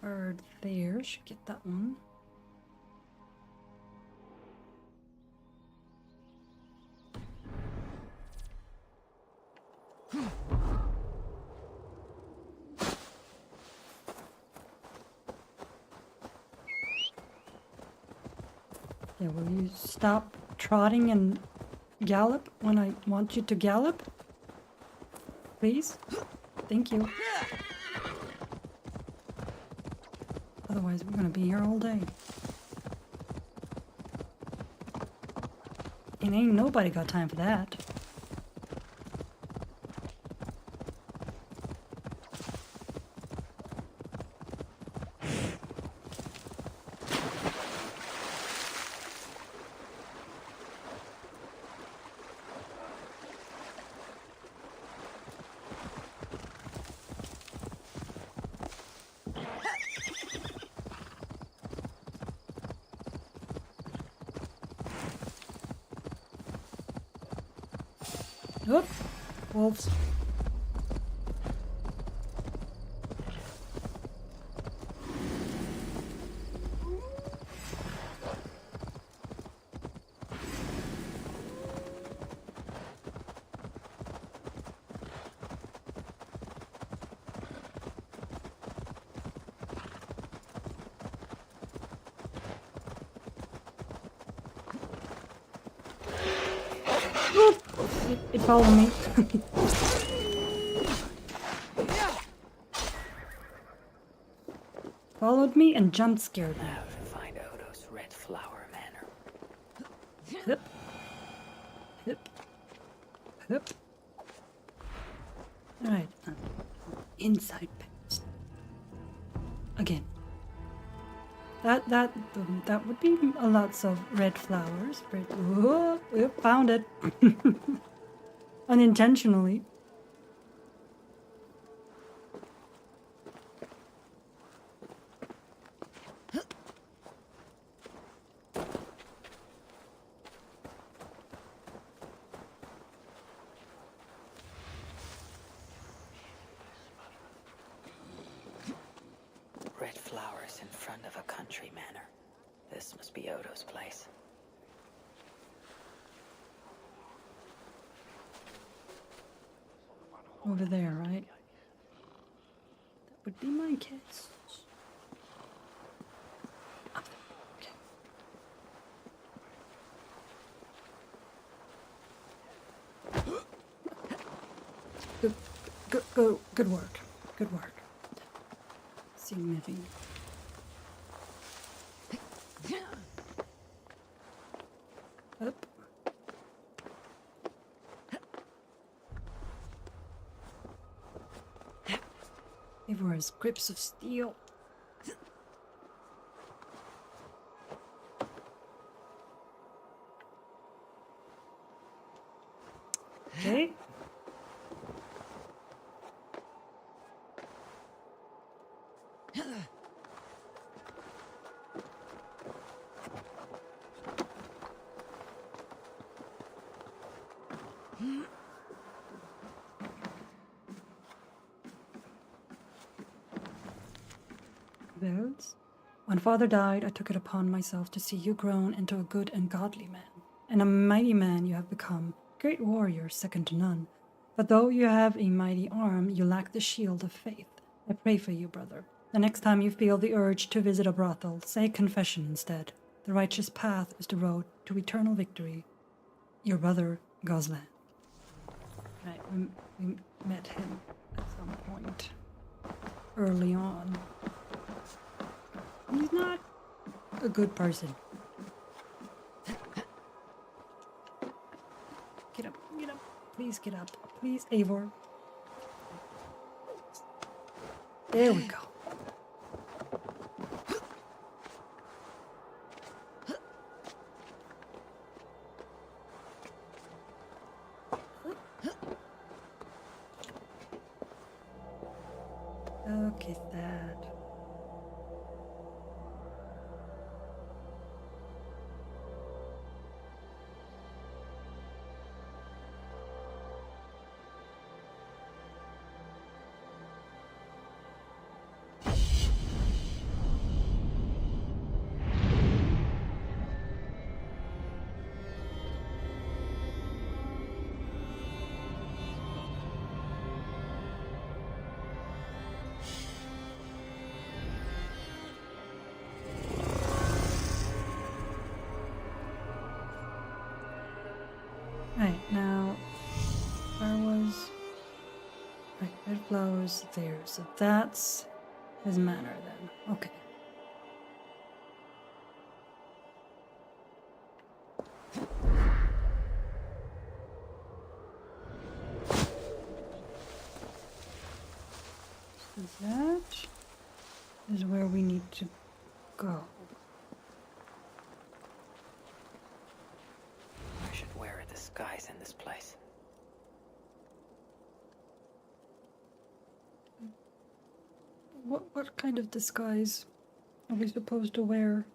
bird there. Should get that one. Yeah, will you stop trotting and gallop when I want you to gallop? Please? Thank you. Otherwise, we're gonna be here all day. And ain't nobody got time for that. Oop, wolves. It followed me. Followed me and jump scared me.
Now to find Odo's Red Flower Manor.
Hip. Hip. Hip. Alright. Inside past. Again. That would be a lots of red flowers. Red, whoa, yep, found it. Unintentionally.
Red flowers in front of a country manor. This must be Odo's place.
Over there, right? That would be my guess. Okay. Good work. Good work. See moving. Up. Everywhere is grips of steel. Okay. Bells. When father died, I took it upon myself to see you grown into a good and godly man, and a mighty man you have become, great warrior, second to none. But though you have a mighty arm, you lack the shield of faith. I pray for you, brother. The next time you feel the urge to visit a brothel, say confession instead. The righteous path is the road to eternal victory. Your brother, Goslan. Right, we met him at some point early on. He's not a good person. Get up, get up. Please get up. Please, Eivor. There we go. she's sad. Right, now, where was... Right, red flowers there, so that's his manor then. Okay. So that is where we need to go.
I should wear a disguise in this place.
What kind of disguise are we supposed to wear?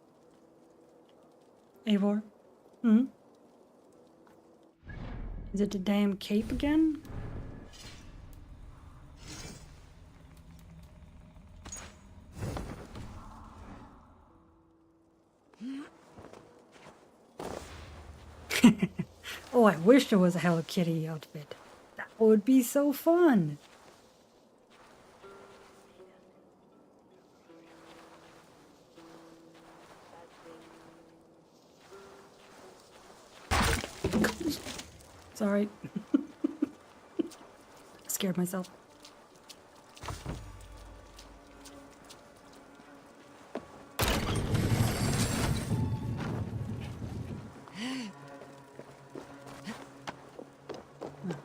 Eivor? Hmm? Is it the damn cape again? Oh, I wish there was a Hello Kitty outfit. That would be so fun. Sorry. Scared myself.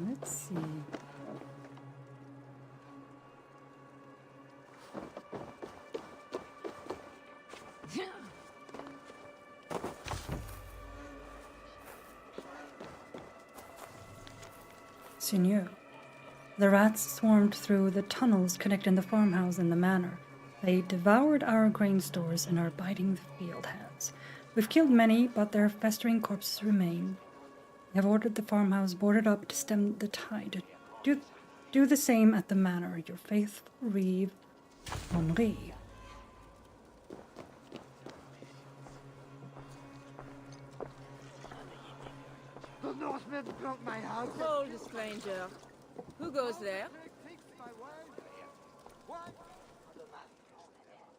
Let's see. Seigneur. The rats swarmed through the tunnels connecting the farmhouse and the manor. They devoured our grain stores and are biting the field hands. We've killed many, but their festering corpses remain. I have ordered the farmhouse boarded up to stem the tide. Do the same at the manor. Your faithful Reeve, Henri.
The Northmen broke my house.
Hold, stranger. Who goes there?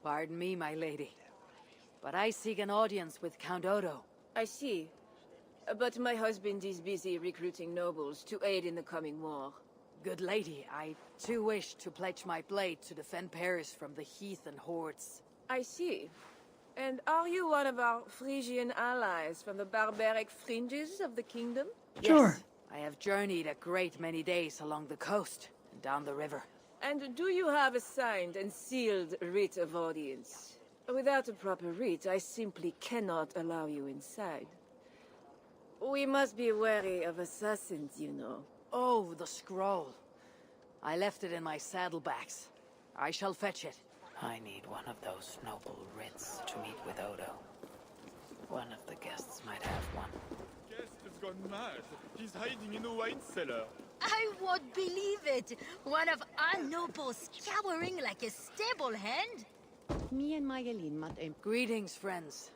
Pardon me, my lady, but I seek an audience with Count Odo.
I see. But my husband is busy recruiting nobles to aid in the coming war.
Good lady, I too wish to pledge my blade to defend Paris from the heathen hordes.
I see. And are you one of our Frisian allies from the barbaric fringes of the kingdom?
Sure.
Yes, I have journeyed a great many days along the coast and down the river.
And do you have a signed and sealed writ of audience? Without a proper writ, I simply cannot allow you inside. We must be wary of assassins, you know.
Oh, the scroll. I left it in my saddlebags. I shall fetch it. I need one of those noble writs to meet with Odo. One of the guests might have one.
Guest has gone mad. He's hiding in a wine cellar.
I won't believe it! One of our nobles cowering like a stable hand?
Me and Mayeline might
Greetings, friends.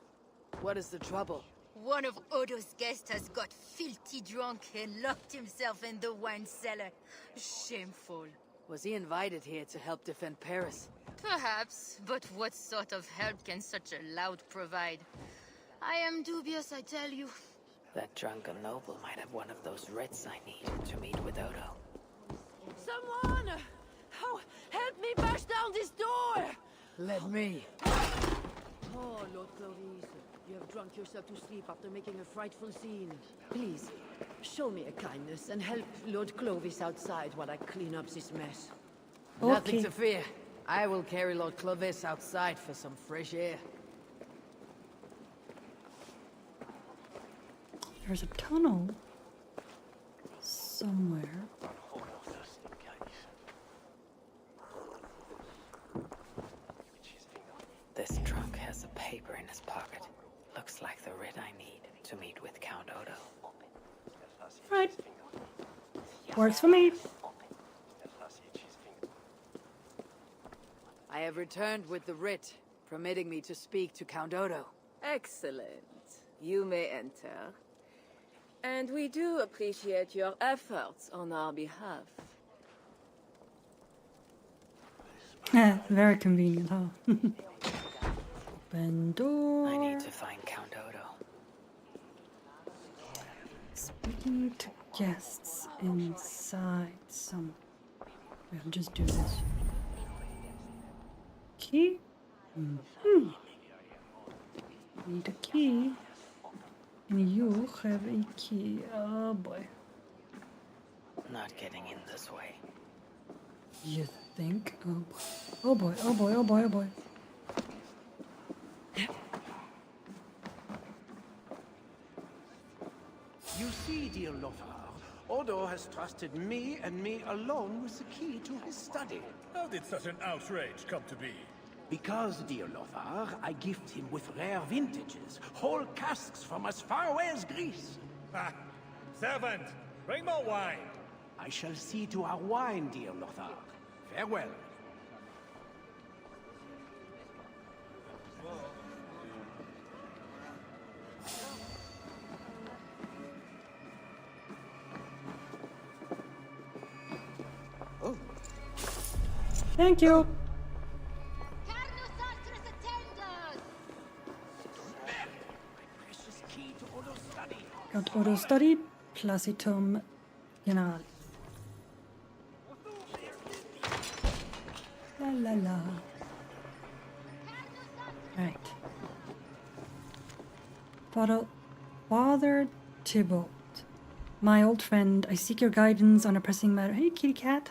What is the trouble?
One of Odo's guests has got filthy drunk and locked himself in the wine cellar. Shameful.
Was he invited here to help defend Paris?
Perhaps, but what sort of help can such a lout provide? I am dubious, I tell you.
That drunken noble might have one of those writs I need to meet with Odo.
Someone! Oh, help me bash down this door!
Let me.
Oh, Lord Clovis, you have drunk yourself to sleep after making a frightful scene. Please, show me a kindness and help Lord Clovis outside while I clean up this mess.
Nothing to fear. I will carry Lord Clovis outside for some fresh air.
There's a tunnel somewhere.
looks like the writ I need to meet with Count Odo.
Right. Works for me.
I have returned with the writ, permitting me to speak to Count Odo. Excellent. You may enter. And we do appreciate your efforts on our behalf.
Yeah, very convenient, huh? Open door.
I need to find Count Odo.
Speaking to guests inside some. We'll just do this. Key? Need a key. And you have a key. Oh boy.
Not getting in this way.
You think? Oh boy. Oh boy. Oh boy. Oh boy.
You see, dear Lothar, Odo has trusted me and me alone with the key to his study.
How did such an outrage come to be?
Because, dear Lothar, I gift him with rare vintages, whole casks from as far away as Greece.
Ha! Servant, bring more wine.
I shall see to our wine, dear Lothar. Farewell.
Thank you. Count Odo's study, Placitum General. La la la. Right. Father Tybalt, my old friend, I seek your guidance on a pressing matter. Hey, kitty cat.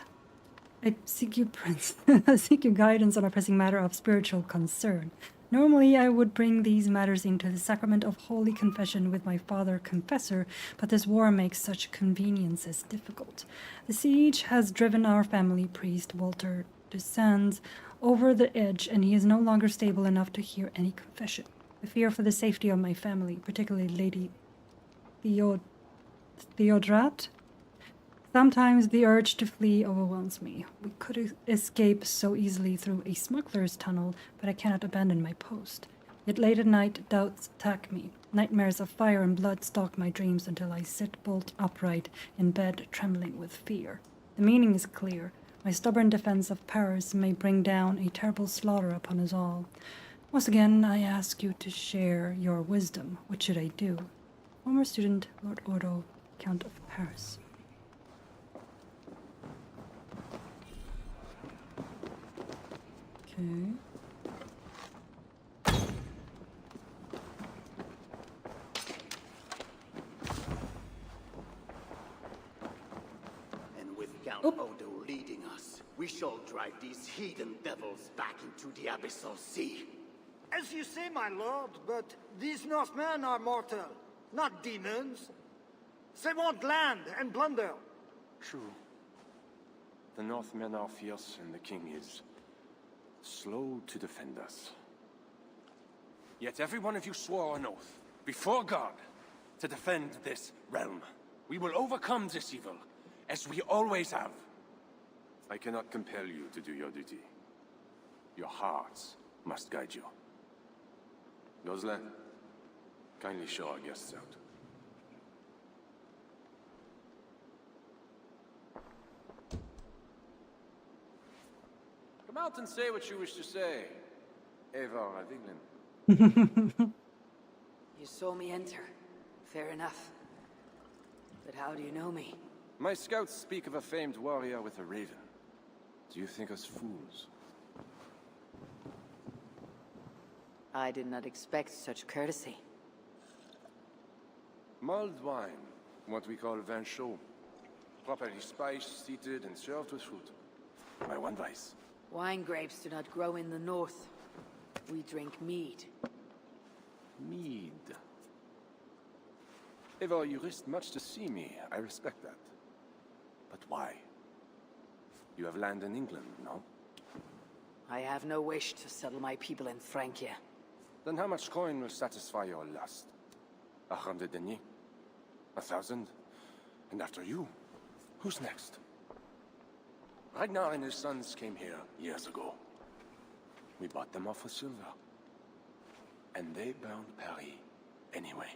I seek you, Prince. I seek your guidance on a pressing matter of spiritual concern. Normally, I would bring these matters into the sacrament of holy confession with my father confessor, but this war makes such conveniences difficult. The siege has driven our family priest, Walter de Sands, over the edge, and he is no longer stable enough to hear any confession. I fear for the safety of my family, particularly Lady Theodrat. Sometimes the urge to flee overwhelms me. We could escape so easily through a smuggler's tunnel, but I cannot abandon my post. Yet late at night, doubts attack me. Nightmares of fire and blood stalk my dreams until I sit bolt upright in bed, trembling with fear. The meaning is clear. My stubborn defense of Paris may bring down a terrible slaughter upon us all. Once again, I ask you to share your wisdom. What should I do? Former student, Lord Odo, Count of Paris. Okay.
And with Count Odo leading us, we shall drive these heathen devils back into the abyssal sea.
As you say, my lord, but these Northmen are mortal, not demons. They want land and plunder.
True. The Northmen are fierce, and the king is slow to defend us. Yet every one of you swore an oath, before God, to defend this realm. We will overcome this evil, as we always have. I cannot compel you to do your duty. Your hearts must guide you. Gosselin, kindly show our guests out. Come out and say what you wish to say, Eivor of England.
You saw me enter. Fair enough. But how do you know me?
My scouts speak of a famed warrior with a raven. Do you think us fools?
I did not expect such courtesy.
Mulled wine, what we call vin chaud. Properly spiced, seated, and served with fruit. My one vice.
Wine grapes do not grow in the north. We drink mead.
Mead. Eivor, you risked much to see me. I respect that. But why? You have land in England, no?
I have no wish to settle my people in Francia.
Then how much coin will satisfy your lust? 100 deniers? 1,000? And after you, who's next? Ragnar and his sons came here years ago. We bought them off with silver. And they bound Paris anyway.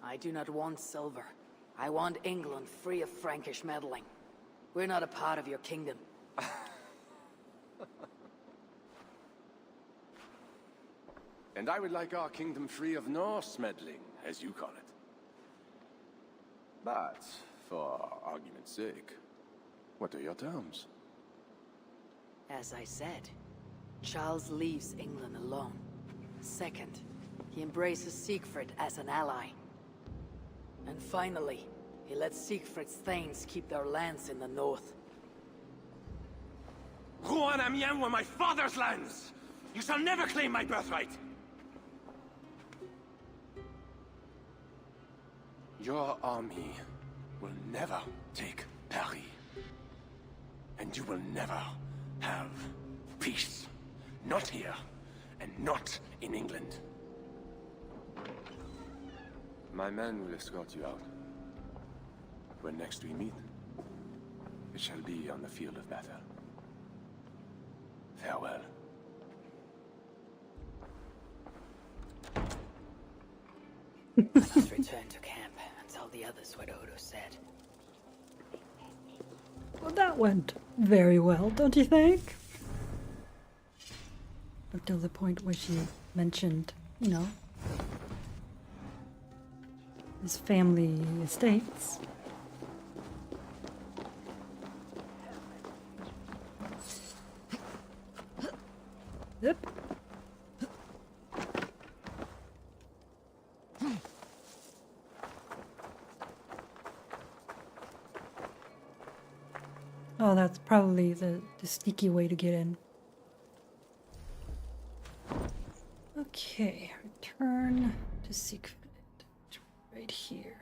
I do not want silver. I want England free of Frankish meddling. We're not a part of your kingdom.
And I would like our kingdom free of Norse meddling, as you call it. But, for argument's sake, what are your terms?
As I said, Charles leaves England alone. Second, he embraces Siegfried as an ally. And finally, he lets Siegfried's thanes keep their lands in the north.
Rouen and Amiens were my father's lands! You shall never claim my birthright! Your army will never take Paris. And you will never have peace. Not here, and not in England. My men will escort you out. When next we meet, it shall be on the field of battle. Farewell.
I must return to camp and tell the others what Odo said.
Well, that went very well, don't you think? Up till the point where she mentioned, you know, his family estates. Yep. Oh, that's probably the sneaky way to get in. Okay, return to Siegfried. Right here.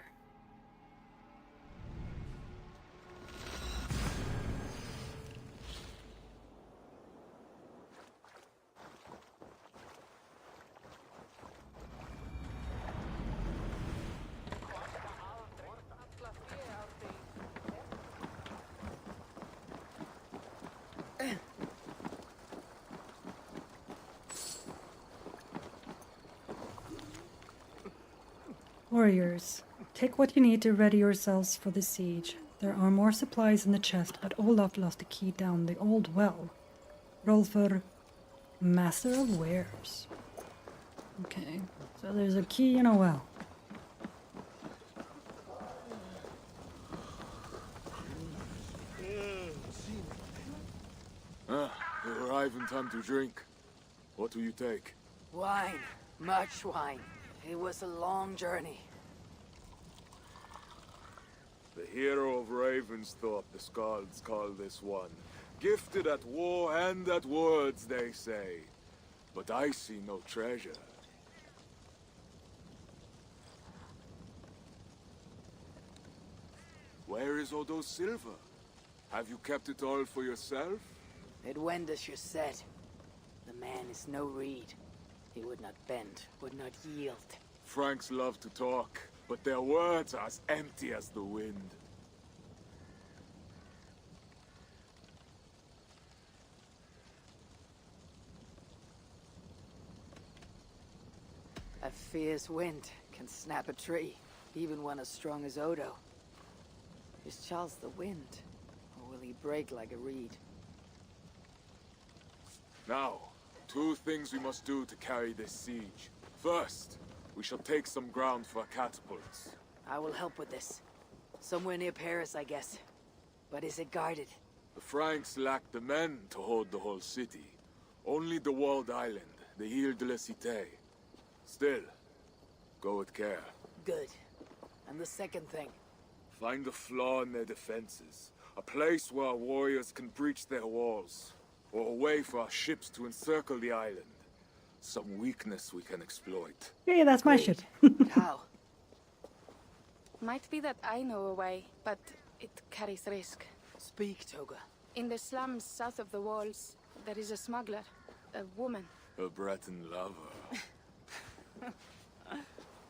Warriors, take what you need to ready yourselves for the siege. There are more supplies in the chest, but Olaf lost the key down the old well. Roll for Master of Wares. Okay, so there's a key in a well.
You arrive in time to drink. What will you take?
Wine. Much wine. It was a long journey.
The hero of Ravensthorpe, the Skalds call this one. Gifted at war and at words, they say. But I see no treasure. Where is Odo's silver? Have you kept it all for yourself?
It went as you said. The man is no reed. He would not bend, would not yield.
Franks love to talk, but their words are as empty as the wind.
A fierce wind can snap a tree, even one as strong as Odo. Is Charles the wind, or will he break like a reed?
Now, two things we must do to carry this siege. First, we shall take some ground for catapults.
I will help with this. Somewhere near Paris, I guess. But is it guarded?
The Franks lack the men to hold the whole city. Only the walled island, the Ile de la Cité. Still, go with care.
Good. And the second thing?
Find a flaw in their defenses. A place where our warriors can breach their walls. Or a way for our ships to encircle the island. Some weakness we can exploit.
Hey, that's my ship.
How?
Might be that I know a way, but it carries risk.
Speak, Toga.
In the slums south of the walls, there is a smuggler. A woman.
A Breton lover.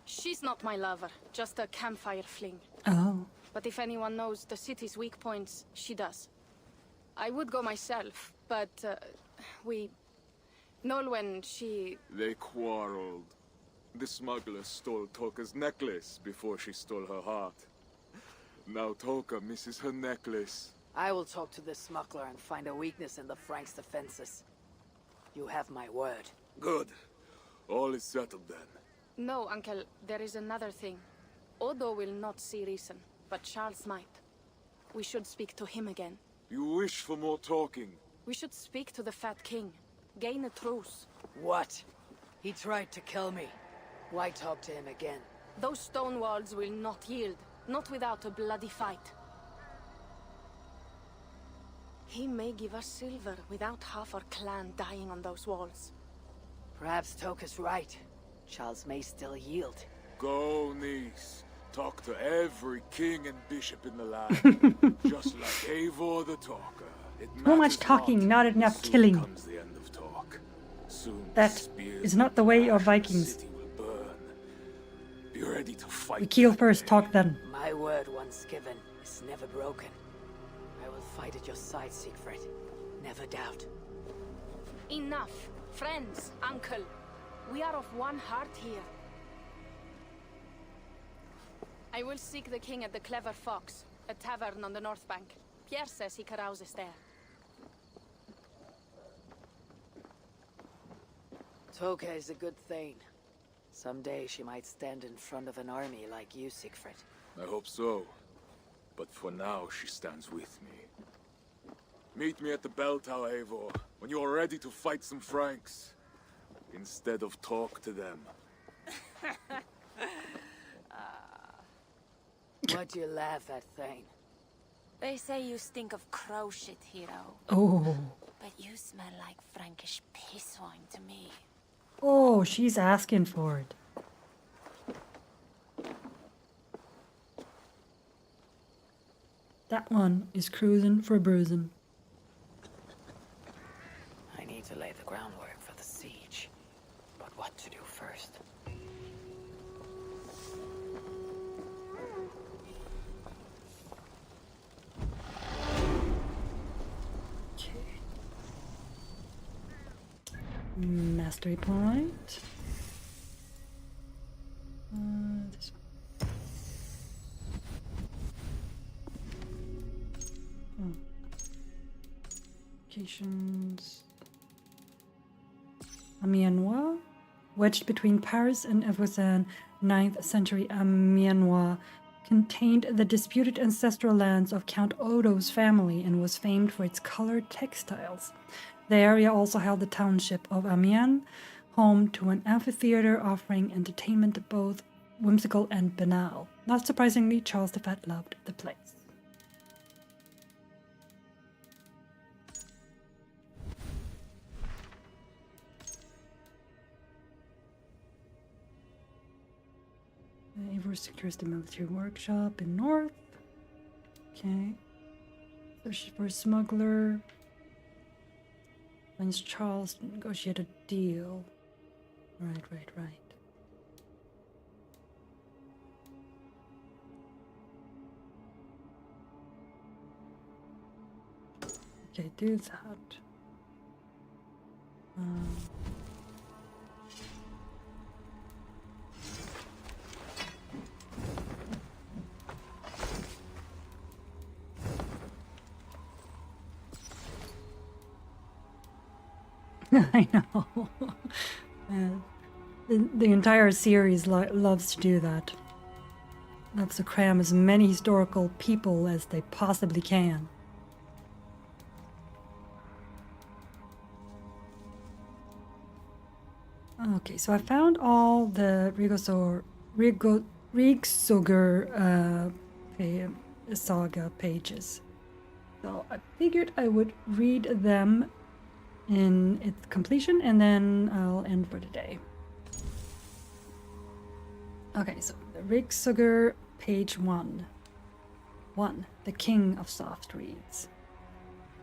She's not my lover, just a campfire fling.
Oh.
But if anyone knows the city's weak points, she does. I would go myself, but Nolwenn, she...
They quarreled. The smuggler stole Toka's necklace before she stole her heart. Now Toka misses her necklace.
I will talk to the smuggler and find a weakness in the Franks' defenses. You have my word.
Good. All is settled then.
No, Uncle, there is another thing. Odo will not see reason, but Charles might. We should speak to him again.
You wish for more talking?
We should speak to the Fat King. Gain a truce.
What? He tried to kill me. Why talk to him again?
Those stone walls will not yield. Not without a bloody fight. He may give us silver without half our clan dying on those walls.
Perhaps Toka's right. Charles may still yield.
Go, niece. Talk to every king and bishop in the land. Just like Eivor the Talker.
Too much talking, not enough killing.
Comes the end of talk. Soon
That is not the way of Vikings.
Be ready to fight.
We kill first, talk then.
My word once given is never broken. I will fight at your side, Siegfried. Never doubt.
Enough. Friends, uncle. We are of one heart here. I will seek the king at the Clever Fox, a tavern on the north bank. Pierre says he carouses there.
Toka is a good thing. Someday she might stand in front of an army like you, Siegfried.
I hope so. But for now, she stands with me. Meet me at the bell tower, Eivor, when you are ready to fight some Franks. Instead of talk to them.
Why'd you laugh at, Thane?
They say you stink of crow shit, hero.
Oh.
But you smell like Frankish piss wine to me.
Oh, she's asking for it. That one is cruising for bruising.
I need to lay the groundwork for the siege. But what to do first?
Mastery point. This one. Oh. Locations. Amiens, wedged between Paris and Evauxin, 9th century Amiens contained the disputed ancestral lands of Count Odo's family and was famed for its colored textiles. The area also held the township of Amiens, home to an amphitheater offering entertainment both whimsical and banal. Not surprisingly, Charles the Fat loved the place. Eivor secures the military workshop in north. Okay. Search for a smuggler. Finds Charles to negotiate a deal. Right. Okay, do that. I know. The entire series loves to do that. Loves to cram as many historical people as they possibly can. Okay, so I found all the Rigsögur saga pages. So I figured I would read them in its completion, and then I'll end for today. Okay, so the Rigsögur, page 1. 1. The King of Soft Reeds.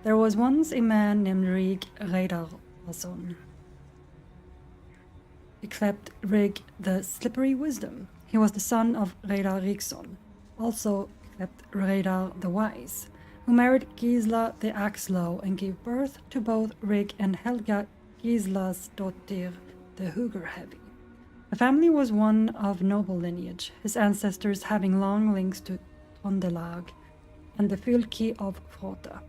There was once a man named Rig Reidarason. yclept Rig the Slippery Wisdom. He was the son of Reidar Rigsson, also yclept Reidar the Wise, who married Gisla the Axlow and gave birth to both Rig and Helga Gislasdottir the Hugger-Heavy. The family was one of noble lineage, his ancestors having long links to Trondelag and the fylke of Froda.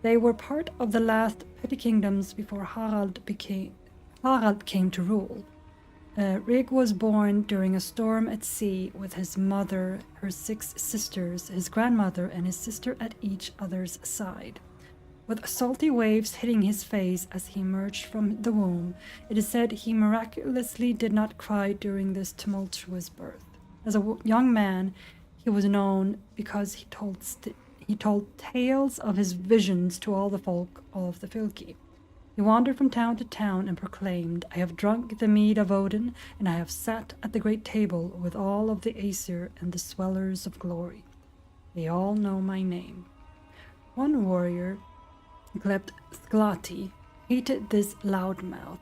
They were part of the last petty kingdoms before Harald came to rule. Rig was born during a storm at sea with his mother, her 6 sisters, his grandmother, and his sister at each other's side. With salty waves hitting his face as he emerged from the womb, it is said he miraculously did not cry during this tumultuous birth. As a young man, he was known because he told tales of his visions to all the folk of the fylke. He wandered from town to town and proclaimed, "I have drunk the mead of Odin, and I have sat at the great table with all of the Aesir and the swellers of glory. They all know my name." One warrior, yclept Sklati, hated this loudmouth.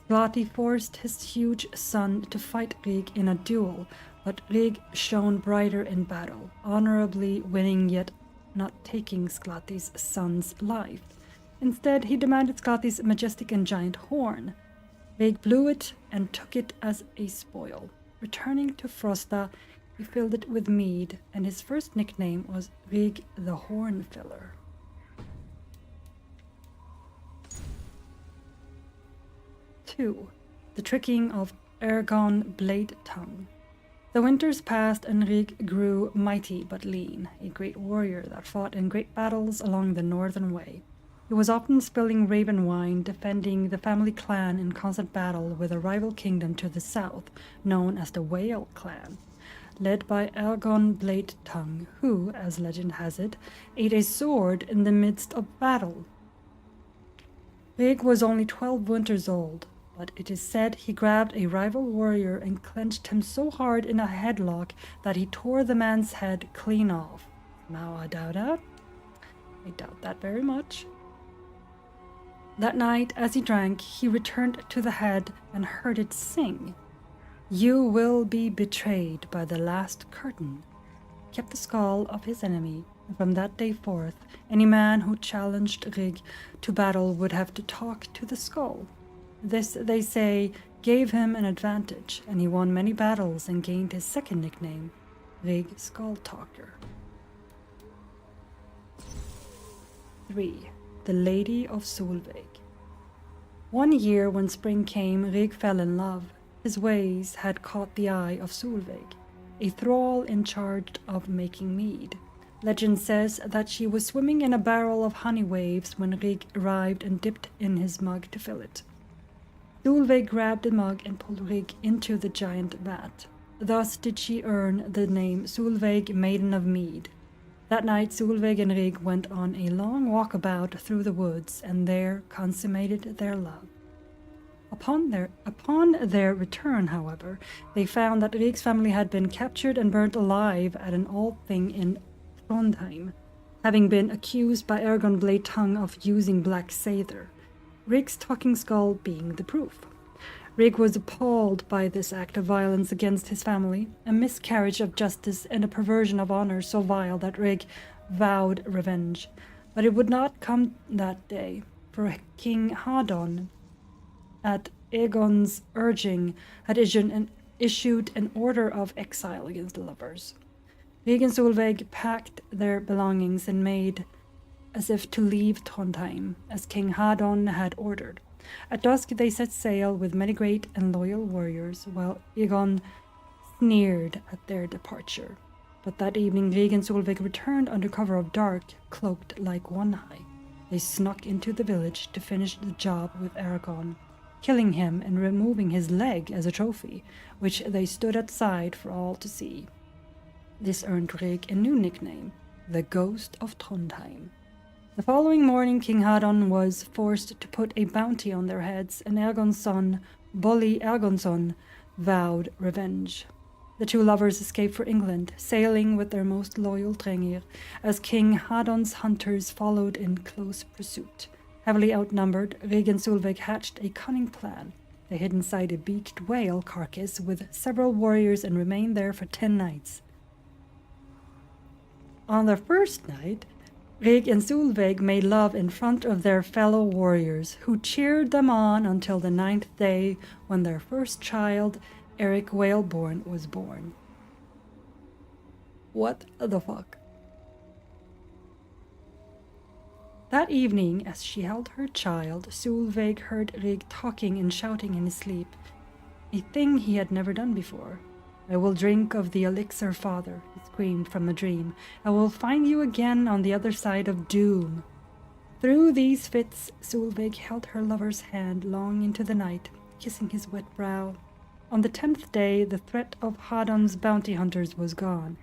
Sklati forced his huge son to fight Rig in a duel, but Rig shone brighter in battle, honorably winning yet not taking Sklati's son's life. Instead, he demanded Sklati's majestic and giant horn. Rig blew it and took it as a spoil. Returning to Frosta, he filled it with mead, and his first nickname was Rig the Horn Filler. The tricking of Ergon Blade Tongue. The winters passed and Rig grew mighty but lean, a great warrior that fought in great battles along the northern way. He was often spilling raven wine, defending the family clan in constant battle with a rival kingdom to the south, known as the Whale Clan, led by Ergon Blade Tongue, who, as legend has it, ate a sword in the midst of battle. Rig was only 12 winters old, but it is said he grabbed a rival warrior and clenched him so hard in a headlock that he tore the man's head clean off. Now I doubt that very much. That night, as he drank, he returned to the head and heard it sing, "You will be betrayed by the last curtain." He kept the skull of his enemy, and from that day forth, any man who challenged Rig to battle would have to talk to the skull. This, they say, gave him an advantage, and he won many battles and gained his second nickname, Rig Skull Talker. 3. The Lady of Solveig. One year when spring came, Rig fell in love. His ways had caught the eye of Solveig, a thrall in charge of making mead. Legend says that she was swimming in a barrel of honey waves when Rig arrived and dipped in his mug to fill it. Solveig grabbed the mug and pulled Rig into the giant vat. Thus did she earn the name Solveig, Maiden of Mead. That night Solveig and Rig went on a long walkabout through the woods, and there consummated their love. Upon their return, however, they found that Rig's family had been captured and burnt alive at an old thing in Trondheim, having been accused by Ergon Blade Tongue of using black sather, Rig's talking skull being the proof. Rig was appalled by this act of violence against his family, a miscarriage of justice and a perversion of honor so vile that Rig vowed revenge. But it would not come that day, for King Hadon, at Aegon's urging, had issued an order of exile against the lovers. Rig and Solveig packed their belongings and made as if to leave Trondheim, as King Hadon had ordered. At dusk they set sail with many great and loyal warriors, while Aegon sneered at their departure. But that evening Rig and Solveig returned under cover of dark, cloaked like One-Eye. They snuck into the village to finish the job with Aragorn, killing him and removing his leg as a trophy, which they stood outside for all to see. This earned Rig a new nickname, the Ghost of Trondheim. The following morning King Hadon was forced to put a bounty on their heads, and Aegon's son, Bolli Aegonson, vowed revenge. The two lovers escaped for England, sailing with their most loyal Drengir, as King Hadon's hunters followed in close pursuit. Heavily outnumbered, Rig and Solveig hatched a cunning plan. They hid inside a beached whale carcass with several warriors and remained there for 10 nights. On the first night, Rig and Solveig made love in front of their fellow warriors, who cheered them on until the 9th day, when their first child, Eric Whaleborn, was born. What the fuck? That evening, as she held her child, Solveig heard Rig talking and shouting in his sleep, a thing he had never done before. "I will drink of the elixir, father," he screamed from a dream. "I will find you again on the other side of doom." Through these fits, Solveig held her lover's hand long into the night, kissing his wet brow. On the 10th day, the threat of Hadon's bounty hunters was gone.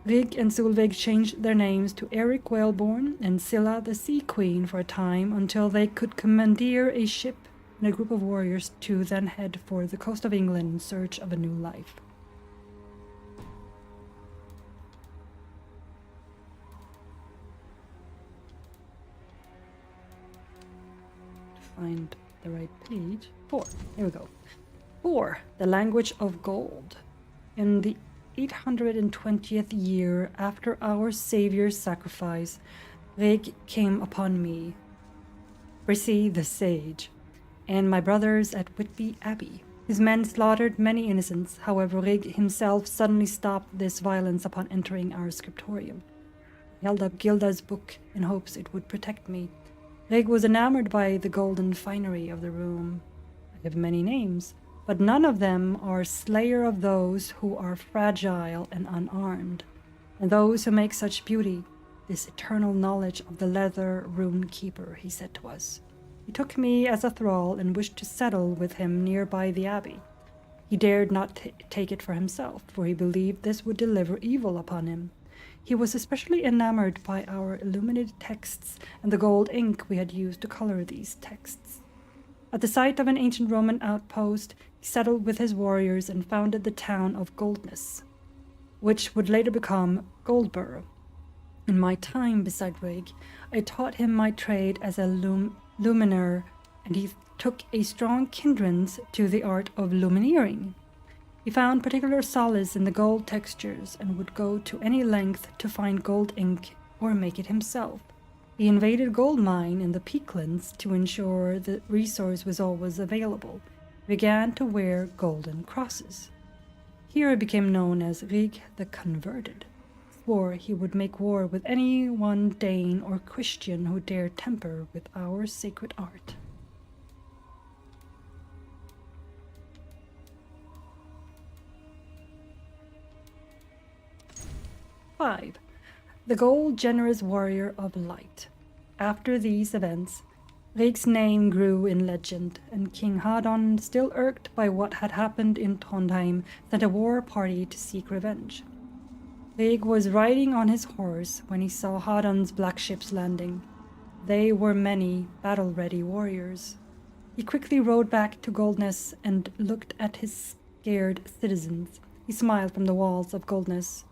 Rig and Solveig changed their names to Eric Whaleborn and Scylla the Sea Queen for a time, until they could commandeer a ship and a group of warriors to then head for the coast of England in search of a new life. Find the right page. 4. Here we go. 4. The language of gold. In the 820th year after our Saviour's sacrifice, Rig came upon me, Brissy the sage, and my brothers at Whitby Abbey. His men slaughtered many innocents. However, Rig himself suddenly stopped this violence upon entering our scriptorium. He held up Gilda's book in hopes it would protect me. Rig was enamored by the golden finery of the room. I have many names, but none of them are slayer of those who are fragile and unarmed, and those who make such beauty, this eternal knowledge of the leather rune keeper, he said to us. He took me as a thrall and wished to settle with him nearby the abbey. He dared not take it for himself, for he believed this would deliver evil upon him. He was especially enamored by our illuminated texts and the gold ink we had used to color these texts. At the site of an ancient Roman outpost, he settled with his warriors and founded the town of Goldness, which would later become Goldborough. In my time beside Rig, I taught him my trade as a luminaire, and he took a strong kindred to the art of lumineering. He found particular solace in the gold textures and would go to any length to find gold ink or make it himself. He invaded gold mine in the Peaklands to ensure the resource was always available. He began to wear golden crosses. Here he became known as Rig the Converted. He swore he would make war with anyone Dane or Christian who dared tamper with our sacred art. "5. The Gold Generous Warrior of Light. After these events, Rig's name grew in legend, and King Hadon, still irked by what had happened in Trondheim, sent a war party to seek revenge. Rig was riding on his horse when he saw Hadon's black ships landing. They were many battle-ready warriors. He quickly rode back to Goldness and looked at his scared citizens. He smiled from the walls of Goldness.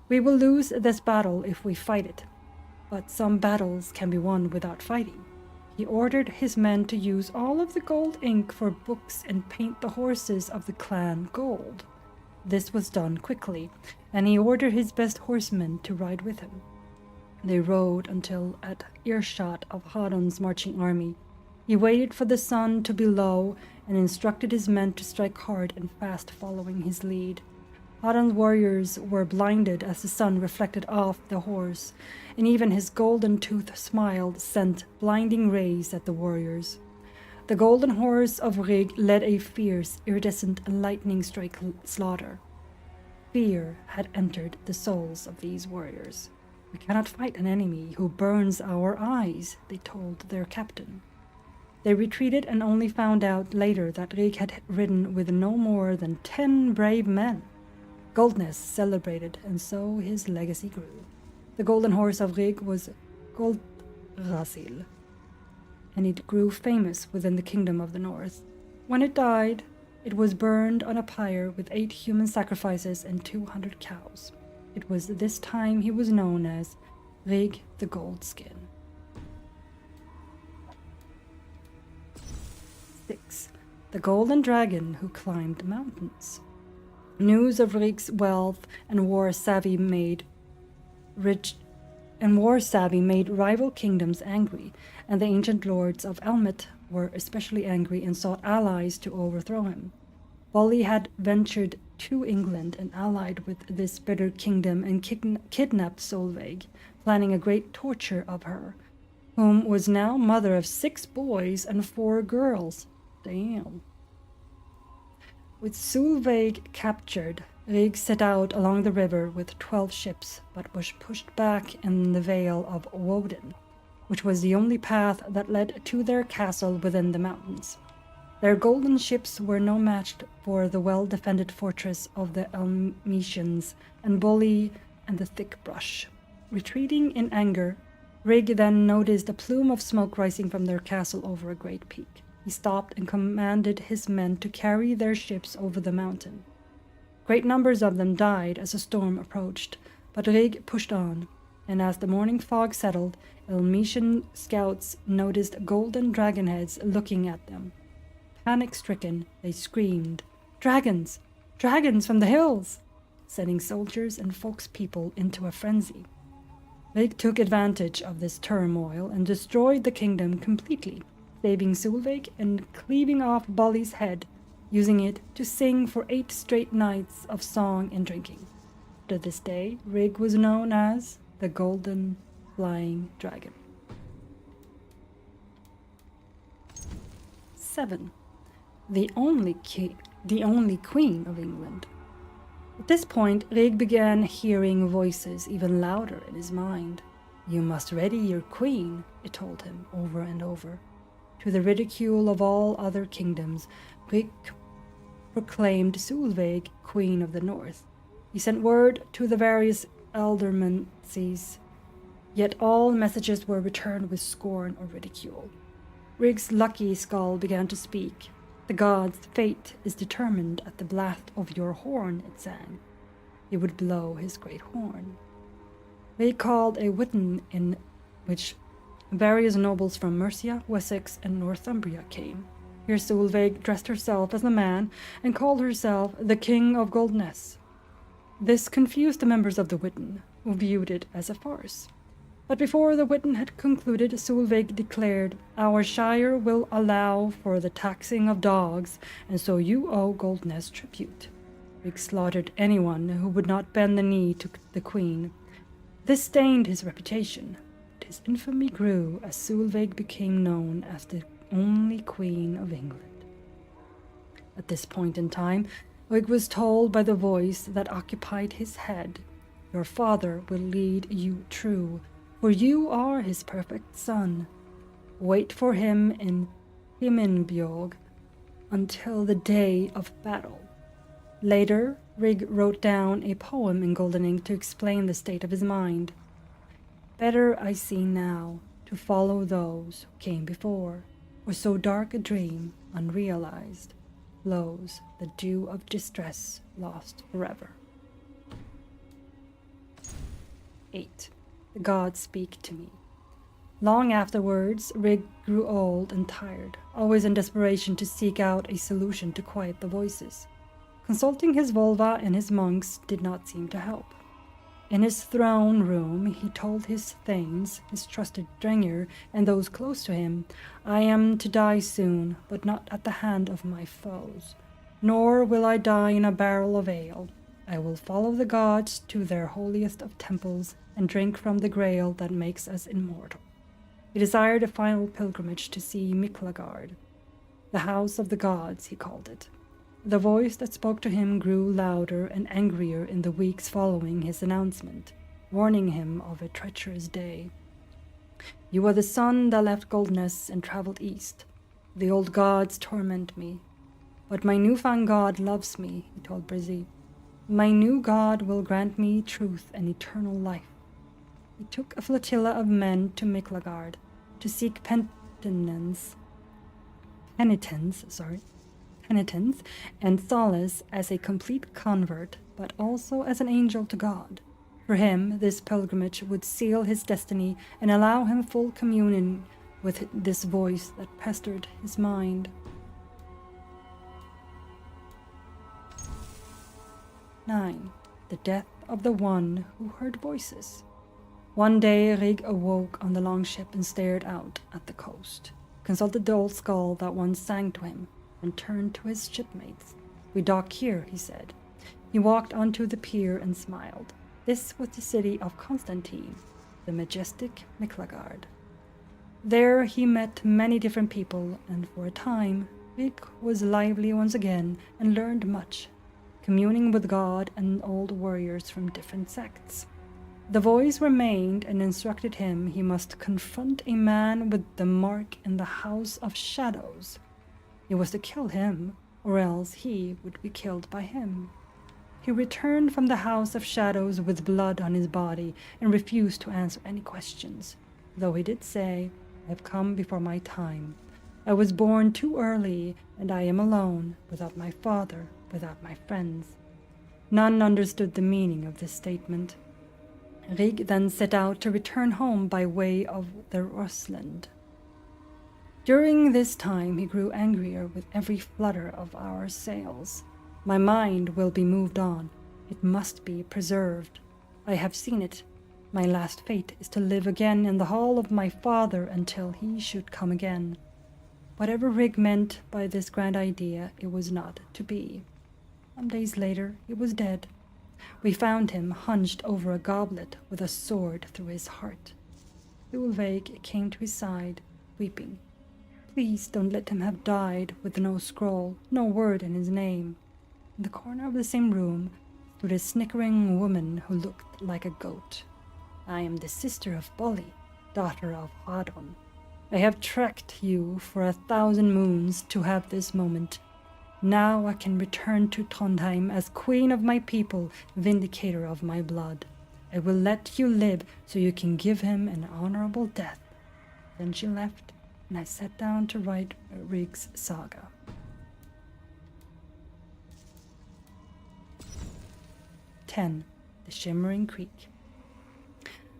"We will lose this battle if we fight it, but some battles can be won without fighting." He ordered his men to use all of the gold ink for books and paint the horses of the clan gold. This was done quickly, and he ordered his best horsemen to ride with him. They rode until at earshot of Hadon's marching army. He waited for the sun to be low and instructed his men to strike hard and fast following his lead. Hadon's warriors were blinded as the sun reflected off the horse, and even his golden tooth smile sent blinding rays at the warriors. The golden horse of Rig led a fierce, iridescent, lightning-strike slaughter. Fear had entered the souls of these warriors. "We cannot fight an enemy who burns our eyes," they told their captain. They retreated and only found out later that Rig had ridden with no more than 10 brave men. Goldness celebrated, and so his legacy grew. The golden horse of Rig was Goldrasil, and it grew famous within the kingdom of the north. When it died, it was burned on a pyre with 8 human sacrifices and 200 cows. It was this time he was known as Rig the Goldskin. 6. the golden dragon who climbed mountains. News of Rig's wealth and war-savvy made rival kingdoms angry, and the ancient lords of Elmet were especially angry and sought allies to overthrow him. Bolli had ventured to England and allied with this bitter kingdom and kidnapped Solveig, planning a great torture of her, whom was now mother of 6 boys and 4 girls. Damn. With Solveig captured, Rig set out along the river with 12 ships, but was pushed back in the Vale of Woden, which was the only path that led to their castle within the mountains. Their golden ships were no match for the well-defended fortress of the Elmetians and Bolli and the thick brush. Retreating in anger, Rig then noticed a plume of smoke rising from their castle over a great peak. He stopped and commanded his men to carry their ships over the mountain. Great numbers of them died as a storm approached, but Rig pushed on, and as the morning fog settled, Elmetian scouts noticed golden dragon heads looking at them. Panic-stricken, they screamed, "Dragons! Dragons from the hills!" sending soldiers and folkspeople into a frenzy. Rig took advantage of this turmoil and destroyed the kingdom completely, saving Solveig and cleaving off Bolli's head, using it to sing for 8 straight nights of song and drinking. To this day, Rig was known as the Golden Flying Dragon. 7. The only queen of England. At this point, Rig began hearing voices even louder in his mind. "You must ready your queen," it told him over and over. To the ridicule of all other kingdoms, Rig proclaimed Solveig Queen of the North. He sent word to the various aldermancies, yet all messages were returned with scorn or ridicule. Rig's lucky skull began to speak. "The god's fate is determined at the blast of your horn," it sang. He would blow his great horn. They called a witan in which various nobles from Mercia, Wessex, and Northumbria came. Here Solveig dressed herself as a man and called herself the King of Goldness. This confused the members of the witan, who viewed it as a farce. But before the witan had concluded, Solveig declared, "Our shire will allow for the taxing of dogs, and so you owe Goldness tribute." Rig slaughtered anyone who would not bend the knee to the queen. This stained his reputation, but his infamy grew as Solveig became known as the only queen of England. At this point in time, Rig was told by the voice that occupied his head, "Your father will lead you true, for you are his perfect son. Wait for him in Himinbjorg until the day of battle." Later, Rig wrote down a poem in golden ink to explain the state of his mind. "Better I see now to follow those who came before, for so dark a dream, unrealized, flows the dew of distress lost forever." 8. The gods speak to me. Long afterwards, Rig grew old and tired, always in desperation to seek out a solution to quiet the voices. Consulting his vulva and his monks did not seem to help. In his throne room, he told his thanes, his trusted Drengir, and those close to him, "I am to die soon, but not at the hand of my foes. Nor will I die in a barrel of ale. I will follow the gods to their holiest of temples and drink from the grail that makes us immortal." He desired a final pilgrimage to see Miklagard. The house of the gods, he called it. The voice that spoke to him grew louder and angrier in the weeks following his announcement, warning him of a treacherous day. "You are the son that left Goldness and traveled east. The old gods torment me. But my newfound god loves me," he told Brizzy. "My new god will grant me truth and eternal life." He took a flotilla of men to Miklagard to seek penitence and solace as a complete convert, but also as an angel to God. For him, this pilgrimage would seal his destiny and allow him full communion with this voice that pestered his mind. 9. The death of the one who heard voices. One day Rig awoke on the longship and stared out at the coast, consulted the old skull that once sang to him, and turned to his shipmates. "We dock here," he said. He walked onto the pier and smiled. This was the city of Constantine, the majestic Miklagard. There he met many different people, and for a time Rig was lively once again and learned much, communing with God and old warriors from different sects. The voice remained and instructed him he must confront a man with the mark in the House of Shadows. He was to kill him, or else he would be killed by him. He returned from the House of Shadows with blood on his body and refused to answer any questions, though he did say, "I have come before my time. I was born too early, and I am alone, without my father, without my friends." None understood the meaning of this statement. Rig then set out to return home by way of the Rusland. During this time he grew angrier with every flutter of our sails. "My mind will be moved on. It must be preserved. I have seen it. My last fate is to live again in the hall of my father until he should come again." Whatever Rig meant by this grand idea, it was not to be. Some days later he was dead. We found him hunched over a goblet with a sword through his heart. Thulveig came to his side, weeping. "Please don't let him have died with no scroll, no word in his name." In the corner of the same room stood a snickering woman who looked like a goat. "I am the sister of Bolli, daughter of Hadon. I have tracked you for 1,000 moons to have this moment. Now I can return to Trondheim as queen of my people, vindicator of my blood. I will let you live so you can give him an honorable death." Then she left, and I sat down to write Rig's saga. The Shimmering Creek.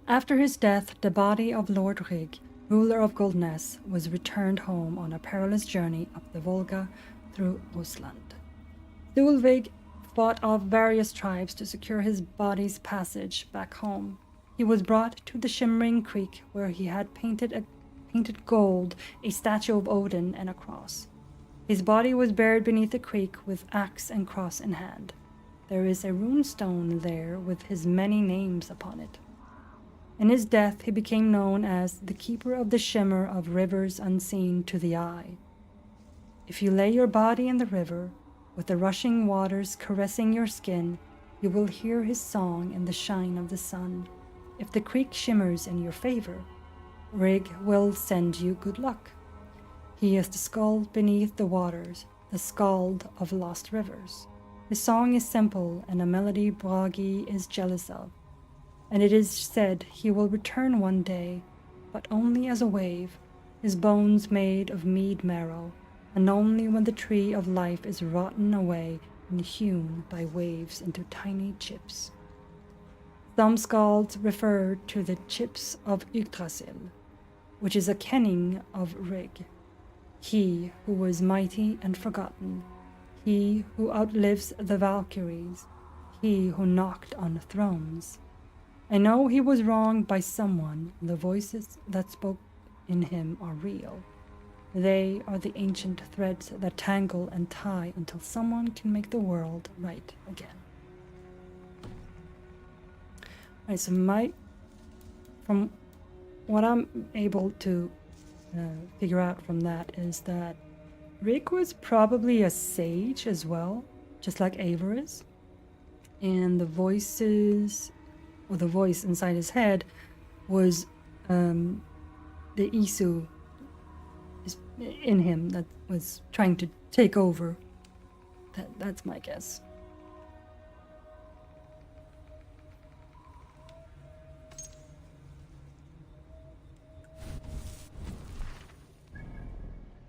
After his death, the body of Lord Rig, ruler of Goldness, was returned home on a perilous journey up the Volga through Rusland. Thulveig fought off various tribes to secure his body's passage back home. He was brought to the Shimmering Creek, where he had painted gold a statue of Odin and a cross. His body was buried beneath the creek with axe and cross in hand. There is a rune stone there with his many names upon it. In his death he became known as the keeper of the shimmer of rivers unseen to the eye. If you lay your body in the river, with the rushing waters caressing your skin, you will hear his song in the shine of the sun. If the creek shimmers in your favor, Rig will send you good luck. He is the skull beneath the waters, the skald of lost rivers. His song is simple, and a melody Bragi is jealous of. And it is said he will return one day, but only as a wave, his bones made of mead marrow, and only when the tree of life is rotten away and hewn by waves into tiny chips. Some skalds refer to the chips of Yggdrasil, which is a kenning of Rig, he who was mighty and forgotten, he who outlives the Valkyries, he who knocked on thrones. I know he was wronged by someone, and the voices that spoke in him are real. They are the ancient threads that tangle and tie until someone can make the world right again. Right, so from what I'm able to figure out from that is that Rig was probably a sage as well, just like Eivor is. And the voices, or the voice inside his head, was the Isu in him that was trying to take over. That's my guess.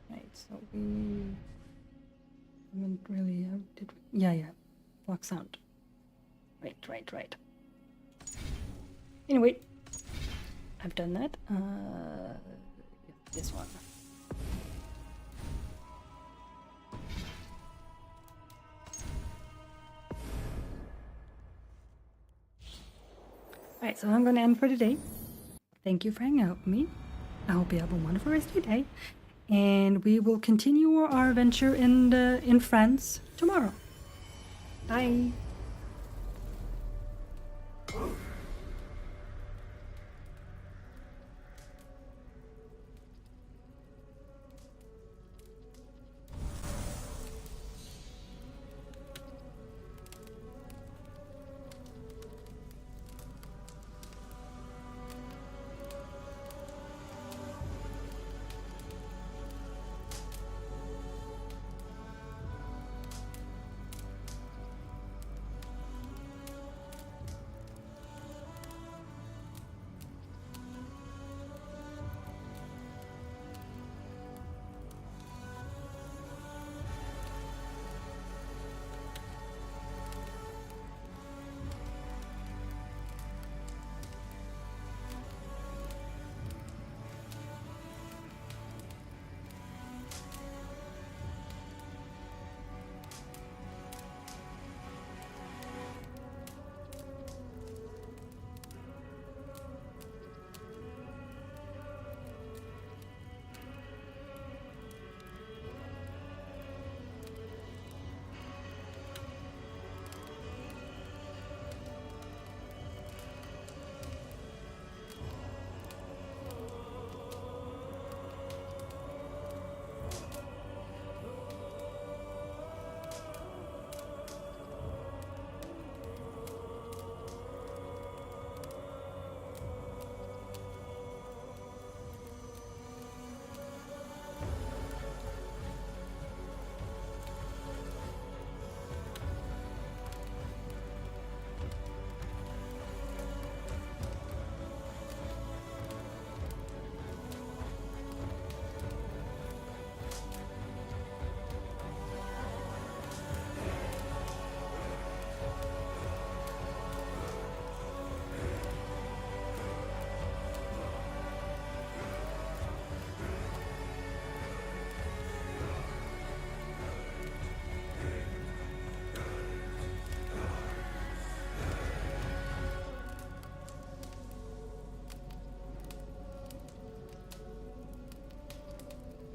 Right, so we haven't really did we? Yeah. Flock sound. Right. Anyway, I've done that. This one. Alright, so I'm going to end for today. Thank you for hanging out with me. I hope you have a wonderful rest of your day. And we will continue our adventure in France tomorrow. Bye.